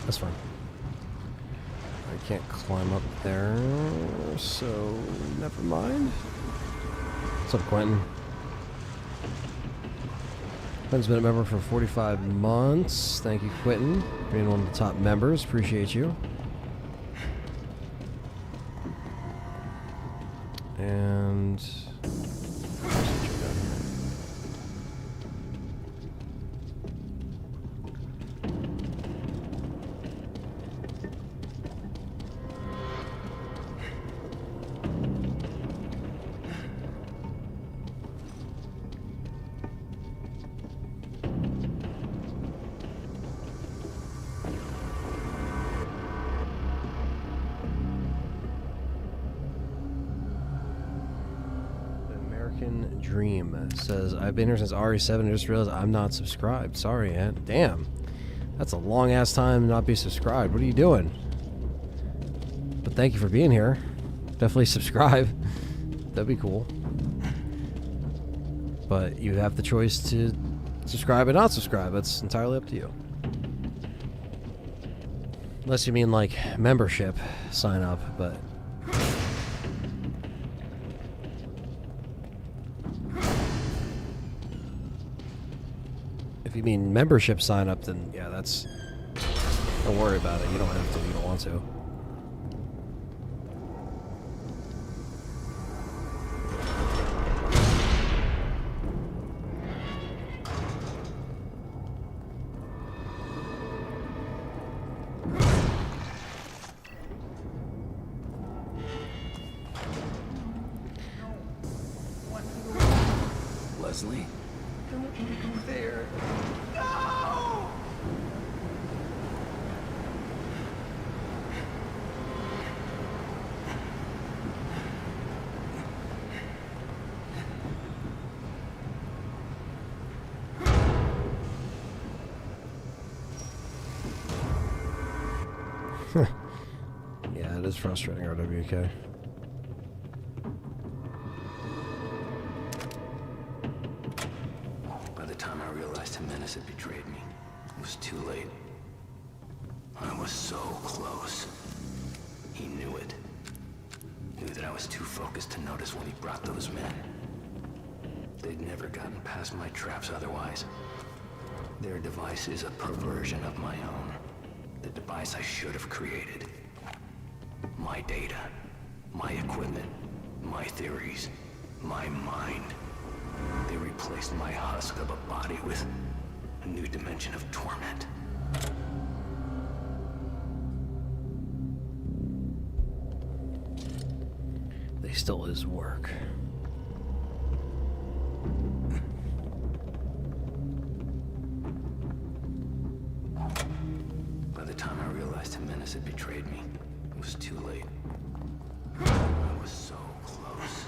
[SPEAKER 1] That's fine. I can't climb up there, so never mind. What's up, Quentin? Quentin's been a member for 45 months. Thank you, Quentin, being one of the top members. Appreciate you. And Dream says, I've been here since RE7 and just realized I'm not subscribed. Sorry, Aunt. Damn. That's a long ass time to not be subscribed. What are you doing? But thank you for being here. Definitely subscribe. That'd be cool. But you have the choice to subscribe and not subscribe. That's entirely up to you. Unless you mean like membership sign up, but if you mean membership sign up, then yeah, that's... Don't worry about it. You don't have to. You don't want to.
[SPEAKER 2] Leslie?
[SPEAKER 5] Don't go there. No!
[SPEAKER 1] Yeah, it is frustrating, RWK.
[SPEAKER 2] By the time I realized Jimenez had betrayed me, it was too late. I was so close. He knew it. Knew that I was too focused to notice when he brought those men. They'd never gotten past my traps otherwise. Their device is a perversion of my own. The device I should have created. My data, my equipment, my theories, my mind. They replaced my husk of a body with a new dimension of torment.
[SPEAKER 1] They stole his work.
[SPEAKER 2] By the time I realized Jimenez had betrayed me, it was too late. I was so close.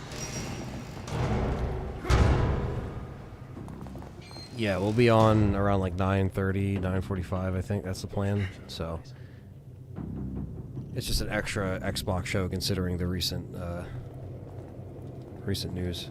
[SPEAKER 1] Yeah, we'll be on around like 9:30, 9:45, I think that's the plan. So it's just an extra Xbox show considering the recent news.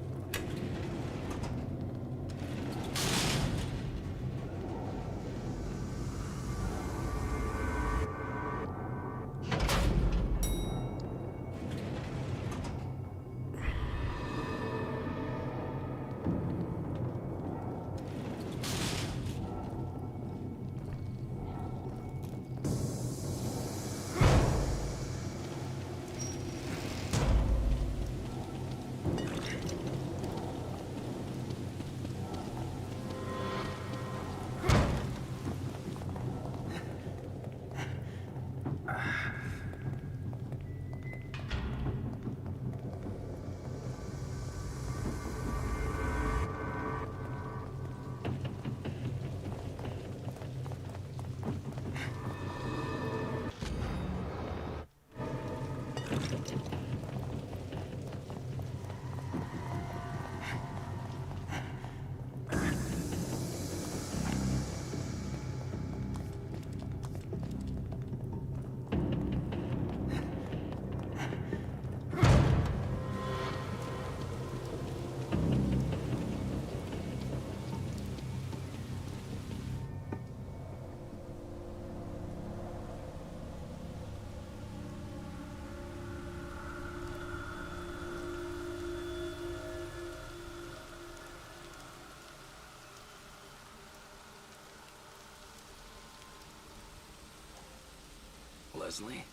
[SPEAKER 2] Leslie?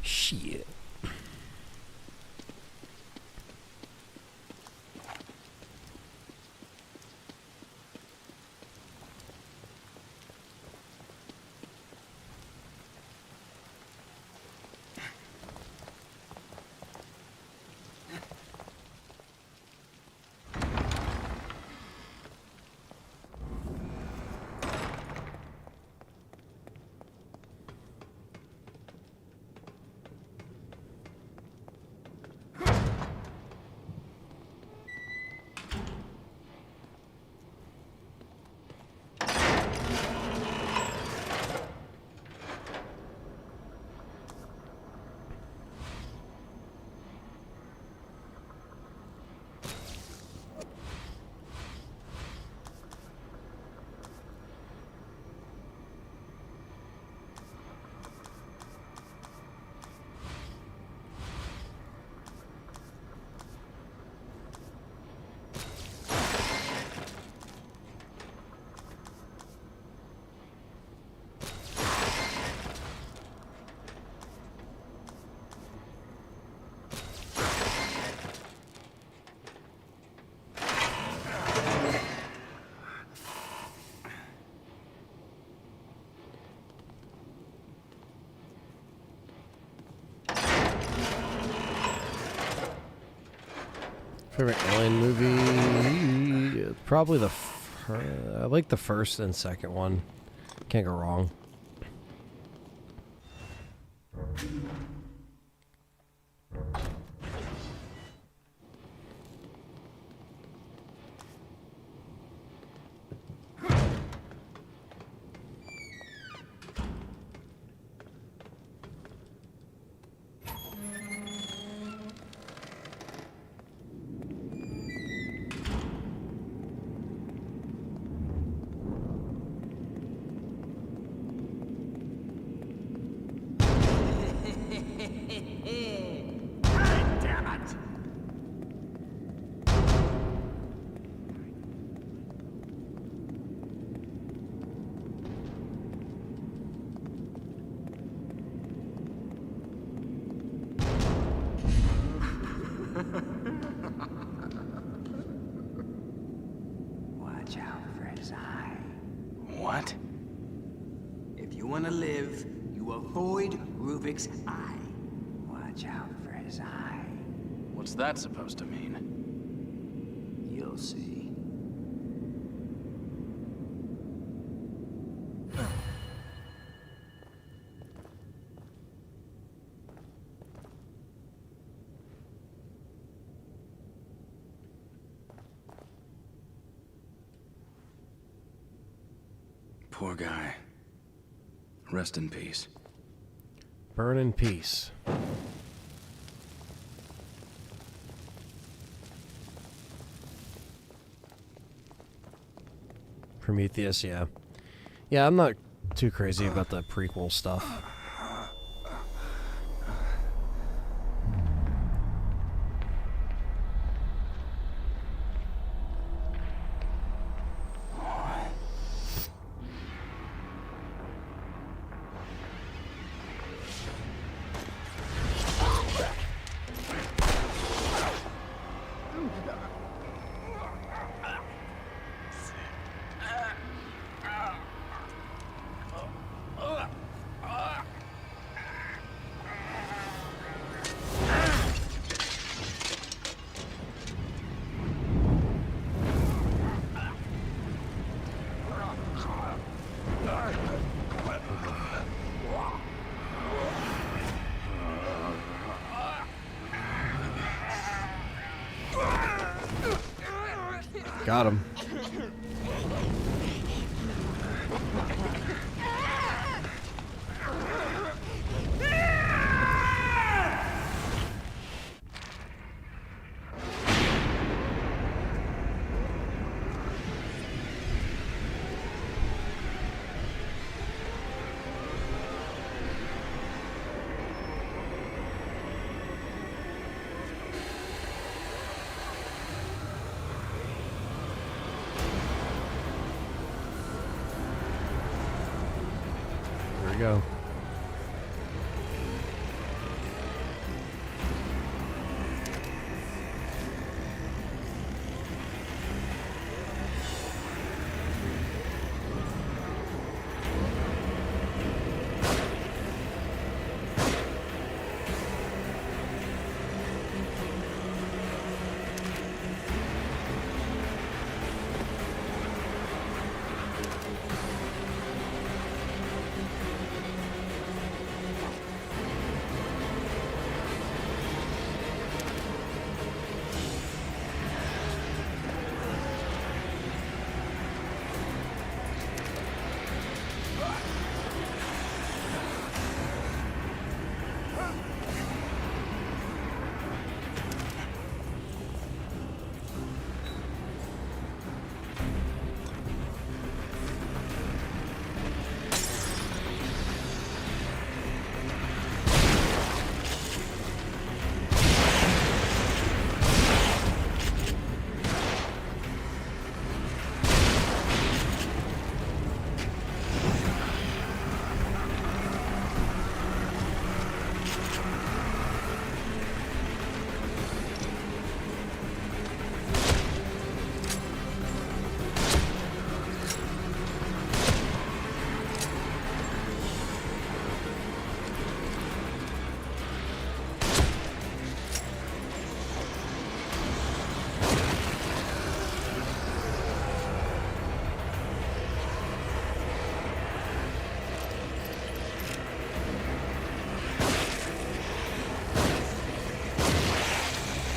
[SPEAKER 1] Shit. Favorite Alien movie? Probably I like the first and second one. Can't go wrong.
[SPEAKER 5] God damn it!
[SPEAKER 6] Watch out for his eye.
[SPEAKER 3] What?
[SPEAKER 6] If you want to live, you avoid Rubik's eye. Watch out for his eye.
[SPEAKER 3] What's that supposed to mean?
[SPEAKER 6] You'll see.
[SPEAKER 3] Poor guy. Rest in peace.
[SPEAKER 1] Burn in peace. Prometheus, yeah. Yeah, I'm not too crazy about the prequel stuff. Got him. There we go.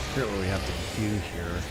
[SPEAKER 1] I forget what we have to do here.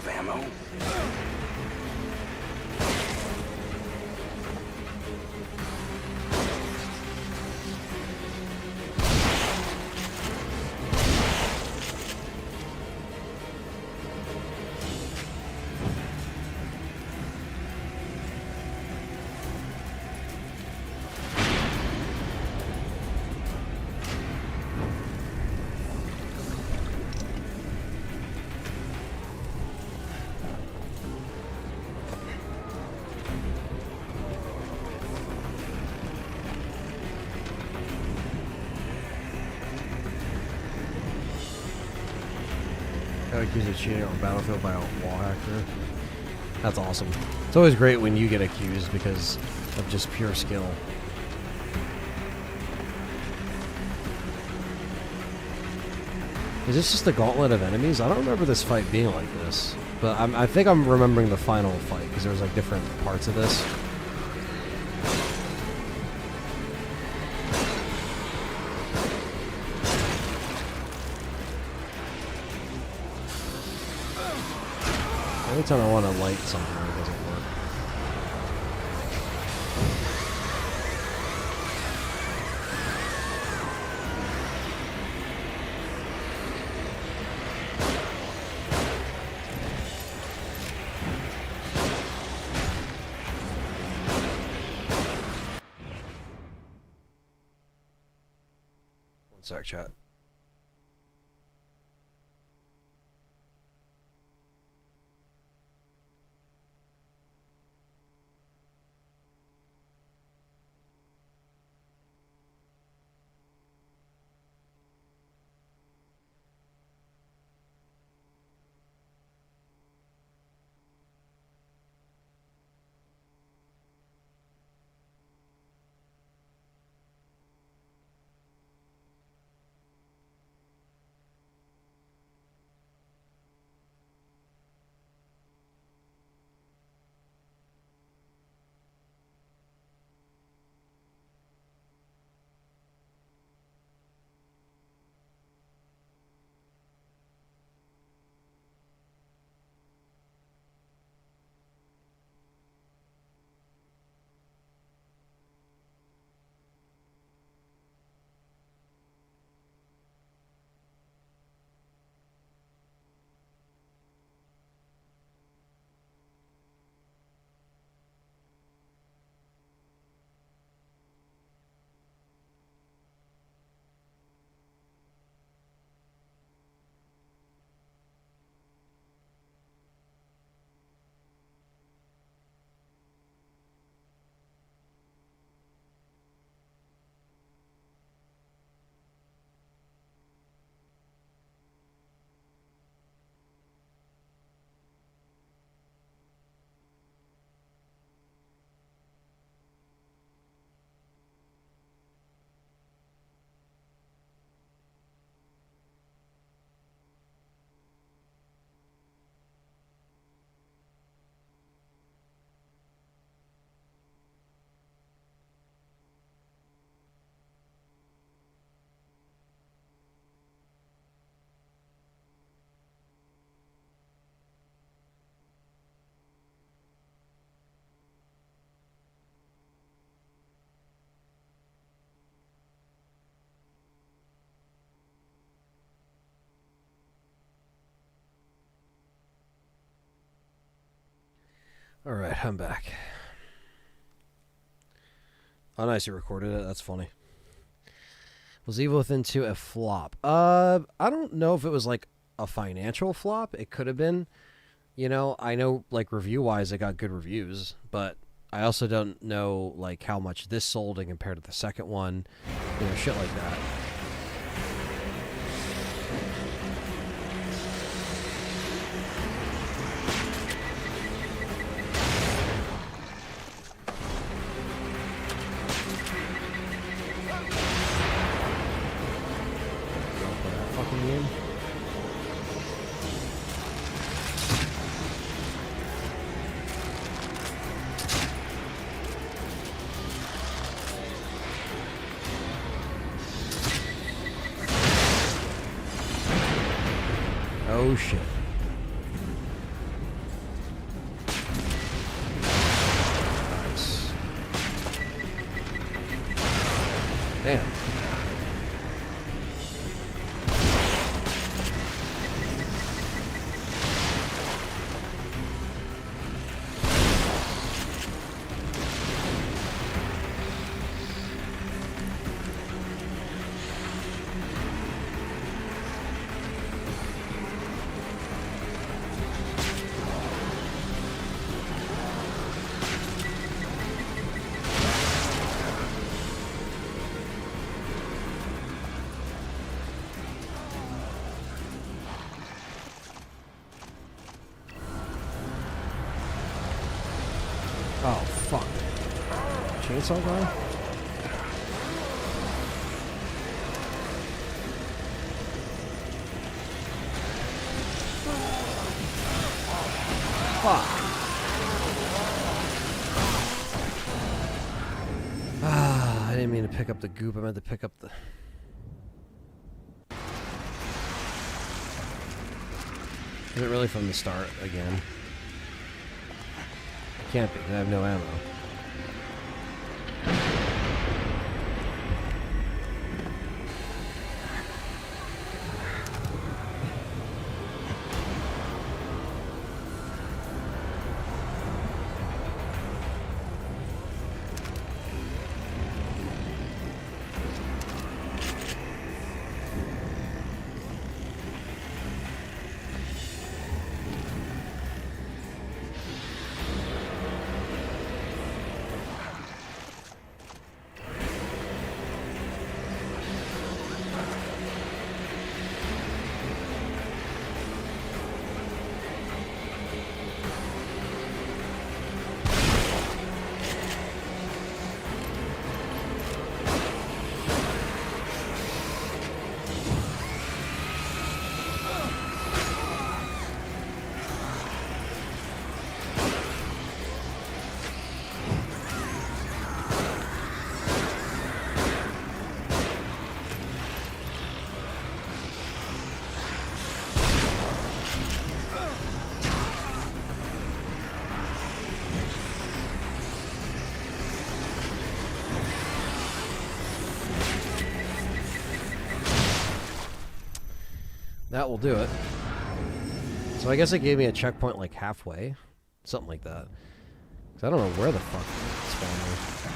[SPEAKER 3] of ammo?
[SPEAKER 1] Accused of cheating on Battlefield by a wall hacker. That's awesome. It's always great when you get accused because of just pure skill. Is this just a gauntlet of enemies? I don't remember this fight being like this, but I think I'm remembering the final fight because there was like different parts of this. Every time I want to light something, it doesn't work. One sec, chat. Alright, I'm back. Oh, nice, you recorded it. That's funny. Was Evil Within 2 a flop? I don't know if it was like a financial flop. It could have been. You know, I know like review-wise it got good reviews, but I also don't know like how much this sold and compared to the second one. You know, shit like that. Oh shit. Oh, fuck. Chainsaw guy? Fuck. Ah, I didn't mean to pick up the goop. I meant to pick up the... Is it really from the start again? Can't be. I have no ammo. That will do it. So I guess it gave me a checkpoint like halfway. Something like that. 'Cause I don't know where the fuck it spawned me.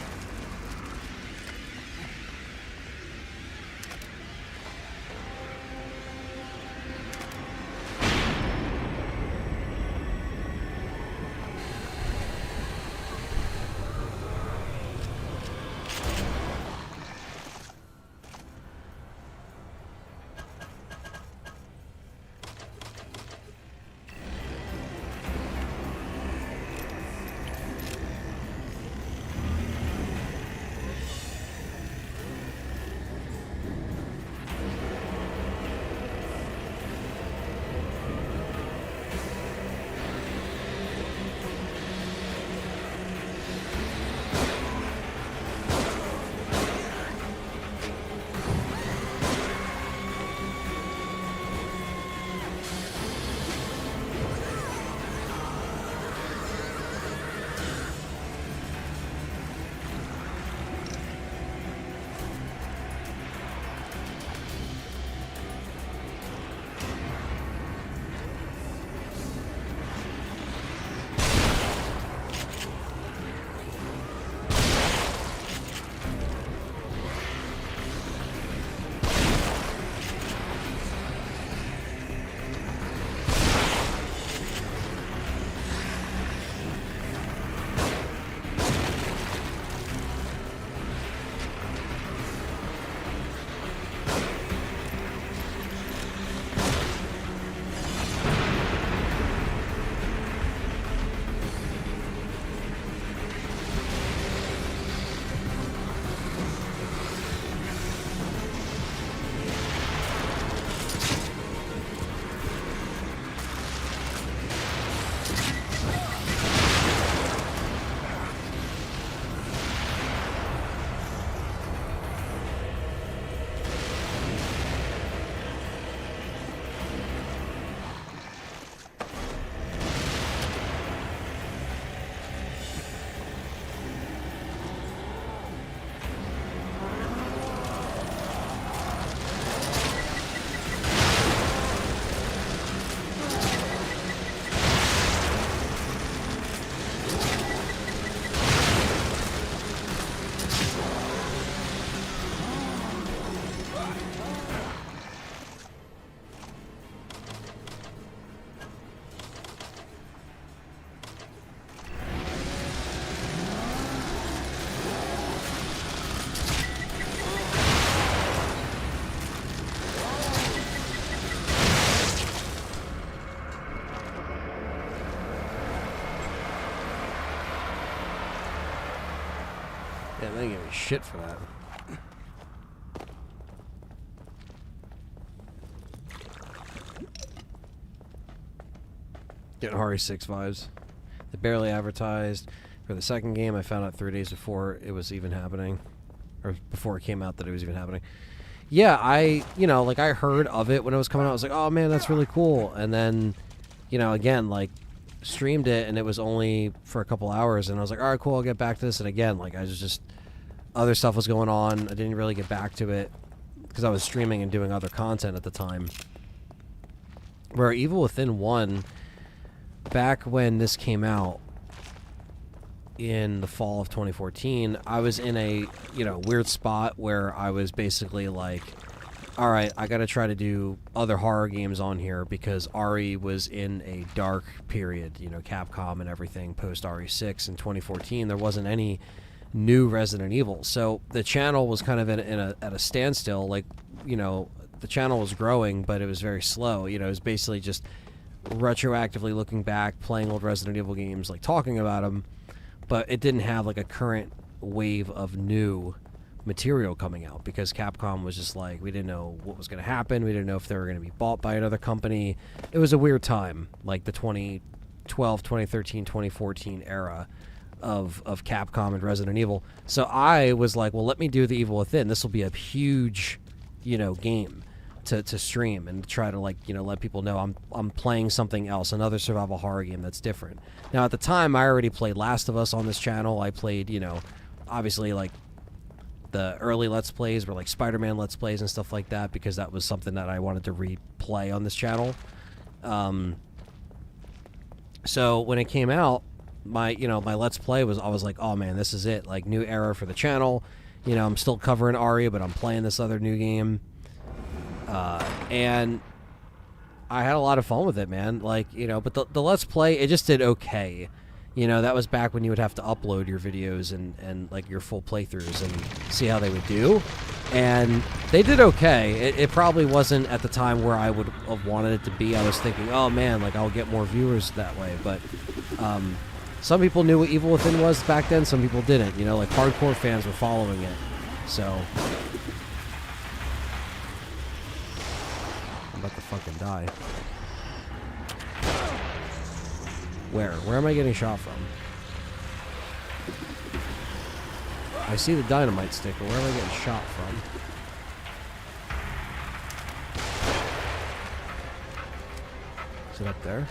[SPEAKER 1] Yeah, they didn't give me shit for that. Getting RE6 vibes. They barely advertised for the second game. I found out 3 days before it was even happening. Or before it came out that it was even happening. Yeah, I heard of it when it was coming out. I was like, oh man, that's really cool. And then, again, like, streamed it, and it was only for a couple hours. And I was like, all right, cool, I'll get back to this. And again, like, I was just, other stuff was going on. I didn't really get back to it because I was streaming and doing other content at the time. Where Evil Within 1... back when this came out in the fall of 2014, I was in a, weird spot where I was basically like, all right, I got to try to do other horror games on here because RE was in a dark period, Capcom and everything post RE6 in 2014. There wasn't any new Resident Evil. So the channel was kind of at a standstill. Like, the channel was growing, but it was very slow. It was basically just retroactively looking back, playing old Resident Evil games, like talking about them, but it didn't have like a current wave of new material coming out because Capcom was just like, we didn't know what was going to happen. We didn't know if they were going to be bought by another company. It was a weird time, like the 2012, 2013, 2014 era of Capcom and Resident Evil. So I was like, well, let me do the Evil Within. This will be a huge, game to stream and try to, like, let people know I'm playing something else, another survival horror game that's different. Now, at the time, I already played Last of Us on this channel. I played, obviously, like, the early Let's Plays were, like, Spider-Man Let's Plays and stuff like that because that was something that I wanted to replay on this channel. So when it came out, my Let's Play was, I was like, oh, man, this is it. Like, new era for the channel. I'm still covering Aria, but I'm playing this other new game. And I had a lot of fun with it, man. Like, but the Let's Play, it just did okay. That was back when you would have to upload your videos and like your full playthroughs and see how they would do. And they did okay. It probably wasn't at the time where I would have wanted it to be. I was thinking, oh man, like I'll get more viewers that way. But some people knew what Evil Within was back then. Some people didn't. Like hardcore fans were following it. So I'm about to fucking die. Where? Where am I getting shot from? I see the dynamite stick, but where am I getting shot from? Is it up there?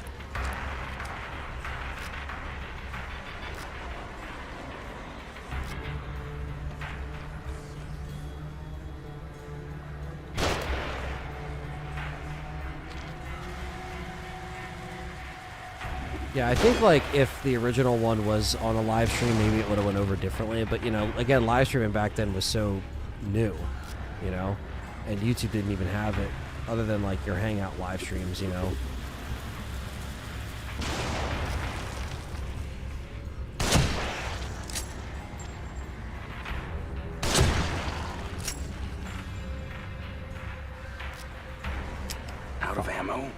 [SPEAKER 1] Yeah, I think, like, if the original one was on a live stream, maybe it would have went over differently. But, again, live streaming back then was so new, and YouTube didn't even have it other than, like, your Hangout live streams,
[SPEAKER 2] Out of ammo?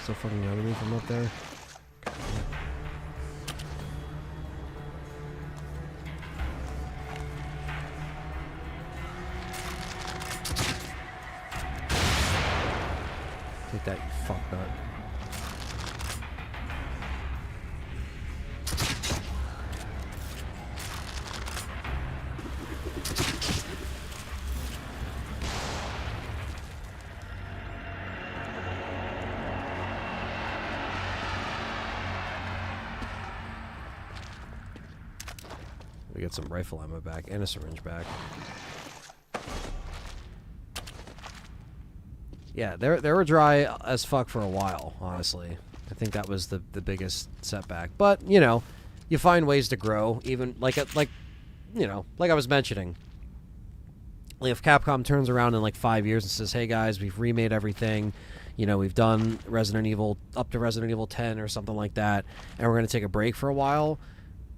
[SPEAKER 1] Still fucking yelling at me from up there. Take that, you fucknut. We get some rifle ammo back and a syringe back. Yeah, they were dry as fuck for a while, honestly. I think that was the biggest setback. But, you find ways to grow, even like I was mentioning. Like if Capcom turns around in like 5 years and says, "Hey guys, we've remade everything. We've done Resident Evil up to Resident Evil 10 or something like that, and we're going to take a break for a while."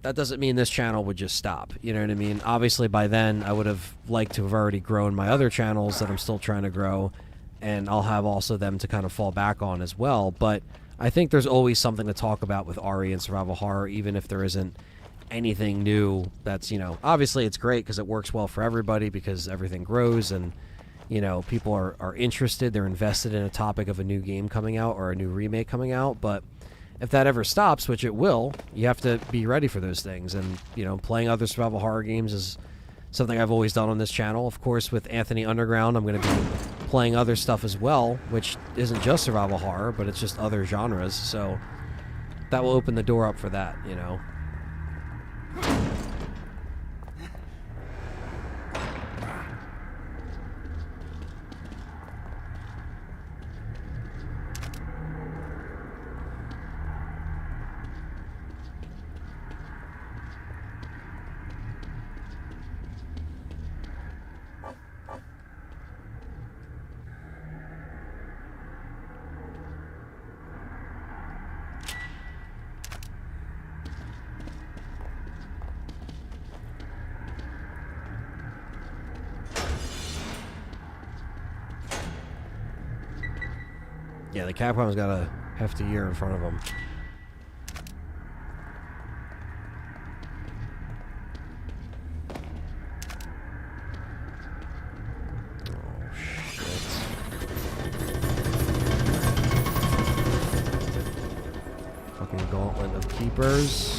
[SPEAKER 1] that doesn't mean this channel would just stop. You know what I mean? Obviously, by then, I would have liked to have already grown my other channels that I'm still trying to grow, and I'll have also them to kind of fall back on as well. But I think there's always something to talk about with RE and survival horror, even if there isn't anything new that's, you know, obviously it's great because it works well for everybody because everything grows and, you know, people are interested, they're invested in a topic of a new game coming out or a new remake coming out. But if that ever stops, which it will, you have to be ready for those things. And, you know, playing other survival horror games is something I've always done on this channel. Of course, with Anthony Underground, I'm going to be playing other stuff as well, which isn't just survival horror, but it's just other genres. So that will open the door up for that, you know. Yeah, the Capcom's got a hefty year in front of them. Oh, shit. Fucking gauntlet of keepers.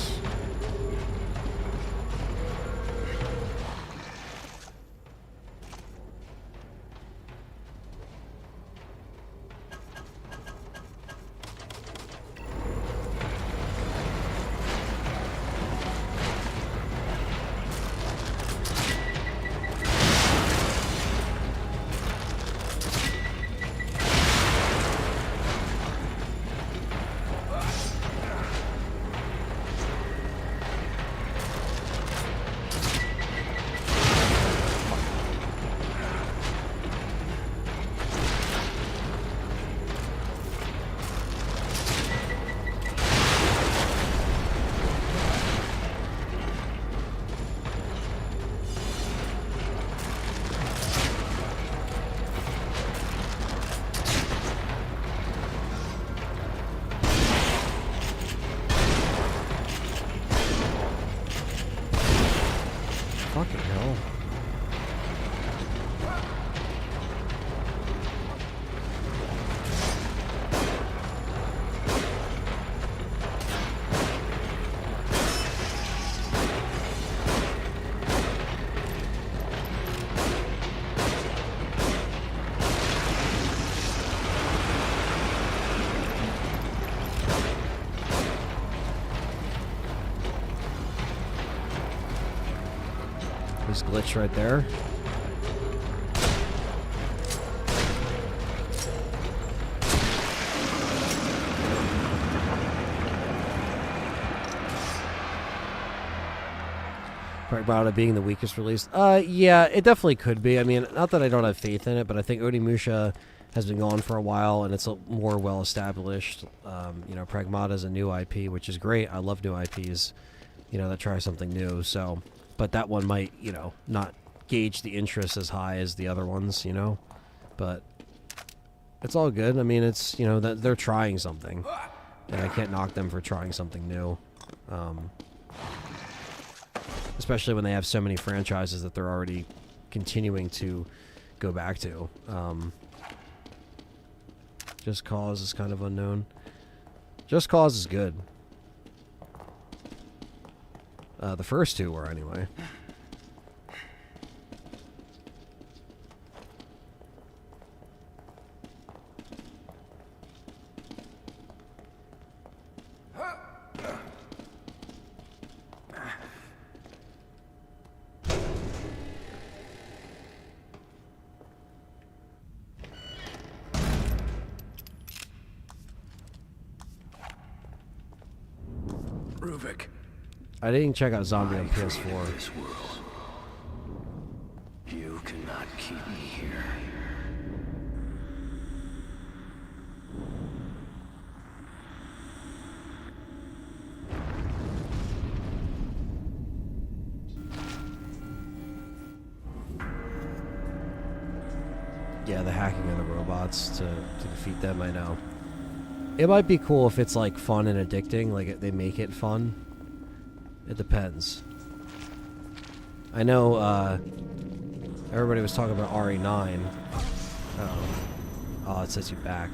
[SPEAKER 1] Fucking hell. This glitch right there. Pragmata being the weakest release. Yeah, it definitely could be. I mean, not that I don't have faith in it, but I think Onimusha has been gone for a while and it's a more well established. You know, Pragmata is a new IP, which is great. I love new IPs, you know, that try something new. So, but that one might, you know, not gauge the interest as high as the other ones, you know. But it's all good. I mean, it's, you know, that they're trying something, and I can't knock them for trying something new. Especially when they have so many franchises that they're already continuing to go back to. Just Cause is kind of unknown. Just Cause is good. The first two were, anyway. I didn't check out Zombie on PS4.
[SPEAKER 2] This world. You cannot keep me here.
[SPEAKER 1] Yeah, the hacking of the robots to defeat them, I know. It might be cool if it's like fun and addicting, like they make it fun. It depends. I know everybody was talking about RE9. Oh, it sets you back.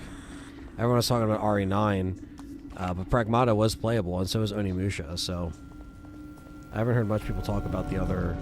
[SPEAKER 1] Everyone was talking about RE9, but Pragmata was playable, and so was Onimusha, so I haven't heard much people talk about the other.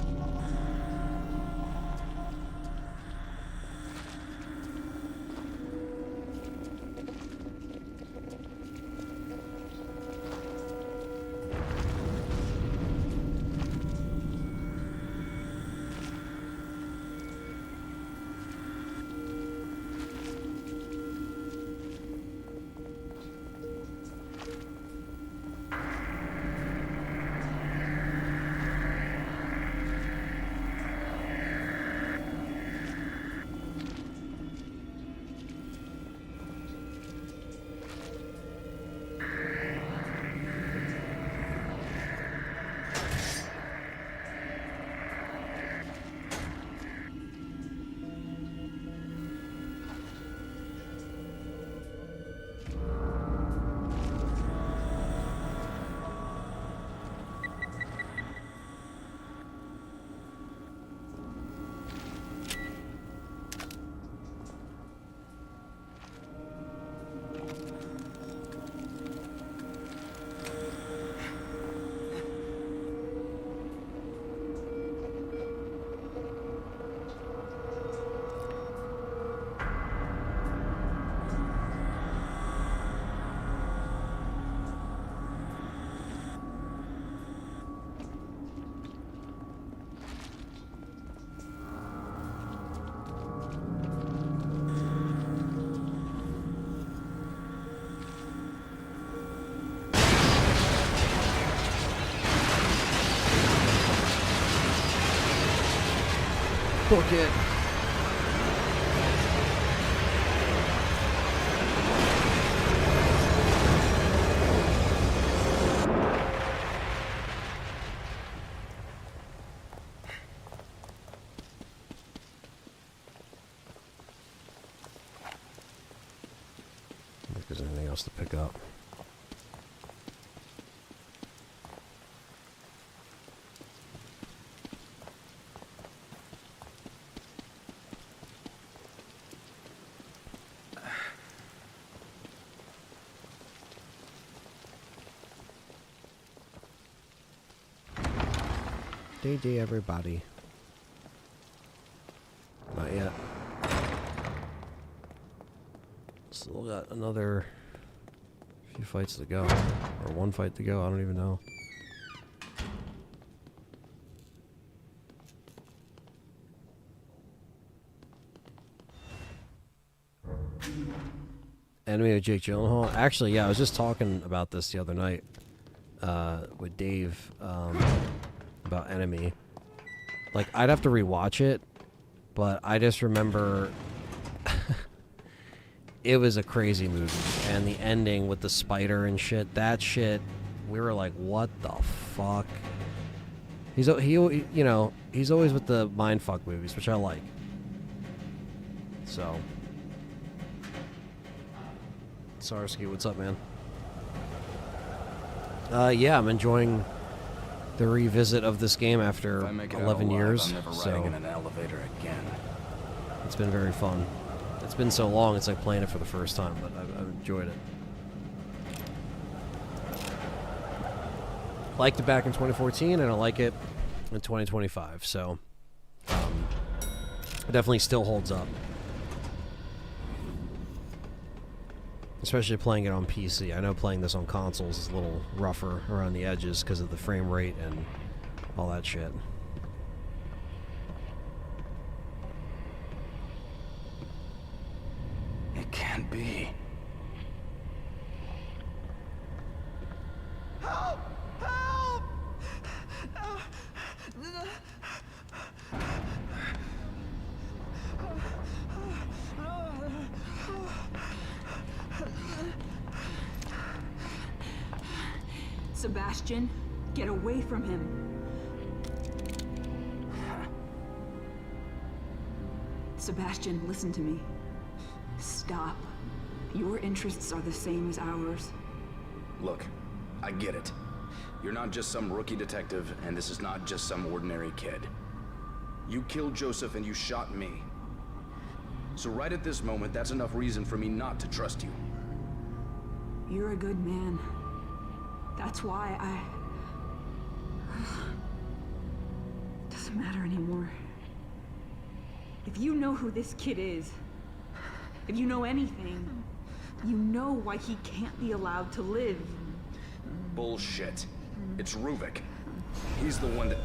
[SPEAKER 1] Book it. If there's anything else to pick up. JJ, everybody. Not yet. Still got another few fights to go. Or one fight to go, I don't even know. Enemy of Jake Gyllenhaal? Actually, yeah, I was just talking about this the other night with Dave. About Enemy. Like, I'd have to rewatch it, but I just remember it was a crazy movie. And the ending with the spider and shit, that shit, we were like, what the fuck? He's you know, he's always with the mindfuck movies, which I like. So, Sarsky, what's up, man? Yeah, I'm enjoying the revisit of this game after 11 years.
[SPEAKER 3] I'm never
[SPEAKER 1] so
[SPEAKER 3] riding in an elevator again.
[SPEAKER 1] It's been very fun. It's been so long, it's like playing it for the first time, but I've enjoyed it. Liked it back in 2014, and I like it in 2025, so it definitely still holds up. Especially playing it on PC. I know playing this on consoles is a little rougher around the edges because of the frame rate and all that shit.
[SPEAKER 3] It can't be.
[SPEAKER 5] Help! Help!
[SPEAKER 7] Sebastian, get away from him. Sebastian, listen to me. Stop. Your interests are the same as ours.
[SPEAKER 3] Look, I get it. You're not just some rookie detective, and this is not just some ordinary kid. You killed Joseph and you shot me. So right at this moment, that's enough reason for me not to trust you.
[SPEAKER 7] You're a good man. That's why Doesn't matter anymore. If you know who this kid is, if you know anything, you know why he can't be allowed to live.
[SPEAKER 3] Bullshit. It's Ruvik. He's the one that...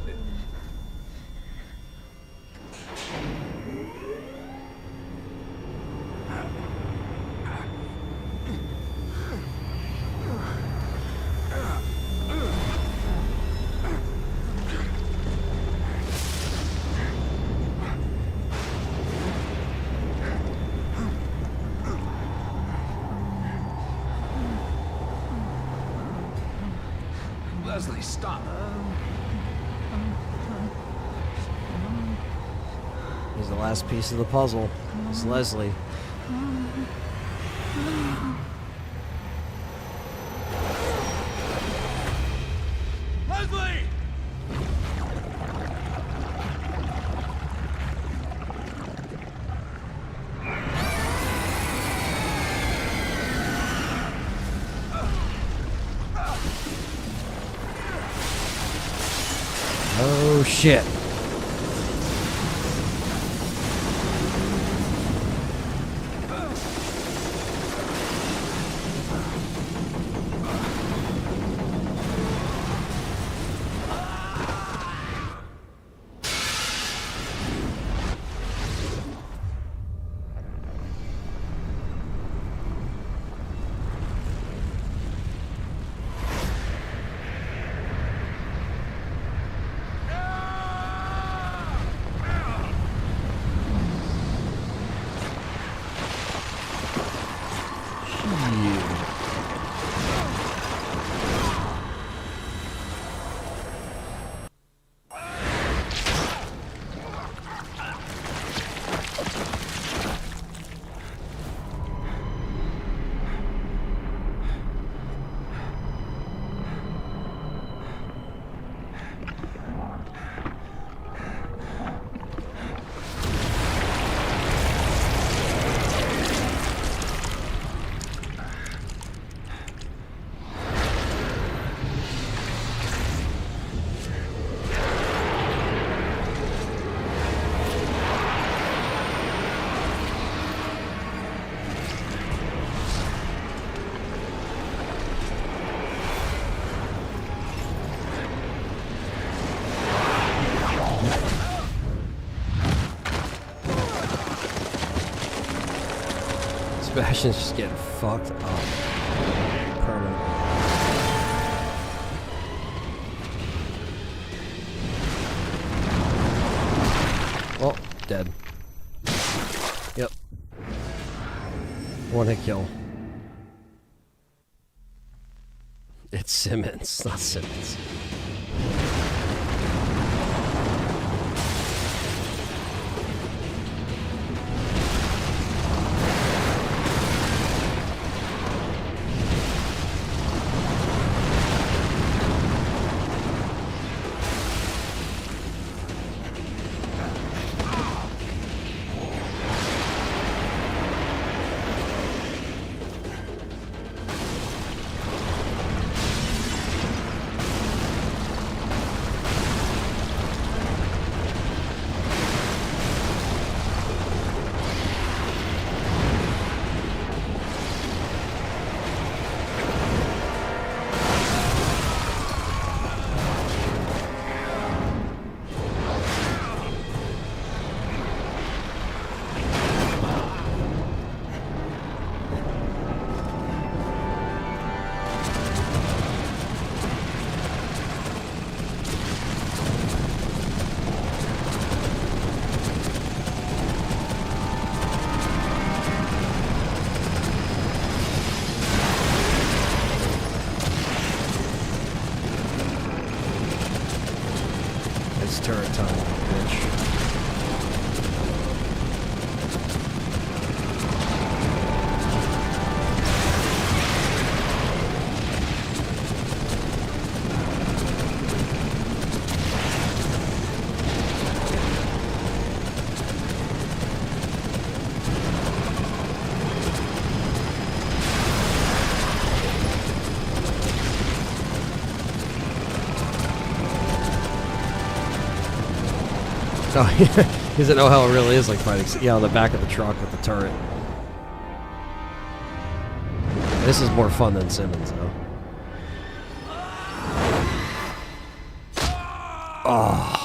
[SPEAKER 3] Leslie, stop.
[SPEAKER 1] He's the last piece of the puzzle. It's Leslie.
[SPEAKER 5] Leslie!
[SPEAKER 1] Oh shit. Sebastian's just getting fucked up. Permanently. Well, dead. Yep. One hit kill. It's Simmons, not Simmons. Turret time, bitch. So he doesn't know how it really is like fighting. Yeah, on the back of the truck with the turret. This is more fun than Simmons, though. Oh.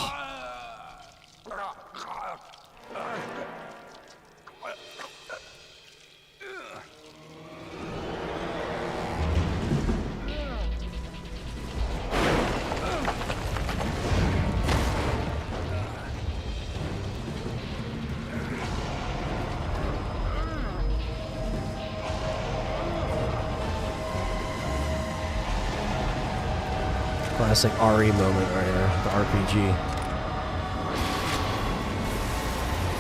[SPEAKER 1] Classic RE moment right here, the RPG.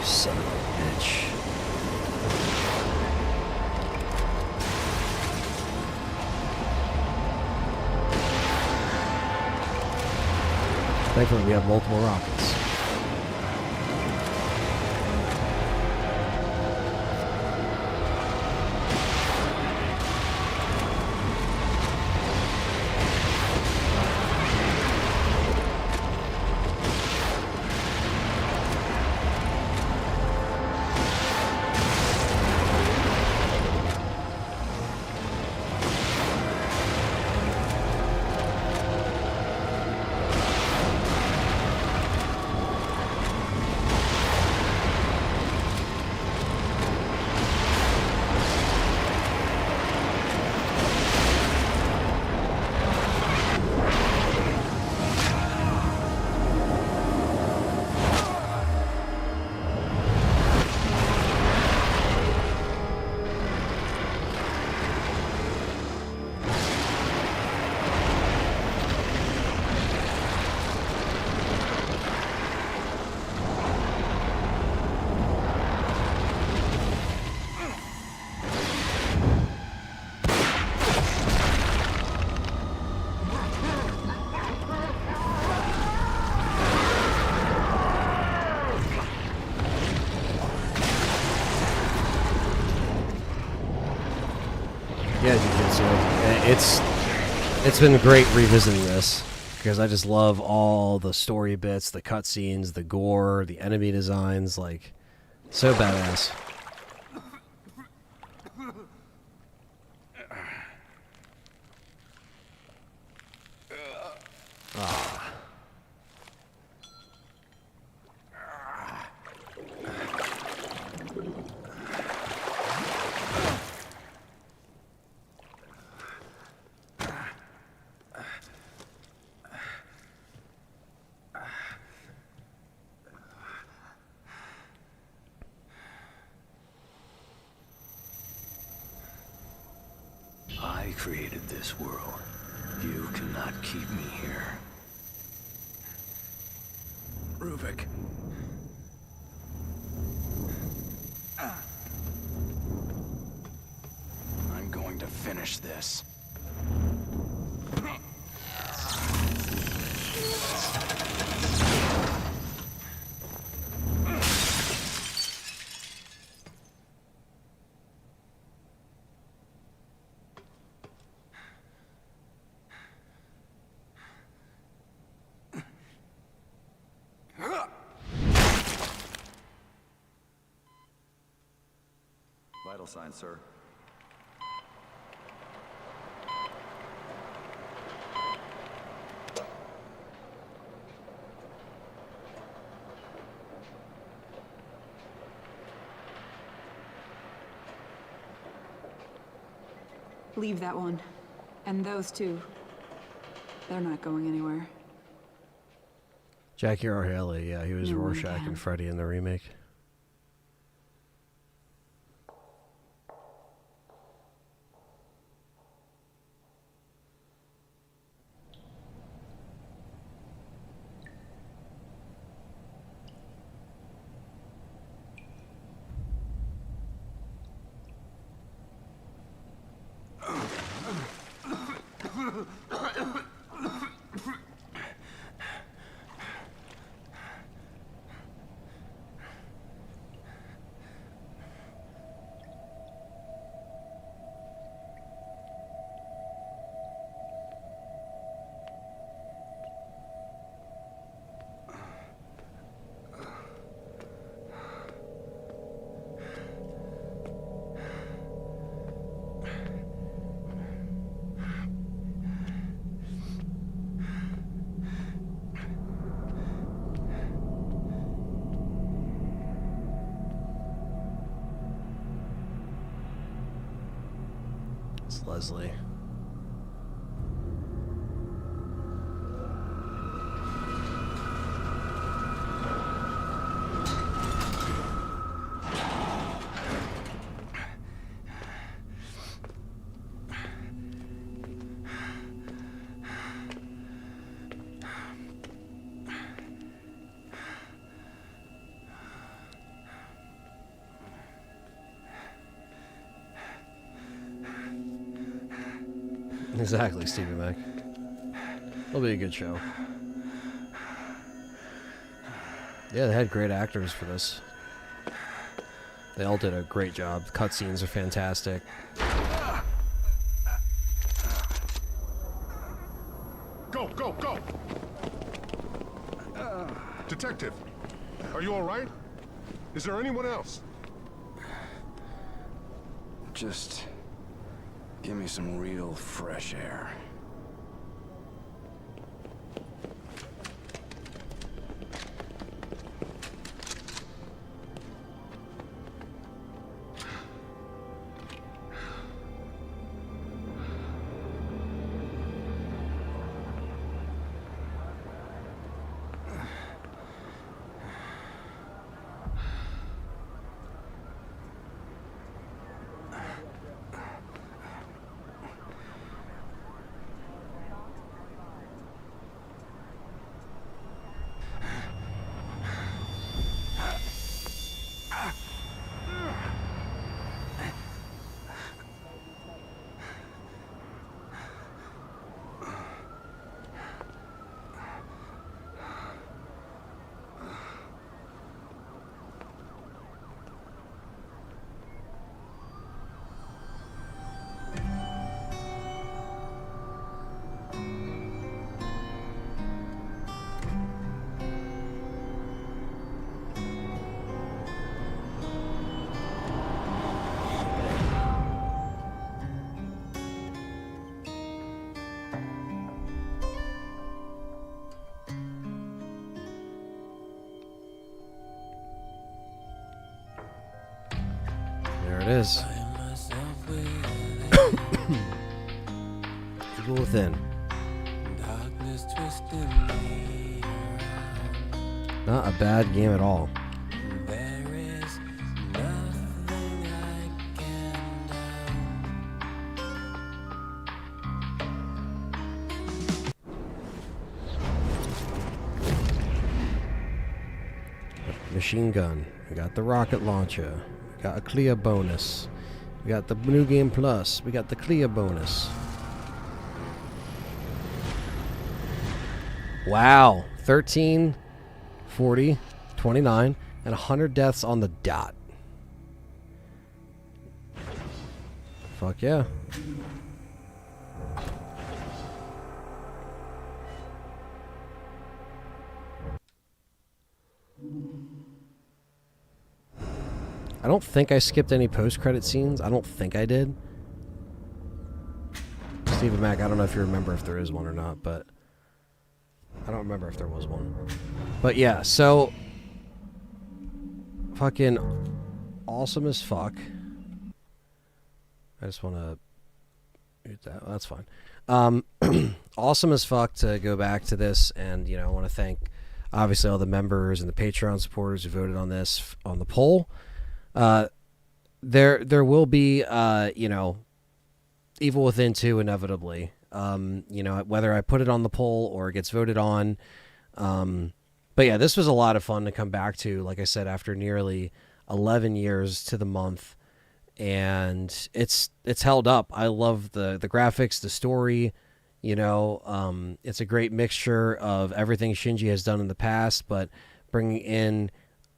[SPEAKER 1] Son of a bitch. Thankfully we have multiple rockets. Yeah, Jiu-Jitsu. It's been great revisiting this because I just love all the story bits, the cutscenes, the gore, the enemy designs, like so badass. Ah.
[SPEAKER 2] I created this world. You cannot keep me here. Ruvik. I'm going to finish this.
[SPEAKER 12] Vital signs, sir.
[SPEAKER 7] Leave that one. And those two. They're not going anywhere.
[SPEAKER 1] Jackie Earle Haley, yeah, he was
[SPEAKER 7] No one
[SPEAKER 1] Rorschach
[SPEAKER 7] can.
[SPEAKER 1] and Freddy in the remake. It's Leslie. Exactly, Stevie Mac. It'll be a good show. Yeah, they had great actors for this. They all did a great job. The cutscenes are fantastic.
[SPEAKER 11] Go, go, go! Detective, are you all right? Is there anyone else?
[SPEAKER 3] Just give me some real fresh air.
[SPEAKER 1] There it is. Evil Within. Not a bad game at all. Machine gun. We got the rocket launcher. We got a clear bonus. We got the new game plus. We got the clear bonus. Wow. 13, 40, 29, and 100 deaths on the dot. Fuck yeah. I don't think I skipped any post-credit scenes. I don't think I did. Stephen Mac, I don't know if you remember if there is one or not, but I don't remember if there was one. But yeah, so fucking awesome as fuck. I just want to mute that. Oh, that's fine. Awesome as fuck to go back to this, and you know, I want to thank obviously all the members and the Patreon supporters who voted on this on the poll. There will be you know, Evil Within 2 inevitably. You know, whether I put it on the poll or it gets voted on. But yeah, this was a lot of fun to come back to, like I said, after nearly 11 years to the month. And it's held up. I love the graphics, the story, you know, it's a great mixture of everything Shinji has done in the past, but bringing in,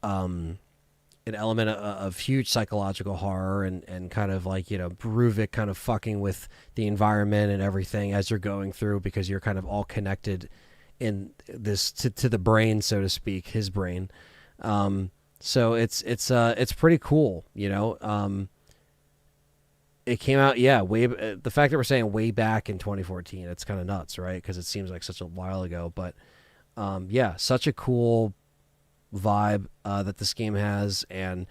[SPEAKER 1] an element of huge psychological horror and kind of like, you know, Ruvik kind of fucking with the environment and everything as you're going through, because you're kind of all connected in this to the brain, so to speak, his brain. So it's pretty cool, you know. It came out, yeah, the fact that we're saying way back in 2014, it's kind of nuts, right? Because it seems like such a while ago, but yeah, such a cool vibe that this game has, and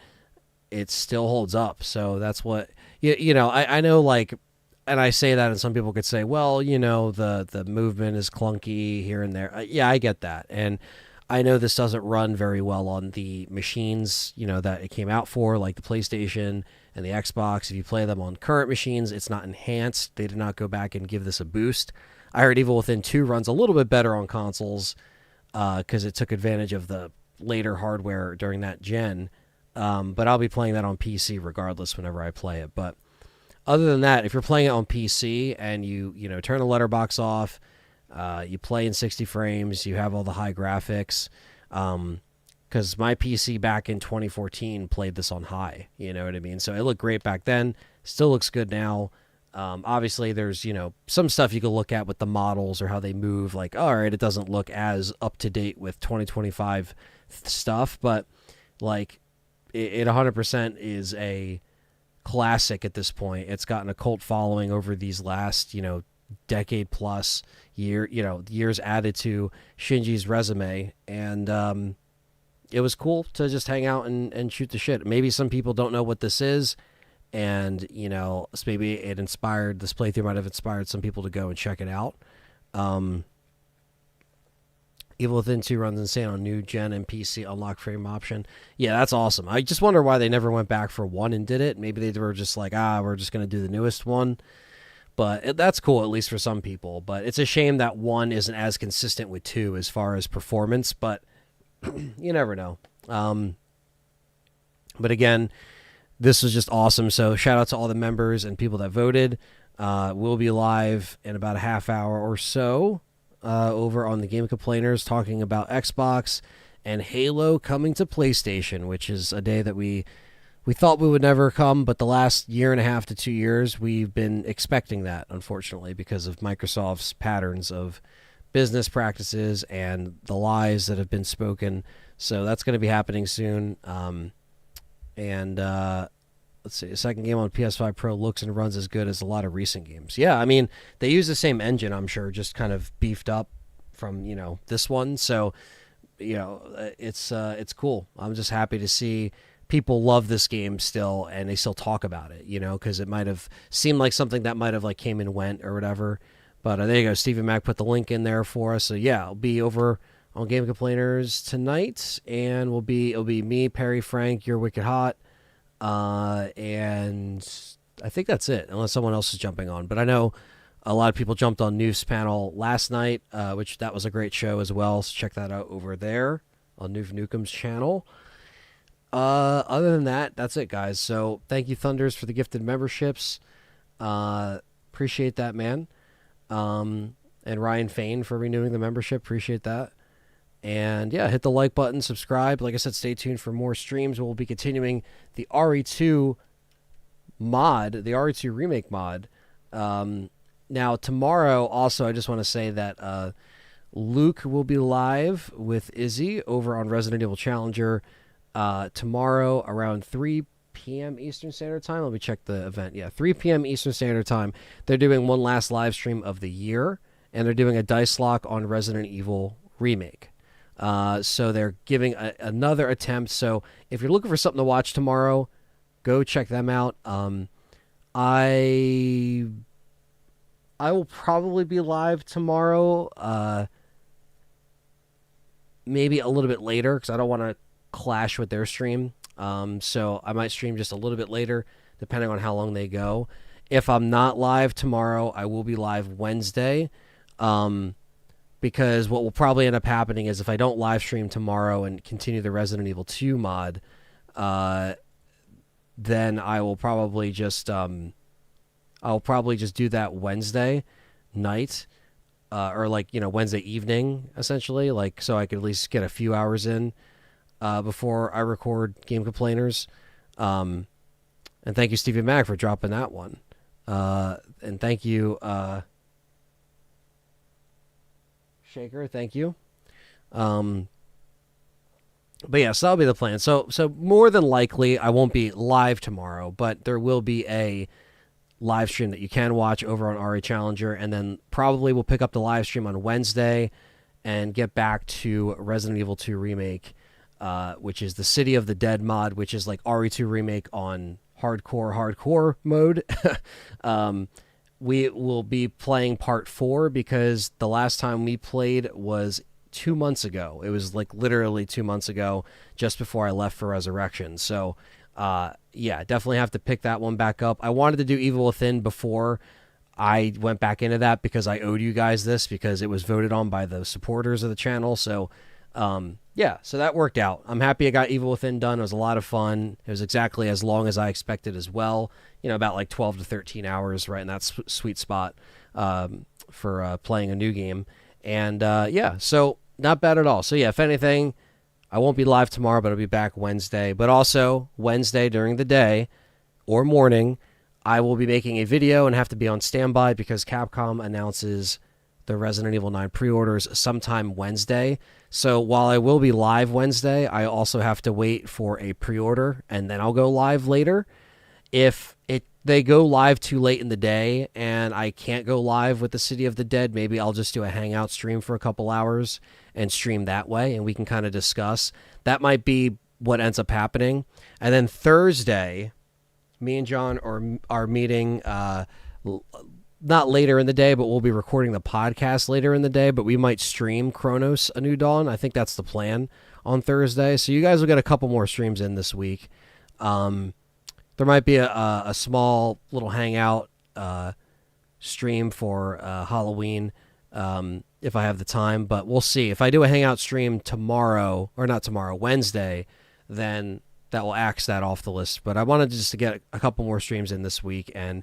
[SPEAKER 1] it still holds up. So that's what you know. I know, like, and I say that, and some people could say, well, the movement is clunky here and there. Yeah, I get that. And I know this doesn't run very well on the machines, that it came out for, like the PlayStation and the Xbox. If you play them on current machines, it's not enhanced. They did not go back and give this a boost. I heard Evil Within 2 runs a little bit better on consoles because it took advantage of the later hardware during that gen. But I'll be playing that on PC regardless whenever I play it. But other than that, if you're playing it on PC and you turn the letterbox off, you play in 60 frames, you have all the high graphics, because my PC back in 2014 played this on high, you know what I mean? So it looked great back then, still looks good now. Obviously, there's, some stuff you can look at with the models or how they move, like, all right, it doesn't look as up-to-date with 2025 stuff, but, like, it 100% is a classic at this point. It's gotten a cult following over these last, decade plus years added to Shinji's resume, and it was cool to just hang out and shoot the shit. Maybe some people don't know what this is, and maybe this playthrough might have inspired some people to go and check it out. Evil Within 2 runs insane on new gen and PC unlock frame option. Yeah, that's awesome. I just wonder why they never went back for 1 and did it. Maybe they were just like, we're just going to do the newest one. But that's cool, at least for some people. But it's a shame that 1 isn't as consistent with 2 as far as performance. But you never know. But again, this was just awesome. So shout out to all the members and people that voted. We'll be live in about a half hour or so. Over on the Game Complainers, talking about Xbox and Halo coming to PlayStation, which is a day that we thought we would never come, but the last year and a half to 2 years, we've been expecting that, unfortunately, because of Microsoft's patterns of business practices and the lies that have been spoken. So that's going to be happening soon. Let's see, the second game on PS5 Pro looks and runs as good as a lot of recent games. Yeah, I mean, they use the same engine, I'm sure, just kind of beefed up from, this one. So, it's cool. I'm just happy to see people love this game still, and they still talk about it, because it might have seemed like something that might have, like, came and went or whatever. But there you go. Stephen Mack put the link in there for us. So, yeah, it'll be over on Game Complainers tonight, and it'll be me, Perry, Frank, You're Wicked Hot, and I think that's it, unless someone else is jumping on. But I know a lot of people jumped on Noof's panel last night, which that was a great show as well. So check that out over there on Noof Nukem's channel. Other than that, that's it, guys. So thank you, Thunders, for the gifted memberships. Appreciate that, man. And Ryan Fain for renewing the membership. Appreciate that. And yeah, hit the like button, subscribe. Like I said, stay tuned for more streams. We'll be continuing the RE2 mod, the RE2 remake mod. Now, tomorrow, also, I just want to say that Luke will be live with Izzy over on Resident Evil Challenger tomorrow around 3 p.m. Eastern Standard Time. Let me check the event. Yeah, 3 p.m. Eastern Standard Time. They're doing one last live stream of the year, and they're doing a dice lock on Resident Evil Remake. So they're giving another attempt. So if you're looking for something to watch tomorrow, go check them out. I will probably be live tomorrow, maybe a little bit later, because I don't want to clash with their stream. So I might stream just a little bit later, depending on how long they go. If I'm not live tomorrow, I will be live Wednesday. Because what will probably end up happening is if I don't live stream tomorrow and continue the Resident Evil 2 mod, then I will probably just do that Wednesday night, or Wednesday evening, essentially, so I could at least get a few hours in before I record Game Complainers. And thank you, Stephen Mack, for dropping that one. And thank you, Shaker, thank you. But yeah, so that'll be the plan. So more than likely, I won't be live tomorrow, but there will be a live stream that you can watch over on RE Challenger, and then probably we'll pick up the live stream on Wednesday and get back to Resident Evil 2 Remake, which is the City of the Dead mod, which is like RE2 Remake on hardcore mode. we will be playing part 4 because the last time we played was 2 months ago. It was like literally 2 months ago, just before I left for Resurrection. So, yeah, definitely have to pick that one back up. I wanted to do Evil Within before I went back into that because I owed you guys this because it was voted on by the supporters of the channel. So, yeah, so that worked out. I'm happy I got Evil Within done. It was a lot of fun. It was exactly as long as I expected as well. You know, about like 12 to 13 hours, right in that sweet spot for playing a new game. And, yeah, so not bad at all. So, yeah, if anything, I won't be live tomorrow, but I'll be back Wednesday. But also, Wednesday during the day or morning, I will be making a video and have to be on standby because Capcom announces the Resident Evil 9 pre-orders sometime Wednesday. So while I will be live Wednesday, I also have to wait for a pre-order, and then I'll go live later. If they go live too late in the day and I can't go live with the City of the Dead, maybe I'll just do a hangout stream for a couple hours and stream that way, and we can kind of discuss. That might be what ends up happening. And then Thursday, me and John are meeting not later in the day, but we'll be recording the podcast later in the day, but we might stream Chronos A New Dawn. I think that's the plan on Thursday. So you guys will get a couple more streams in this week. There might be a small little hangout stream for Halloween if I have the time, but we'll see. If I do a hangout stream tomorrow, or not tomorrow, Wednesday, then that will axe that off the list. But I wanted just to get a couple more streams in this week and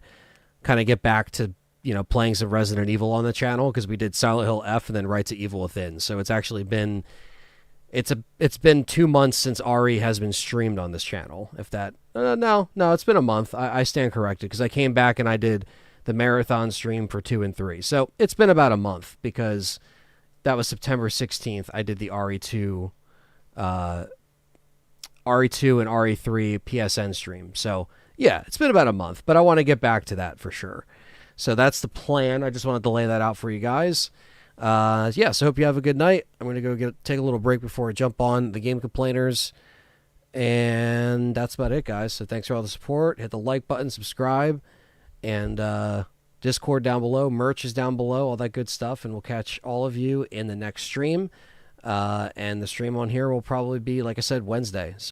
[SPEAKER 1] kind of get back to, you know, playing some Resident Evil on the channel because we did Silent Hill F and then right to Evil Within. So it's actually been it's been 2 months since RE has been streamed on this channel. If that no, it's been a month. I stand corrected because I came back and I did the marathon stream for 2 and 3. So it's been about a month because that was September 16th. I did the RE2 and RE3 PSN stream. So yeah, it's been about a month, but I want to get back to that for sure. So that's the plan. I just wanted to lay that out for you guys. Yeah, so hope you have a good night. I'm going to go take a little break before I jump on the Game Complainers. And that's about it, guys. So thanks for all the support. Hit the like button, subscribe, and Discord down below. Merch is down below, all that good stuff. And we'll catch all of you in the next stream. And the stream on here will probably be, like I said, Wednesday.